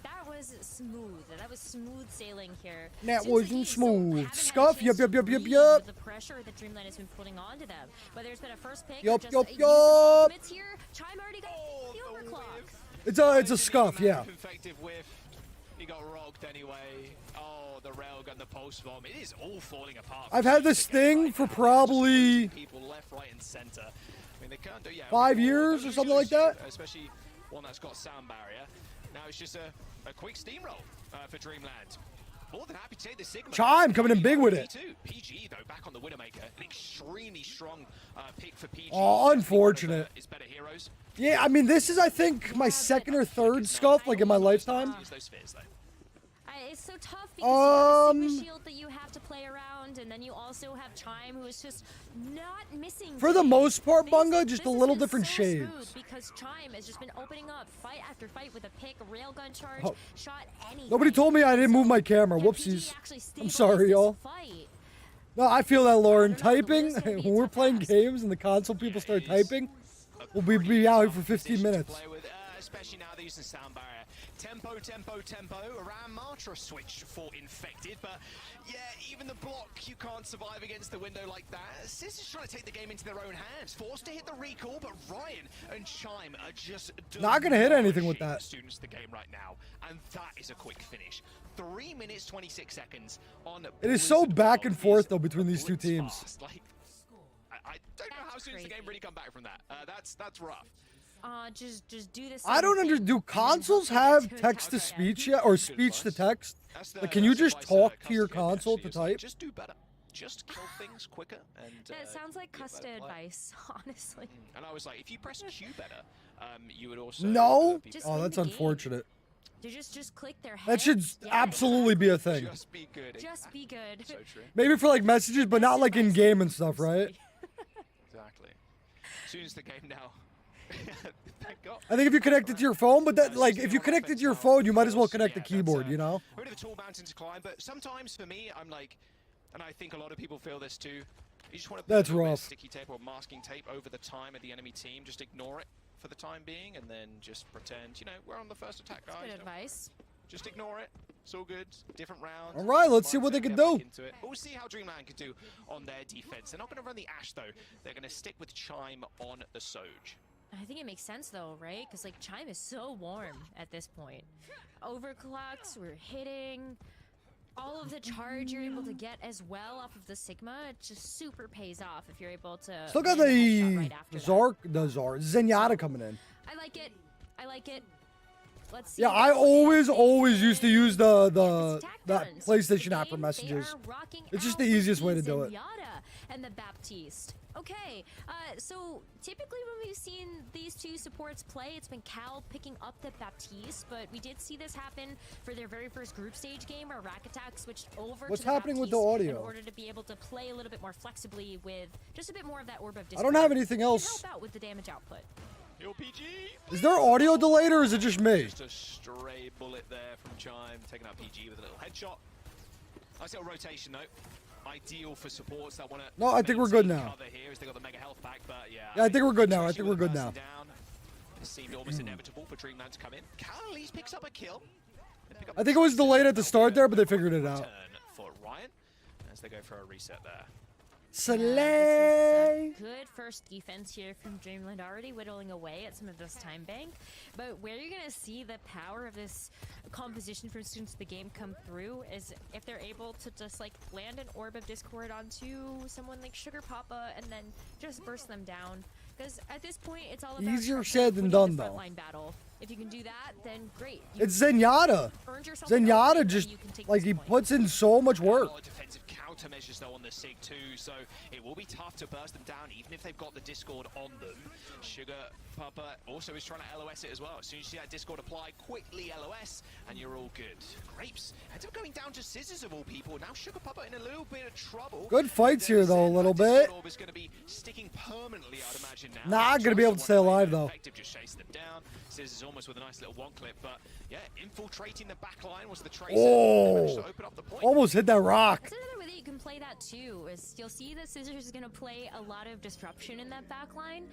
That was smooth. That was smooth sailing here. That Since the wasn't game, smooth. so Scuff, haven't had a chance yup. to read the pressure that Dreamland has been putting onto them. Whether it's been a first pick or Yup, just yup, a use of yup. ultimates here, Chime already got the overclock. It's a scuff, yeah. Effective whiff. He got rocked anyway. Oh, the railgun, the post bomb. It is all falling apart. I've had this thing for probably people left, right, and center. I mean, they can't do 5 years or something like that. Especially one that's got sound barrier. Now it's just a quick steamroll for Dreamland. More than happy to take the Sigma. Chime coming in big with it. PG though back on the Widowmaker. An extremely strong pick for PG. Oh, unfortunate. His better heroes. Yeah, I mean, this is, I think, my second or third scuff, like, in my lifetime. Use those spheres, though. It's so tough because you have a Sigma shield that you have to play around, and then you also have Chime, who is just not missing. For the most part, Bunga, just a little different so shades. smooth because Chime has just been opening up fight after fight with a pick, a railgun charge, Oh. shot anything. Nobody told me I didn't move my camera. Whoopsies. I'm sorry, y'all. No, I feel that, Lauren. Typing, when we're playing games and the console people start typing, we'll be out here for 15 minutes. Especially now they're using sound barrier. Tempo, tempo, tempo. Around Matra switch for infected, but yeah, even the block, you can't survive against the window like that. Sis is trying to take the game into their own hands, forced to hit the recall, but Ryan and Chime are just Not gonna hit anything with that. Students the game right now, and that is a quick finish. 3 minutes 26 seconds on. It is so back and forth though between these two teams. Like, I don't know how soon the game really come back from that. That's rough. Just do this. I don't understand. Do consoles have text to speech yet, or speech to text? Like, can you just talk to your console to type? Just do better. Just kill things quicker. And that sounds like Custa advice, honestly. And I was like, if you press Q better, you would also. No. Oh, that's unfortunate. Just click their head. That should absolutely be a thing. Just be good. Just be good. So true. Maybe for like messages, but not like in game and stuff, right? Exactly. As soon as the game now. Thank God. I think if you connect it to your phone, but that like if you connect it to your phone, you might as well connect the keyboard, you know? Bit of a tall mountain to climb, but sometimes for me, I'm like, and I think a lot of people feel this too. You just want to put a little bit of sticky tape or masking tape over the time of the enemy team. Just ignore it for the time being, and then just pretend, you know, we're on the first attack, guys. Good advice. Just ignore it. It's all good. Different rounds. All right, let's see what they can do. But we'll see how Dreamland can do on their defense. They're not going to run the Ashe though. They're going to stick with Chime on the Soj. I think it makes sense though, right? Because like Chime is so warm at this point. Overclocks, we're hitting. All of the charge you're able to get as well off of the Sigma, it just super pays off if you're able to. Still got the Zenyatta coming in. I like it. I like it. Let's see. Yeah, I always used to use that PlayStation app for messages. It's just the easiest way to do it. And the Baptiste. Okay, so typically when we've seen these two supports play, it's been Cal picking up the Baptiste, but we did see this happen for their very first group stage game where Rack Attack switched over What's to the happening with the Baptiste audio? in order to be able to play a little bit more flexibly with just a bit more of that Orb of I Discord. don't have anything It can else. help out with the damage output. Yo, PG. Is there audio delayed or is it just me? Just a stray bullet there from Chime, taking out PG with a little headshot. Nice little rotation though. Ideal for supports that want to. No, I think we're good now. Here as they got the mega health back, but yeah. Yeah, I think we're good now. I think we're good now. It seemed almost inevitable for Dreamland to come in. Cal at least picks up a kill. I think it was delayed at the start there, but they figured it out. Turn for Ryan as they go for a reset there. Slay! Good first defense here from Dreamland, already whittling away at some of this time bank. But where you're going to see the power of this composition from students of the game come through is if they're able to just like land an Orb of Discord onto someone like Sugar Papa and then just burst them down. Because at this point, it's all about Easier said than done, though. frontline battle. If you can do that, then great. It's Zenyatta. Zenyatta just, like, he puts in so much work. Countermeasures though on the Sig too, so it will be tough to burst them down even if they've got the Discord on them. Sugar Papa also is trying to LOS it as well. As soon as you see that Discord apply, quickly LOS and you're all good. Grapes ends up going down to Scissors of all people. Now Sugar Papa in a little bit of trouble. Good fights here though, a little bit. Is going to be sticking permanently, I'd imagine now. Not gonna be able to stay alive though. Just chase them down. Scissors almost with a nice little one clip, but yeah, infiltrating the back line was the tracer. Oh, to open up the point. almost hit that rock. That's another really play that too. Is you'll see that Scissors is gonna play a lot of disruption in that back line,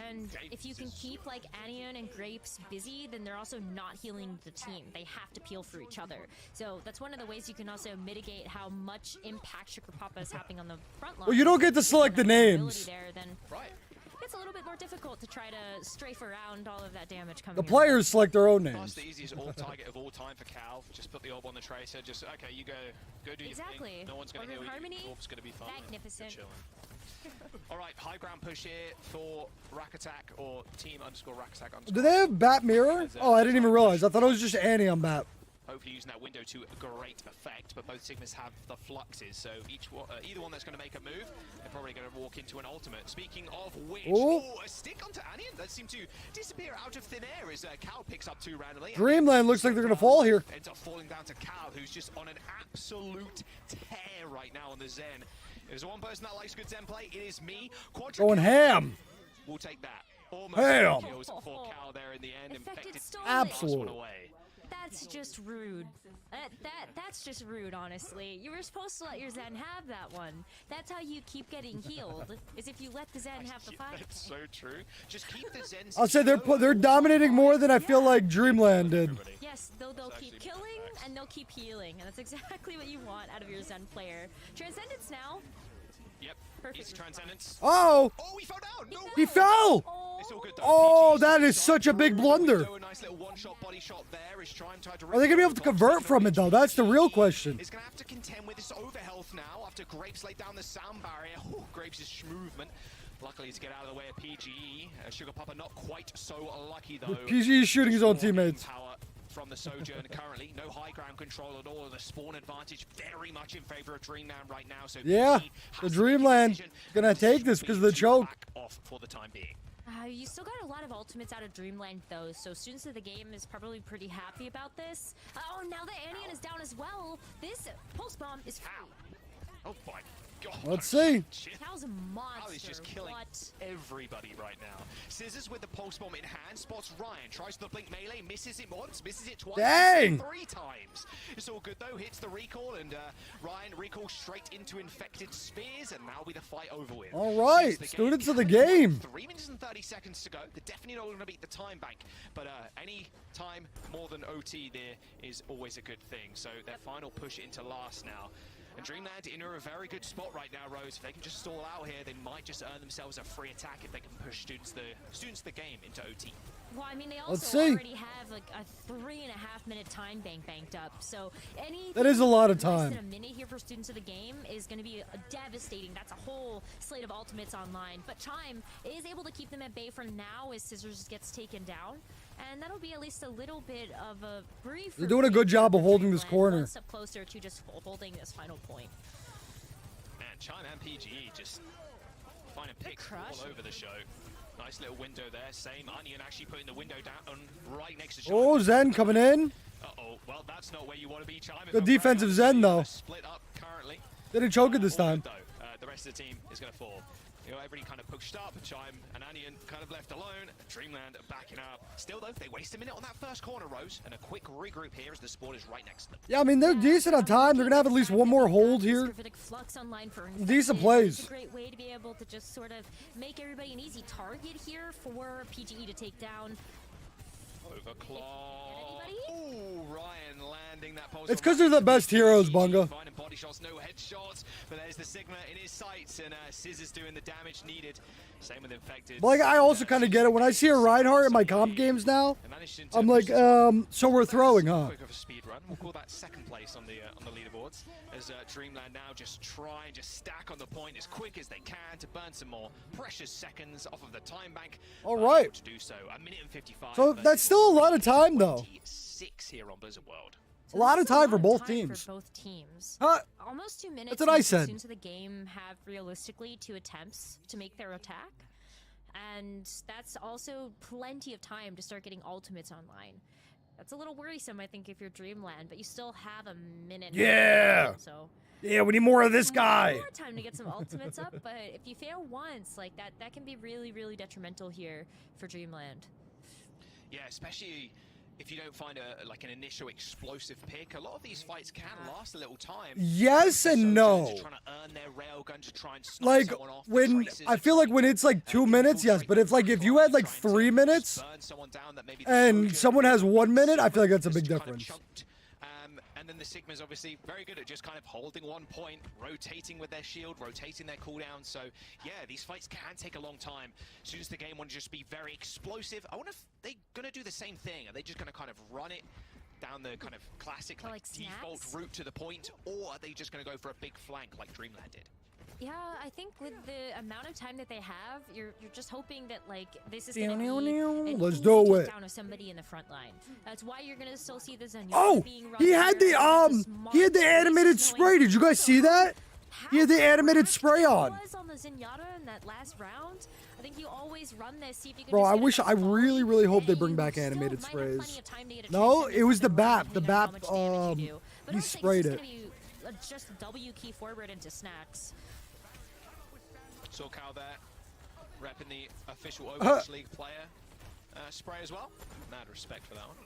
and if you can keep like Anion and Grapes busy, then they're also not healing the team. They have to peel for each other. So that's one of the ways you can also mitigate how much impact Sugar Papa is happening on the front line. Well, you don't get to select the names. There, then it's a little bit more difficult to try to strafe around all of that damage coming. The players select their own names. That's the easiest orb target of all time for Cal. Just put the orb on the tracer. Just okay, you go do your thing. No one's going to heal you. The orb's going to be fine. Magnificent. All right, high ground push here for Rack Attack or team _Rack Attack. Do they have Bat Mirror? Oh, I didn't even realize. I thought it was just Annie on Bat. Hopefully using that window to great effect, but both Sigmas have the fluxes, so either one that's going to make a move, they're probably going to walk into an ultimate. Speaking of which, a stick onto Anion that seemed to disappear out of thin air as Cal picks up 2 randomly. Dreamland looks like they're going to fall here. Ends up falling down to Cal, who's just on an absolute tear right now on the Zen. If there's one person that likes good Zen play, it is me. Going ham. We'll take that. Almost ham. Kills for Cal there in the end. Infected Absolutely. That's just rude. That's just rude, honestly. You were supposed to let your Zen have that one. That's how you keep getting healed, is if you let the Zen have the fight. That's so true. Just keep the Zen. I'll say they're dominating more than I feel like Dreamland did. Yes, they'll keep killing and they'll keep healing, and that's exactly what you want out of your Zen player. Transcendence now. Yep. Perfect. Transcendence. Oh! Oh, he fell down. No, he fell. Oh, that is such a big blunder. Nice little one-shot body shot there. Is trying to Are they gonna be able to convert from it though? That's the real question. He's gonna have to contend with this overhealth now after Grapes laid down the sound barrier. Oh, Grapes' movement. Luckily to get out of the way of PGE. Sugar Papa not quite so lucky though. PGE is shooting his own teammates. From the Sojourn currently, no high ground control at all. The spawn advantage very much in favor of Dreamland right now. So yeah, the Dreamland gonna take this because of the choke. Off for the time being. You still got a lot of ultimates out of Dreamland though, so students of the game is probably pretty happy about this. Oh, now that Anion is down as well, this pulse bomb is free. Oh my God. Let's see. Cal's a monster. Cal is just killing everybody right now. Scissors with the pulse bomb in hand, spots Ryan, tries the blink melee, misses it once, misses it twice, dang! 3 times. It's all good though, hits the recall, and Ryan recalls straight into infected spears, and now with the fight over with. All right, students of the game. 3 minutes and 30 seconds to go. They're definitely not going to beat the time bank, but any time more than OT there is always a good thing. So their final push into last now. And Dreamland in a very good spot right now, Rose. If they can just stall out here, they might just earn themselves a free attack if they can push students of the game into OT. Well, I mean, they also already have like a 3.5 minute time bank banked up. So that is a lot of time. Less than a minute here for students of the game is going to be devastating. That's a whole slate of ultimates online. But Chime is able to keep them at bay for now as Scissors gets taken down. And that'll be at least a little bit of a brief. They're doing a good job of holding this corner. One step closer to just holding this final point. Man, Chime and PGE just finding picks all over the show. Nice little window there. Same Onion actually putting the window down right next to Chime. Oh, Zen coming in. Uh-oh. Well, that's not where you want to be, Chime. Good defensive Zen though. Split up currently. Didn't choke it this time. The rest of the team is going to fall. You know, everybody kind of pushed up, Chime and Anion kind of left alone. Dreamland backing up. Still, though, they waste a minute on that first corner, Rose, and a quick regroup here as the spawn is right next to them. Yeah, I mean, they're decent on time. They're going to have at least one more hold here. Decent plays. It's a great way to be able to just sort of make everybody an easy target here for PGE to take down. Overclock. Ooh, Ryan landing that pulse. It's because they're the best heroes, Bunga. Finding body shots, no headshots, but there's the Sigma in his sights, and Scissors doing the damage needed. Same with Infected. Like, I also kind of get it. When I see a Reinhardt in my comp games now, I'm like, so we're throwing, huh? Quick of a speed run. We'll call that second place on the leaderboards. As Dreamland now just try and just stack on the point as quick as they can to burn some more precious seconds off of the time bank. All right. To do so, 1 minute and 55. So that's still a lot of time, though. 6 here on Blizzard World. A lot of time for both teams. For both teams. Huh? Almost 2 minutes. That's what I said. Students of the game have realistically 2 attempts to make their attack, and that's also plenty of time to start getting ultimates online. That's a little worrisome, I think, if you're Dreamland, but you still have a minute. Yeah. So. Yeah, we need more of this guy. More time to get some ultimates up, but if you fail once, like that can be really, really detrimental here for Dreamland. Yeah, especially if you don't find an initial explosive pick. A lot of these fights can last a little time. Yes and no. Trying to railgun to try and snipe Like, someone off. when, I feel like when it's like 2 minutes, yes, but if like, if you had like 3 minutes, burn someone down that maybe and someone has 1 minute, I feel like that's a big difference. And then the Sigma's obviously very good at just kind of holding one point, rotating with their shield, rotating their cooldown. So yeah, these fights can take a long time. As soon as the game wants to just be very explosive, I wonder if they're gonna do the same thing. Are they just gonna kind of run it down the kind of classic like default route to the point, or are they just gonna go for a big flank like Dreamland did? Yeah, I think with the amount of time that they have, you're just hoping that like this is gonna be an Let's easy do it. takedown of somebody in the front line. That's why you're gonna still see the Zenyatta Oh, being run he had here. the animated spray. Did you guys see that? He had the animated spray on. On the Zenyatta in that last round, I think you always run this. See if you can. Bro, just I really hope they bring back animated sprays. No, it was the BAP. The BAP, he sprayed it. Just W key forward into snacks. Saw Cal there, repping the official Overwatch League player spray as well. Mad respect for that one.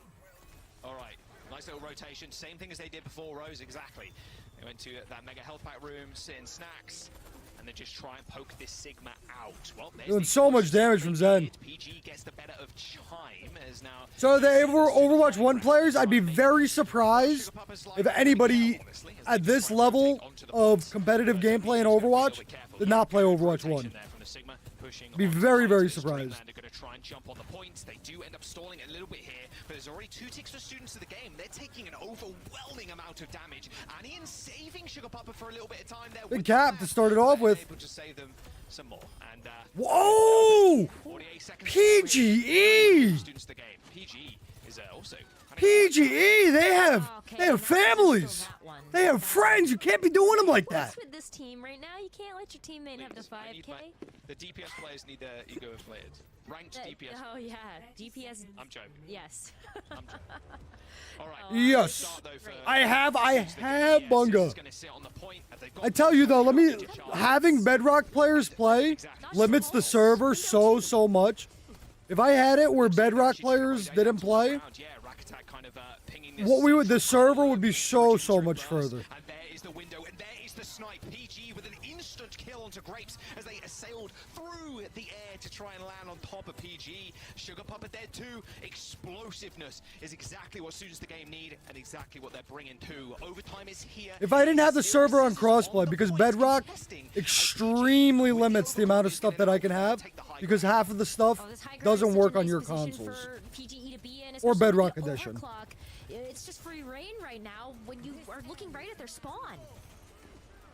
All right, nice little rotation. Same thing as they did before, Rose, exactly. They went to that mega health pack room, sit in snacks, and then just try and poke this Sigma out. Well, Doing so much damage from Zen. PG gets the better of Chime as now. So the Overwatch 1 players, I'd be very surprised if anybody at this level of competitive gameplay in Overwatch did not play Overwatch 1. Be very, very surprised. They're going to try and jump on the points. They do end up stalling a little bit here, but there's already 2 ticks for students of the game. They're taking an overwhelming amount of damage. And Ian's saving Sugar Papa for a little bit of time there. Big cap to start it off with. Able to save them some more. And whoa! 48 seconds. PGE! Students of the game. PGE is also. PGE, they have families. They have friends. You can't be doing them like that. With this team right now, you can't let your teammate have the 5K. The DPS players need their ego inflated. Ranked DPS. Oh yeah, DPS. I'm joking. Yes. I'm joking. All right. Yes, I have Bunga. I tell you though, having Bedrock players play limits the server so much. If I had it where Bedrock players didn't play, the server would be so much further. And there is the window, and there is the snipe. PG with an instant kill onto Grapes as they assailed through the air to try and land on top of PG. Sugar Puppet there too. Explosiveness is exactly what students of the game need, and exactly what they're bringing too. Overtime is here. If I didn't have the server on crossplay, because Bedrock extremely limits the amount of stuff that I can have, because half of the stuff doesn't work on your consoles. Or Bedrock Edition. It's just free reign right now when you are looking right at their spawn.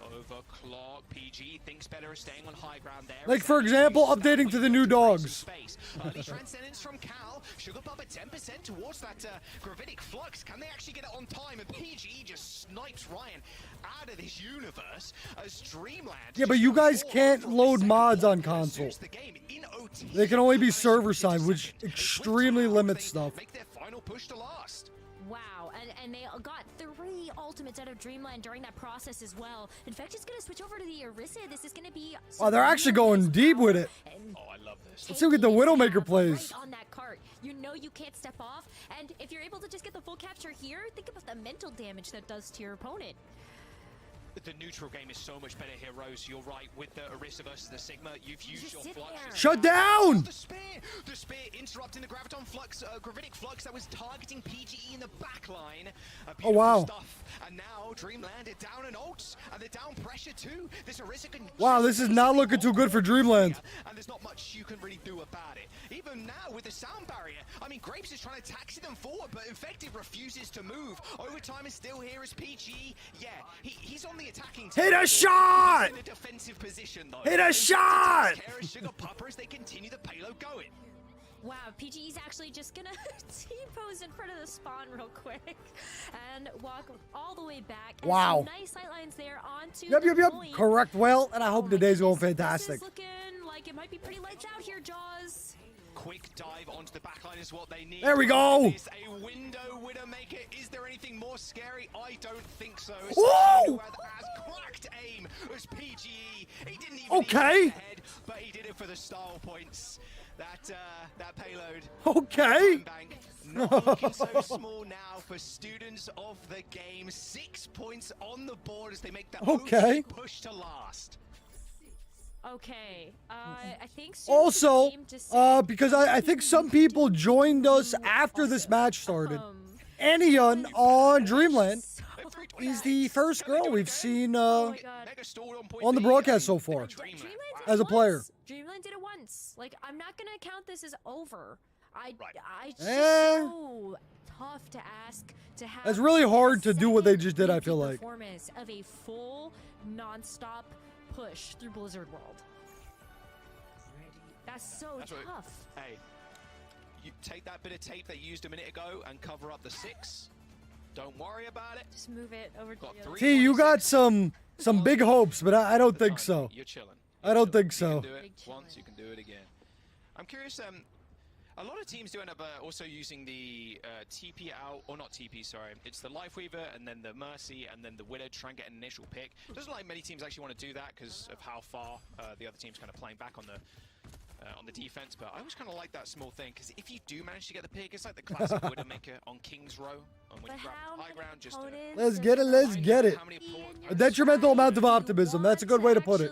Overclock. PG thinks better of staying on high ground there. Like, for example, updating to the new dogs. Early transcendence from Cal. Sugar Papa 10% towards that gravitic flux. Can they actually get it on time? And PG just snipes Ryan out of this universe as Dreamland. Yeah, but you guys can't load mods on console. They can only be server side, which extremely limits stuff. Make their final push to last. Wow, and they got 3 ultimates out of Dreamland during that process as well. In fact, it's going to switch over to the Orisa. This is going to be... Wow, they're actually going deep with it. Oh, I love this. Let's see what the Widowmaker plays. Right on that cart. You know you can't step off, and if you're able to just get the full capture here, think about the mental damage that does to your opponent. The neutral game is so much better here, Rose. You're right. With the Orisa versus the Sigma, you've used your flux. Shut down! The spear interrupting the graviton flux, gravitic flux that was targeting PGE in the back line. Oh, wow. Stuff. And now Dreamland are down in ults, and they're down pressure too. This Orisa can... Wow, this is not looking too good for Dreamland. And there's not much you can really do about it. Even now with the sound barrier, I mean, Grapes is trying to taxi them forward, but Infected refuses to move. Overtime is still here as PG. Yeah, he's on the attacking team. Hit a shot! In a defensive position, though. Hit a shot! Sugar Papa as they continue the payload going. Wow, PGE's actually just gonna T-pose in front of the spawn real quick and walk all the way back. And wow. Some nice sight lines there onto Yep. point. Correct well, and I hope today's going fantastic. This is looking like it might be pretty lights out here, Jaws. Quick dive onto the backline is what they need. There we go. Is a window Widowmaker. Is there anything more scary? I don't think so. Whoa! Has cracked aim as PGE. He didn't even okay. Need the head, but he did it for the style points. That payload. Okay. Not looking so small now for students of the game. 6 points on the board as they make the push to last. Okay. I think Also, because I think some people joined us after this match started. Anion on Dreamland is the first girl we've seen on the broadcast so far as a player. Dreamland did it once. Like, I'm not gonna count this as over. It's just so tough to ask to have. It's really hard to do what they just did, I feel like. Performance of a full, non-stop push through Blizzard World. That's tough. Hey, you take that bit of tape that you used a minute ago and cover up the 6. Don't worry about it. Just move it over to the other. T, you got some big hopes, but I don't think so. You're chilling. I don't think so. You can do it once, you can do it again. I'm curious, a lot of teams do end up also using the TP out, or not TP, sorry. It's the Lifeweaver, and then the Mercy, and then the Widow to try and get an initial pick. Doesn't like many teams actually want to do that because of how far the other team's kind of playing back on the defense, but I always kind of like that small thing, because if you do manage to get the pick, it's like the classic Widowmaker on King's Row, and when you grab high ground, just Let's get it, let's get it. A detrimental amount of optimism, that's a good way to put it.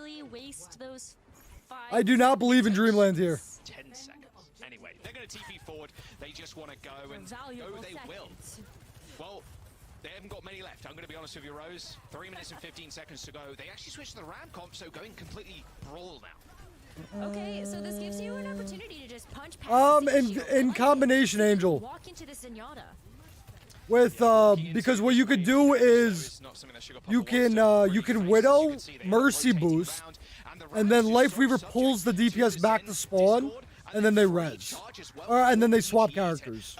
I do not believe in Dreamland here. 10 seconds. Anyway, they're going to TP forward, they just want to go, and go they will. Well, they haven't got many left, I'm going to be honest with you, Rose. 3 minutes and 15 seconds to go. They actually switched to the Ram comp, so going completely Brawl now. Okay, so this gives you an opportunity to just punch past in combination, Angel. Walk into the Zenyatta. With because what you could do is you can Widow Mercy boost, and then Lifeweaver pulls the DPS back to spawn, and then they res, and then they swap characters,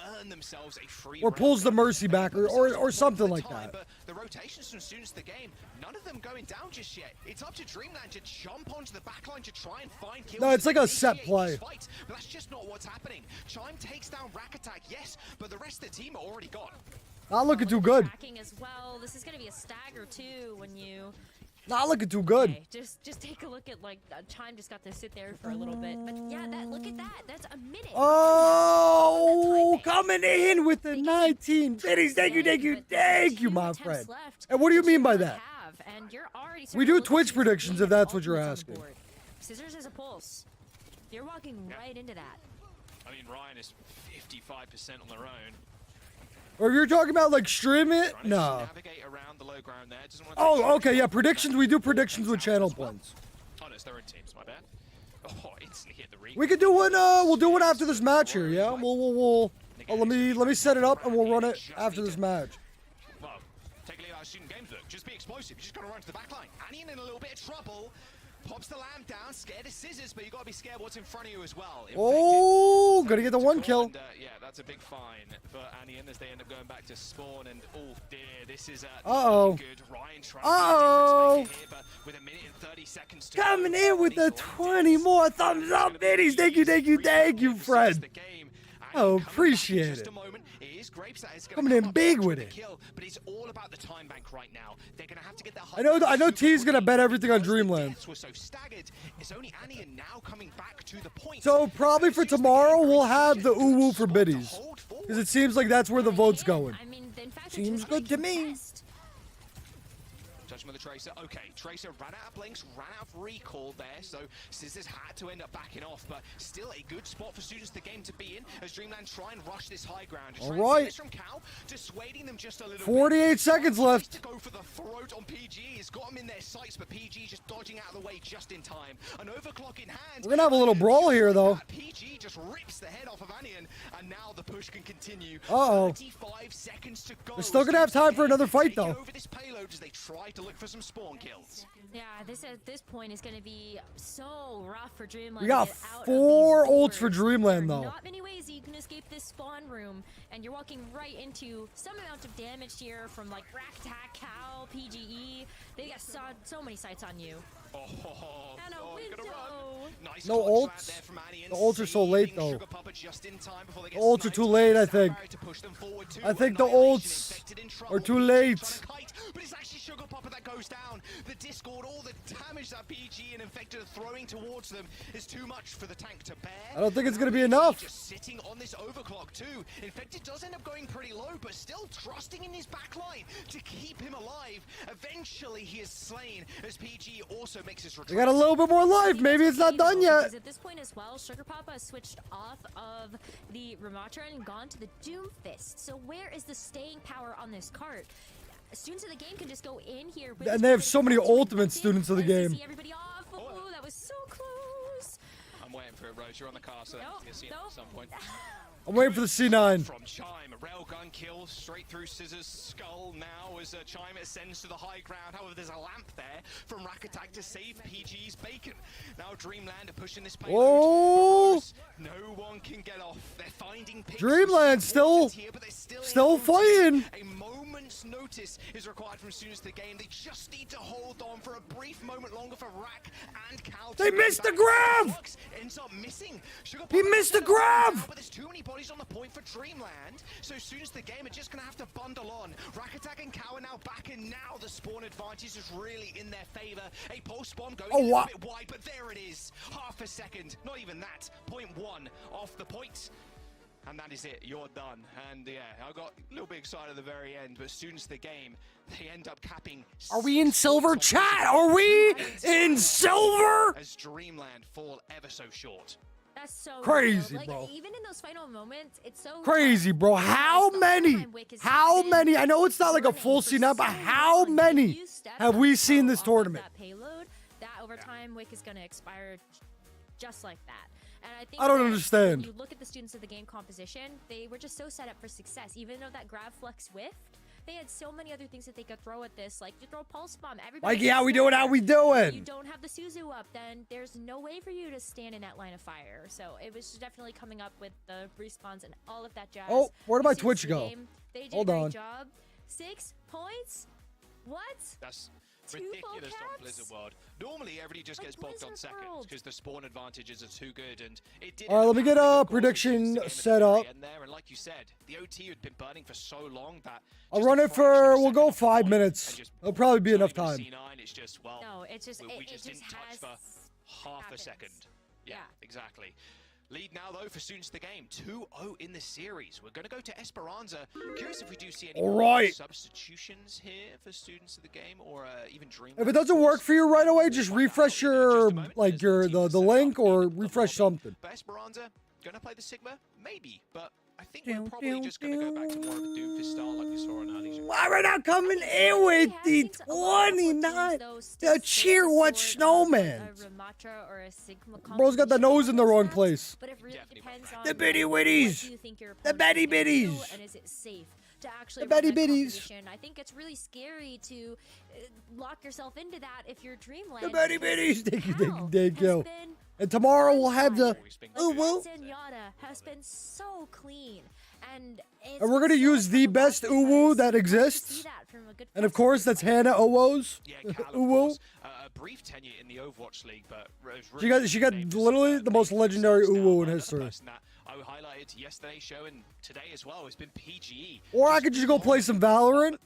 or pulls the Mercy back, or something like that. The rotations from students to the game, none of them going down just yet. It's up to Dreamland to jump onto the backline to try and find kills. No, it's like a set play. But that's just not what's happening. Chime takes down Rack Attack, yes, but the rest of the team are already gone. Not looking too good. As well. This is going to be a stagger too when you. Not looking too good. Okay, just take a look at like Chime just got to sit there for a little bit, but yeah, look at that. That's a minute. Oh, coming in with the 19 biddies. Thank you, my friend. And what do you mean by that? We do Twitch predictions if that's what you're asking. Scissors has a pulse. You're walking right into that. I mean, Ryan is 55% on their own. Or if you're talking about like stream it, no. Oh, okay, yeah, predictions. We do predictions with channel points. Oh, no, it's their own teams. My bad. Oh, instantly hit the ring. We could do one. We'll do one after this match here. Yeah, we'll. Let me set it up and we'll run it after this match. Well, take a lead out of student games, look. Just be explosive. You just gotta run to the back line. Anion in a little bit of trouble. Pops the lamp down, scared of scissors, but you gotta be scared what's in front of you as well. Oh, gotta get the one kill. And, yeah, that's a big fine for Anion as they end up going back to spawn. And oh dear, this is good. Ryan trying to here, but with a minute and 30 seconds to coming in with the 20 more thumbs up biddies. Thank you, friend. Oh, appreciate it. Coming in big with it. But it's all about the time bank right now. They're gonna have to get that. I know T's gonna bet everything on Dreamland. It's only Anion now coming back to the point. So probably for tomorrow we'll have the uwu for biddies, because it seems like that's where the vote's going. Seems good to me. Judgment of the Tracer. Okay, Tracer ran out of blinks, ran out of recall there, so Scissors had to end up backing off, but still a good spot for students the game to be in as Dreamland try and rush this high ground. All right. From Cal, dissuading them just a little 48 bit. seconds left. To go for the throat on PG. He's got him in their sights, but PG just dodging out of the way just in time. An overclock in hand. We're gonna have a little brawl here, though. PG just rips the head off of Anion, and now the push can continue. 35 seconds to go. We're still gonna have time for another fight, though. Over this payload as they try to look for some spawn kills. Yeah, this at this point is going to be so rough for Dreamland. We got 4 ults for Dreamland, though. Not many ways you can escape this spawn room, and you're walking right into some amount of damage here from like Rack Attack, Cal, PGE. They got so many sights on you. And a window. Nice no ults. The ults are so late, though. The ults are too late, I think. I think the ults are too late. But it's actually Sugar Popper that goes down. The Discord, all the damage that PG and Infected are throwing towards them is too much for the tank to bear. I don't think it's going to be enough. Just sitting on this overclock too. Infected does end up going pretty low, but still trusting in his backline to keep him alive. Eventually, he is slain as PG also makes his retreat. They got a little bit more life. Maybe it's not done yet. Because at this point as well, Sugar Papa has switched off of the Ramatra and gone to the Doom Fist. So where is the staying power on this cart? Students of the game can just go in here. And they have so many ultimate students of the game. Everybody off. Oh, that was so close. I'm waiting for it, Rose. You're on the car, so you'll see it at some point. I'm waiting for the C9. From Chime, a railgun kill straight through Scissor's skull now as Chime ascends to the high ground. However, there's a lamp there from Rack Attack to save PG's bacon. Now Dreamland are pushing this payload. Oh! No one can get off. They're finding Dreamland still fighting. A moment's notice is required from students of the game. They just need to hold on for a brief moment longer for Rack and Cal. They missed the grab. Ends up missing. He missed the grab. But there's too many bodies on the point for Dreamland, so students of the game are just gonna have to bundle on. Rack Attack and Cow are now back, and now the spawn advantage is really in their favor. A pulse bomb going a little bit wide, but there it is. Half a second, not even that. 0.1 off the point. And that is it, you're done. And yeah, I got a little bit excited at the very end, but students of the game, they end up capping. Are we in silver, chat? Are we in silver? As Dreamland fall ever so short. That's so crazy, like, bro. Even in those final moments, it's so crazy, bro. How many? How many? I know it's not like a full C9, but how many have we seen this tournament? That payload, that overtime wick is going to expire just like that. And I think I don't understand. When you look at the students of the game composition, they were just so set up for success. Even though that grab flex whiffed, they had so many other things that they could throw at this. Like, you throw pulse bomb. Everybody Like, how we doing? How we doing? If you don't have the Suzu up, then there's no way for you to stand in that line of fire. So it was definitely coming up with the respawns and all of that jazz. Oh, where did my The Twitch students go? of the game, they did Hold a great on. job. 6 points? What? That's Two ridiculous full on caps? Blizzard World. Normally, everybody just gets bogged on seconds because the spawn advantages are too good, and it did. All right, let me get a prediction set up. And like you said, the OT had been burning for so long that I'll run it for, we'll go 5 minutes. It'll probably be enough time. C9, it's just, well, no, it's just, we just didn't touch for half a second. Yeah, exactly. Lead now, though, for students of the game. 2-0 in the series. We're going to go to Esperanza. Curious if we do see any more substitutions here for students of the game, or even Dream. If it doesn't work for you right away, just refresh your, like, the link, or refresh something. But Esperanza, going to play the Sigma? Maybe, but I think we're probably just going to go back to more of a Doomfist style like we saw in early. Why we're not coming in with the 29? The cheer what snowman? Bro's got the nose in the wrong place. But it really depends on the bitty witties. The betty bitties. And is it safe to actually the betty run that bitties. competition? I think it's really scary to lock yourself into that if you're Dreamland. The betty bitties. Thank you. And tomorrow we'll have the Zenyatta has been so clean, and we're gonna use the best uwu that exists. And of course, that's Hannah Owo's uwu. A brief tenure in the Overwatch League, but She got literally the most legendary uwu in history. I highlighted yesterday's show and today as well. It's been PGE. Or I could just go play some Valorant,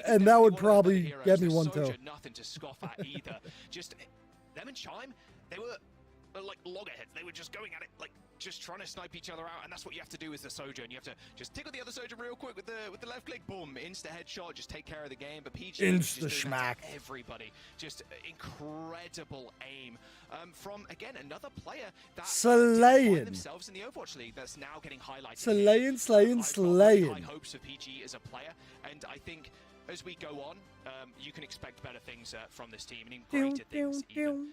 and that would probably get me one too. Nothing to scoff at either. Just them and Chime, they were like loggerheads. They were just going at it, like just trying to snipe each other out, and that's what you have to do as the Sojourn. You have to just tickle the other Sojourn real quick with the left click, boom, insta headshot, just take care of the game. But PG insta schmack. Everybody, just incredible aim from again another player that slaying themselves in the Overwatch League. That's now getting highlighted. Slaying. High hopes for PG as a player, and I think as we go on, you can expect better things from this team, and even greater things even.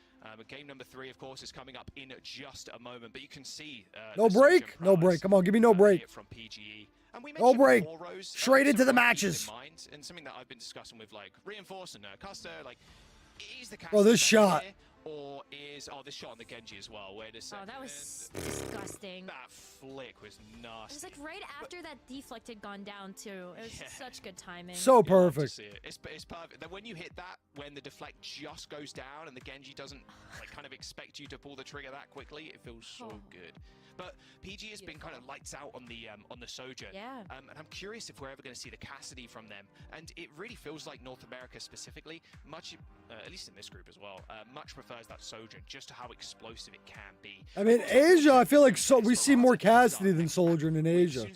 Game number 3, of course, is coming up in just a moment, but you can see no break. Come on, give me no break. From PGE. And we no break. Rose, straight into the matches. And something that I've been discussing with like Reinforce and Custer, like, is the this shot. or is this shot on the Genji as well? Wait a second. Oh, that was disgusting. That flick was nasty. It was like right after that deflect had gone down too. It was such good timing. So perfect. It's perfect. Then when you hit that, when the deflect just goes down and the Genji doesn't like kind of expect you to pull the trigger that quickly, it feels so good. But PG has been kind of lights out on the Sojourn. Yeah. And I'm curious if we're ever going to see the Cassidy from them. And it really feels like North America specifically, much, at least in this group as well, much prefers that Sojourn just to how explosive it can be. I mean, Asia, I feel like we see more Cassidy than Sojourn in Asia.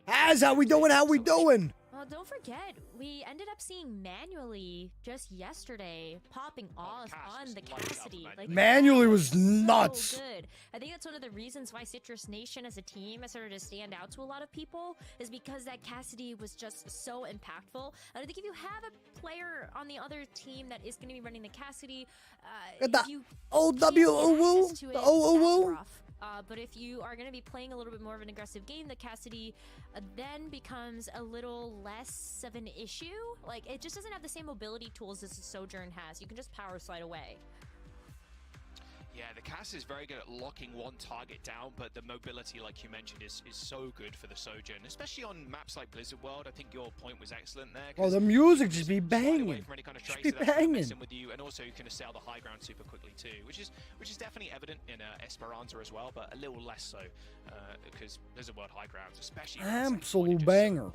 How we doing? How we doing? Well, don't forget, we ended up seeing Manually just yesterday popping off on the Cassidy. Like, Manually was nuts. So good. I think that's one of the reasons why Citrus Nation as a team has started to stand out to a lot of people, is because that Cassidy was just so impactful. And I think if you have a player on the other team that is going to be running the Cassidy, the OWCS. But if you are going to be playing a little bit more of an aggressive game, the Cassidy then becomes a little less of an issue. Like, it just doesn't have the same mobility tools as the Sojourn has. You can just power slide away. Yeah, the Cass is very good at locking one target down, but the mobility, like you mentioned, is so good for the Sojourn, especially on maps like Blizzard World. I think your point was excellent there. Oh, the music just be banging. Just be banging. With you, and also you can assail the high ground super quickly too, which is definitely evident in Esperanza as well, but a little less so because Blizzard World high grounds, especially. Absolute banger.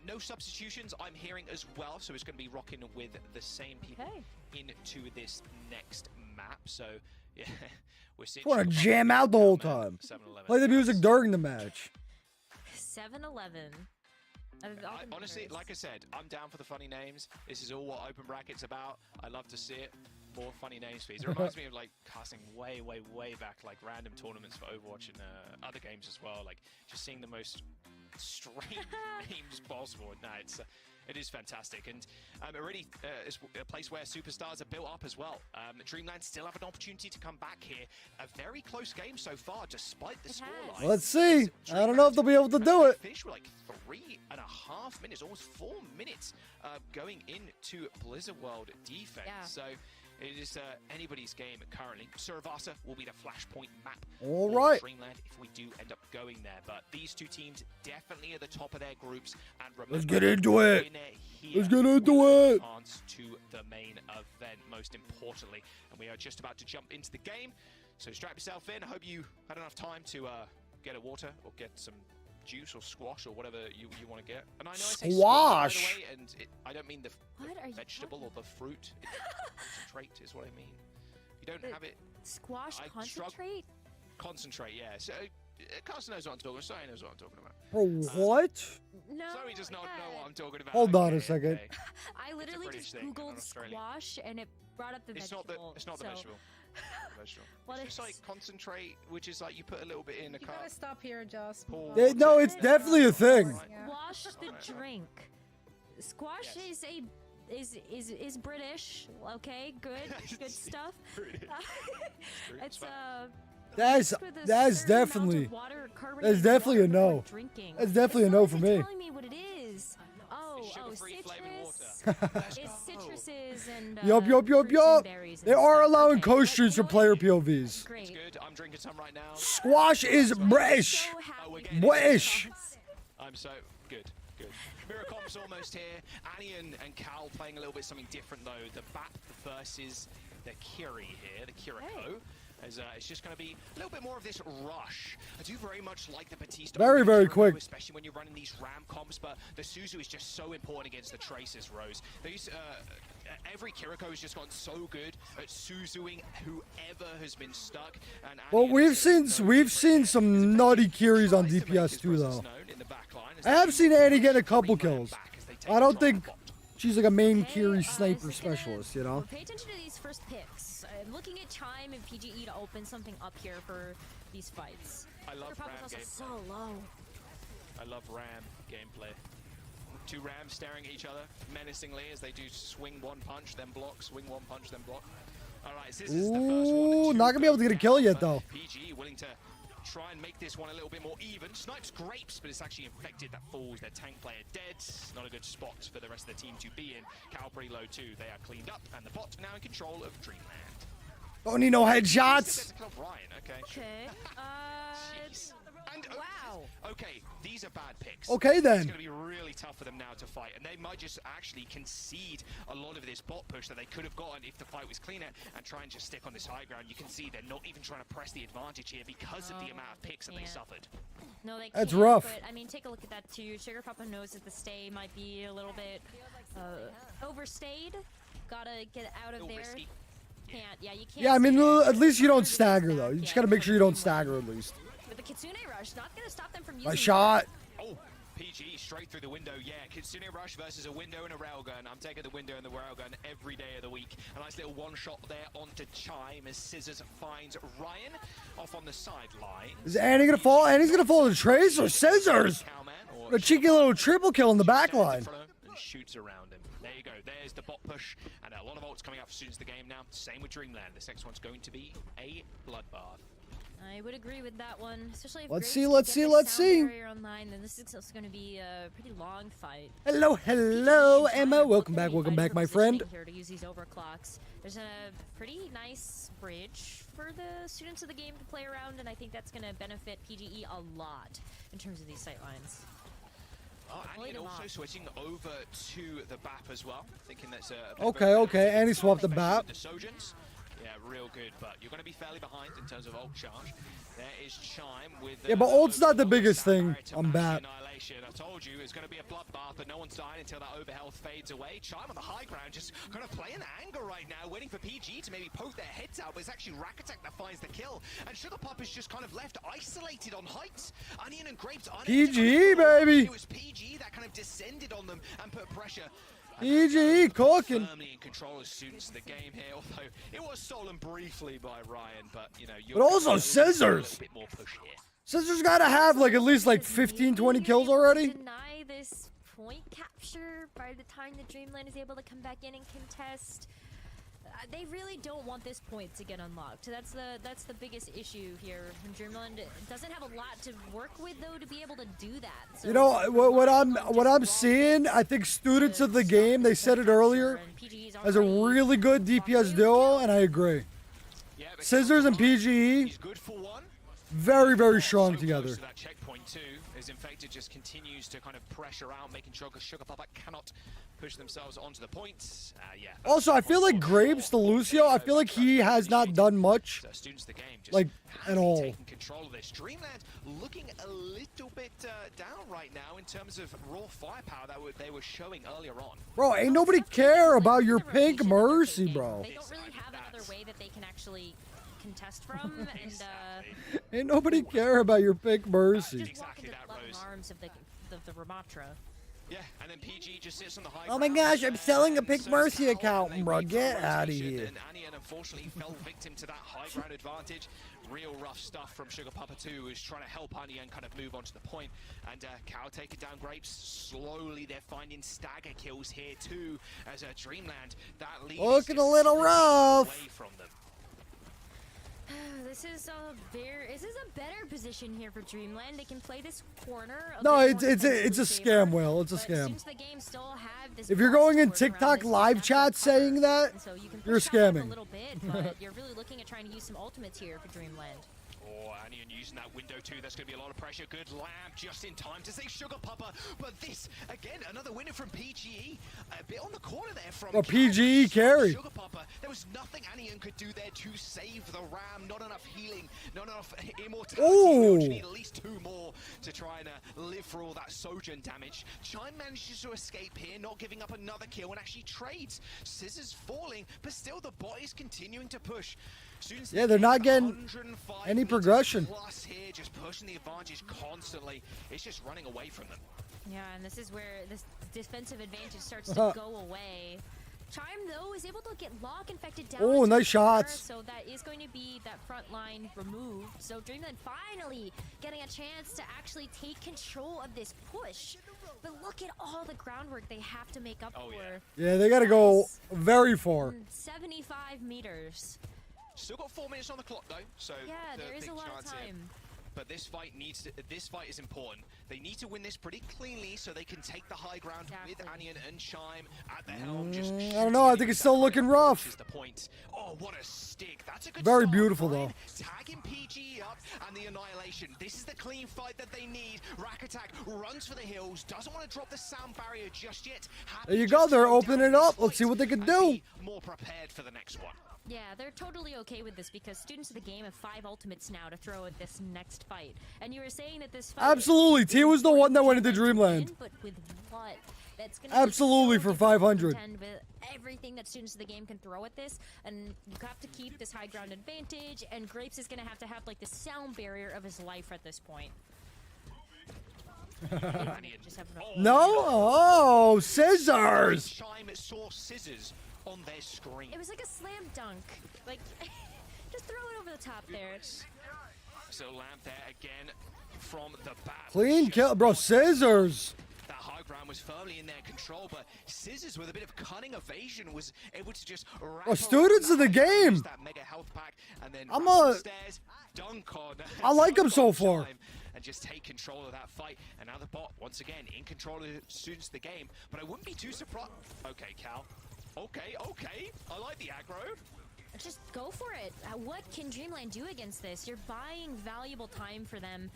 No substitutions, I'm hearing as well, so it's going to be rocking with the same people into this next map. So. Yeah, we're seeing. Want to jam out the whole time. Play the music during the match. 7-Eleven. Honestly, like I said, I'm down for the funny names. This is all what Open Bracket's about. I love to see it. More funny names, please. It reminds me of like casting way back, like random tournaments for Overwatch and other games as well. Like just seeing the most strange names possible. No, it is fantastic, and already it's a place where superstars are built up as well. Dreamland still have an opportunity to come back here. A very close game so far, despite the scoreline. Let's see. I don't know if they'll be able to do it. Finished with like 3.5 minutes, almost 4 minutes, going into Blizzard World defense. Yeah. So it is anybody's game currently. Suravasa will be the flashpoint map All for right. Dreamland if we do end up going there. But these two teams definitely at the top of their groups. And remember, Let's get into it. Let's get into it. Chance to the main event, most importantly. And we are just about to jump into the game. So strap yourself in. I hope you had enough time to get a water or get some juice or squash or whatever you want to get. And I know I say squash, by the way, and I don't mean the vegetable or the fruit. Concentrate is what I mean. You don't have it. Squash concentrate? Concentrate, yeah. So Carson knows what I'm talking about. Sorry, knows what I'm talking about. Bro, what? No. Sorry, does not know what I'm talking about. Hold on a second. I literally just googled squash and it brought up the vegetable. It's not the vegetable. Well, it's just like concentrate, which is like you put a little bit in a cup. You gotta stop here, Joss. No, it's definitely a thing. Squash the drink. Squash is British. Okay, good stuff. It's that's definitely a no. That's definitely a no for me. Telling me what it is. Oh, citrus. It's citruses and Yup. They are allowing co-streams for player POVs. Great. Good. I'm drinking some right now. Squash is British. British. I'm so good. Miracomp's almost here. Annie and Cal playing a little bit something different though. The Bat versus the Kiri here, the Kiriko. It's just going to be a little bit more of this rush. I do very much like the Batista. Very quick. Especially when you're running these ram comps, but the Suzu is just so important against the Traces, Rose. Every Kiriko has just gotten so good at Suzuing whoever has been stuck. And well, we've seen some nutty Kiris on DPS too, though. I have seen Annie get a couple kills. I don't think she's like a main Kiri sniper specialist, you know? Pay attention to these first picks. I'm looking at time and PGE to open something up here for these fights. I love Ram gameplay. So low. I love Ram gameplay. Two Rams staring at each other menacingly as they do swing one punch, then block, swing one punch, then block. All right, so this is the first one. Not gonna be able to get a kill yet, though. PGE willing to try and make this one a little bit more even. Snipes grapes, but it's actually infected. That falls. Their tank player dead. Not a good spot for the rest of the team to be in. Cal pretty low too. They are cleaned up, and the bot now in control of Dreamland. Don't need no headshots. Okay. Wow. Okay, these are bad picks. Okay, then. It's going to be really tough for them now to fight, and they might just actually concede a lot of this bot push that they could have gotten if the fight was cleaner and try and just stick on this high ground. You can see they're not even trying to press the advantage here because of the amount of picks that they suffered. No, they That's can't, rough. But, I mean, take a look at that too. Sugar Papa knows that the stay might be a little bit overstayed. Gotta get out of there. Can't. Yeah, you can't. Yeah, I mean, at least you don't stagger, though. You just got to make sure you don't stagger, at least. But the Kitsune Rush, not gonna stop them from using My shot. Oh, PG straight through the window. Yeah, Kitsune Rush versus a window and a railgun. I'm taking the window and the railgun every day of the week. A nice little one shot there onto Chime as Scissors finds Ryan off on the sideline. Is Annie gonna fall? Annie's gonna fall to Trace or Scissors? A cheeky little triple kill in the back line. And shoots around him. There you go. There's the bot push, and a lot of ults coming up as soon as the game now. Same with Dreamland. This next one's going to be a bloodbath. I would agree with that one, especially if Let's Graves see, can let's get see, the let's sound see. barrier online, then this is also going to be a pretty long fight. Hello, hello, Emma. Welcome back, my friend. Here to use these overclocks. There's a pretty nice bridge for the students of the game to play around, and I think that's going to benefit PGE a lot in terms of these sightlines. And also switching over to the BAP as well, thinking that's a Okay. Annie swapped the BAP. The Sojans. Yeah, real good, but you're going to be fairly behind in terms of ult charge. There is Chime with Yeah, but ult's not the biggest thing on BAP. I told you it's going to be a bloodbath, but no one's dying until that overhealth fades away. Chime on the high ground, just kind of playing anger right now, waiting for PG to maybe poke their heads out, but it's actually Rakatak that finds the kill. And Sugar Pop is just kind of left isolated on heights. Onion and Grapes PG, baby. It was PG that kind of descended on them and put pressure. PG cooking. Firmly in control of students of the game here, although it was stolen briefly by Ryan, but you know, But also Scissors. bit more push here. Scissors gotta have like at least like 15, 20 kills already. Deny this point capture by the time the Dreamland is able to come back in and contest. They really don't want this point to get unlocked. That's the biggest issue here. And Dreamland doesn't have a lot to work with though to be able to do that. So You know what I'm seeing? I think students of the game, they said it earlier, as a really good DPS duo, and I agree. Scissors and PGE, very, very strong together. That checkpoint too, as Infected just continues to kind of pressure out, making sure Sugar Papa cannot push themselves onto the point. Also, I feel like Graves, the Lucio, I feel like he has not done much, like, at all. Taking control of this. Dreamland looking a little bit down right now in terms of raw firepower that they were showing earlier on. Bro, ain't nobody care about your pink mercy, bro. They don't really have another way that they can actually contest from, and Ain't nobody care about your pink mercy. just walk into the loving arms of the Ramatra. Yeah, and then PG just sits on the high Oh my gosh, I'm selling a pink mercy account, bro. Get out of here. And Anian unfortunately fell victim to that high ground advantage. Real rough stuff from Sugar Papa 2, who's trying to help Anian kind of move on to the point. And Cow taking down Grapes. Slowly they're finding stagger kills here too, as Dreamland, that lead Looking a little rough. away from them. This is a better position here for Dreamland. They can play this corner. No, it's a scam, Will. It's a scam. Since the game still have this If you're going in TikTok live chat saying that, you're scamming. a little bit, but you're really looking at trying to use some ultimates here for Dreamland. Oh, Anian using that window too. That's going to be a lot of pressure. Good lamp just in time to save Sugar Papa. But this, again, another winner from PGE. A bit on the corner there from PGE carry. Sugar Papa. There was nothing Anian could do there to save the Ram. Not enough healing. Not enough immortality. Ooh. You need at least 2 more to try and live for all that Sojourn damage. Chime manages to escape here, not giving up another kill, and actually trades. Scissors falling, but still the bot is continuing to push. Yeah, they're not getting any progression. Plus here, just pushing the advantage constantly. It's just running away from them. Yeah, and this is where this defensive advantage starts to go away. Chime, though, is able to get Lock infected down. Oh, nice shots. So that is going to be that front line removed. So Dreamland finally getting a chance to actually take control of this push. But look at all the groundwork they have to make up for. Yeah, they got to go very far. 75 meters. Still got 4 minutes on the clock though, so yeah, there is a lot of time. but this fight is important. They need to win this pretty cleanly so they can take the high ground with Anian and Chime at the helm. I don't know. I think it's still looking rough. Is the point. Oh, what a stick. That's a good Very start. beautiful, though. Tagging PG up and the annihilation. This is the clean fight that they need. Rack Attack runs for the hills, doesn't want to drop the sound barrier just yet. There you go. They're opening it up. Let's see what they can do. More prepared for the next one. Yeah, they're totally okay with this because students of the game have 5 ultimates now to throw at this next fight. And you were saying that this fight Absolutely. T was the one that went into Dreamland. But with what? That's gonna Absolutely be so for 500. with everything that students of the game can throw at this, and you have to keep this high ground advantage, and Grapes is gonna have like the sound barrier of his life at this point. No? Oh, scissors. Chime saw scissors on their screen. It was like a slam dunk. Like, just throw it over the top there. So Lamp there again from the back. Clean kill. Bro, scissors. That high ground was firmly in their control, but Scissors with a bit of cunning evasion was able to just students of the game. That mega health pack and then I'm a stairs, dunk on. I like him so far. And just take control of that fight. And now the bot, once again, in control of the students of the game. But I wouldn't be too surprised. Okay, Cal. Okay. I like the aggro. Just go for it. What can Dreamland do against this? You're buying valuable time for them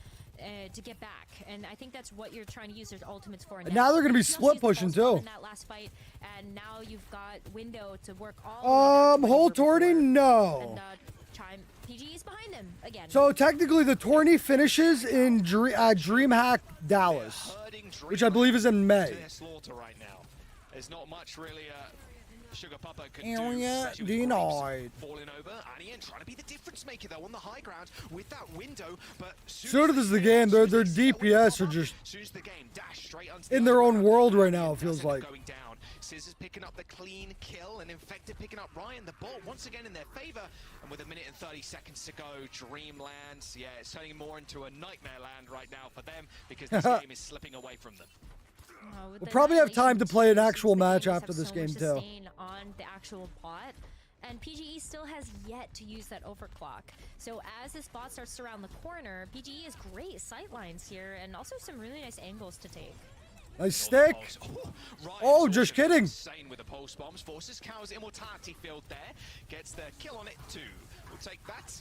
to get back, and I think that's what you're trying to use their ultimates for. And now they're going to be split pushing too. In that last fight, and now you've got Window to work all. Whole tourney, no. And Chime PG is behind them again. So technically, the tourney finishes in DreamHack Dallas, which I believe is in May. Right now. There's not much really. Sugar Papa can Area denied. Falling over. Anian trying to be the difference maker though on the high ground with that window, but Soon as the game, their DPS are just in their own world right now. It feels like. Going down. Scissors picking up the clean kill, and Infected picking up Ryan. The ball once again in their favor, and with 1 minute and 30 seconds to go, Dreamland, yeah, it's turning more into a nightmare land right now for them because this game is slipping away from them. We'll probably have time to play an actual match after this game too. On the actual bot, and PGE still has yet to use that overclock. So as this bot starts to round the corner, PGE has great sight lines here and also some really nice angles to take. Nice stick. Oh, just kidding. Insane with the pulse bombs. Forces Cow's immortality field there. Gets the kill on it too. We'll take that.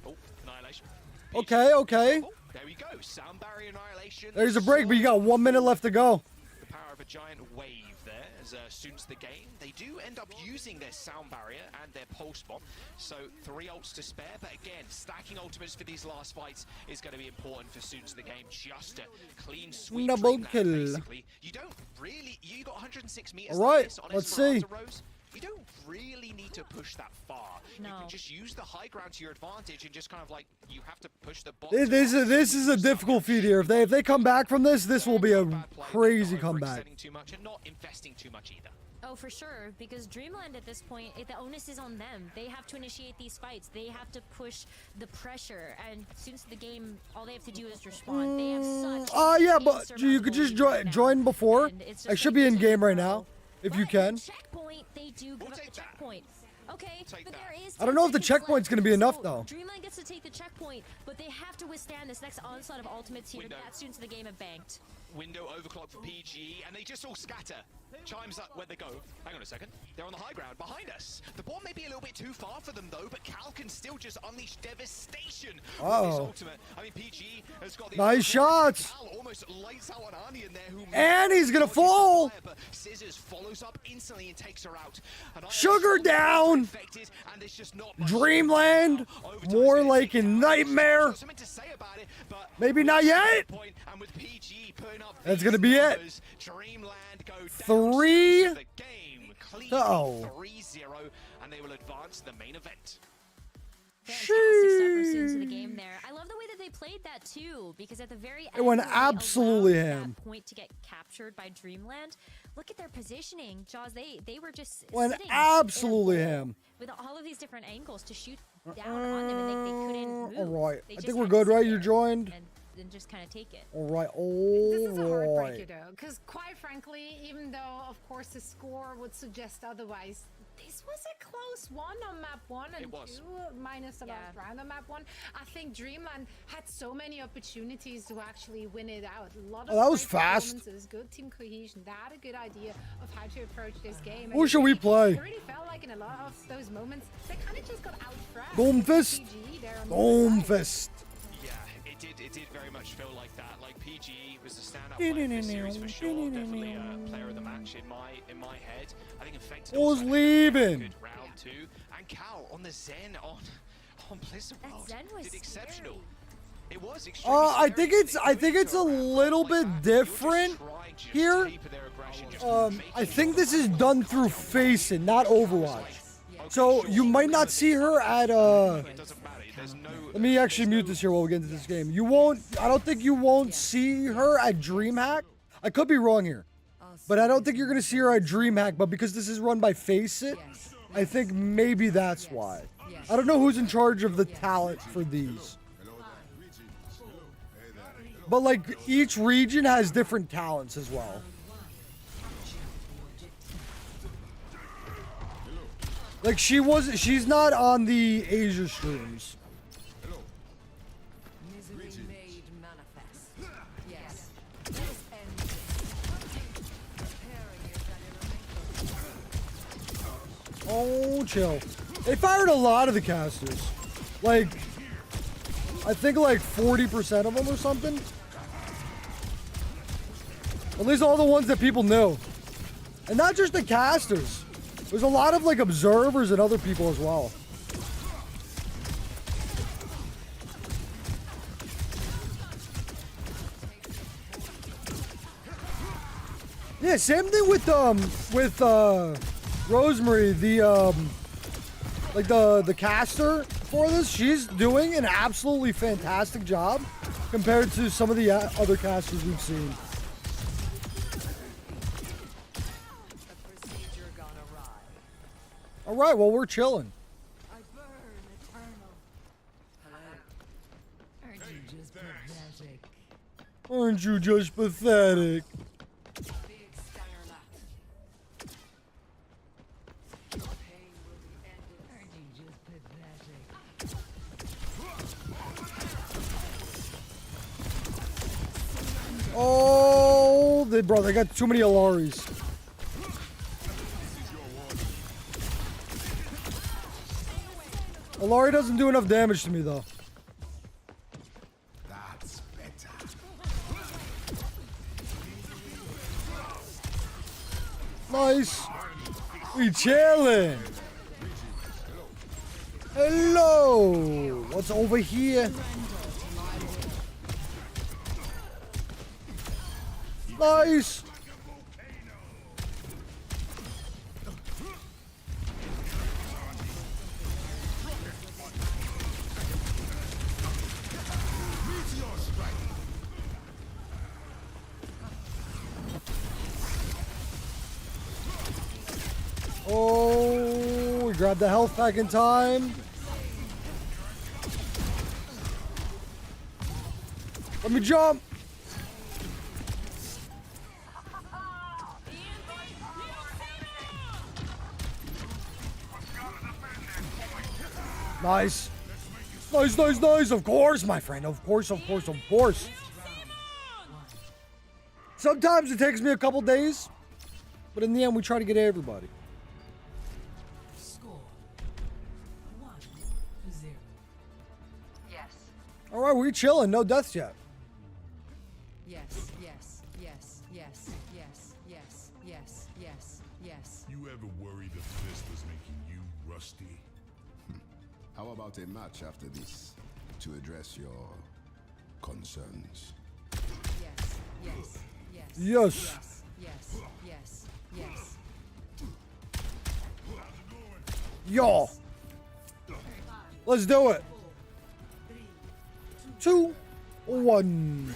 Oh, annihilation. Okay. There we go. Sound barrier annihilation. There's a break, but you got 1 minute left to go. The power of a giant wave there as students the game. They do end up using their sound barrier and their pulse bomb. So 3 ults to spare, but again, stacking ultimates for these last fights is going to be important for students of the game. Just a clean sweep. Double kill. Basically. You don't really. You got 106 meters. All right, like this on let's see. Rose. You don't really need to push that far. No. You can just use the high ground to your advantage and just kind of like you have to push the bot. This is a difficult feat here. If they come back from this will be a crazy comeback. Too much and not investing too much either. Oh, for sure, because Dreamland at this point, the onus is on them. They have to initiate these fights. They have to push the pressure, and students of the game, all they have to do is respond. They have such yeah, but you could just join before. I should be in game right now, if you can. Checkpoint, they do give up the checkpoint. Okay, but there is. I don't know if the checkpoint's going to be enough, though. Dreamland gets to take the checkpoint, but they have to withstand this next onslaught of ultimates here that students of the game have banked. Window overclock for PG, and they just all scatter. Chimes up where they go. Hang on a second. They're on the high ground behind us. The ball may be a little bit too far for them, though, but Cal can still just unleash devastation with his ultimate. I mean, PG has got the nice shots. Cal almost lights out on Anian there, who and he's going to fall. But Scissors follows up instantly and takes her out. Sugar down. And it's just not Dreamland. More like a nightmare. Maybe not yet. And with PG putting up that's going to be it. Dreamland go 3-0. 3-0, and they will advance the main event. Fantastic stuff from students of the game there. I love the way that they played that too, because at the very end, it went absolutely ham. That point to get captured by Dreamland. Look at their positioning, Jaws. They were just went absolutely ham with all of these different angles to shoot down on them, and they couldn't move. All right, I think we're good, right? You joined. And just kind of take it. All right, This is a heartbreaker though, because quite frankly, even though of course the score would suggest otherwise, This was a close one on map 1 and 2, minus the last round on map 1. I think Dreamland had so many opportunities to actually win it out. A lot of that was great fast. performances, good team cohesion. They had a good idea of how to approach this game. Who should we play? It really felt like in a lot of those moments, they kind of just got out-fragged. Doomfist. Doomfist. Yeah, it did very much feel like that. Like PGE was the standout player of the series for sure. Definitely a player of the match in my head. I think Infected Who's also had a leaving? good round 2, and Cal on the Zen on Blizzard World did exceptional. It was extremely I think it's a little bit different here. I think this is done through Faceit, not Overwatch. So you might not see her at let me actually mute this here while we get into this game. I don't think you won't see her at DreamHack. I could be wrong here. But I don't think you're going to see her at DreamHack, but because this is run by Faceit, I think maybe that's why. I don't know who's in charge of the talent for these. But like each region has different talents as well. Like she's not on the Asia streams. Misery made manifest. Yes. Oh, chill. They fired a lot of the casters. Like, I think like 40% of them or something. At least all the ones that people knew. And not just the casters. There's a lot of like observers and other people as well. Yeah, same thing with Rosemary, the caster for this. She's doing an absolutely fantastic job compared to some of the other casters we've seen. All right, well, we're chilling. I burn eternal. Aren't you just pathetic? Aren't you just pathetic? Big stinger left. Your pain will be ended. Aren't you just pathetic? Oh, they got too many Alaris. Alari doesn't do enough damage to me, though. That's better. Nice. We chilling. Hello. What's over here? Nice. Oh, we grabbed the health pack in time. Let me jump. Nice. Nice, nice, nice. Of course, my friend. Of course, of course, of course. Sometimes it takes me a couple days, but in the end, we try to get everybody. Score 1-0. Yes. All right, we're chilling. No deaths yet. Yes, yes, yes, yes, yes, yes, yes, yes, yes. You ever worried the fist was making you rusty? How about a match after this to address your concerns? Yes, yes, yes. Yes. Yes, yes, yes, yes. Yo. Let's do it. 2, 1.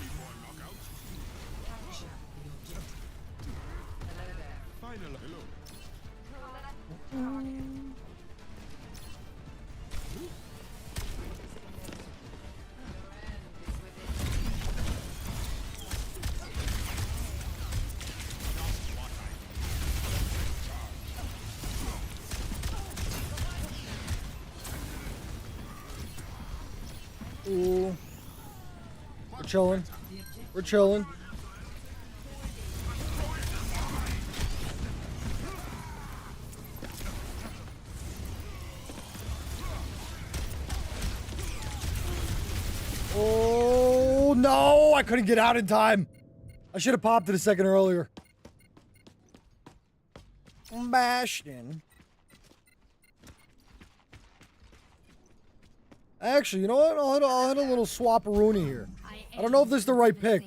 Ooh. We're chilling. We're chilling. Oh, no. I couldn't get out in time. I should have popped it a second earlier. Bastion. Actually, you know what? I'll hit a little swap-a-rooney here. I don't know if this is the right pick,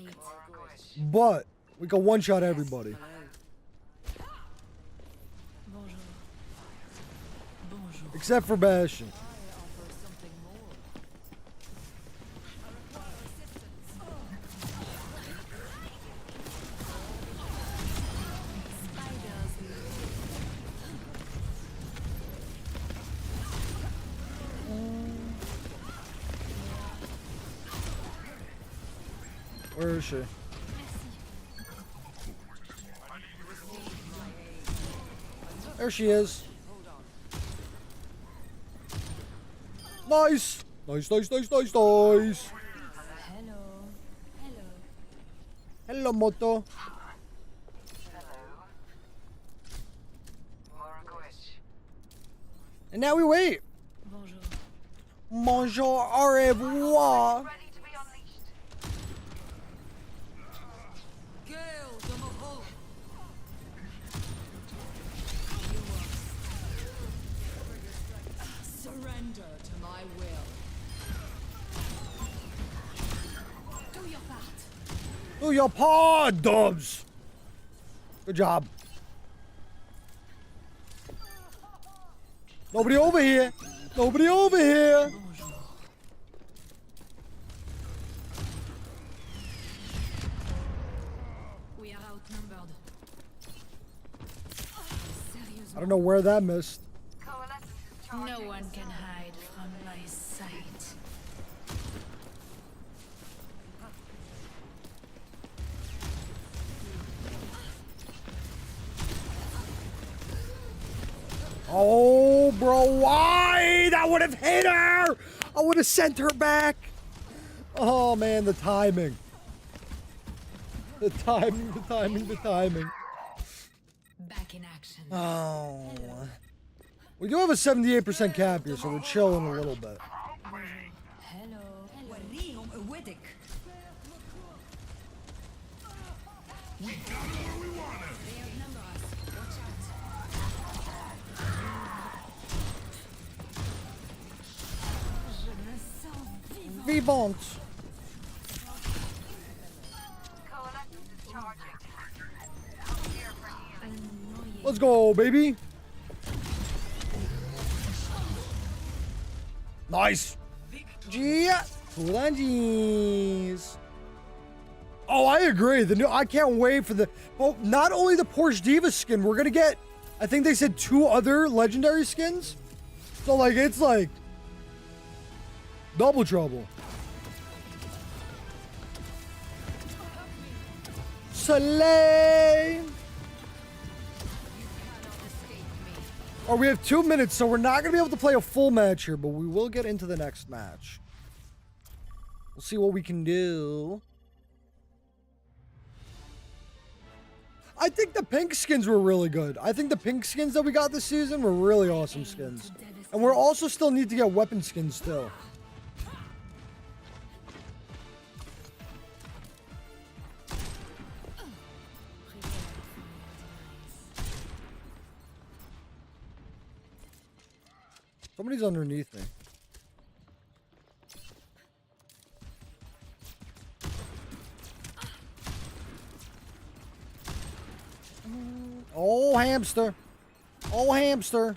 but we can one-shot everybody. Except for Bastion. Where is she? There she is. Nice! Nice, nice, nice, nice, nice! Hello, Moto. And now we wait. Bonjour, au revoir. Surrender to my will. Do your part. Do your part, Dubs. Good job. Nobody over here. Nobody over here. We are outnumbered. I don't know where that missed. No one can hide from my sight. Oh, bro, why? That would have hit her. I would have sent her back. Oh, man, the timing. The timing, the timing, the timing. Back in action. Oh. We do have a 78% cap here, so we're chilling a little bit. Hello. We got where we wanted. They outnumber us. Watch out. Vivant. Let's go, baby. Nice. Yeah. Phalanges. Oh, I agree. I can't wait for the. Well, not only the Porsche Diva skin, we're gonna get. I think they said 2 other legendary skins. So like, it's like double trouble. Slay. Oh, we have 2 minutes, so we're not going to be able to play a full match here, but we will get into the next match. We'll see what we can do. I think the pink skins were really good. I think the pink skins that we got this season were really awesome skins. And we're also still need to get weapon skins too. Somebody's underneath me. Oh, hamster. Oh, hamster.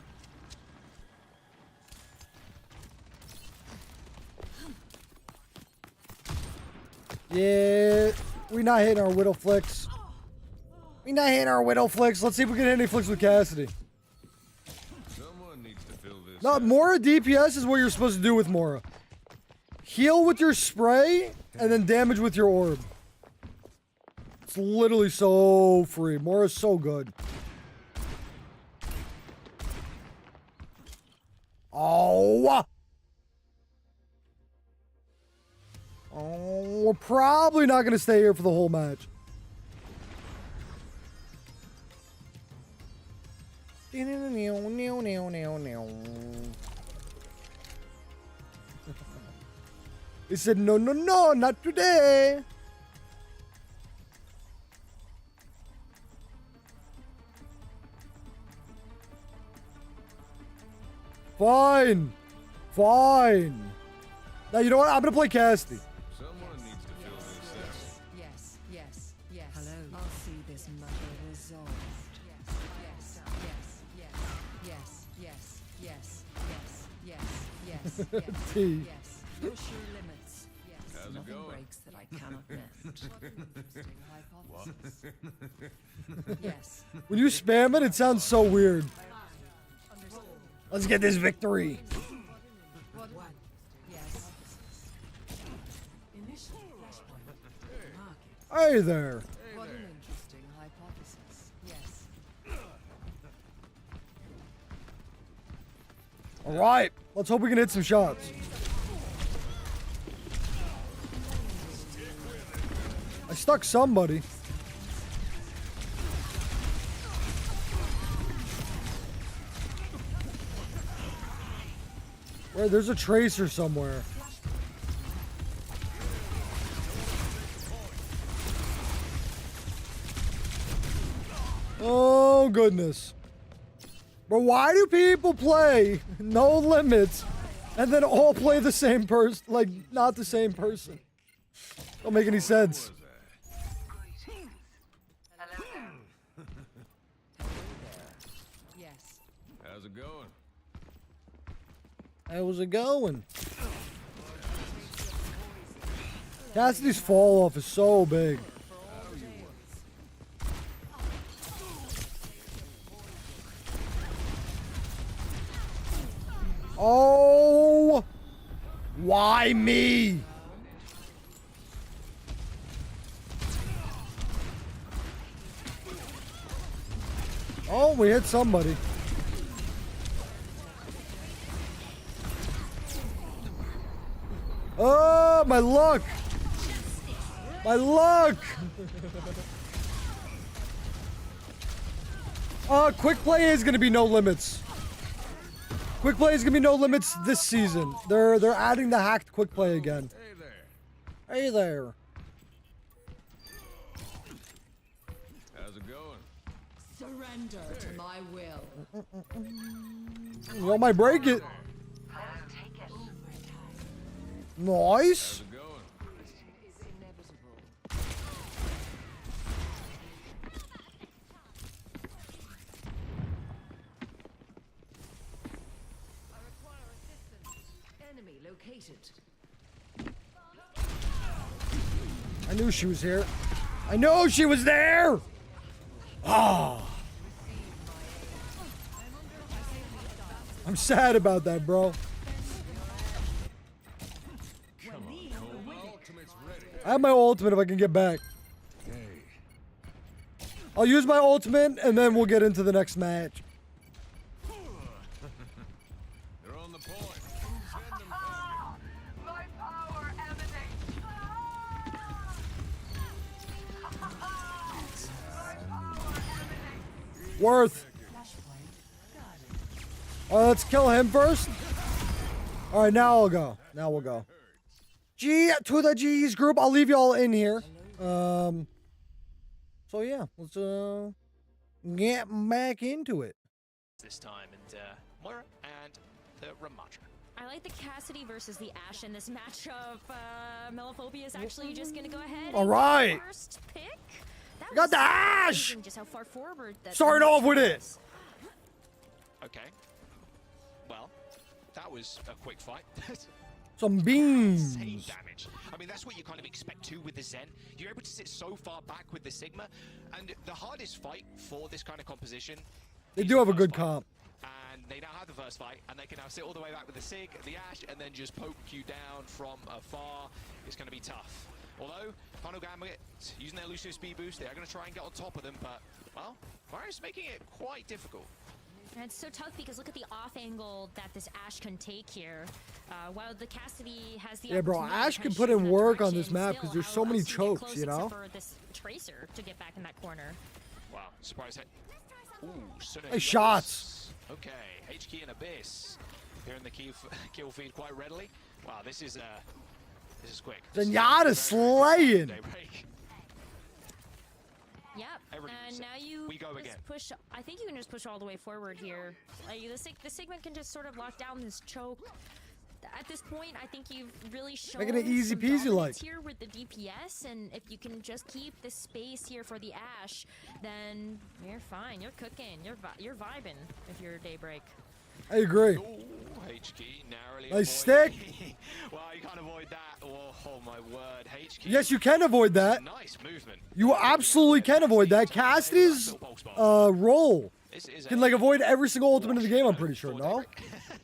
Yeah, we're not hitting our Widow flicks. We're not hitting our Widow flicks. Let's see if we can hit any flicks with Cassidy. No, Mora DPS is what you're supposed to do with Mora. Heal with your spray, and then damage with your orb. It's literally so free. Mora's so good. Oh! Oh, we're probably not going to stay here for the whole match. He said, no, no, no, not today. Fine. Fine. Now, you know what? I'm going to play Cassidy. Someone needs to fill this cell. Yes, yes, yes. Hello. I'll see this matter resolved. Yes, yes, yes, yes, yes, yes, yes, yes, yes, yes, T. yes. Push your limits. Yes. How's it Nothing going? breaks that I cannot mend. What? Yes. When you spam it, it sounds so weird. Let's get this victory. Yes. Hey there. What an interesting hypothesis. Yes. All right. Let's hope we can hit some shots. I stuck somebody. Where there's a tracer somewhere. Oh goodness. But why do people play No Limits and then all play the same person? Like, not the same person. Don't make any sense. Yes. How's it going? How's it going? Cassidy's fall off is so big. Oh, why me? Oh, we hit somebody. Oh, my luck. My luck. Quick play is going to be No Limits. Quick play is going to be No Limits this season. They're adding the hacked quick play again. Hey there. Hey there. How's it going? Surrender to my will. You might break it. Nice. How's it going? Enemy located. I knew she was here. I know she was there. Ah. I'm sad about that, bro. I have my ultimate if I can get back. I'll use my ultimate and then we'll get into the next match. They're on the point. My power emanates. Worth. Let's kill him first. All right, now I'll go. Now we'll go. G to the G's group. I'll leave y'all in here. So yeah, let's get back into it. This time, and Moira and the Ramatra. I like the Cassidy versus the Ashe in this matchup. Melophobia is actually just gonna go ahead. All right. And first pick. That Got was the Ashe. amazing just how far forward that. Starting off with it. Okay. Well, that was a quick fight. Some beans. Insane damage. I mean, that's what you kind of expect too with the Zen. You're able to sit so far back with the Sigma, and the hardest fight for this kind of composition. They do have a good comp. And they now have the first fight, and they can now sit all the way back with the Sig, the Ashe, and then just poke you down from afar. It's going to be tough. Although, Final Gambit, using their Lucio speed boost, they are going to try and get on top of them, but, well, Varus making it quite difficult. And it's so tough because look at the off angle that this Ashe can take here. While the Cassidy has the Yeah, bro, opportunity to Ashe kind can of put shoot in that work on direction, this map still, because there's how so many else do you get chokes, close you know? except for this Tracer to get back in that corner. Wow, surprise hit. Ooh, Hey, shots. Okay, HK and Abyss here in the kill feed quite readily. Wow, this is quick. Zenyatta slaying. Daybreak. Yep, and now you we go just again. push. I think you can just push all the way forward here. The Sigmund can just sort of lock down this choke. At this point, I think you've really shown Making it easy some peasy, dominance like. here with the DPS, and if you can just keep this space here for the Ashe, then you're fine. You're cooking. You're vibing if you're Daybreak. I agree. Ooh, HK narrowly Nice avoided. stick. Well, you can't avoid that. Oh my word, HK. Yes, you can avoid that. Nice movement. You absolutely can avoid that. Cassidy's roll can like avoid every single ultimate in the game, I'm pretty sure, no?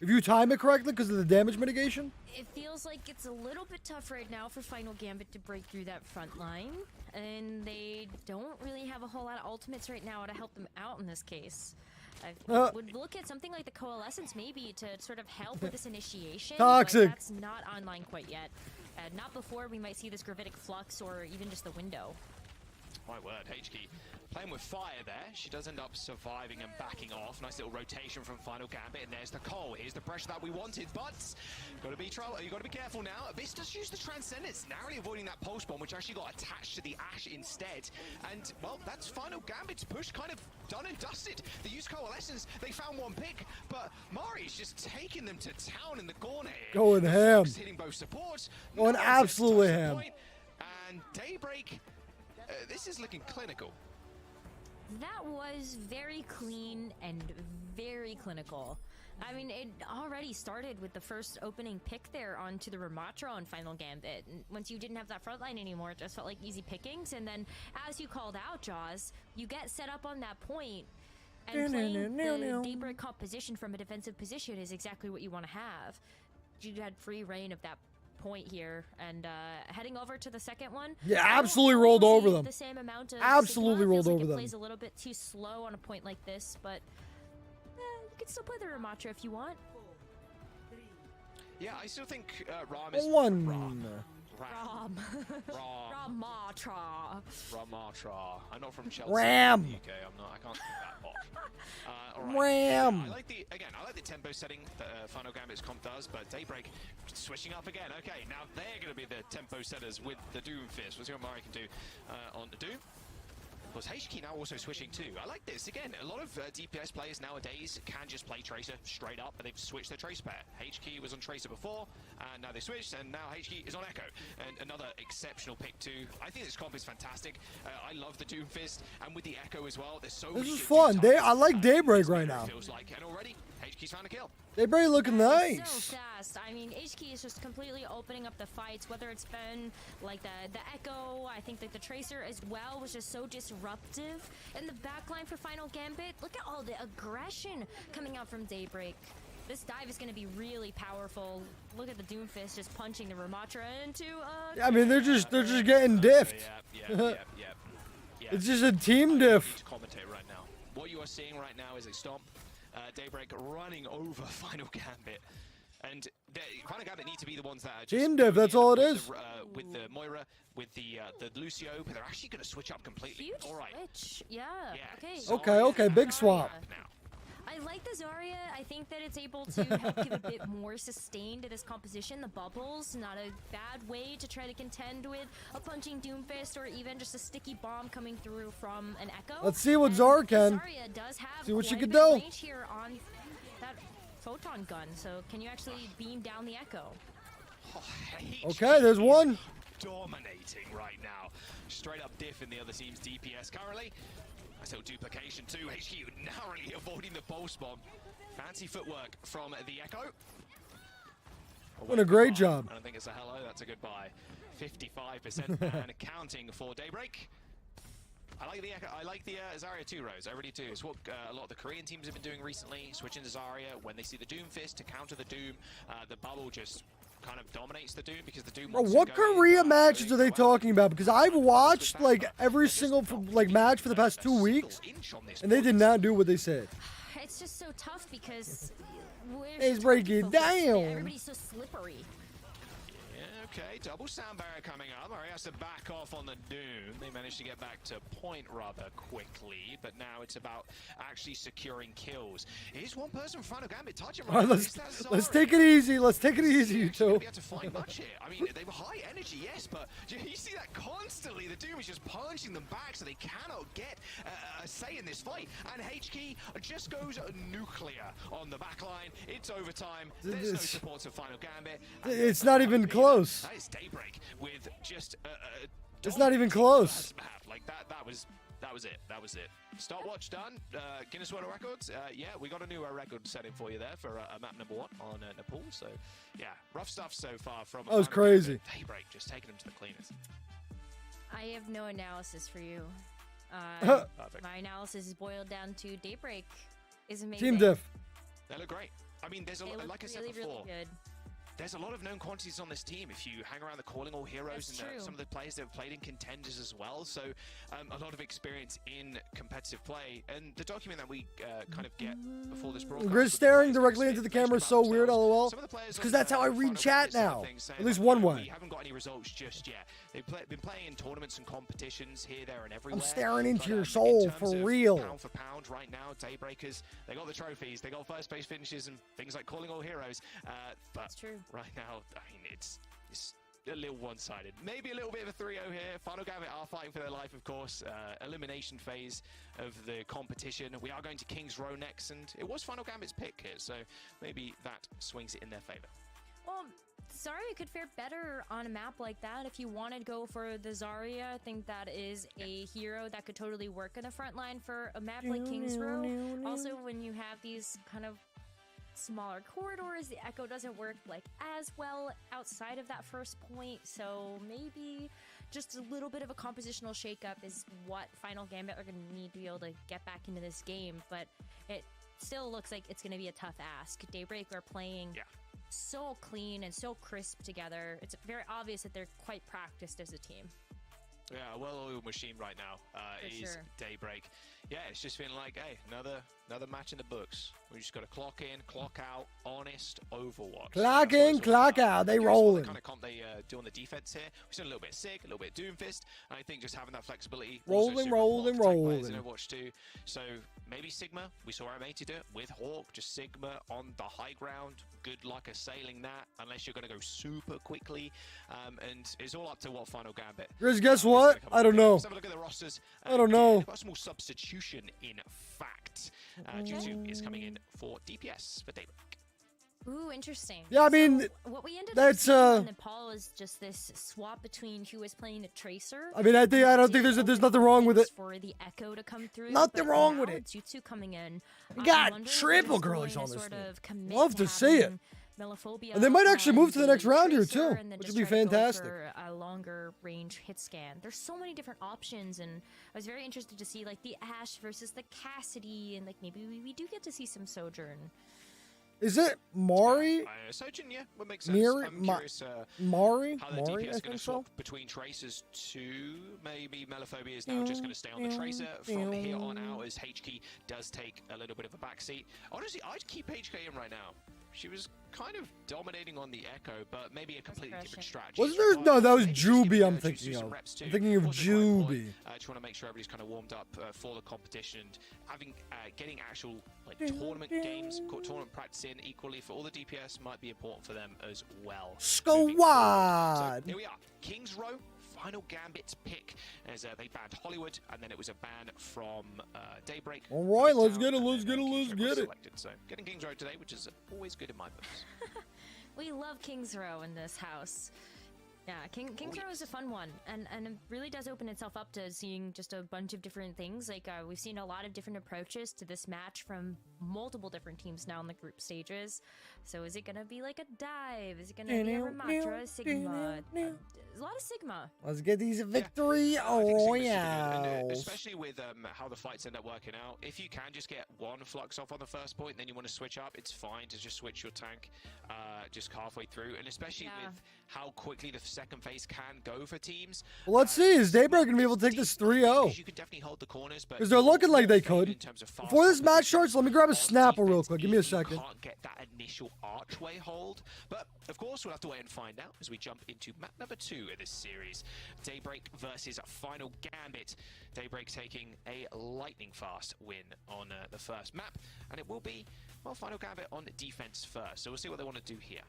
If you time it correctly because of the damage mitigation? It feels like it's a little bit tough right now for Final Gambit to break through that front line, and they don't really have a whole lot of ultimates right now to help them out in this case. I would look at something like the Coalescence maybe to sort of help with this initiation. Toxic. But that's not online quite yet. Not before we might see this Gravitic Flux or even just the window. My word, HK playing with fire there. She does end up surviving and backing off. Nice little rotation from Final Gambit, and there's the Cole. Here's the pressure that we wanted, but you got to be careful now. Abyss does use the Transcendence, narrowly avoiding that pulse bomb, which actually got attached to the Ashe instead. And well, that's Final Gambit's push kind of done and dusted. They used Coalescence, they found one pick, but Mari's just taking them to town in the corner here. Going ham. Hitting both supports. Going absolutely ham. And Daybreak, this is looking clinical. That was very clean and very clinical. I mean, it already started with the first opening pick there onto the Ramatra on Final Gambit. And once you didn't have that front line anymore, it just felt like easy pickings. And then, as you called out, Jaws, you get set up on that point, and playing the Daybreak composition from a defensive position is exactly what you want to have. You had free reign of that point here, and heading over to the second one. Yeah, absolutely rolled over them. The same amount of Absolutely Sigma. rolled Feels like over it them. Plays a little bit too slow on a point like this, but you can still play the Ramatra if you want. Yeah, I still think Ram is Ramatra. I'm not from Chelsea. Ram. In the UK. I can't speak that hot. Ram. I like the tempo setting that Final Gambit's comp does, but Daybreak switching up again. Okay, now they're going to be the tempo setters with the Doom Fist. We'll see what Mari can do on the Doom. Of course, HK now also switching too. I like this. Again, a lot of DPS players nowadays can just play Tracer straight up, but they've switched their Tracer pair. HK was on Tracer before, and now they switched, and now HK is on Echo. And another exceptional pick too. I think this comp is fantastic. I love the Doom Fist, and with the Echo as well. There's so This many is good fun. types. I like Daybreak right now. Feels like, and already HK's found a kill. Daybreak looking So nice. fast. I mean, HK is just completely opening up the fights, whether it's been like the Echo. I think that the Tracer as well was just so disruptive. And the backline for Final Gambit, look at all the aggression coming out from Daybreak. This dive is going to be really powerful. Look at the Doomfist just punching the Ramatra into. I mean, they're just getting diffed. Yeah. It's just a team diff. To commentate right now. What you are seeing right now is a stomp. Daybreak running over Final Gambit. And Final Gambit need to be the ones that are just Team diff, that's all it is. With the Moira, with the Lucio, but they're actually going to switch up completely. Huge All right. switch. Yeah. Okay, big swap. I like the Zarya. I think that it's able to help give a bit more sustain to this composition. The bubbles, not a bad way to try to contend with a punching Doomfist or even just a sticky bomb coming through from an Echo. Let's see what Zarya can. Zarya does have See what she quite a can bit of do. range here on that photon gun. So can you actually beam down the Echo? Okay, there's one. Dominating right now. Straight up diff in the other team's DPS currently. Nice little duplication too. HQ narrowly avoiding the pulse bomb. Fancy footwork from the Echo. Doing a great job. I don't think it's a hello, that's a goodbye. 55% and counting for Daybreak. I like the Echo, I like the Zarya 2 Rose, I really do. It's what a lot of the Korean teams have been doing recently, switching to Zarya when they see the Doom Fist to counter the Doom. The bubble just kind of dominates the Doom because the Doom. Bro, wants to what go in, Korea but matches really are they well. talking about? Because I've watched like every single like match for the past 2 weeks, and they did not do what they said. It's just so tough because It's breaking down. everybody's so slippery. Yeah, okay, double sound barrier coming up. Murray has to back off on the Doom. They managed to get back to point rather quickly, but now it's about actually securing kills. Here's one person from Final Gambit touching All right, let's take it easy. Let's take it easy, you two. Be able to find much here. I mean, they were high energy, yes, but you see that constantly. The Doom is just punching them back, so they cannot get a say in this fight. And HK just goes nuclear on the back line. It's overtime. There's no support to Final Gambit. It's not even close. That is Daybreak with just It's not even close. like that was it. That was it. Stopwatch done. Guinness World Records. Yeah, we got a new record setting for you there for map number 1 on Nepal. So, yeah, rough stuff so far from. That was crazy. Daybreak just taking them to the cleaners. I have no analysis for you. My analysis is boiled down to Daybreak is amazing. Team diff. They look great. I mean, there's like I said before. Really good. There's a lot of known quantities on this team if you hang around the Calling All Heroes. That's and true. some of the players that have played in contenders as well. So a lot of experience in competitive play. And the document that we kind of get before this broadcast. Grizz staring directly into the camera is so weird, lol. It's because that's how I read chat now. At least one way. We haven't got any results just yet. They've been playing in tournaments and competitions here, there, and everywhere. I'm staring into your in soul terms for of real. Pound for pound right now, Daybreakers, they got the trophies, they got first place finishes and things like Calling All Heroes. But That's true. Right now, I mean, it's a little one-sided. Maybe a little bit of a 3-0 here. Final Gambit are fighting for their life, of course. Elimination phase of the competition. We are going to King's Row next, and it was Final Gambit's pick here, so maybe that swings it in their favor. Well, Zarya could fare better on a map like that. If you want to go for the Zarya, I think that is a hero that could totally work in the front line for a map like King's Row. Also, when you have these kind of smaller corridors, the echo doesn't work like as well outside of that first point, so maybe just a little bit of a compositional shakeup is what Final Gambit are going to need to be able to get back into this game, but it still looks like it's going to be a tough ask. Daybreak are playing so clean and so crisp together. It's very obvious that they're quite practiced as a team. Yeah, a well-oiled machine right now is Daybreak. Yeah, it's just feeling like, hey, another match in the books. We just got to clock in, clock out, honest Overwatch. Clock in, clock out. They rolling. The kind of comp they do on the defense here. We've seen a little bit Sig, a little bit Doomfist, and I think just having that flexibility. Rolling. In Overwatch 2. So maybe Sigma. We saw Amati do it with Hawk. Just Sigma on the high ground. Good luck assailing that, unless you're going to go super quickly. And it's all up to what Final Gambit. Grizz, guess what? I don't know. Let's have a look at the rosters. I don't know. Got a small substitution in fact. G2 is coming in for DPS for Daybreak. Ooh, interesting. Yeah, I mean, so what we ended that's seeing in Nepal is just this swap between who was playing a Tracer. I mean, I don't think there's nothing wrong with it. For the echo to come through. Nothing wrong with it. G2 coming in. We got triple girlies on this thing. Love to see it. And they might actually move to the next round here too, which would be fantastic. A longer range hit scan. There's so many different options, and I was very interested to see like the Ashe versus the Cassidy, and like maybe we do get to see some Sojourn. Is it Mari? Sojourn, yeah, would make sense. I'm curious Mari? how the DPS is going to swap between Tracers to maybe Melophobia is now just going to stay on the Tracer from here on out as HK does take a little bit of a backseat. Honestly, I'd keep HK in right now. She was kind of dominating on the Echo, but maybe a completely different strategy. Wasn't there? No, that was Juby I'm thinking of. I'm thinking of Juby. Just want to make sure everybody's kind of warmed up for the competition. Having getting actual like tournament games, tournament practice in equally for all the DPS might be important for them as well. Squad! So here we are, King's Row. Final Gambit's pick as they banned Hollywood, and then it was a ban from Daybreak. All right, let's get it. So getting King's Row today, which is always good in my books. We love King's Row in this house. Yeah, King's Row is a fun one, and it really does open itself up to seeing just a bunch of different things. Like we've seen a lot of different approaches to this match from multiple different teams now in the group stages. So is it gonna be like a dive? Is it gonna be a Ramatra, Sigma, a lot of Sigma. Let's get these victory royales. Especially with how the fights end up working out. If you can just get one flux off on the first point, then you want to switch up, it's fine to just switch your tank just halfway through. And especially with how quickly the second phase can go for teams. Well, let's see. Is Daybreak going to be able to take this 3-0? You could definitely hold the corners, but because they're looking like they could. Before this match starts, let me grab a Snapple real quick. Give me a second. Can't get that initial archway hold. But, of course, we'll have to wait and find out as we jump into map number 2 of this series. Daybreak versus Final Gambit. Daybreak taking a lightning fast win on the first map. And it will be, well, Final Gambit on defense first. So we'll see what they want to do here.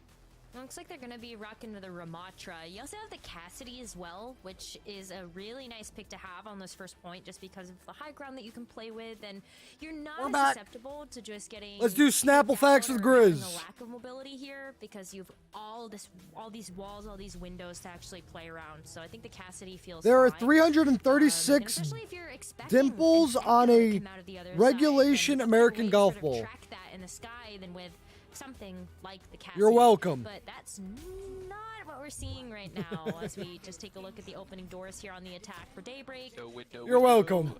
Looks like they're going to be rocking with the Ramatra. You also have the Cassidy as well, which is a really nice pick to have on this first point just because of the high ground that you can play with, and you're not as susceptible to just getting... Let's do Snapple facts with Grizz. ...the lack of mobility here because you've all these walls, all these windows to actually play around. So I think the Cassidy feels There are fine. 336 dimples on a regulation American golf ball. Track that in the sky than with something like the Cassidy. You're welcome. But that's not what we're seeing right now as we just take a look at the opening doors here on the attack for Daybreak. You're welcome.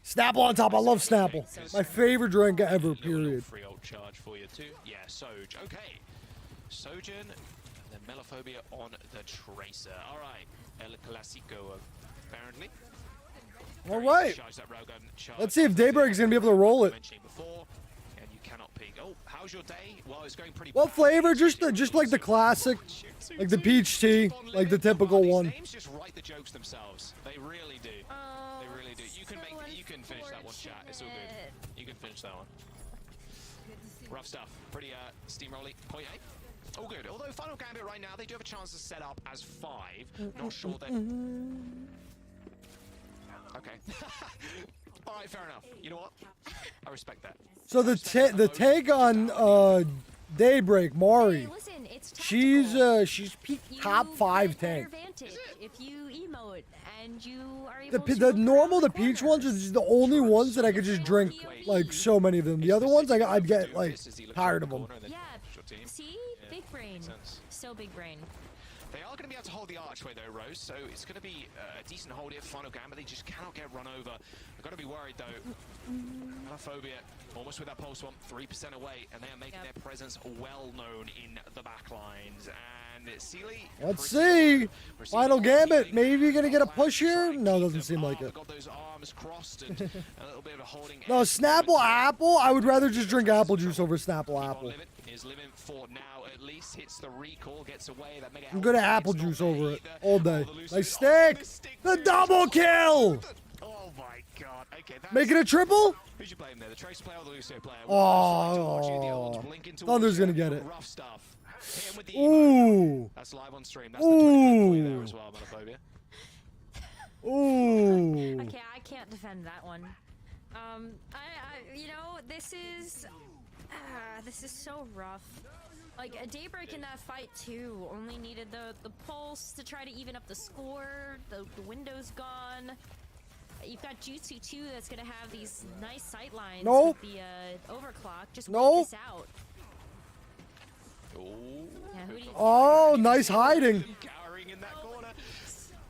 Snapple on top. I love Snapple. My favorite drink ever, period. Free old charge for you too. Yeah, Soj. Okay. Sojourn and then Melophobia on the Tracer. All right. El Clasico, apparently. All right. Let's see if Daybreak's going to be able to roll it. Oh, how's your day? Well, it's going pretty What flavor? Just like the classic, like the peach tea, like the typical one. Names just write the jokes themselves. They really do. They really do. You can finish that one, chat. It's all good. You can finish that one. Rough stuff. Pretty steamrolly. Point A. All good. Although Final Gambit right now, they do have a chance to set up as 5. Not sure that. Okay. All right, fair enough. You know what? I respect that. So the take on Daybreak, Mari, she's peak top 5 tank. If you emote and you are able the peach ones are the only ones that I could just drink like so many of them. The other ones I'd get like tired of them. Yeah. See, big brain. So big brain. They are going to be able to hold the archway though, Rose, so it's going to be a decent hold here for Final Gambit. They just cannot get run over. I've got to be worried though. Melophobia, almost with that pulse swamp, 3% away, and they are making their presence well known in the back lines. And Sealy, let's see. Final Gambit, maybe going to get a push here? No, doesn't seem like it. Got those arms crossed and a little bit of a holding. No, Snapple Apple, I would rather just drink apple juice over Snapple Apple. Is living for now at least, hits the recall, gets away. That mega I'm good at apple juice over it all day. Nice stick. The double kill. Oh my god. Okay, make it a triple. Who'd you blame there? The Tracer player or the Lucio player? Oh, Thunder's gonna get it. Rough stuff. Ooh. That's live on stream. That's the for you there as well, Melophobia. Ooh. Okay, I can't defend that one. You know, this is so rough. Like, a Daybreak in that fight, too, only needed the pulse to try to even up the score. The window's gone. You've got Jutsu, too, that's going to have these nice sight lines with the overclock. Just wait this out. Oh, nice hiding. Cowering in that corner.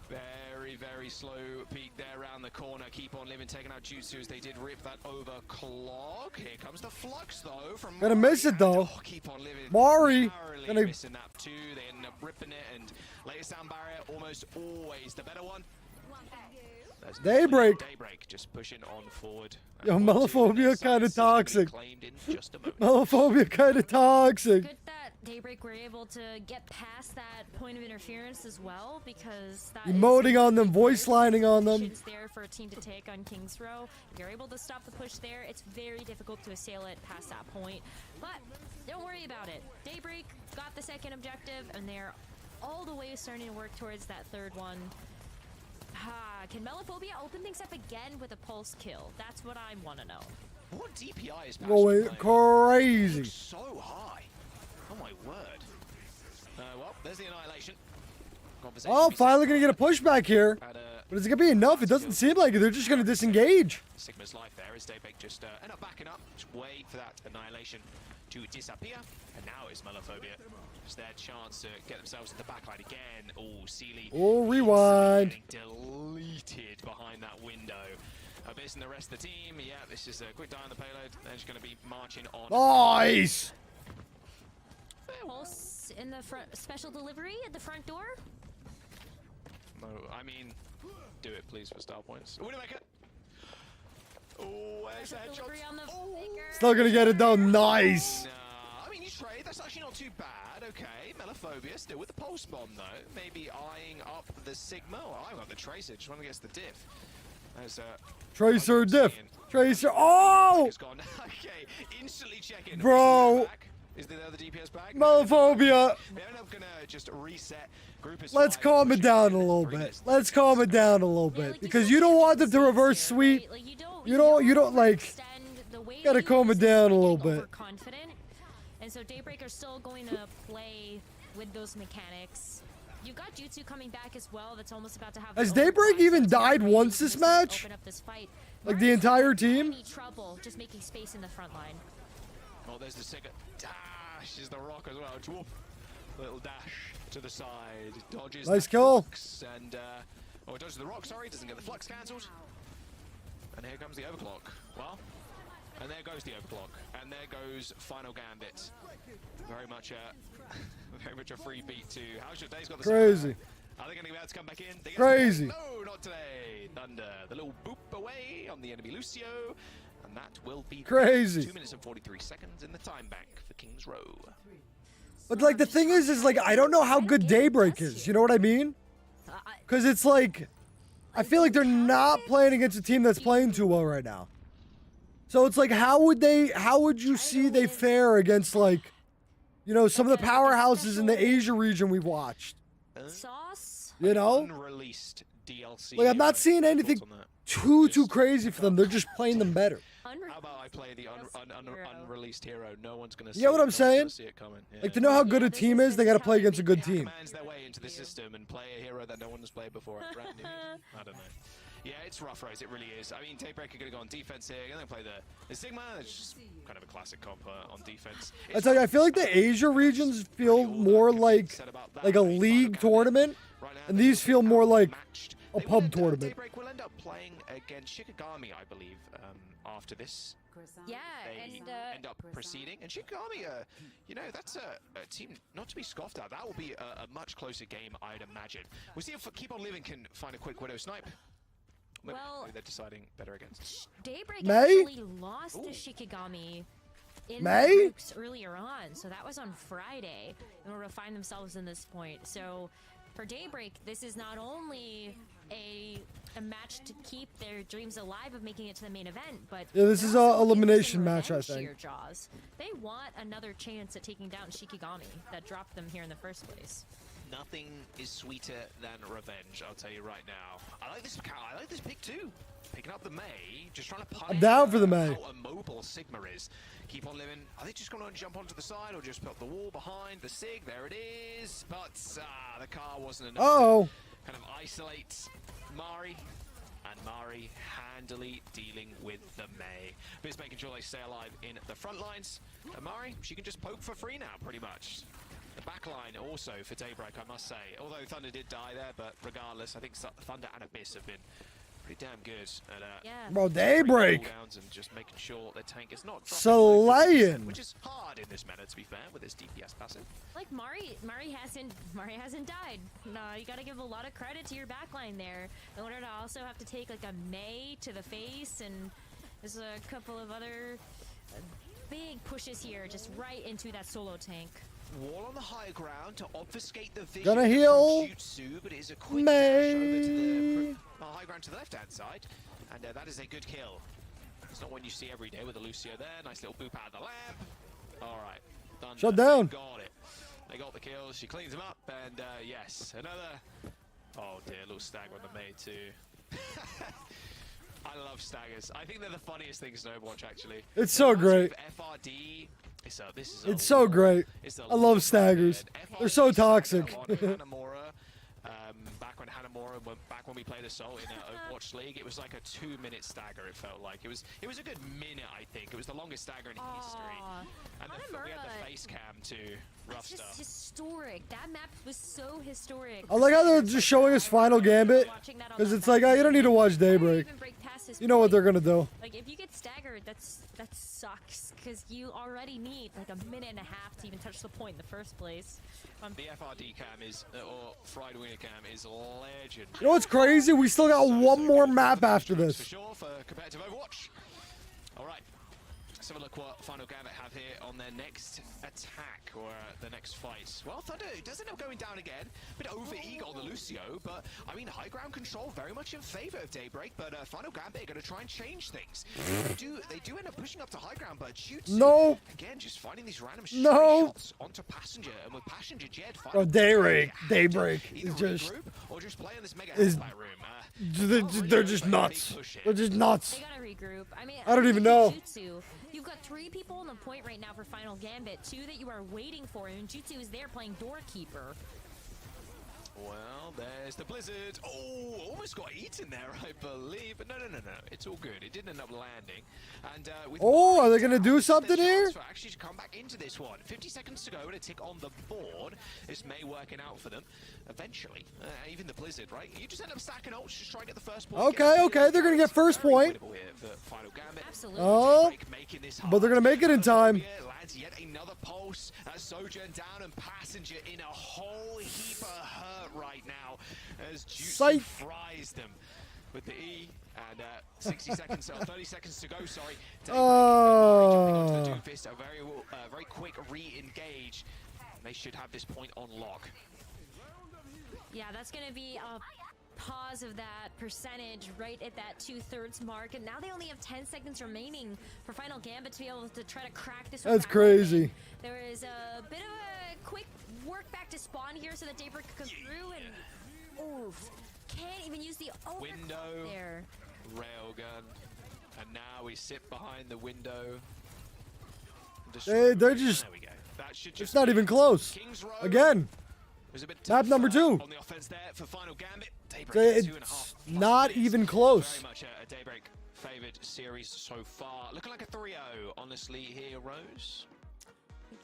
Very, very slow peek there around the corner. Keep on living, taking out Jutsu as they did rip that overclock. Here comes the flux though from gonna miss it though. Oh, keep on living. Mari gonna missing that too. They end up ripping it, and latest sound barrier almost always the better one. Daybreak. Daybreak just pushing on forward. Yo, Melophobia kind of toxic. Melophobia kind of toxic. Good that Daybreak were able to get past that point of interference as well, because that emoting on them, voice lining on them. There for a team to take on King's Row. If you're able to stop the push there, it's very difficult to assail it past that point. But don't worry about it. Daybreak got the second objective, and they're all the way starting to work towards that third one. Can Melophobia open things up again with a pulse kill? That's what I want to know. What DPI is going crazy? So high. Oh my word. Well, there's the annihilation. Oh, finally gonna get a pushback here. But is it gonna be enough? It doesn't seem like it. They're just gonna disengage. Sigma's life there as Daybreak just end up backing up. Just wait for that annihilation to disappear. And now it's Melophobia. It's their chance to get themselves in the backline again. Oh, Sealy. Oh, rewind. Deleted behind that window. Abyss and the rest of the team. Yeah, this is a quick die on the payload. They're just going to be marching on. Nice. Pulse in the front, special delivery at the front door. No, I mean, do it please for star points. Widowmaker. Oh, there's a headshot. Still gonna get it done. Nice. I mean, you trade. That's actually not too bad. Okay, Melophobia still with the pulse bomb though. Maybe eyeing up the Sigma. Or eyeing up the Tracer. Just want to guess the diff. There's Tracer diff. Tracer. Oh! Okay, instantly checking. Bro. Is the other DPS back? Melophobia. They're not gonna just reset. Group is Let's calm it down a little bit. Let's calm it down a little bit because you don't want them to reverse sweep. You don't like. Gotta calm it down a little bit. Confident, and so Daybreaker's still going to play with those mechanics. You got Jutsu coming back as well. That's almost about to have. Has Daybreak even died once this match? Like the entire team? Trouble just making space in the front line. Oh, there's the Sigma. Dash is the rock as well. Whoop. Little dash to the side. Dodges. Nice kill. And oh, it dodges the rock. Sorry, doesn't get the flux cancelled. And here comes the overclock. Well, and there goes the overclock. And there goes final gambit. Very much a free beat to how's your day's got the Crazy. Are they going to be able to come back in? Crazy. No, not today. Thunder. The little boop away on the enemy Lucio. And that will be crazy. 2 minutes and 43 seconds in the time bank for Kings Row. But like the thing is like I don't know how good Daybreak is. You know what I mean? Because it's like I feel like they're not playing against a team that's playing too well right now. So it's like how would you see they fare against like, you know, some of the powerhouses in the Asia region we've watched? Sauce. You know? Unreleased DLC. Like I'm not seeing anything too crazy for them. They're just playing them better. How about I play the unreleased hero? No one's gonna see You know what I'm saying? See it coming. Yeah. Like to know how good a team is, they got to play against a good team. Commands their way into the system and play a hero that no one has played before. Brand new. I don't know. Yeah, it's rough, Rose. It really is. I mean, Daybreaker gonna go on defense here. Gonna play the Sigma. It's just kind of a classic comp on defense. I tell you, I feel like the Asia regions feel more like a league tournament, and these feel more like a pub tournament. Daybreak will end up playing against Shikigami, I believe, after this. Yeah, they end up proceeding. And Shikigami, you know, that's a team not to be scoffed at. That will be a much closer game, I'd imagine. We'll see if Keep On Living can find a quick Widow snipe. Maybe they're deciding better against. Daybreak actually lost to Shikigami in the groups earlier on, so that was on Friday in order to find themselves in this point. So for Daybreak, this is not only a match to keep their dreams alive of making it to the main event, but yeah, this is an elimination match, I think. Jaws. They want another chance at taking down Shikigami that dropped them here in the first place. Nothing is sweeter than revenge, I'll tell you right now. I like this pick too. Picking up the May, just trying to punish I'm down for the May. How immobile Sigma is. Keep On Living. Are they just going to jump onto the side or just put the wall behind the Sig? There it is. But the car wasn't enough. Uh-oh. Kind of isolates Mari. And Mari handily dealing with the May. Biz making sure they stay alive in the front lines. And Mari, she can just poke for free now, pretty much. The backline also for Daybreak, I must say. Although Thunder did die there, but regardless, I think Thunder and Abyss have been pretty damn good at Bro, Daybreak and just making sure their tank is not slaying, which is hard in this meta, to be fair, with this DPS passive. Like Mari hasn't died. No, you gotta give a lot of credit to your backline there in order to also have to take like a May to the face, and there's a couple of other big pushes here, just right into that solo tank. Wall on the high ground to obfuscate the vision. Gonna heal Jutsu, but it is a quick May. dash over to the high ground to the left-hand side, and that is a good kill. It's not one you see every day with the Lucio there. Nice little boop out of the lamp. All right, Thunder, shut down. Got it. They got the kills. She cleans them up, and yes, another. Oh dear, little stagger on the May too. I love staggers. I think they're the funniest things in Overwatch, actually. It's so great. FRD. It's so great. I love staggers. They're so toxic. Hanamura, back when Hanamura back when we played Assault in Overwatch League. It was like a 2-minute stagger, it felt like. It was a good minute, I think. It was the longest stagger in history. And we had the face cam too. Rough That's stuff. just historic. That map was so historic. I like how they're just showing us Final Gambit, because it's like, oh, you don't need to watch Daybreak. You know what they're gonna do. Like, if you get staggered, that sucks, because you already need like a minute and a half to even touch the point in the first place. The FRD cam is, or Fried Winner cam is legend. You know what's crazy? We still got one more map after For this. sure, for competitive Overwatch. All right. Let's have a look what Final Gambit have here on their next attack, or the next fight. Well, Thunder does end up going down again. Bit over-eager on the Lucio, but, I mean, high ground control very much in favor of Daybreak, but Final Gambit are going to try and change things. They do end up pushing up to high ground, but No. again, just finding these random shots onto Passenger, and with Passenger Jed... Bro, Daybreak is just... Or just play on this mega is, fight room. they're just nuts. They're just nuts. They gotta regroup. I mean, I don't even know. Jutsu. You've got 3 people on the point right now for Final Gambit, 2 that you are waiting for, and Jutsu is there playing Doorkeeper. Well, there's the Blizzard. Oh, almost got eaten there, I believe. But no. It's all good. It didn't end up landing. And are they gonna do something here? For actually to come back into this one. 50 seconds to go and a tick on the board. This may working out for them eventually. Even the Blizzard, right? You just end up stacking ults, just try and get the first point. Okay, they're gonna get first point. Absolutely. But they're gonna make it in time. Lands yet another pulse. Sojourn down and Passenger in a whole heap of hurt right now as Juicy fries them with the E, and 60 seconds, 30 seconds to go, sorry. Oh. A very quick re-engage. They should have this point on lock. Yeah, that's going to be a pause of that percentage right at that 2/3 mark, and now they only have 10 seconds remaining for Final Gambit to be able to try to crack this one. That's crazy. There is a bit of a quick work back to spawn here so that Daybreak could come through, and oof, can't even use the window there. Railgun, and now we sit behind the window. They're just, it's not even close. Again, map number 2. On the offense there for Final Gambit. It's not even close. Very much a Daybreak favored series so far. Looking like a 3-0, honestly, here, Rose.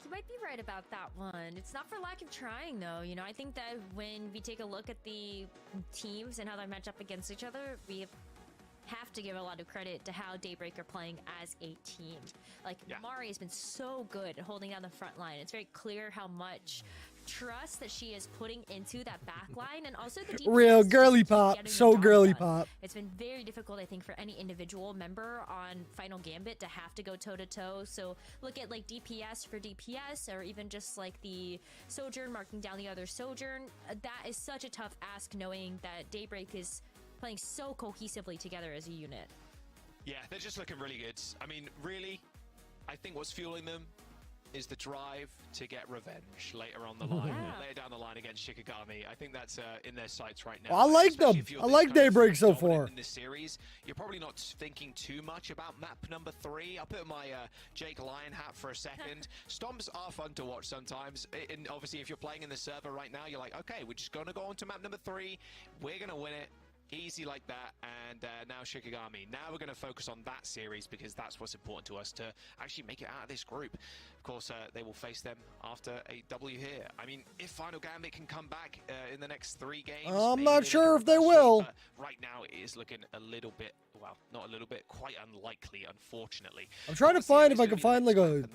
You might be right about that one. It's not for lack of trying, though. You know, I think that when we take a look at the teams and how they match up against each other, we have to give a lot of credit to how Daybreak are playing as a team. Like, Mari has been so good at holding down the front line. It's very clear how much trust that she is putting into that back line, and also the DPS real girly pop, so girly pop. It's been very difficult, I think, for any individual member on Final Gambit to have to go toe-to-toe. So look at like DPS for DPS, or even just like the Sojourn marking down the other Sojourn. That is such a tough ask, knowing that Daybreak is playing so cohesively together as a unit. Yeah, they're just looking really good. I mean, really, I think what's fueling them is the drive to get revenge later on the line, later down the line against Shikigami. I think that's in their sights right now. I like them. I like Daybreak so far. In this series, you're probably not thinking too much about map number 3. I'll put my Jake Lion hat for a second. Stomps are fun to watch sometimes, and obviously if you're playing in the server right now, you're like, okay, we're just gonna go on to map number 3. We're gonna win it. Easy like that, and now Shikigami. Now we're going to focus on that series because that's what's important to us, to actually make it out of this group. Of course, they will face them after a W here. I mean, if Final Gambit can come back in the next 3 games... I'm not sure if they will. Right now, it is looking a little bit, well, not a little bit, quite unlikely, unfortunately. I'm trying to find if I can find like a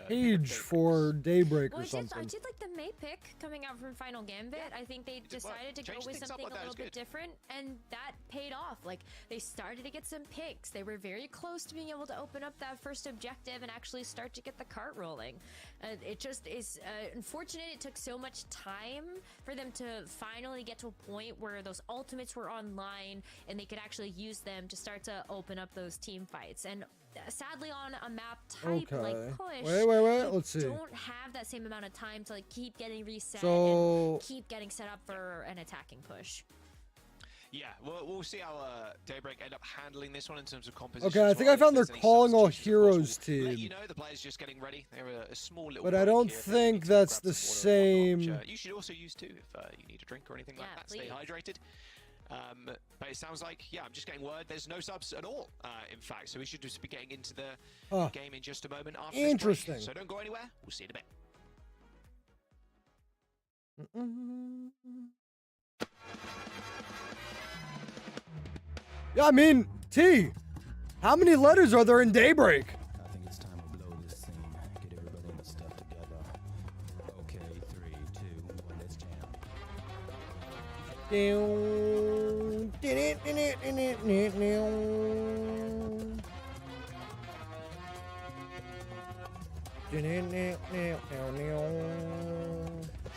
page for Daybreak or something. I did like the May pick coming out from Final Gambit. I think they decided to go with something a little bit different, and that paid off. Like, they started to get some picks. They were very close to being able to open up that first objective and actually start to get the cart rolling. It just is unfortunate it took so much time for them to finally get to a point where those ultimates were online and they could actually use them to start to open up those team fights. And sadly, on a map type like Push, wait, let's see. Don't have that same amount of time to like keep getting reset and keep getting set up for an attacking push. Yeah, we'll see how Daybreak end up handling this one in terms of composition. Okay, I think I found their Calling All Heroes team. You know, the players just getting ready. They're a small little. But I don't think that's the same. You should also use too if you need a drink or anything like that. Stay hydrated. But it sounds like, yeah, I'm just getting word there's no subs at all, in fact. So we should just be getting into the game in just a moment after this Interesting. break. So don't go anywhere. We'll see you in a bit. Yeah, I mean, T, how many letters are there in Daybreak? I think it's time to blow this scene. Get everybody in the stuff together. Okay, 3, 2, 1, let's jam.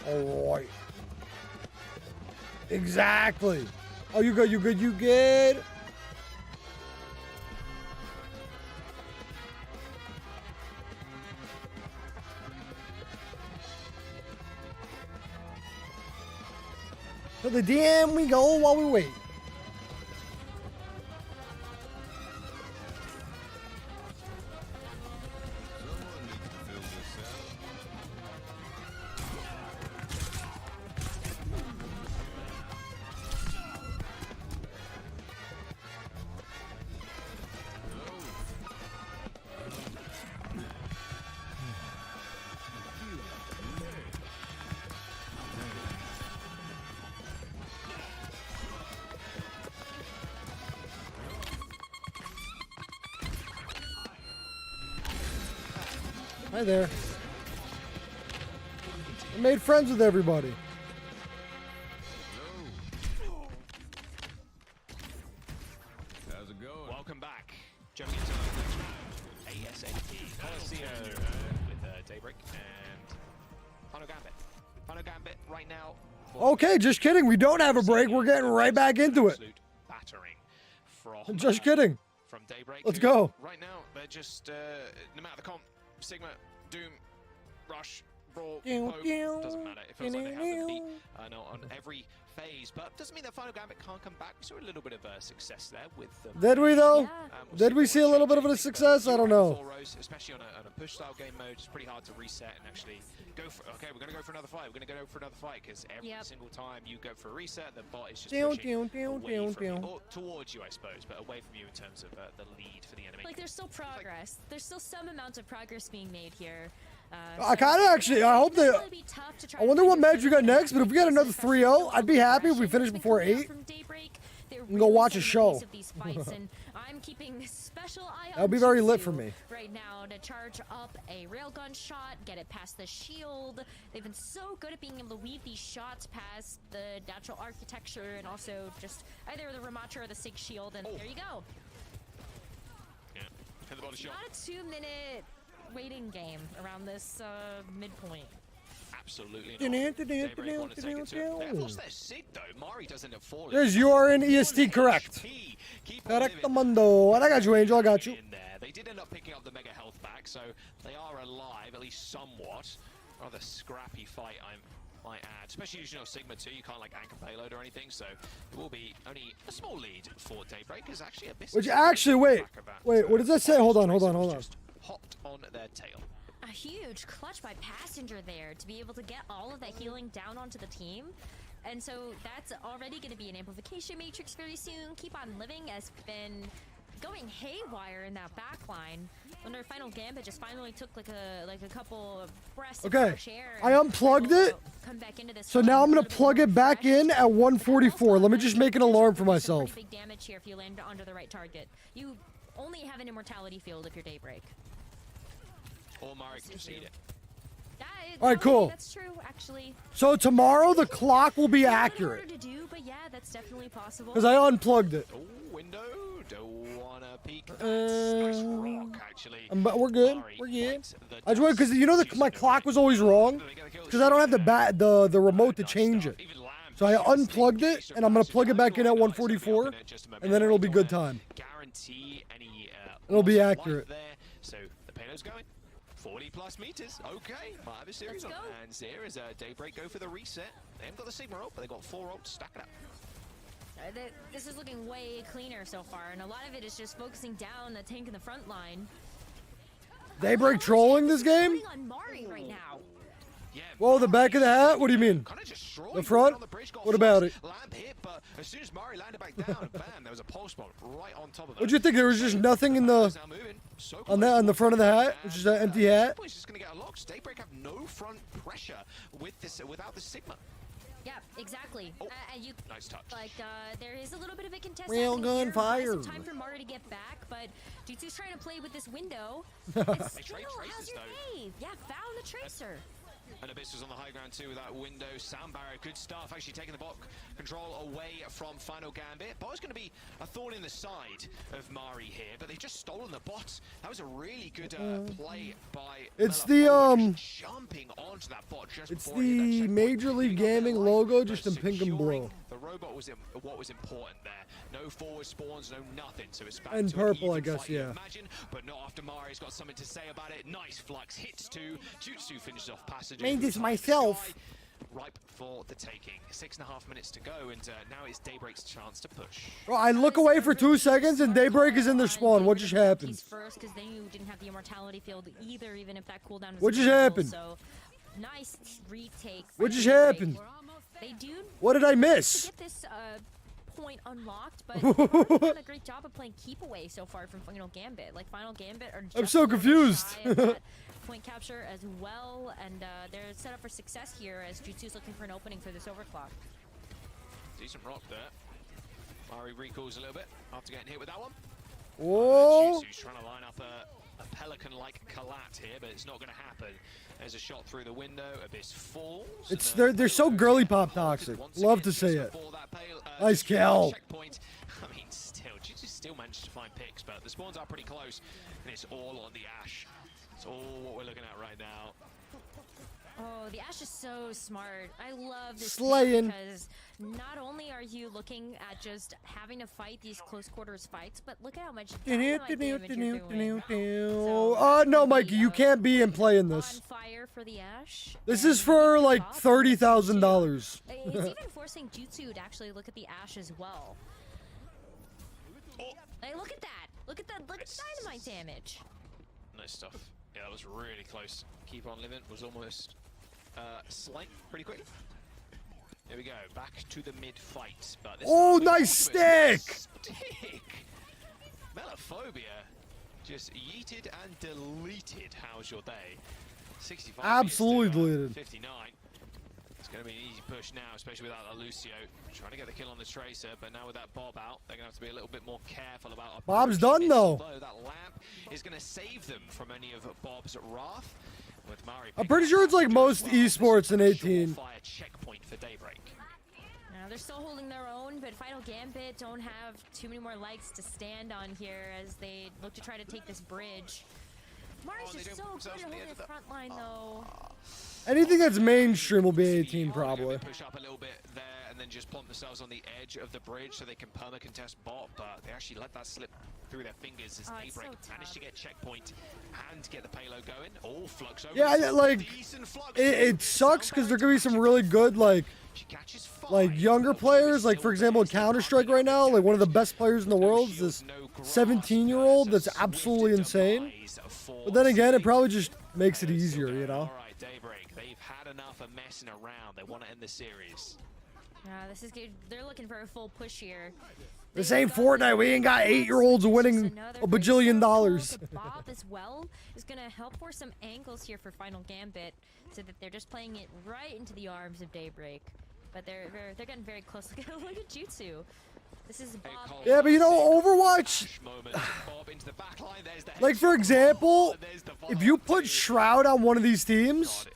All right. Exactly. Oh, you good, you good, you good. To the DM we go while we wait. Hi there. I made friends with everybody. How's it going? Welcome back. Jumping into the next round. ASAP. Coliseum with Daybreak and Final Gambit. Final Gambit right now. Okay, just kidding. We don't have a break. We're getting right back into it. Battering from, Just kidding. From Daybreak. Let's go. Right now, they're just, no matter the comp, Sigma, Doom, Rush, Brawl, Poke, doesn't matter. It feels like they have them beat on every phase, but doesn't mean that Final Gambit can't come back. We saw a little bit of success there with them. Did we though? Did we see a little bit of a success? I don't know. 4 rows, especially on a push style game mode, it's pretty hard to reset and actually go for. Okay, we're gonna go for another fight. We're gonna go for another fight because every single time you go for a reset, the bot is just pushing away from you, or towards you, I suppose, but away from you in terms of the lead for the enemy. Like there's still progress. There's still some amount of progress being made here. I kind of actually, I hope they, I wonder what match we got next, but if we got another 3-0, I'd be happy if we finish before 8. And go watch a show. I'm keeping special eye on That would be very lit for me. right now to charge up a railgun shot, get it past the shield. They've been so good at being able to weave these shots past the natural architecture and also just either the Ramatra or the Sig shield, and there you go. Yeah, hit the body shot. Not a 2-minute waiting game around this midpoint. Absolutely not. Daybreak want to take it to it. They've lost their Sig though. Mari doesn't have fallen. There's URN EST correct. Correcto mundo. And I got you, Angel. I got you. They did end up picking up the mega health back, so they are alive, at least somewhat. Rather scrappy fight, I might add. Especially using Sigma too, you can't like anchor payload or anything, so it will be only a small lead for Daybreak. Is actually a bit. Which actually, wait, what does that say? Hold on. Hopped on their tail. A huge clutch by Passenger there to be able to get all of that healing down onto the team. And so that's already going to be an amplification matrix very soon. Keep on Living has been going haywire in that back line. When their Final Gambit just finally took like a couple of breaths of fresh air. I unplugged it. Come back into this So now I'm going to plug it back in at 144. Let me just make an alarm for myself. Big damage here if you land under the right target. You only have an immortality field if you're Daybreak. Or Mari can proceed it. All right, cool. That's true, actually. So tomorrow the clock will be accurate. Harder to do, but yeah, that's definitely possible. Because I unplugged it. Oh, window. Don't wanna peek. Nice rock, actually. But we're good. We're good. I just because you know my clock was always wrong because I don't have the remote to change it. So I unplugged it and I'm gonna plug it back in at 144, and then it'll be good time. Guarantee any. It'll be accurate. There, so the payload's going. 40 plus meters. Okay, 5 a series on. And there is a Daybreak go for the reset. They haven't got the Sigma ult, but they got 4 ults. Stack it up. This is looking way cleaner so far, and a lot of it is just focusing down the tank in the front line. Daybreak trolling this game? On Mari right now. Whoa, the back of the hat? What do you mean? The front? What about it? Lamp hit, but as soon as Mari landed back down, bam, there was a pulse bomb right on top of it. What'd you think? There was just nothing in the on the front of the hat, which is an empty hat. It's just gonna get unlocked. Daybreak have no front pressure with this without the Sigma. Yeah, exactly. You, nice touch. Like, there is a little bit of a contest. Railgun fire. Some time for Mara to get back, but Jutsu's trying to play with this window. It's still, how's your cave? Yeah, found the tracer. And Abyss was on the high ground too with that window. Sound barrier, good stuff. Actually taking the bot control away from Final Gambit. Bot's going to be a thorn in the side of Mari here, but they've just stolen the bot. That was a really good play by. It's the jumping onto that bot just it's before the Major League Gaming logo, just in pink and blue. The robot was what was important there. No forward spawns, no nothing. So it's back and to purple, an I guess, fight, yeah. Imagine, but not after Mari's got something to say about it. Nice flux, hits two. Jutsu finishes off Passenger. Made this myself. Ripe for the taking. 6.5 minutes to go, and now it's Daybreak's chance to push. Bro, I look away for 2 seconds and Daybreak is in their spawn. What just happened? He's first because then you didn't have the immortality field either, even if that cooldown was what just happened? So nice retake. What just happened? They do. What did I miss? Get this point unlocked, but they've done a great job of playing keep away so far from Final Gambit. Like Final Gambit are just I'm so confused. Point capture as well, and they're set up for success here as Jutsu's looking for an opening for this overclock. Decent rock there. Mari recalls a little bit after getting hit with that one. Whoa! Jutsu's trying to line up a pelican-like collat here, but it's not going to happen. There's a shot through the window. Abyss falls. It's they're so girly pop toxic. Love to say it. Nice kill. Checkpoint. I mean, Jutsu still managed to find picks, but the spawns are pretty close, and it's all on the Ash. It's all what we're looking at right now. Oh, the Ash is so smart. I love this Slaying. because not only are you looking at just having to fight these close quarters fights, but look at how much damage you're doing. No, Mikey, you can't be in play in this. On fire for the Ash. This is for like $30,000. It's even forcing Jutsu to actually look at the Ash as well. Hey, look at that! Look at that! Look at the dynamite damage. Nice stuff. Yeah, that was really close. Keep on living was almost slight pretty quick. There we go. Back to the mid fight. But this nice stick! Melophobia just yeeted and deleted. How's your day? 65. Absolutely deleted. 59. It's going to be an easy push now, especially without Lucio. Trying to get the kill on the Tracer, but now with that Bob out, they're going to have to be a little bit more careful about. Bob's done though. That lamp is going to save them from any of Bob's wrath. With Mari, I'm pretty sure it's like most esports in 18. Checkpoint for Daybreak. Now they're still holding their own, but Final Gambit don't have too many more legs to stand on here as they look to try to take this bridge. Mari's just so good at holding the front line though. Anything that's mainstream will be 18 probably. Push up a little bit there and then just plump themselves on the edge of the bridge so they can perma contest bot, but they actually let that slip through their fingers as Daybreak managed to get checkpoint and get the payload going. All flux over. Yeah, like it sucks because there could be some really good like younger players. Like for example, in Counter-Strike right now, like one of the best players in the world is this 17-year-old that's absolutely insane. But then again, it probably just makes it easier, you know. Daybreak, they've had enough of messing around. They want to end the series. This is good. They're looking for a full push here. This ain't Fortnite. We ain't got 8-year-olds winning a bajillion dollars. Bob as well is going to help force some angles here for Final Gambit so that they're just playing it right into the arms of Daybreak. But they're getting very close. Look at Jutsu. This is Bob. Yeah, but you know, Overwatch, like for example, if you put Shroud on one of these teams,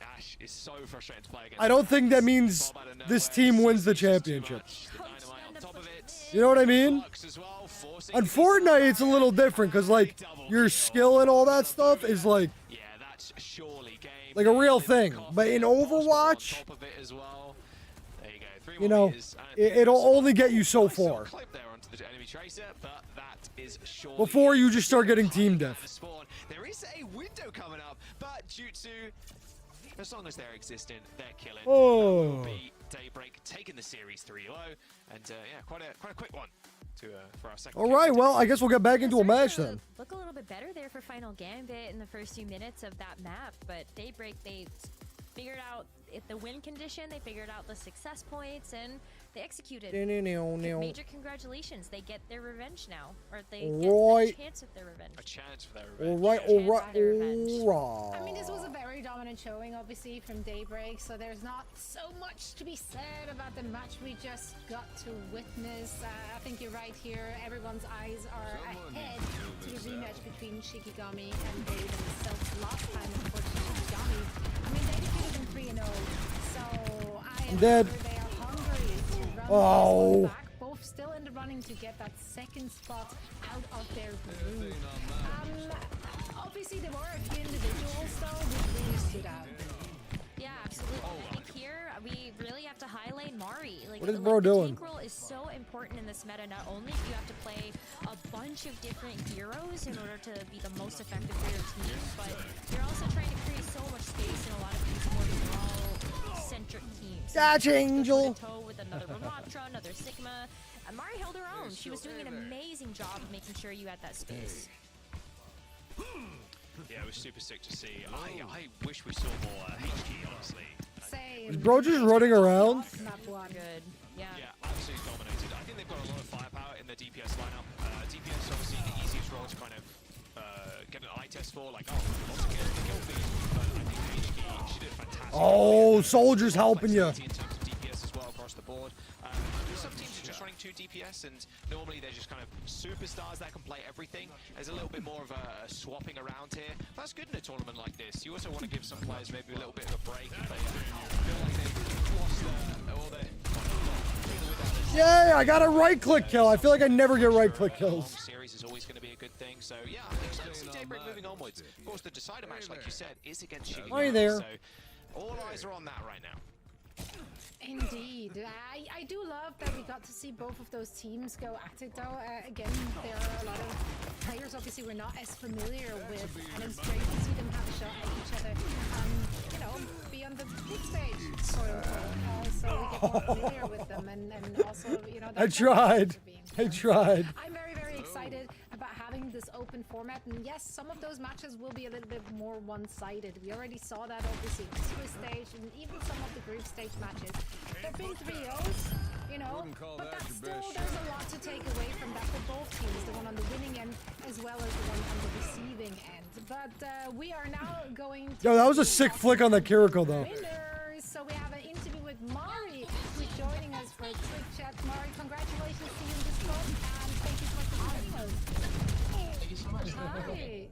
I don't think that means this team wins the championship. You know what I mean? On Fortnite, it's a little different because like your skill and all that stuff is like a real thing. But in Overwatch, you know, it'll only get you so far before you just start getting team death. There is a window coming up, but Jutsu, as long as they're existing, they're killing. Oh. Daybreak taking the series 3-0, and yeah, quite a quick one for our second. All right, well, I guess we'll get back into a match then. Look a little bit better there for Final Gambit in the first few minutes of that map, but Daybreak, they figured out the win condition, they figured out the success points, and they executed. Major congratulations. They get their revenge now. Or they get a chance at their revenge. A chance for their revenge. Alright. I mean, this was a very dominant showing, obviously, from Daybreak, so there's not so much to be said about the match we just got to witness. I think you're right here. Everyone's eyes are ahead to the rematch between Shikigami and Dave themselves. Last time, unfortunately, Shikigami, I mean, they defeated them 3-0, so I am dead. sure they are hungry to run this one back. Both still in the running to get that second spot out of their group. Obviously, there were a few individuals, though, who really stood out. Yeah, absolutely. I think here we really have to highlight Mari. Like, what is bro the doing? tank role is so important in this meta. Not only do you have to play a bunch of different heroes in order to be the most effective for your team, but you're also trying to create so much space in a lot of these more brawl-centric teams. Gotcha, Angel. Toe with another Ramatra, another Sigma. Mari held her own. She was doing an amazing job of making sure you had that space. Yeah, it was super sick to see. I wish we saw more HG, honestly. Same. Is bro just running around? Not one. Good. Yeah. Yeah, absolutely dominated. I think they've got a lot of firepower in their DPS lineup. DPS is obviously the easiest role to kind of get an eye test for. Like, lots of kill feed. But I think HG, she did fantastic. Oh, soldiers helping you. In terms of DPS as well across the board. Some teams are just running 2 DPS, and normally they're just kind of superstars that can play everything. There's a little bit more of a swapping around here. That's good in a tournament like this. You also want to give some players maybe a little bit of a break if they feel like they've lost all their... Yay, I got a right-click kill. I feel like I never get right-click kills. Series is always going to be a good thing. So, yeah, I'm excited to see Daybreak moving onwards. Of course, the decider match, like you said, is against Shiggy. Are you there? So, all eyes are on that right now. Indeed. I do love that we got to see both of those teams go at it, though. Again, there are a lot of players, obviously, we're not as familiar with, and it's great to see them have a shot at each other. You know, be on the big stage, quote unquote. So we get more familiar with them, and also, you know... I tried. I tried. I'm very, very excited about having this open format, and yes, some of those matches will be a little bit more one-sided. We already saw that, obviously, in the Swiss stage, and even some of the group stage matches. They've been 3-0s, you know, but that's still, there's a lot to take away from that for both teams, the one on the winning end as well as the one on the receiving end. But we are now going to... Yo, that was a sick flick on that Kiriko, though. Winners. So we have an interview with Mari, who's joining us for a quick chat. Mari, congratulations to you in this spot, and thank you so much for joining us. Thank you so much. Hi.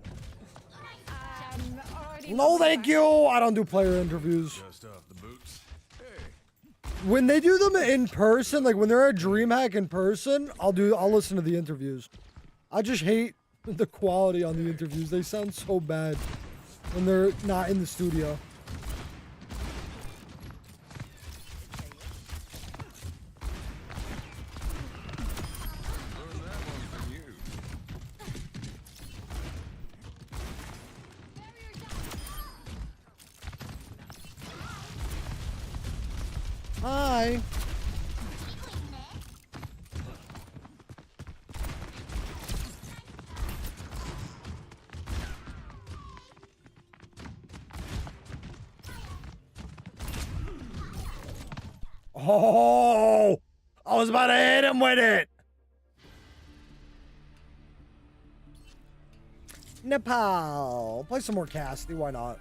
No, thank you. I don't do player interviews. Just off the boots. When they do them in person, like when they're at DreamHack in person, I'll listen to the interviews. I just hate the quality on the interviews. They sound so bad when they're not in the studio. Hi. Oh, I was about to hit him with it. Nepal. Play some more Cassidy. Why not?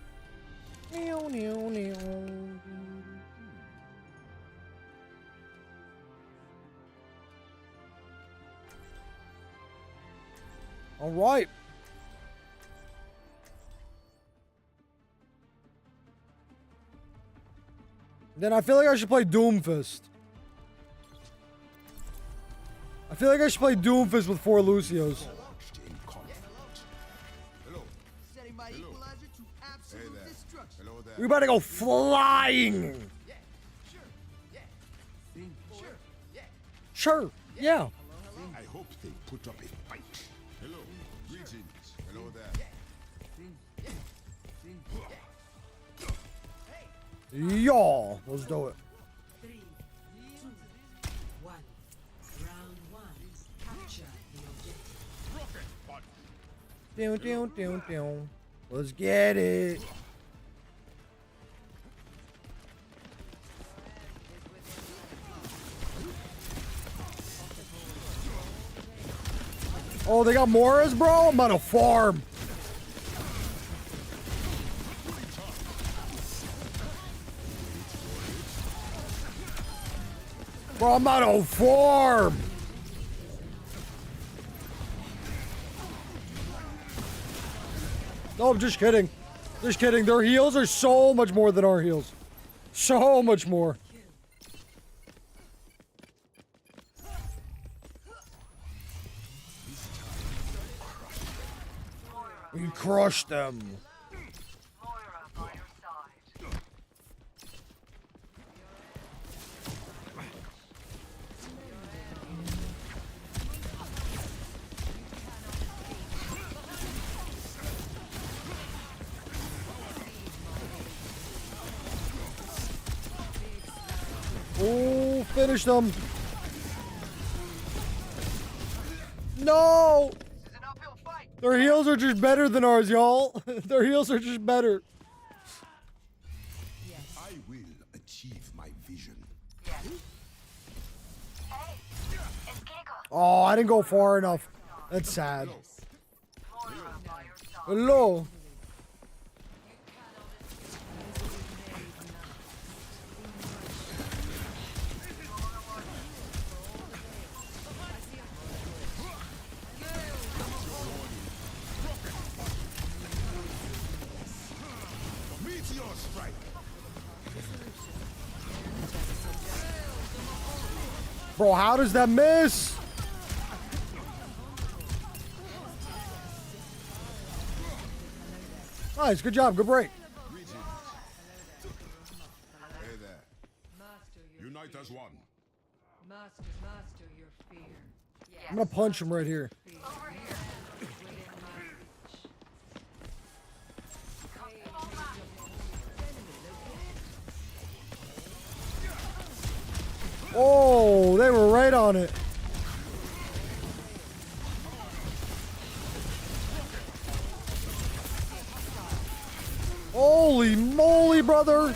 All right. Then I feel like I should play Doomfist. I feel like I should play Doomfist with 4 Lucios. We better go flying. Sure. Yeah. I hope they put up a fight. Hello. Greetings. Hello there. Y'all, let's do it. 3, 2, 1. Round 1. Capture the objective. Let's get it. Oh, they got Moras, bro? I'm on a farm. Bro, I'm on a farm. No, I'm just kidding. Just kidding. Their heals are so much more than our heals. So much more. We crushed them. Oh, finish them. No! Their heals are just better than ours, y'all. Their heals are just better. I will achieve my vision. Oh, I didn't go far enough. That's sad. Hello. Bro, how does that miss? Nice, good job, good break. Hey there. Unite as one. Master your fear. I'm gonna punch him right here. Oh, they were right on it. Holy moly, brother.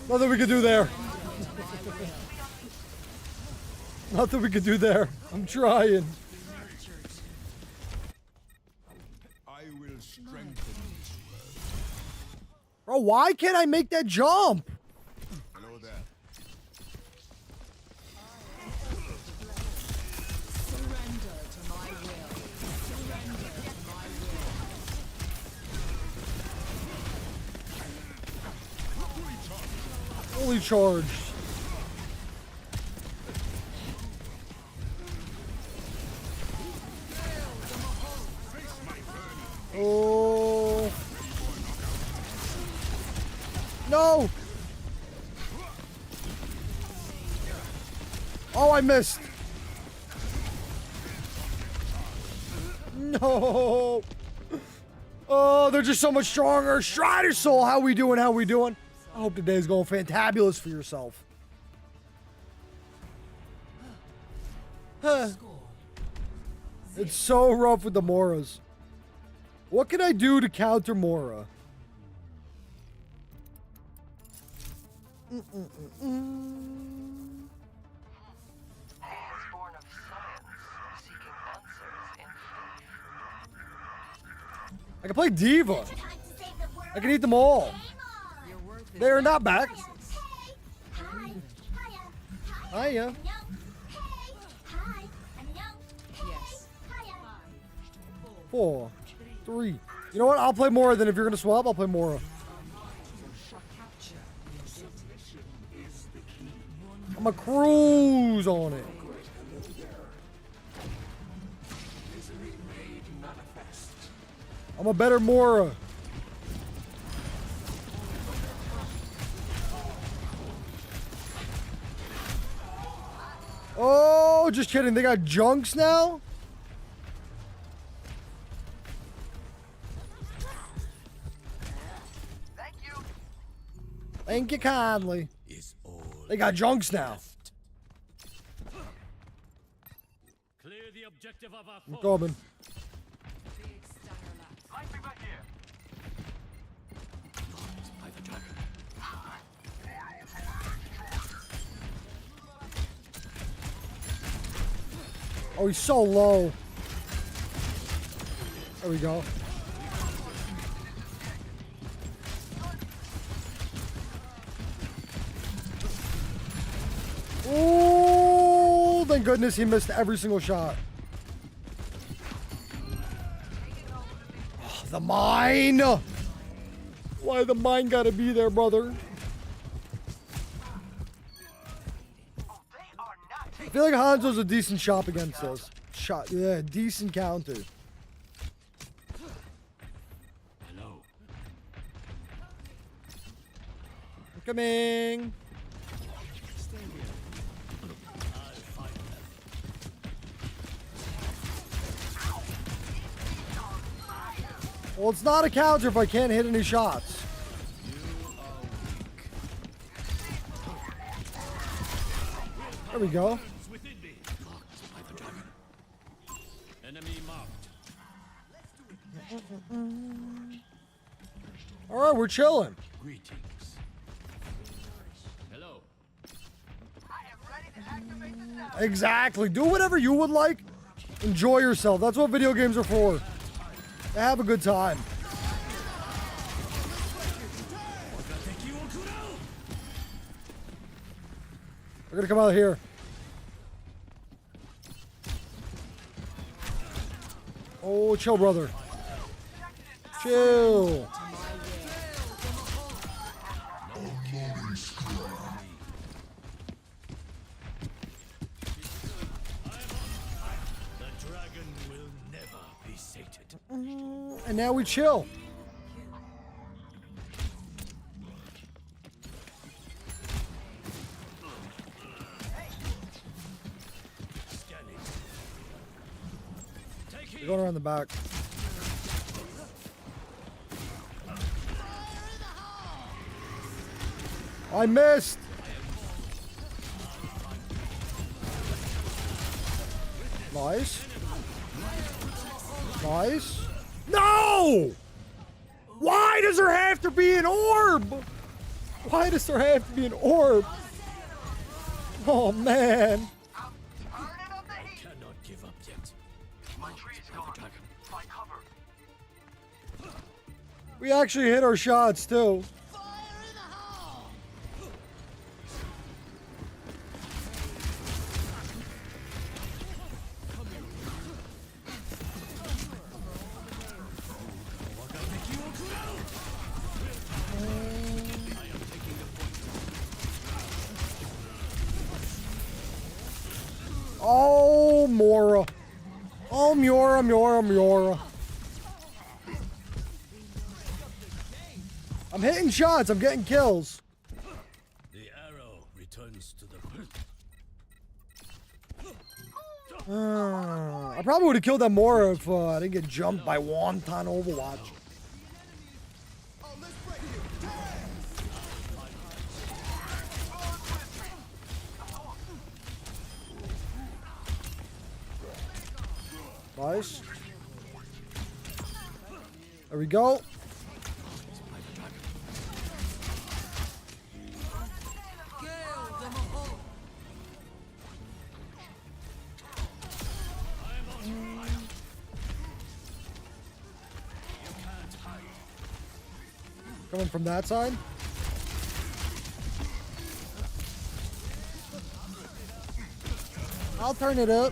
Nothing we could do there. Nothing we could do there. I'm trying. I will strengthen this world. Bro, why can't I make that jump? Hello there. Surrender to my will. Surrender to my will. Fully charged. Oh. No. Oh, I missed. No. Oh, they're just so much stronger. Strider Soul, how we doing? How we doing? I hope today's going fantabulous for yourself. Huh. It's so rough with the Moras. What can I do to counter Mora? I can play Diva. I can eat them all. They are not back. Hiya. Yes. 4, 3. You know what? I'll play Mora then. If you're going to swap, I'll play Mora. I'm a cruise on it. I'm a better Mora. Oh, just kidding. They got junks now? Thank you kindly. They got junks now. Clear the objective of our I'm coming. Oh, he's so low. There we go. Oh, thank goodness he missed every single shot. Oh, the mine. Why the mine gotta be there, brother? I feel like Hanzo's a decent shot against us. Yeah, decent counter. Hello. I'm coming. Well, it's not a counter if I can't hit any shots. There we go. All right, we're chilling. Greetings. Hello. Exactly. Do whatever you would like. Enjoy yourself. That's what video games are for. Have a good time. We're gonna come out here. Oh, chill, brother. Chill. And now we chill. We're going around the back. I missed. Nice. Nice. No! Why does there have to be an orb? Why does there have to be an orb? Oh, man. Cannot give up yet. My tree is gone. Find cover. We actually hit our shots, too. Oh, Mora. Oh, Miora, Miora, Miora. I'm hitting shots. I'm getting kills. The arrow returns to the I probably would have killed that Mora if I didn't get jumped by Wonton Overwatch. Nice. There we go. Coming from that side. I'll turn it up.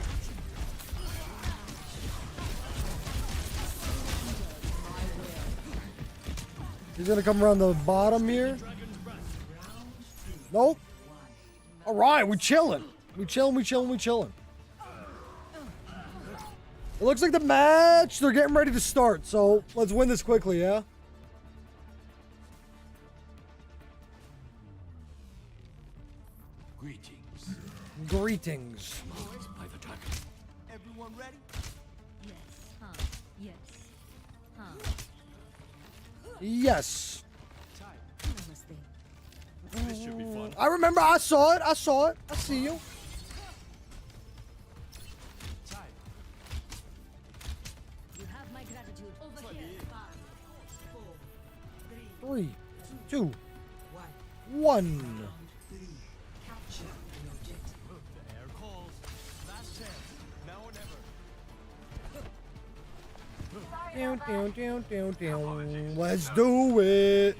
He's gonna come around the bottom here. Nope. All right, we're chilling. We chilling. It looks like the match, they're getting ready to start. So let's win this quickly, yeah? greetings. Greetings. By the dragon. Everyone ready? Yes. Huh. Yes. Huh. Yes. This should be fun. I remember. I saw it. I see you. You have my gratitude. Over here. 3, 2, 1. Air calls. Last chance. Now or never. Let's do it.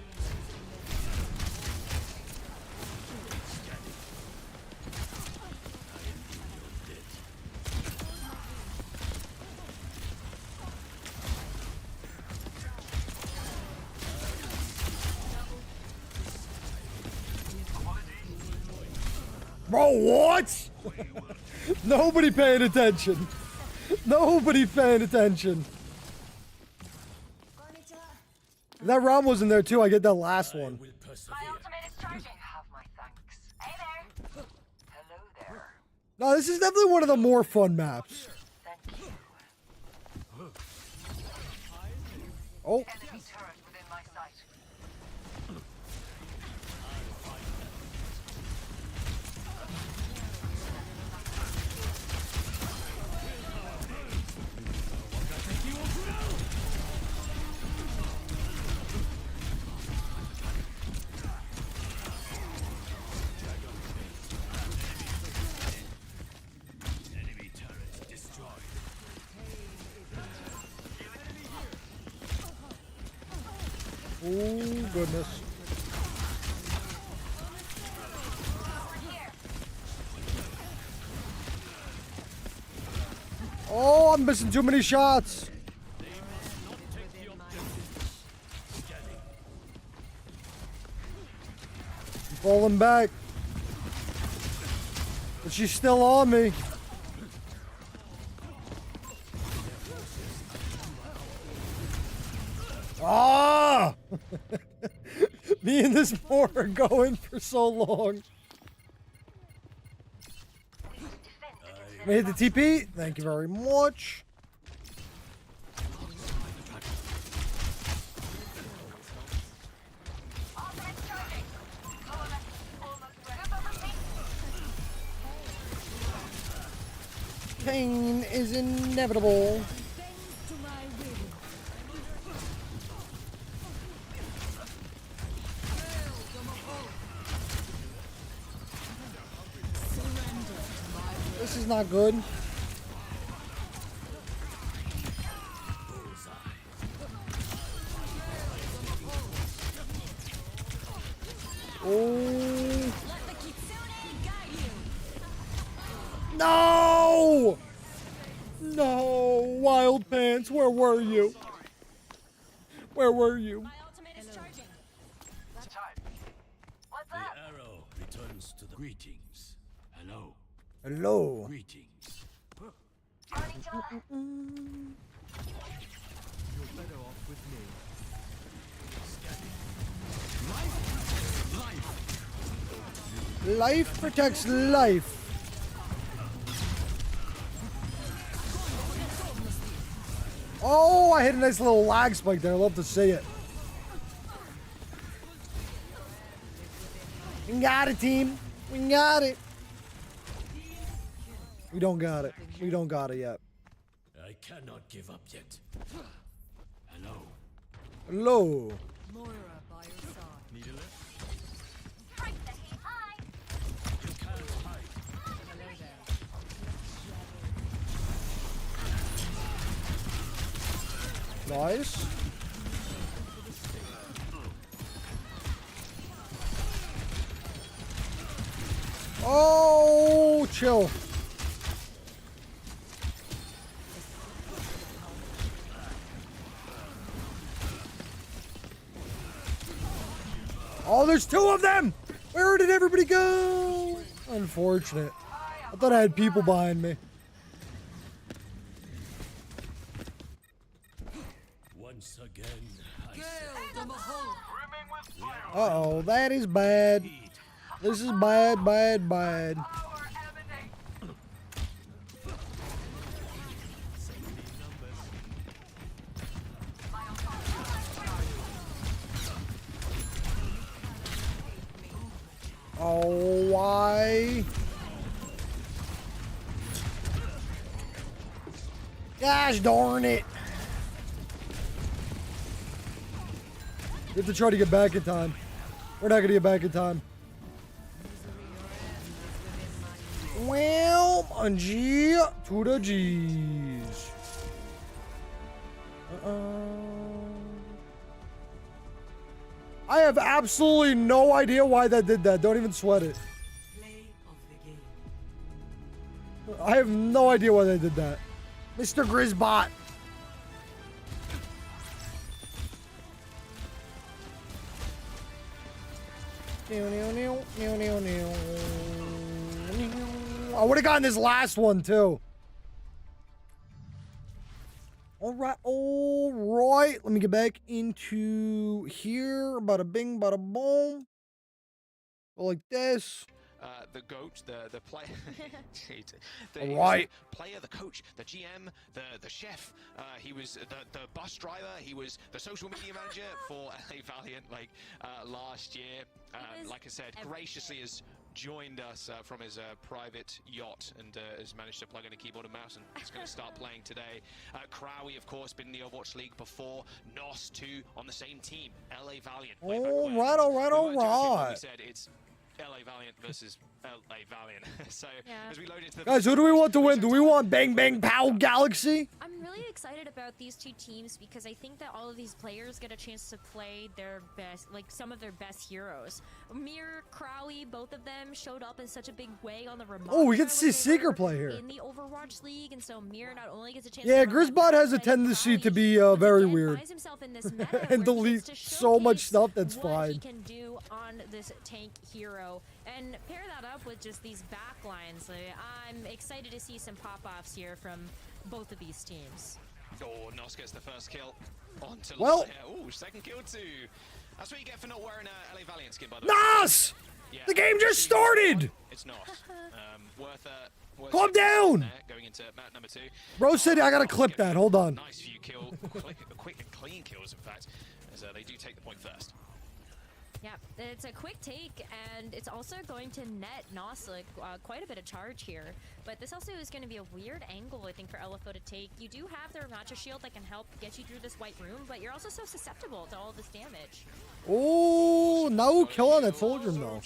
Bro, what? Nobody paying attention. Nobody paying attention. That round was in there too. I get that last one. My ultimate is charging. Have my thanks. Hey there. Hello there. No, this is definitely one of the more fun maps. Thank you. Oh. Enemy turret within my sight. Enemy turret destroyed. Oh, goodness. Oh, I'm missing too many shots. I'm falling back. But she's still on me. Ah! Me and this boar are going for so long. Made the TP. Thank you very much. Pain is inevitable. This is not good. Oh. No! No! Wild Pants, where were you? Where were you? The arrow returns to the greetings. Hello. Hello. Greetings. You're better off with me. Life protects life. Oh, I hit a nice little lag spike there. I love to see it. We got it, team. We got it. We don't got it. We don't got it yet. I cannot give up yet. Hello. Hello. Moira by your side. Need a lift? You can't hide. Hello there. Nice. Oh, chill. Oh, there's two of them! Where did everybody go? Unfortunate. I thought I had people behind me. Once again, I Uh-oh, that is bad. This is bad, bad, bad. Oh, why? Gosh darn it. We have to try to get back in time. We're not gonna get back in time. Well, on G to the G's. I have absolutely no idea why that did that. Don't even sweat it. I have no idea why they did that. Mr. Grizzbot. I would have gotten this last one too. All right. Let me get back into here. Bada bing, bada boom. Go like this. The GOAT, the player, Right. player, the coach, the GM, the chef. He was the bus driver. He was the social media manager for LA Valiant last year. Like I said, graciously has joined us from his private yacht and has managed to plug in a keyboard and mouse and is going to start playing today. Crowy, of course, been in the Overwatch League before. Nos, too, on the same team. LA Valiant. All right. We said it's LA Valiant versus LA Valiant. So as we load into the Guys, who do we want to win? Do we want Bang Bang Pow Galaxy? I'm really excited about these two teams because I think that all of these players get a chance to play their best, like some of their best heroes. Mir, Crowy, both of them showed up in such a big way on the remote. Oh, we get to see Seeker play here. In the Overwatch League, and so Mir not only gets a chance. Yeah, Grizzbot has a tendency to be very weird and delete so much stuff that's fine. He can do on this tank hero, and pair that up with just these backlines. I'm excited to see some pop-offs here from both of these teams. Oh, Nos gets the first kill onto Well, oh, second kill too. That's what you get for not wearing a LA Valiant skin, by the way. Nos! The game just started! It's Nos. Worth Calm down! Going into map number 2. Bro said I gotta clip that. Hold on. Nice few kill, quick and clean kills, in fact, as they do take the point first. Yeah, it's a quick take, and it's also going to net Nos quite a bit of charge here. But this also is going to be a weird angle, I think, for LFO to take. You do have the Remacha shield that can help get you through this white room, but you're also so susceptible to all this damage. Oh, no kill on that soldier, though.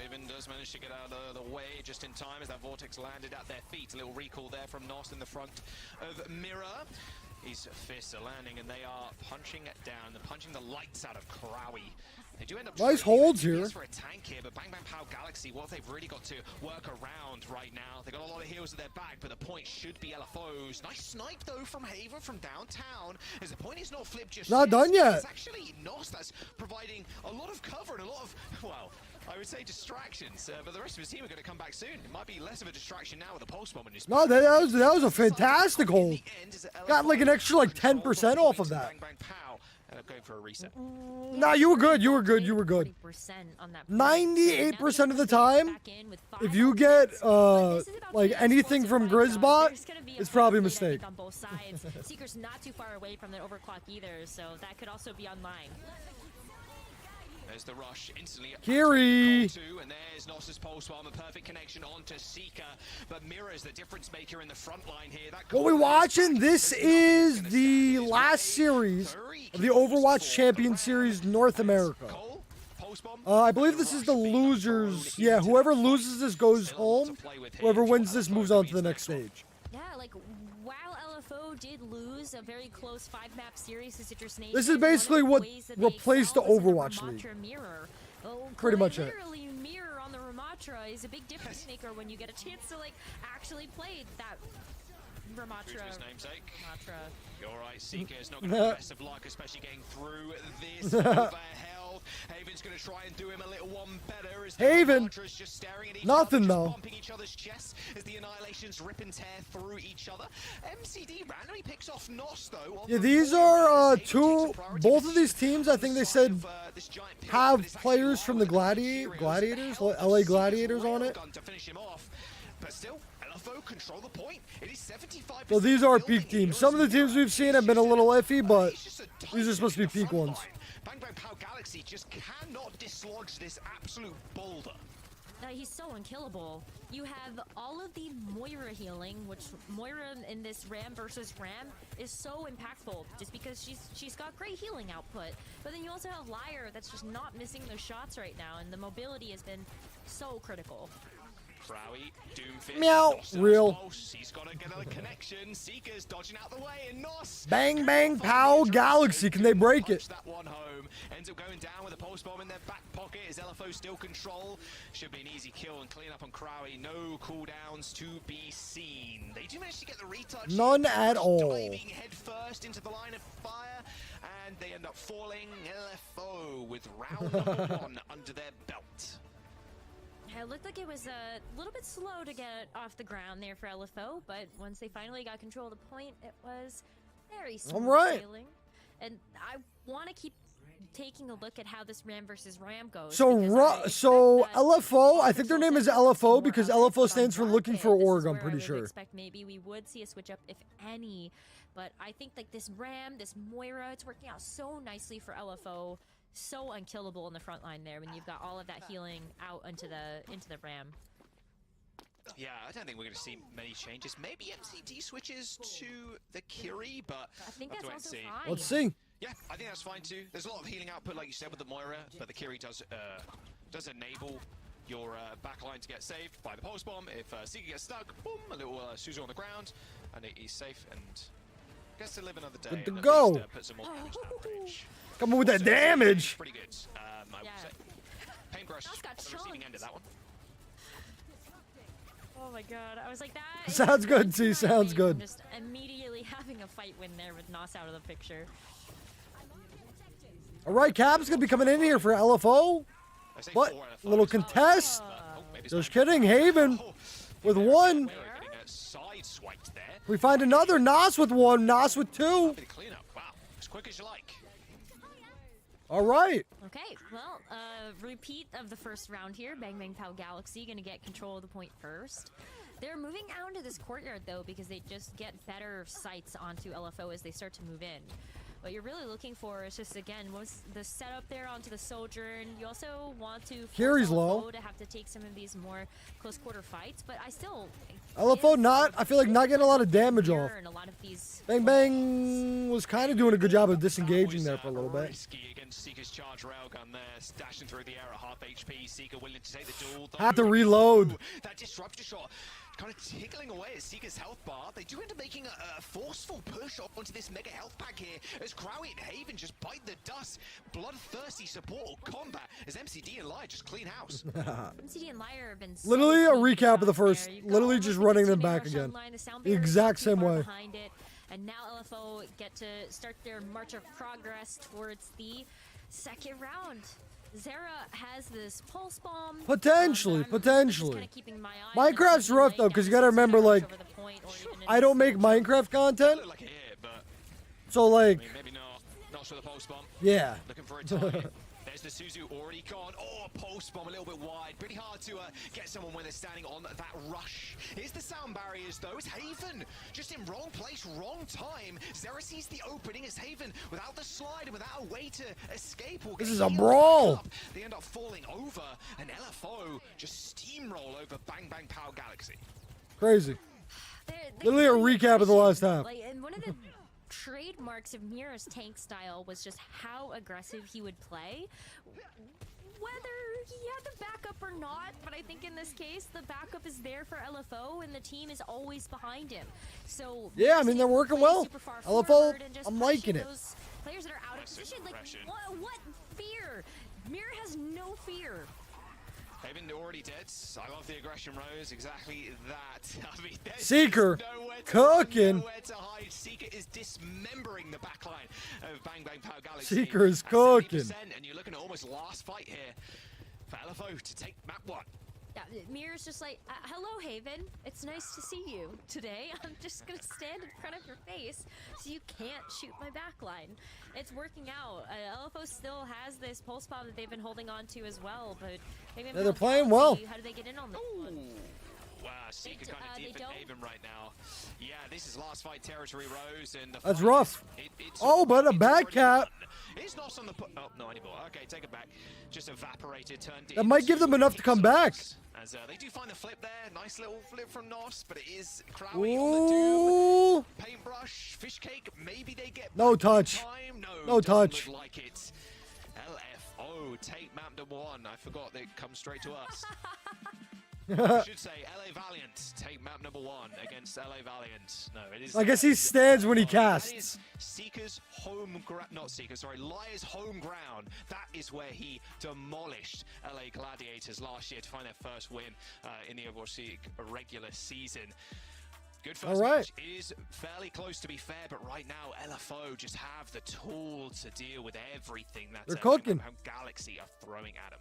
Haven does manage to get out of the way just in time as that Vortex landed at their feet. A little recall there from Nos in the front of Mirror. His fists are landing, and they are punching it down. They're punching the lights out of Crowy. They do end up nice holds here. For a tank here, but Bang Bang Pow Galaxy, what they've really got to work around right now. They've got a lot of heals at their back, but the point should be LFO's. Nice snipe though from Haven from downtown, as the point is not flipped just not done yet. It's actually Nos that's providing a lot of cover and a lot of, well, I would say distractions, but the rest of his team are going to come back soon. It might be less of a distraction now with the pulse bomb in his. No, that was a fantastic hold. Got like an extra like 10% off of that. Bang Bang Pow. Going for a reset. Nah, you were good. You were good. You were good. 98% of the time, if you get like anything from Grizzbot, it's probably a mistake. On both sides. Seeker's not too far away from the overclock either, so that could also be online. There's the rush instantly. Kiri. And there's Nos's pulse bomb, a perfect connection onto Seeker. But Mirror's the difference maker in the front line here. What we watching? This is the last series of the Overwatch Champions Series North America. I believe this is the losers. Yeah, whoever loses this goes home. Whoever wins this moves on to the next stage. Yeah, like while LFO did lose a very close 5-map series to Citrus Nation, this is basically what replaced the Overwatch League. Pretty much it. Literally, Mirror on the Ramatra is a big difference maker when you get a chance to like actually play that Ramatra. Namesake. Ramatra. You're right, Seeker is not going to have the best of luck, especially getting through this over health. Haven's going to try and do him a little one better. As Haven. Just staring at each Nothing other, though. just bumping each other's chests as the Annihilations rip and tear through each other. MCD randomly picks off Nos though. Yeah, these are both of these teams, I think they said, have players from the Gladiators, LA Gladiators on it. But still, LFO control the point. It is 75%. So these are peak teams. Some of the teams we've seen have been a little iffy, but these are supposed to be peak ones. Bang Bang Pow Galaxy just cannot dislodge this absolute boulder. he's so unkillable. You have all of the Moira healing, which Moira in this Ram versus Ram is so impactful just because she's got great healing output. But then you also have Liar that's just not missing those shots right now, and the mobility has been so critical. Crowy, Doomfist, Meow. Real. He's got to get a connection. Seeker's dodging out the way, and Nos. Bang, bang, pow, Galaxy. Can they break it? That one home. Ends up going down with a pulse bomb in their back pocket. Is LFO still control? Should be an easy kill and clean up on Crowy. No cooldowns to be seen. They do manage to get the retouch. None at all. Diving head first into the line of fire, and they end up falling. LFO with round number 1 under their belt. It looked like it was a little bit slow to get off the ground there for LFO, but once they finally got control of the point, it was very smooth sailing. And I want to keep taking a look at how this Ram versus Ram goes. So LFO, I think their name is LFO because LFO stands for looking for org, I'm pretty sure. Expect maybe we would see a switch up, if any, but I think like this Ram, this Moira, it's working out so nicely for LFO. So unkillable in the front line there when you've got all of that healing out into the Ram. Yeah, I don't think we're going to see many changes. Maybe MCD switches to the Kiri, but I think that's also fine. Let's see. Yeah, I think that's fine too. There's a lot of healing output, like you said, with the Moira, but the Kiri does enable your backline to get saved by the pulse bomb. If Seeker gets stuck, boom, a little Suzu on the ground, and he's safe and gets to live another day. Good to and go. At least, put some more damage down range. Come on with that damage. Pretty good. I would say. Paintbrush on the receiving end of that one. Oh my god, I was like that. Sounds good, T. Sounds good. Just immediately having a fight win there with Nos out of the picture. All right, Cap's gonna be coming in here for LFO. What? Little contest. Just kidding. Haven with 1. We find another Nos with 1. Nos with 2. Wow, as quick as you like. All right. Okay, well, repeat of the first round here. Bang Bang Pow Galaxy gonna get control of the point first. They're moving out into this courtyard though because they just get better sights onto LFO as they start to move in. What you're really looking for is just, again, was the setup there onto the Sojourn. You also want to Carry's force low. LFO to have to take some of these more close quarter fights, but I still... LFO I feel like not getting a lot of damage off. And a lot of these Bang Bang was kind of doing a good job of disengaging there for a little bit. Against Seeker's charge railgun there, stashing through the air at half HP. Seeker willing to take the duel. Have to reload. That disruptor shot kind of tickling away at Seeker's health bar. They do end up making a forceful push onto this mega health pack here as Crowy and Haven just bite the dust. Bloodthirsty support combat as MCD and Liar just clean house. MCD and Liar have been Literally a recap of the first. Literally just running them back again. The exact same way. And now LFO get to start their march of progress towards the second round. Zera has this pulse bomb. Potentially. Minecraft's rough though, because you gotta remember, like, I don't make Minecraft content. So like, maybe not for the pulse bomb. Yeah. Looking for a target. There's the Suzu already gone. Oh, a pulse bomb a little bit wide. Pretty hard to get someone when they're standing on that rush. Here's the sound barriers though. It's Haven just in wrong place, wrong time. Zera sees the opening as Haven without the slide and without a way to escape. This is a brawl. They end up falling over, and LFO just steamroll over Bang Bang Pow Galaxy. Crazy. Literally a recap of the last half. Like, and one of the trademarks of Mira's tank style was just how aggressive he would play. Whether he had the backup or not, but I think in this case, the backup is there for LFO and the team is always behind him. So yeah, I mean, they're working well. LFO, I'm liking it. Those players that are out of position, like, what fear? Mira has no fear. Haven already dead. I love the aggression rose. Exactly that. I mean, Seeker cooking. Nowhere to hide. Seeker is dismembering the backline of Bang Bang Pow Galaxy. Seeker is cooking. And you're looking at almost last fight here for LFO to take map 1. Yeah, Mira's just like, hello, Haven. It's nice to see you today. I'm just gonna stand in front of your face so you can't shoot my backline. It's working out. LFO still has this pulse bomb that they've been holding on to as well, but maybe they're playing well. How do they get in on this one? Wow, Seeker kind of deep in Haven right now. Yeah, this is last fight territory, Rose, and the That's fight rough. it's But a bad cap. It's not on the oh, no anymore. Okay, take it back. Just evaporated, turned That might give them enough to come back. As they do find the flip there. Nice little flip from Nos, but it is Crowley on the Doom. Paintbrush, fish cake. Maybe they get no touch. Time. No touch. Look like it. LFO, take map number 1. I forgot they come straight to us. I should say LA Valiant take map number 1 against LA Valiant. No, it is. I guess he stands when he casts. That is Seeker's home ground. Not Seeker, sorry. Liar's home ground. That is where he demolished LA Gladiators last year to find their first win in the Overwatch League regular season. Good first match. It is fairly close, to be fair, but right now LFO just have the tool to deal with everything that they're cooking. Galaxy are throwing at them.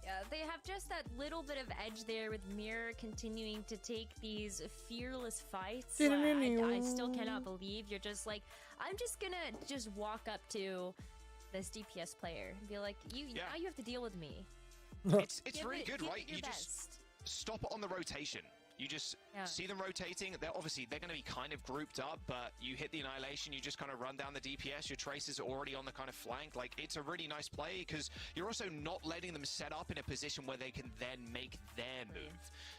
Yeah, they have just that little bit of edge there with Mirror continuing to take these fearless fights. I still cannot believe you're just like, I'm just gonna just walk up to this DPS player and be like, now you have to deal with me. It's really good, right? You just stop it on the rotation. You just see them rotating. They're going to be kind of grouped up, but you hit the Annihilation, you just kind of run down the DPS. Your Tracer's are already on the kind of flank. Like, it's a really nice play because you're also not letting them set up in a position where they can then make their move.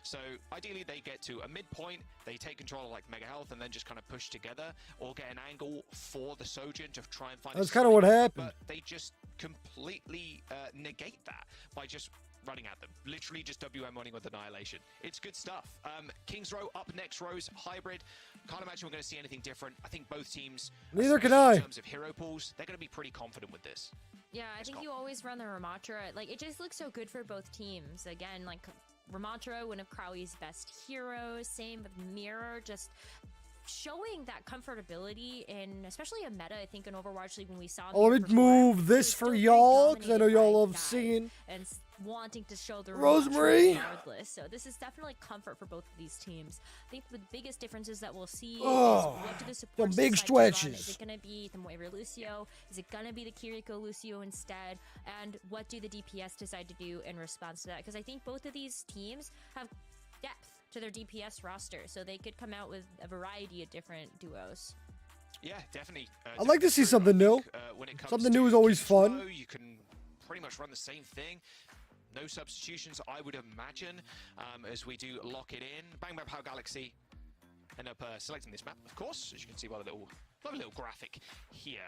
So ideally they get to a midpoint, they take control of like Mega Health and then just kind of push together or get an angle for the Sojourn to try and find. That's kind of what happened. But they just completely negate that by just running at them. Literally just WM running with Annihilation. It's good stuff. Kings Row up next, Rose. Hybrid. Can't imagine we're going to see anything different. I think both teams, neither can I. In terms of hero pools, they're going to be pretty confident with this. Yeah, I think you always run the Ramatra. Like, it just looks so good for both teams. Again, like, Ramatra, one of Crowley's best heroes. Same with Mirror, just showing that comfortability in especially a meta. I think in Overwatch League when we saw. Let me move this for y'all because I know y'all love singing. And wanting to show the Rosemary. Regardless. So this is definitely comfort for both of these teams. I think the biggest differences that we'll see is what do the supports big decide to run. stretches. Is it going to be the Moira Lucio? Is it going to be the Kiriko Lucio instead? And what do the DPS decide to do in response to that? Because I think both of these teams have depth to their DPS roster, so they could come out with a variety of different duos. Yeah, definitely. I'd like to see something new. Something new is always fun. You can pretty much run the same thing. No substitutions, I would imagine, as we do lock it in. Bang Bang Power Galaxy end up selecting this map, of course, as you can see by the lovely little graphic here.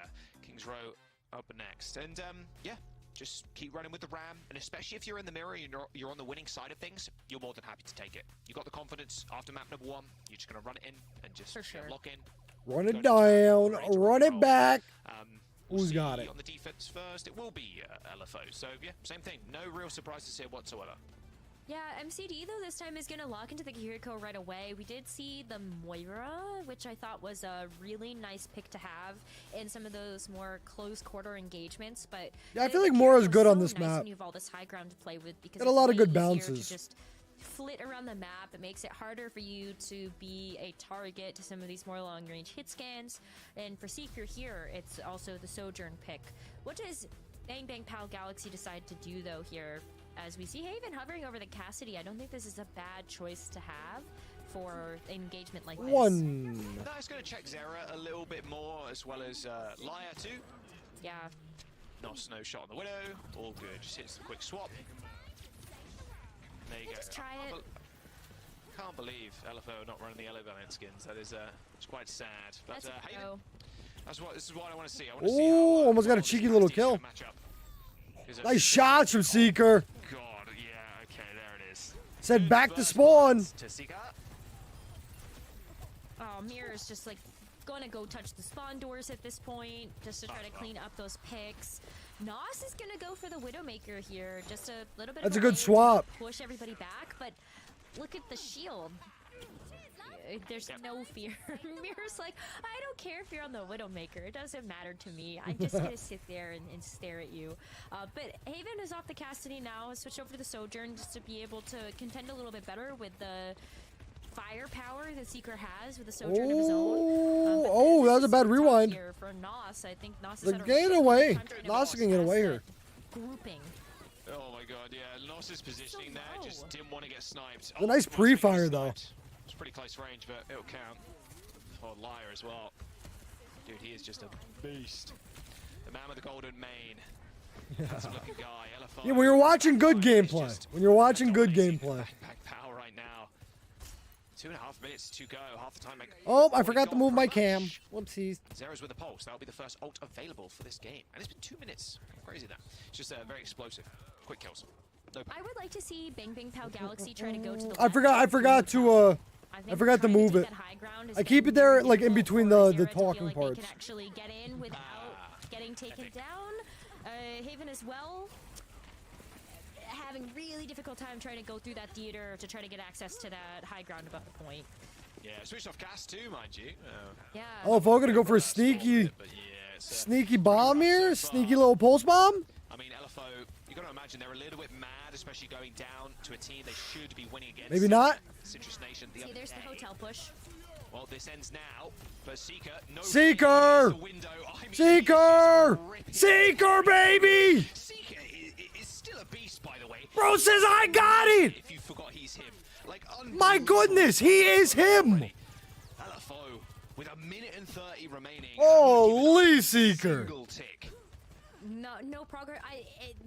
Kings Row up next. And yeah, just keep running with the Ram, and especially if you're in the mirror and you're on the winning side of things, you're more than happy to take it. You got the confidence after map number 1, you're just going to run it in and just lock in. Run it down, run it back. Who's got it? On the defense first, it will be LFO. So yeah, same thing. No real surprises here whatsoever. Yeah, MCD though this time is going to lock into the Kiriko right away. We did see the Moira, which I thought was a really nice pick to have in some of those more close quarter engagements. But yeah, I feel like Moira's good on this map. You have all this high ground to play with because got a lot of good bounces. To just flit around the map. It makes it harder for you to be a target to some of these more long-range hit scans. And for Seeker here, it's also the Sojourn pick. What does Bang Bang Pow Galaxy decide to do though here? As we see Haven hovering over the Cassidy, I don't think this is a bad choice to have for an engagement like this. No, it's going to check Zera a little bit more, as well as Liar too. Yeah. No shot on the Widow. All good. Just hits the quick swap. There you go. Just try it. Can't believe LFO not running the LA Valiant skins. That is it's quite sad. But Haven, this is what I want to see. I want to see how, almost got a cheeky little kill. Nice shots from Seeker. God, yeah, okay, there it is. Said back to spawn. Oh, Mirror's just like gonna go touch the spawn doors at this point, just to try to clean up those picks. Nos is gonna go for the Widowmaker here, just a little bit. That's a good swap. Push everybody back, but look at the shield. There's no fear. Mirror's like, I don't care if you're on the Widowmaker. It doesn't matter to me. I'm just gonna sit there and stare at you. But Haven is off the Cassidy now. Switch over to the Sojourn just to be able to contend a little bit better with the firepower that Seeker has with the Sojourn of his own. That was a bad rewind. Here for Nos, I think Nos is getting away. Nos can get away here. Grouping Oh my god, yeah. Nos's positioning there, just didn't want to get sniped. A nice pre-fire though. It's pretty close range, but it'll count. Oh, Liar as well. Dude, he is just a beast. The man with the golden mane. Handsome looking guy. LFO. Yeah, when you're watching good gameplay. When you're watching good gameplay. Back power right now. 2.5 minutes to go. Half the time. Oh, I forgot to move my cam. Whoopsies. Zero's with the pulse. That'll be the first ult available for this game. And it's been 2 minutes. Crazy that. It's just very explosive. Quick kills. No I would like to see Bang Bang Pow Galaxy try to go to the I forgot to move it. I keep it there like in between the talking parts. Can actually get in without getting taken down. Haven as well, having really difficult time trying to go through that theater to try to get access to that high ground above the point. Yeah, switched off gas too, mind you. Yeah. Oh, if I'm gonna go for a sneaky bomb here, sneaky little pulse bomb. I mean, LFO, you got to imagine they're a little bit mad, especially going down to a team they should be winning against. Maybe not. Citrus Nation. See, there's the hotel push. Well, this ends now, but Seeker. No Seeker! Seeker! Seeker, baby! Seeker is still a beast, by the way. Bro says I got it! If you forgot he's him. Like, my goodness, he is him! LFO, with 1 minute and 30 remaining. Holy Seeker! Single tick. No progress.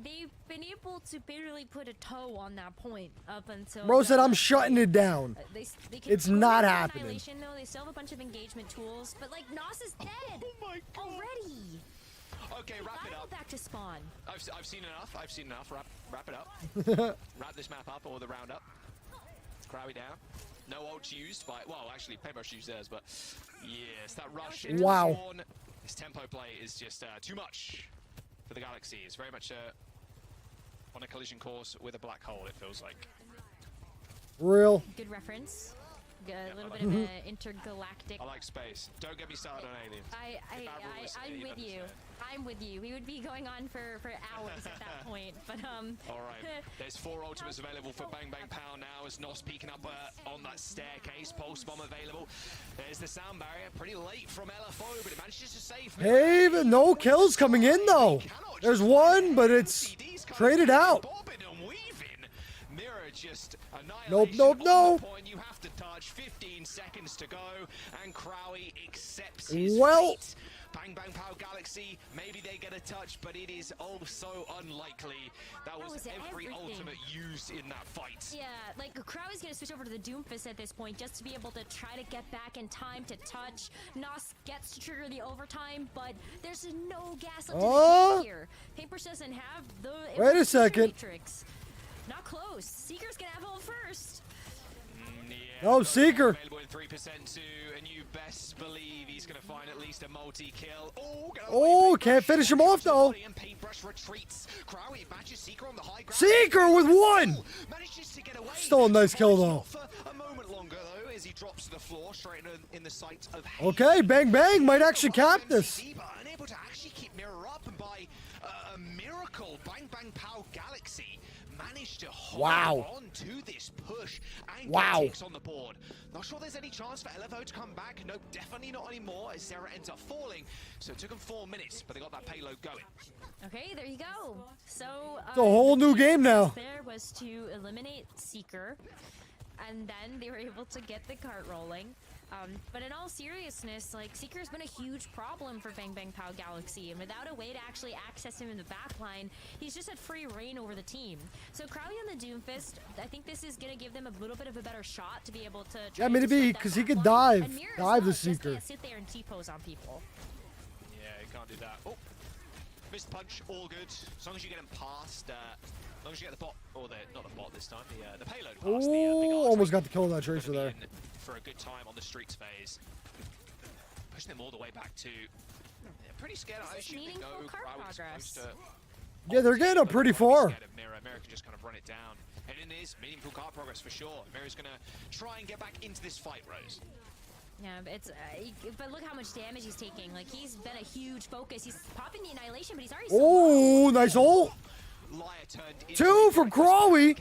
They've been able to barely put a toe on that point up until. Bro said I'm shutting it down. It's not happening. Though. They still have a bunch of engagement tools, but like Nos is dead already. Okay, wrap it up. Back to spawn. I've seen enough. I've seen enough. Wrap it up. Wrap this map up or the round up. Crowy down. No ults used by. Well, actually, Paintbrush used theirs, but yes, that rush. Wow. Spawn, this tempo play is just too much for the Galaxy. It's very much on a collision course with a black hole, it feels like. Real. Good reference. A little bit of an intergalactic. I like space. Don't get me started on aliens. I'm with you. I'm with you. We would be going on for hours at that point, but All right. There's 4 ultimates available for Bang Bang Pow now as Nos peeking up on that staircase. Pulse bomb available. There's the sound barrier. Pretty late from LFO, but it manages to save. Hey, but no kills coming in though. There's one, but it's traded out. Just nope. You have to touch. 15 seconds to go, and Crowy accepts his fate. Bang Bang Pow Galaxy, maybe they get a touch, but it is oh so unlikely. That was every ultimate used in that fight. Yeah, like Crowy's gonna switch over to the Doomfist at this point just to be able to try to get back in time to touch. Nos gets to trigger the overtime, but there's no gas left in the tank here. Paintbrush doesn't have the wait a second. Matrix. Not close. Seeker's gonna have ult first. Yeah, no, Seeker. Available in 3% too, and you best believe he's gonna find at least a multi-kill. Oh, can't finish him off though. Seeker with 1. Still a nice kill though. A moment longer though, as he drops to the floor, straight in the sight of. Okay, Bang Bang might actually cap this. Unable to actually keep Mirror up, and by a miracle, Bang Bang Pow Galaxy managed to hold on to this push and get ticks on the board. Not sure there's any chance for LFO to come back. Nope, definitely not anymore as Sarah ends up falling. So it took them 4 minutes, but they got that payload going. Okay, there you go. So it's a whole new game now. There was to eliminate Seeker, and then they were able to get the cart rolling. But in all seriousness, like, Seeker's been a huge problem for Bang Bang Pow Galaxy, and without a way to actually access him in the backline, he's just had free reign over the team. So Crowley on the Doomfist, I think this is going to give them a little bit of a better shot to be able to try because he could dive the Seeker. Just sit there and T-pose on people. Yeah, he can't do that. Oh, missed punch, all good. As long as you get him past, as long as you get the bot, or not the bot this time, the payload past almost got the kill on that tracer there. For a good time on the streaks phase. Pushing them all the way back to pretty scared. I assume they go progress. Yeah, they're getting up pretty far. Mirror can just kind of run it down. And it is meaningful card progress for sure. Mirror's gonna try and get back into this fight, Rose. Yeah, but look how much damage he's taking. Like, he's been a huge focus. He's popping the Annihilation, but he's already oh, nice ult. 2 from Crawley.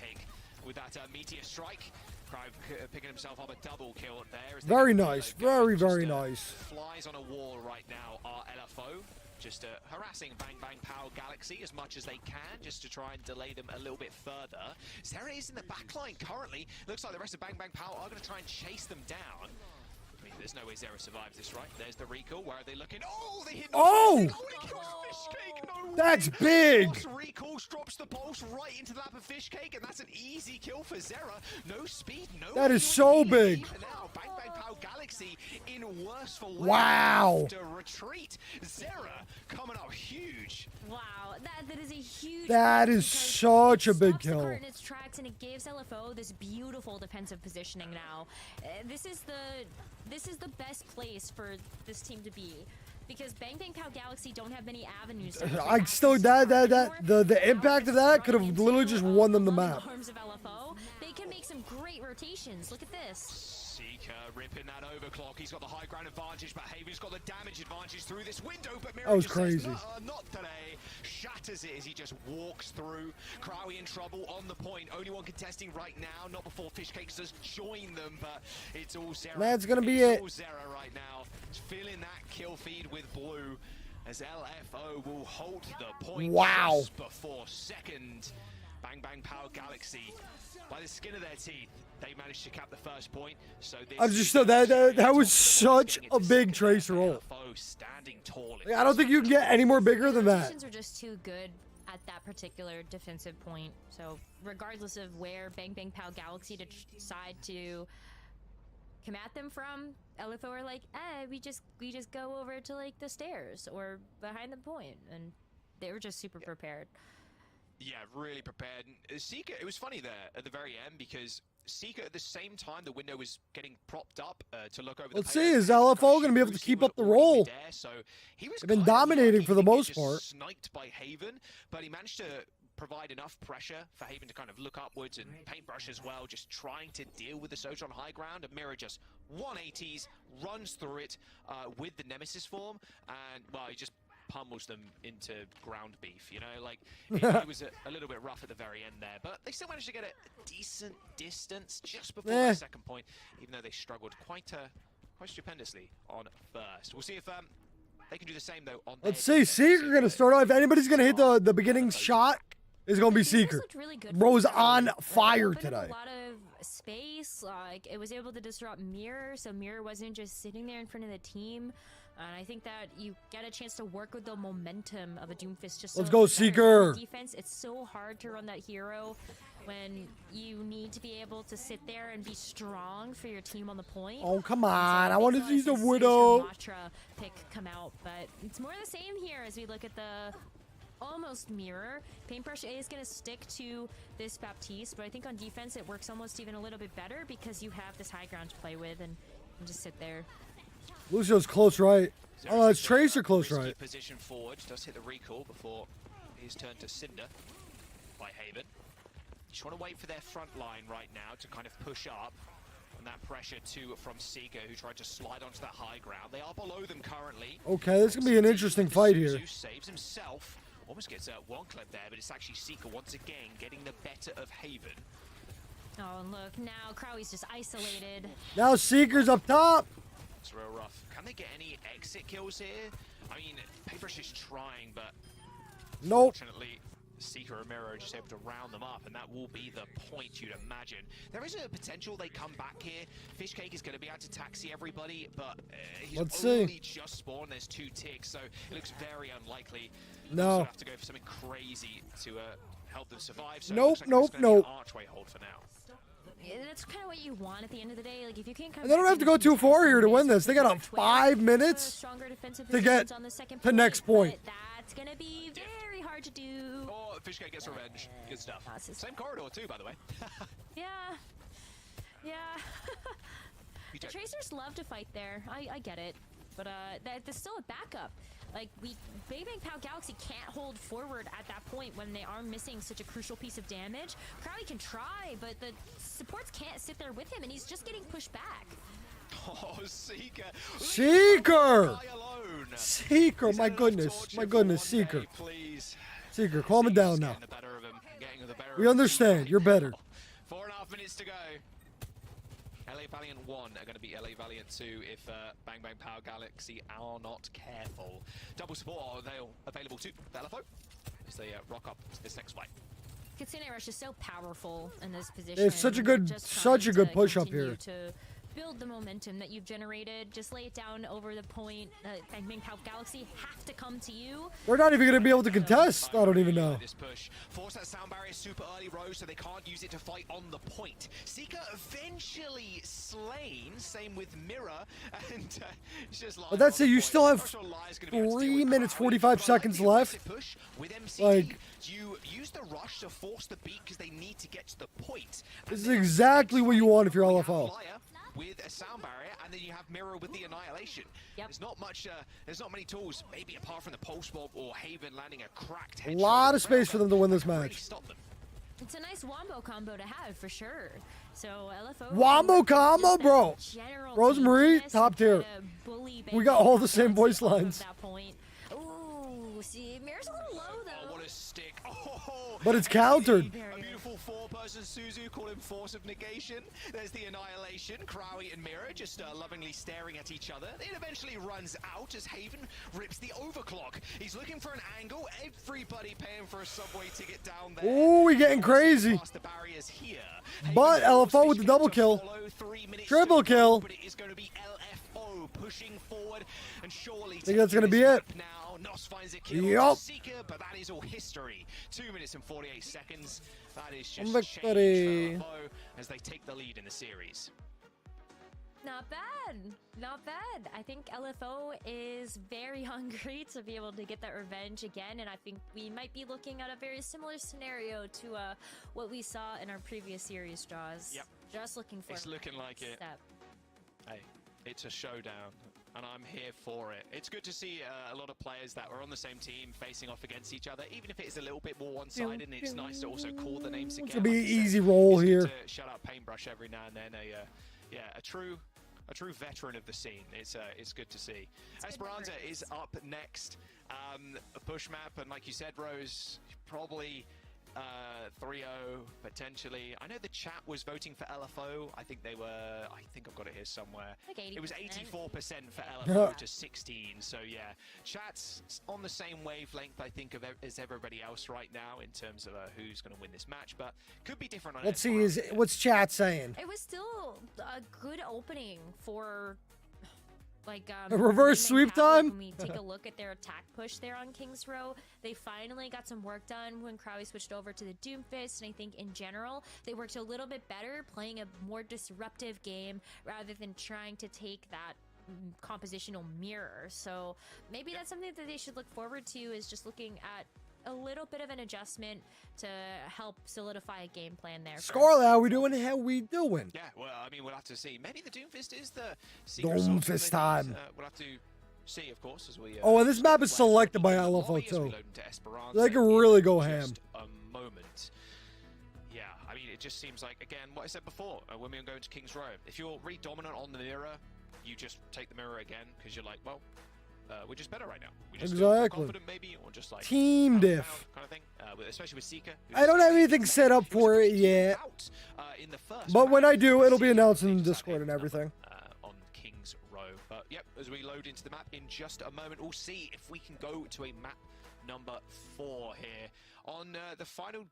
With that meteor strike. Picking himself up a double kill there. Very nice. Very nice. Flies on a wall right now are LFO. just harassing Bang Bang Pow Galaxy as much as they can, just to try and delay them a little bit further. Zera is in the backline currently. Looks like the rest of Bang Bang Pow are going to try and chase them down. I mean, there's no way Zera survives this, right? There's the recall. Where are they looking? Oh, they hit. Oh! They killed Fishcake. No That's way. big. Recalls, drops the pulse right into the lap of Fishcake, and that's an easy kill for Zera. No speed, no. That is so big. And now Bang Bang Pow Galaxy in worse for wear. Wow. To retreat. Zera coming up huge. Wow, that is a huge. That is such a big stops the kill. cart in its tracks, and it gives LFO this beautiful defensive positioning now. This is the best place for this team to be, because Bang Bang Pow Galaxy don't have many avenues. I still the impact of that could have literally just won them the map. Arms of LFO, they can make some great rotations. Look at this. Seeker ripping that overclock. He's got the high ground advantage, but Haven's got the damage advantage through this window. But That was just says, crazy. Not today. Shatters it as he just walks through. Crowy in trouble on the point. Only one contesting right now. Not before Fishcakes does join them, but it's all Zera. That's gonna be it's it. all Zera right now. He's feeling that kill feed with Blue, as LFO will hold the point. Wow. Just before second. Bang Bang Power Galaxy, by the skin of their teeth, they managed to cap the first point. So I just thought that was such a big Tracer ult. Standing tall. Like, I don't think you can get any more bigger than that. Are just too good at that particular defensive point. So regardless of where Bang Bang Pow Galaxy decide to come at them from, LFO are like, we just go over to like the stairs or behind the point, and they were just super prepared. Yeah, really prepared. Seeker, it was funny there at the very end, because Seeker at the same time the window was getting propped up to look over the Let's see, is LFO going to be able to keep up the roll? So he was They've been dominating for the most just part. Sniped by Haven, but he managed to provide enough pressure for Haven to kind of look upwards and paintbrush as well, just trying to deal with the Soldier on high ground. And Mirror just 180s, runs through it with the Nemesis form, and well, he just pummels them into ground beef, you know, like it was a little bit rough at the very end there, but they still managed to get a decent distance just before the second point, even though they struggled quite stupendously on first. We'll see if they can do the same though on Let's see, Seeker going to start off. If anybody's going to hit the beginning shot, it's going to be Seeker. Bro's on fire today. A lot of space, like it was able to disrupt Mirror, so Mirror wasn't just sitting there in front of the team. And I think that you get a chance to work with the momentum of a Doomfist. Just Let's go, Seeker. Defense, it's so hard to run that hero when you need to be able to sit there and be strong for your team on the point. Oh, come on. I want to see the Widow. Matra pick come out, but it's more the same here as we look at the almost mirror. Paintbrush A is going to stick to this Baptiste, but I think on defense it works almost even a little bit better because you have this high ground to play with and just sit there. Lucio's close right. Oh, it's Tracer close right. Position forward, does hit the recall before his turn to Cinder by Haven. Just want to wait for their front line right now to kind of push up. And that pressure too from Seeker, who tried to slide onto that high ground. They are below them currently. Okay, this is going to be an interesting fight here. Zeus saves himself. Almost gets one clip there, but it's actually Seeker once again getting the better of Haven. Oh, and look, now Crowy's just isolated. Now Seeker's up top. It's real rough. Can they get any exit kills here? I mean, Paintbrush is trying, but nope. Fortunately, Seeker and Mirror are just able to round them up, and that will be the point, you'd imagine. There is a potential they come back here. Fishcake is going to be able to taxi everybody, but he's only just spawned. There's 2 ticks, so it looks very unlikely. No. Have to go for something crazy to help them survive. So nope, like nope. Archway hold for now. Yeah, that's kind of what you want at the end of the day. Like if you can come and they don't have to go too far here to win this. They got 5 minutes to get to next point. That's gonna be very hard to do. Oh, Fishcake gets revenge. Good stuff. Same corridor too, by the way. Yeah. The Tracers love to fight there. I get it, but there's still a backup. Like Bang Bang Pow Galaxy can't hold forward at that point when they are missing such a crucial piece of damage. Crowy can try, but the supports can't sit there with him, and he's just getting pushed back. Oh, Seeker! Seeker! My goodness, Seeker! Seeker, calm it down now. We understand. You're better. 4.5 minutes to go. LA Valiant 1 are going to be LA Valiant 2 if Bang Bang Power Galaxy are not careful. Double support are available to LFO as they rock up this next fight. Kitsune Rush is so powerful in this position. It's such a good push up here. To build the momentum that you've generated, just lay it down over the point. Bang Bang Power Galaxy have to come to you. We're not even gonna be able to contest. I don't even know. This push force that sound barrier super early, Rose, so they can't use it to fight on the point. Seeker eventually slain. Same with Mirror, and it's just like. But that's it. You still have 3 minutes 45 seconds left. Like, you use the rush to force the beat because they need to get to the point. this is exactly what you want if you're LFO. With a sound barrier, and then you have Mirror with the annihilation. There's not much. There's not many tools, maybe apart from the pulse bomb or Haven landing a cracked A headshot. lot of space for them to win this match. It's a nice wombo combo to have for sure. So LFO. Wombo combo, bro. Rosemary, top tier. We got all the same voice lines. Ooh, see, Mirror's a little low though. Oh, what a stick! Oh, But it's countered. A beautiful four-person Suzu, call him Force of Negation. There's the Annihilation. Crowy and Mirror just lovingly staring at each other. It eventually runs out as Haven rips the overclock. He's looking for an angle. Everybody paying for a subway ticket down there. Ooh, we getting crazy. The barriers here. But LFO with the double kill. Triple kill. But it is going to be LFO pushing forward and surely Think that's gonna be it. now. Nos finds a kill Yup. Seeker, but that is all history. 2 minutes and 48 seconds. That is just Victory. change for LFO as they take the lead in the series. Not bad. Not bad. I think LFO is very hungry to be able to get that revenge again, and I think we might be looking at a very similar scenario to what we saw in our previous series draws. Yep. Just looking for It's looking like it. step. Hey, it's a showdown, and I'm here for it. It's good to see a lot of players that were on the same team facing off against each other, even if it is a little bit more one-sided, and it's nice to also call the names It's again. gonna be Like an you said, easy roll it's here. good to shut out Paintbrush every now and then. A true veteran of the scene. It's good to see. Esperanza is up next. A push map, and like you said, Rose, probably 3-0 potentially. I know the chat was voting for LFO. I think I've got it here somewhere. Like it was 84% for LFO to 16. So yeah, chat's on the same wavelength, I think, as everybody else right now in terms of who's going to win this match, but could be different on Let's see, what's chat saying? It was still a good opening for like A reverse sweep time? When we take a look at their attack push there on Kings Row, they finally got some work done when Crowy switched over to the Doomfist, and I think in general they worked a little bit better playing a more disruptive game rather than trying to take that compositional mirror. So maybe that's something that they should look forward to, is just looking at a little bit of an adjustment to help solidify a game plan there. Scarlet, how we doing? How we doing? Yeah, well, I mean, we'll have to see. Maybe the Doomfist is the Doomfist time. We'll have to see, of course, as we. Oh, and this map is selected by LFO too. They can really go ham. Just a moment. Yeah, I mean, it just seems like, again, what I said before, when we go into King's Row, if you're really dominant on the mirror, you just take the mirror again because you're like, well, we're just better right now. We just feel more confident maybe, or just like team diff kind of thing. Especially with Seeker. I don't have anything set up for it yet, but when I do, it'll be announced in Discord and everything. On King's Row. But yep, as we load into the map in just a moment, we'll see if we can go to a map number 4 here on the final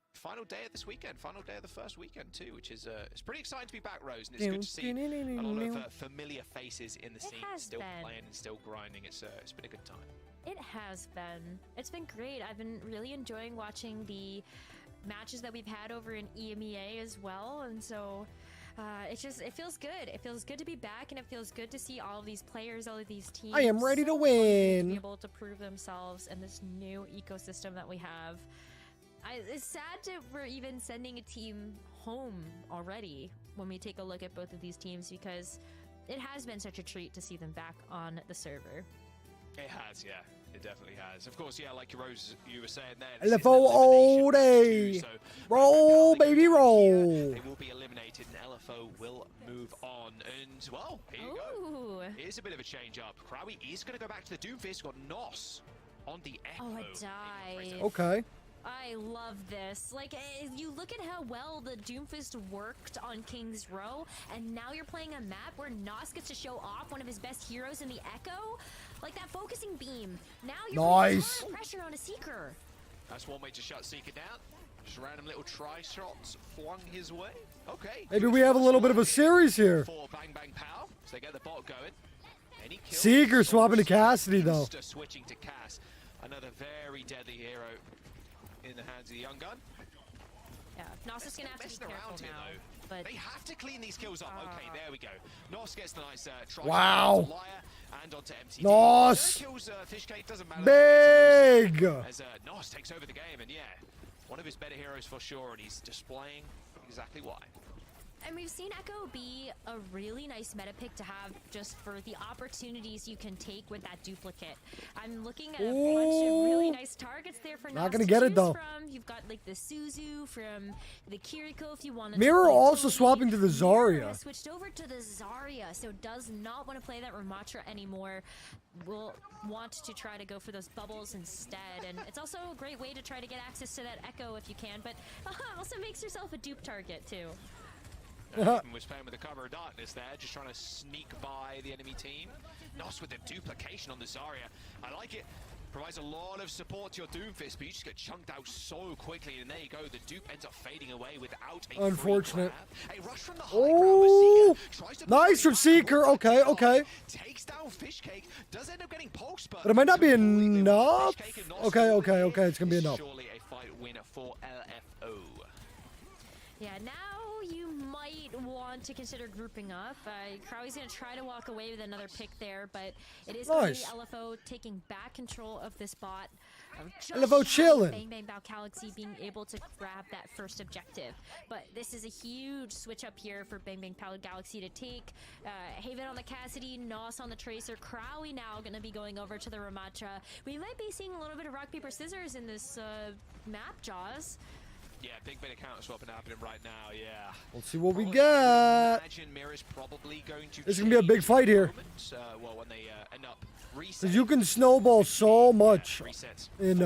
day of this weekend, final day of the first weekend too, which is it's pretty exciting to be back, Rose, and it's good to see a lot of familiar faces in the scene, still playing and still grinding. It's been a good time. It has been. It's been great. I've been really enjoying watching the matches that we've had over in EMEA as well, and so it feels good. It feels good to be back, and it feels good to see all of these players, all of these teams. I am ready to To win. be able to prove themselves in this new ecosystem that we have. It's sad we're even sending a team home already when we take a look at both of these teams, because it has been such a treat to see them back on the server. It has, yeah. It definitely has. Of course, yeah, like Rose, you were saying there. LFO all day. Roll, baby, roll. They will be eliminated, and LFO will move on. And, well, here you go. Here's a bit of a change up. Crowy is going to go back to the Doomfist. Got Nos on the Echo. Oh, I died. Okay. I love this. Like, you look at how well the Doomfist worked on King's Row, and now you're playing a map where Nos gets to show off one of his best heroes in the Echo. Like that focusing beam. Now you're putting a lot of pressure on a Seeker. That's one way to shut Seeker down. Just random little tri-shots flung his way. Okay. Maybe we have a little bit of a series here. For bang bang pow. So they get the bot going. Any kills? Seeker swapping to Cassidy though. Switching to Cass. Another very deadly hero in the hands of the young gun. Yeah, Nos is gonna have to be careful here, now. But they have to clean these kills up. Okay, there we go. Nos gets the nice try. Wow. And onto MTD. Nos. Kills, Fishcake doesn't matter. Big. As Nos takes over the game, and yeah, one of his better heroes for sure, and he's displaying exactly why. And we've seen Echo be a really nice meta pick to have just for the opportunities you can take with that duplicate. I'm looking at a bunch of really nice targets there for Not gonna get it though. From. You've got like the Suzu from the Kiriko if you want to. Mirror also swapping to the Zarya. Switched over to the Zarya, so does not want to play that Ramatra anymore. Will want to try to go for those bubbles instead, and it's also a great way to try to get access to that Echo if you can, but also makes yourself a dupe target too. Was playing with the cover of darkness there, just trying to sneak by the enemy team. Nos with the duplication on the Zarya. I like it. Provides a lot of support to your Doomfist, but you just get chunked out so quickly, and there you go. The dupe ends up fading away without a unfortunate. A rush from the oh, nice from Seeker. Okay, okay. Takes down Fishcake. Does end up getting pulse, but it might not be enough. Okay, okay, okay. It's gonna be enough. Surely a fight winner for LFO. Yeah, now you might want to consider grouping up. Crowley's going to try to walk away with another pick there, but it is going to be LFO taking back control of this bot. LFO chilling. Bang Bang Bao Galaxy being able to grab that first objective. But this is a huge switch up here for Bang Bang Bao Galaxy to take. Haven on the Cassidy, Nos on the Tracer. Crowley now going to be going over to the Ramatra. We might be seeing a little bit of rock, paper, scissors in this map, Jaws. Yeah, big bit of counter swapping happening right now, yeah. Let's see what we got. Probably going to this is going to be a big fight here. Well, when they end up because you can snowball so much in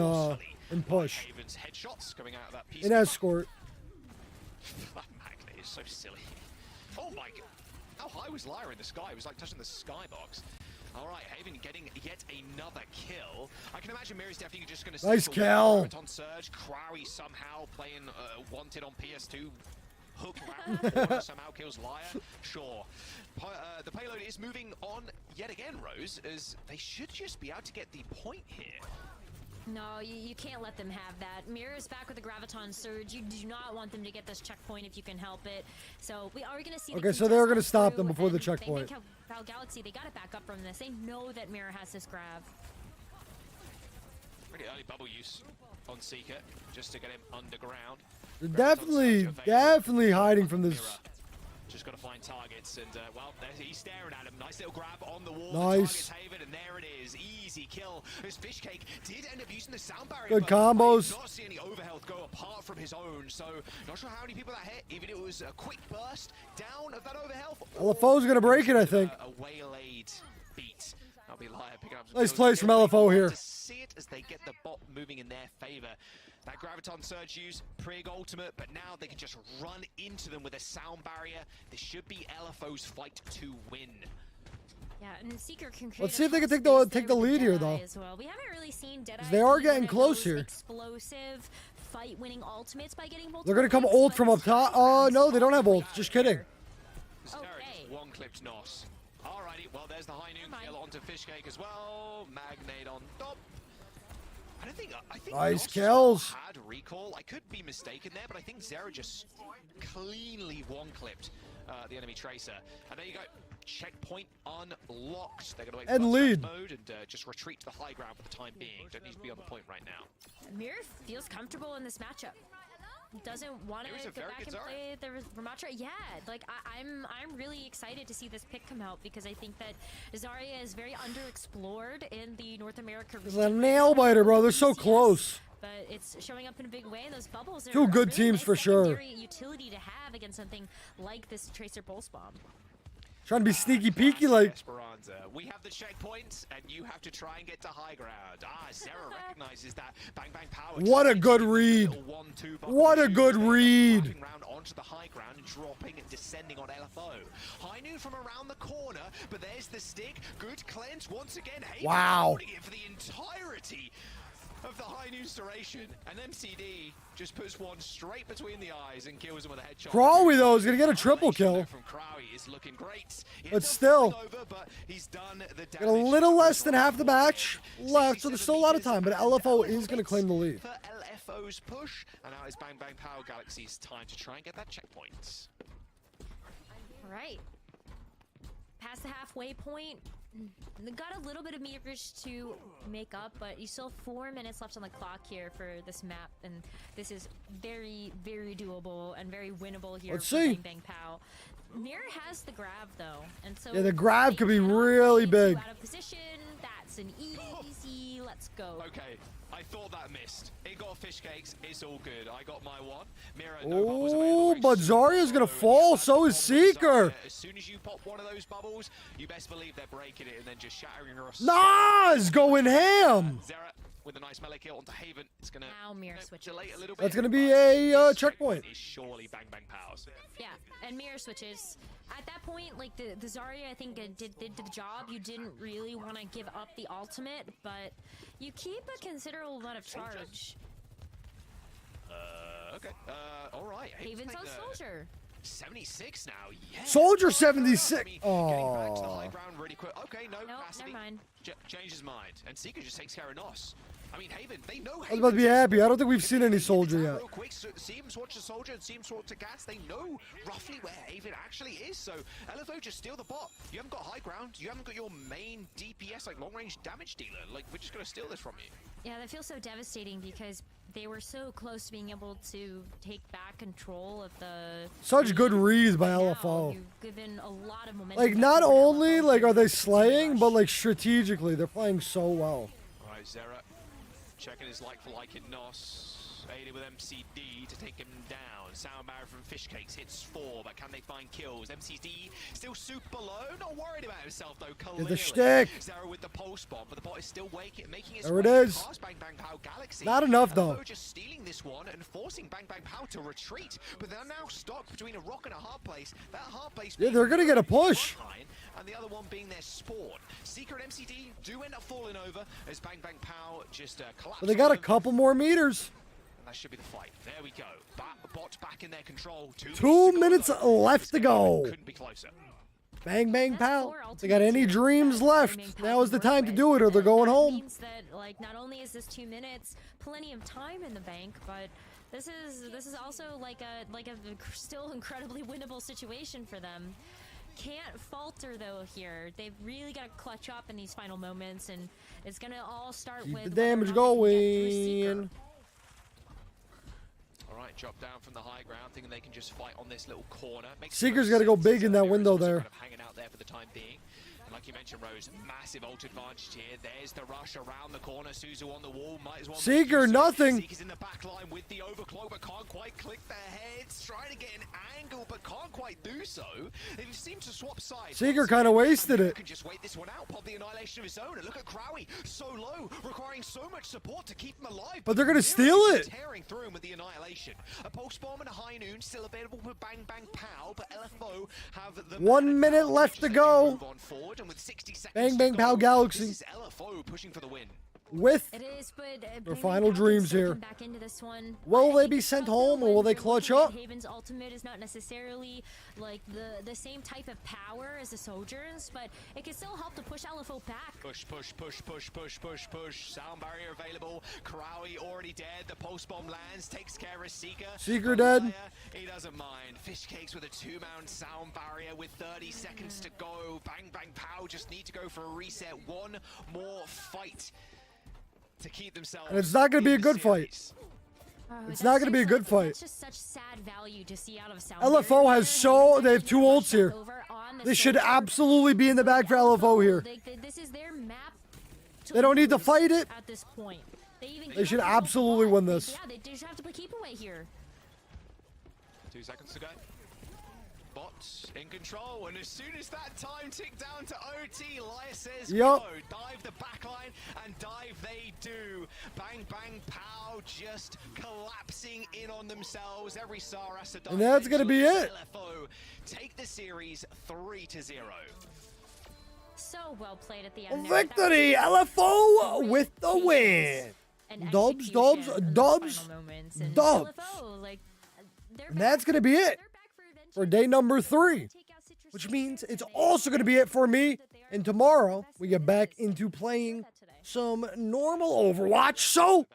push. Headshots coming out of that piece in escort. That magnet is so silly. Oh my god. How high was Lyra in the sky? It was like touching the skybox. Alright, Haven getting yet another kill. I can imagine Mary's definitely just going to nice kill. On Surge. Crowley somehow playing Wanted on PS2. Hook round somehow kills Lyra. Sure. The payload is moving on yet again, Rose, as they should just be able to get the point here. No, you can't let them have that. Mirror's back with the Graviton Surge. You do not want them to get this checkpoint if you can help it. So we are going to see. Okay, so they're going to stop them before the checkpoint. Bao Galaxy, they got to back up from this. They know that Mirror has this grab. Pretty early bubble use on Seeker just to get him underground. They're definitely hiding from this. Just got to find targets, and well, he's staring at him. Nice little grab on the wall. Nice. Haven, and there it is. Easy kill. As Fishcake did end up using the sound barrier. Good combos. Not see any overhealth go apart from his own, so not sure how many people that hit. Even it was a quick burst down of that overhealth. LFO's gonna break it, I think. A waylaid beat. That'll be Lyra picking up some nice plays from LFO here. To see it as they get the bot moving in their favor. That Graviton Surge use, Prig ultimate, but now they can just run into them with a sound barrier. This should be LFO's fight to win. Yeah, and Seeker can let's see if they can take the lead here, though. Well. We haven't really seen Deadeye. They are getting close here. Explosive fight-winning ultimates by getting multiple. They're gonna come ult from up top. Oh no, they don't have ult. Just kidding. Okay. One clipped Nos. Alrighty, well there's the high noon kill onto Fishcake as well. Magnate on top. I think nice kills. Had recall. I could be mistaken there, but I think Zera just cleanly one-clipped the enemy Tracer. And there you go. Checkpoint unlocked. They're going to and lead mode and just retreat to the high ground for the time being. Don't need to be on the point right now. Mirror feels comfortable in this matchup. Doesn't want to go back and play the Ramatra. Yeah, like I'm really excited to see this pick come out because I think that Zarya is very underexplored in the North America region. It's a nail biter, bro. They're so close. But it's showing up in a big way, and those bubbles are two good really teams nice for sure. Utility to have against something like this Tracer Pulse Bomb. Trying to be sneaky peeky like. Esperanza. We have the checkpoint, and you have to try and get to high ground. Zera recognizes that. Bang Bang Power. What a good read. What a good read. Round onto the high ground and dropping and descending on LFO. High noon from around the corner, but there's the stick. Good cleanse once again. Wow. Holding it for the entirety of the high noon duration, and MCD just puts one straight between the eyes and kills him with a headshot. Crawley though is gonna get a triple kill. From Crawley is looking great. But still, But he's done the got a little less than half the match left, so there's still a lot of time. But LFO is gonna claim the lead. For LFO's push, and now it's Bang Bang Power Galaxy's time to try and get that checkpoint. All right. Past the halfway point. They got a little bit of meters to make up, but you still have 4 minutes left on the clock here for this map, and this is very, very doable and very winnable here. Let's for see. Bang Bang Pow. Mirror has the grab though, and so Yeah, the grab could be really big. out of position. That's an easy. Let's go. Okay, I thought that missed. It got fish cakes. It's all good. I got my one. Mirror, no bubbles available. Oh, but Zarya's gonna fall. So is Seeker. As soon as you pop one of those bubbles, you best believe they're breaking it and then just shattering your. Nas going ham. Zera with a nice melee kill onto Haven. It's gonna now Mirror switches. delay a little bit. That's gonna be a checkpoint. Is surely Bang Bang Powers. Yeah, and Mirror switches. At that point, like the Zarya, I think did the job. You didn't really want to give up the ultimate, but you keep a considerable amount of charge. Okay. All right. Haven's on Soldier. 76 now. Yeah. Soldier 76. Getting back to the high Oh. ground really quick. Okay, no. Nope, capacity. never mind. Change his mind, and Seeker just takes care of Nos. I mean, Haven, they know. I was about to be happy. I don't think we've seen any Soldier yet. Real quick, see him swatch the Soldier and see him swatch the gas. They know roughly where Haven actually is. So LFO just steal the bot. You haven't got high ground. You haven't got your main DPS, like long range damage dealer. Like, we're just gonna steal this from you. Yeah, that feels so devastating because they were so close to being able to take back control of the. Such good reads by Now LFO. you've given a lot of momentum. Like, not only like are they slaying, but like strategically, they're playing so well. All right, Zera checking his like for like in Nos. Aided with MCD to take him down. Sound barrier from Fish Cakes hits 4, but can they find kills? MCD still super low. Not worried about himself though. Clearly. Get the shtick. Zera with the pulse bomb, but the bot is still making its There it way is. past Bang Bang Pow Galaxy. Not enough, though. LFO just stealing this one and forcing Bang Bang Pow to retreat, but they're now stuck between a rock and a hard place. That hard place. Yeah, they're gonna get a push. And the other one being their spawn. Seeker and MCD do end up falling over as Bang Bang Pow just collapses. But they got a couple more meters. And that should be the fight. There we go. Bot back in their control. 2 minutes left to go. Couldn't be closer. Bang Bang Pow. If they got any dreams left, now is the time to do it, or they're going home. Means that like not only is this 2 minutes plenty of time in the bank, but this is also like a still incredibly winnable situation for them. Can't falter though here. They've really got to clutch up in these final moments, and it's gonna all start Keep with the damage going. Alright, drop down from the high ground, thinking they can just fight on this little corner. Seeker's got to go big in that window there. Kind of hanging out there for the time being. And like you mentioned, Rose, massive ult advantage here. There's the rush around the corner. Suzu on the wall, might as well. Seeker, nothing. Seeker's in the back line with the overclock, but can't quite click their heads. Trying to get an angle, but can't quite do so. They seem to swap sides. Seeker kind of wasted it. Can just wait this one out. Pop the annihilation of his own. And look at Crowley, so low, requiring so much support to keep him alive. But they're gonna steal it. Tearing through him with the annihilation. A pulse bomb and a high noon still available for Bang Bang Pow, but LFO have the 1 minute left to go. move on forward, and with 60 seconds Bang to Bang go, Pow Galaxy. This is LFO pushing for the win. With It is, but their final dreams here. back into this one. Will they be sent home, or will they clutch up? Haven's ultimate is not necessarily like the same type of power as the Soldiers, but it can still help to push LFO back. Push, push, push, push, push, push, push. Sound barrier available. Crowley already dead. The pulse bomb lands, takes care of Seeker. Seeker dead. He doesn't mind. Fish Cakes with a 2-man sound barrier with 30 seconds to go. Bang Bang Pow just need to go for a reset. One more fight to keep themselves. And it's not going to be a good fight. It's not going to be a good fight. That's just such sad value to see out of Sound LFO has they have 2 ults here. They should absolutely be in the back for LFO here. This is their map. They don't need to fight it. At this point, They should absolutely win this. Yeah, they just have to play keep away here. 2 seconds to go. Bot in control, and as soon as that time ticked down to OT, Laya says, Yup. go, dive the backline, and dive they do. Bang, bang, pow, just collapsing in on themselves. Every Star has to dive. And that's gonna be it. LFO take the series 3-0. So well played at the end. Victory! LFO with the win. Dubs, dubs, dubs, dubs. And that's going to be it for day number 3, which means it's also going to be it for me. And tomorrow, we get back into playing some normal Overwatch. So,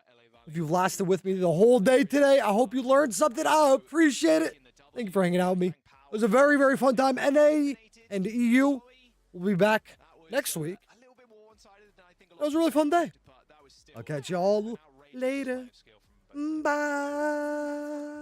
if you've lasted with me the whole day today, I hope you learned something. I appreciate it. Thank you for hanging out with me. It was a very, very fun time. NA and EU will be back next week. That was a really fun day. I'll catch y'all later. Bye.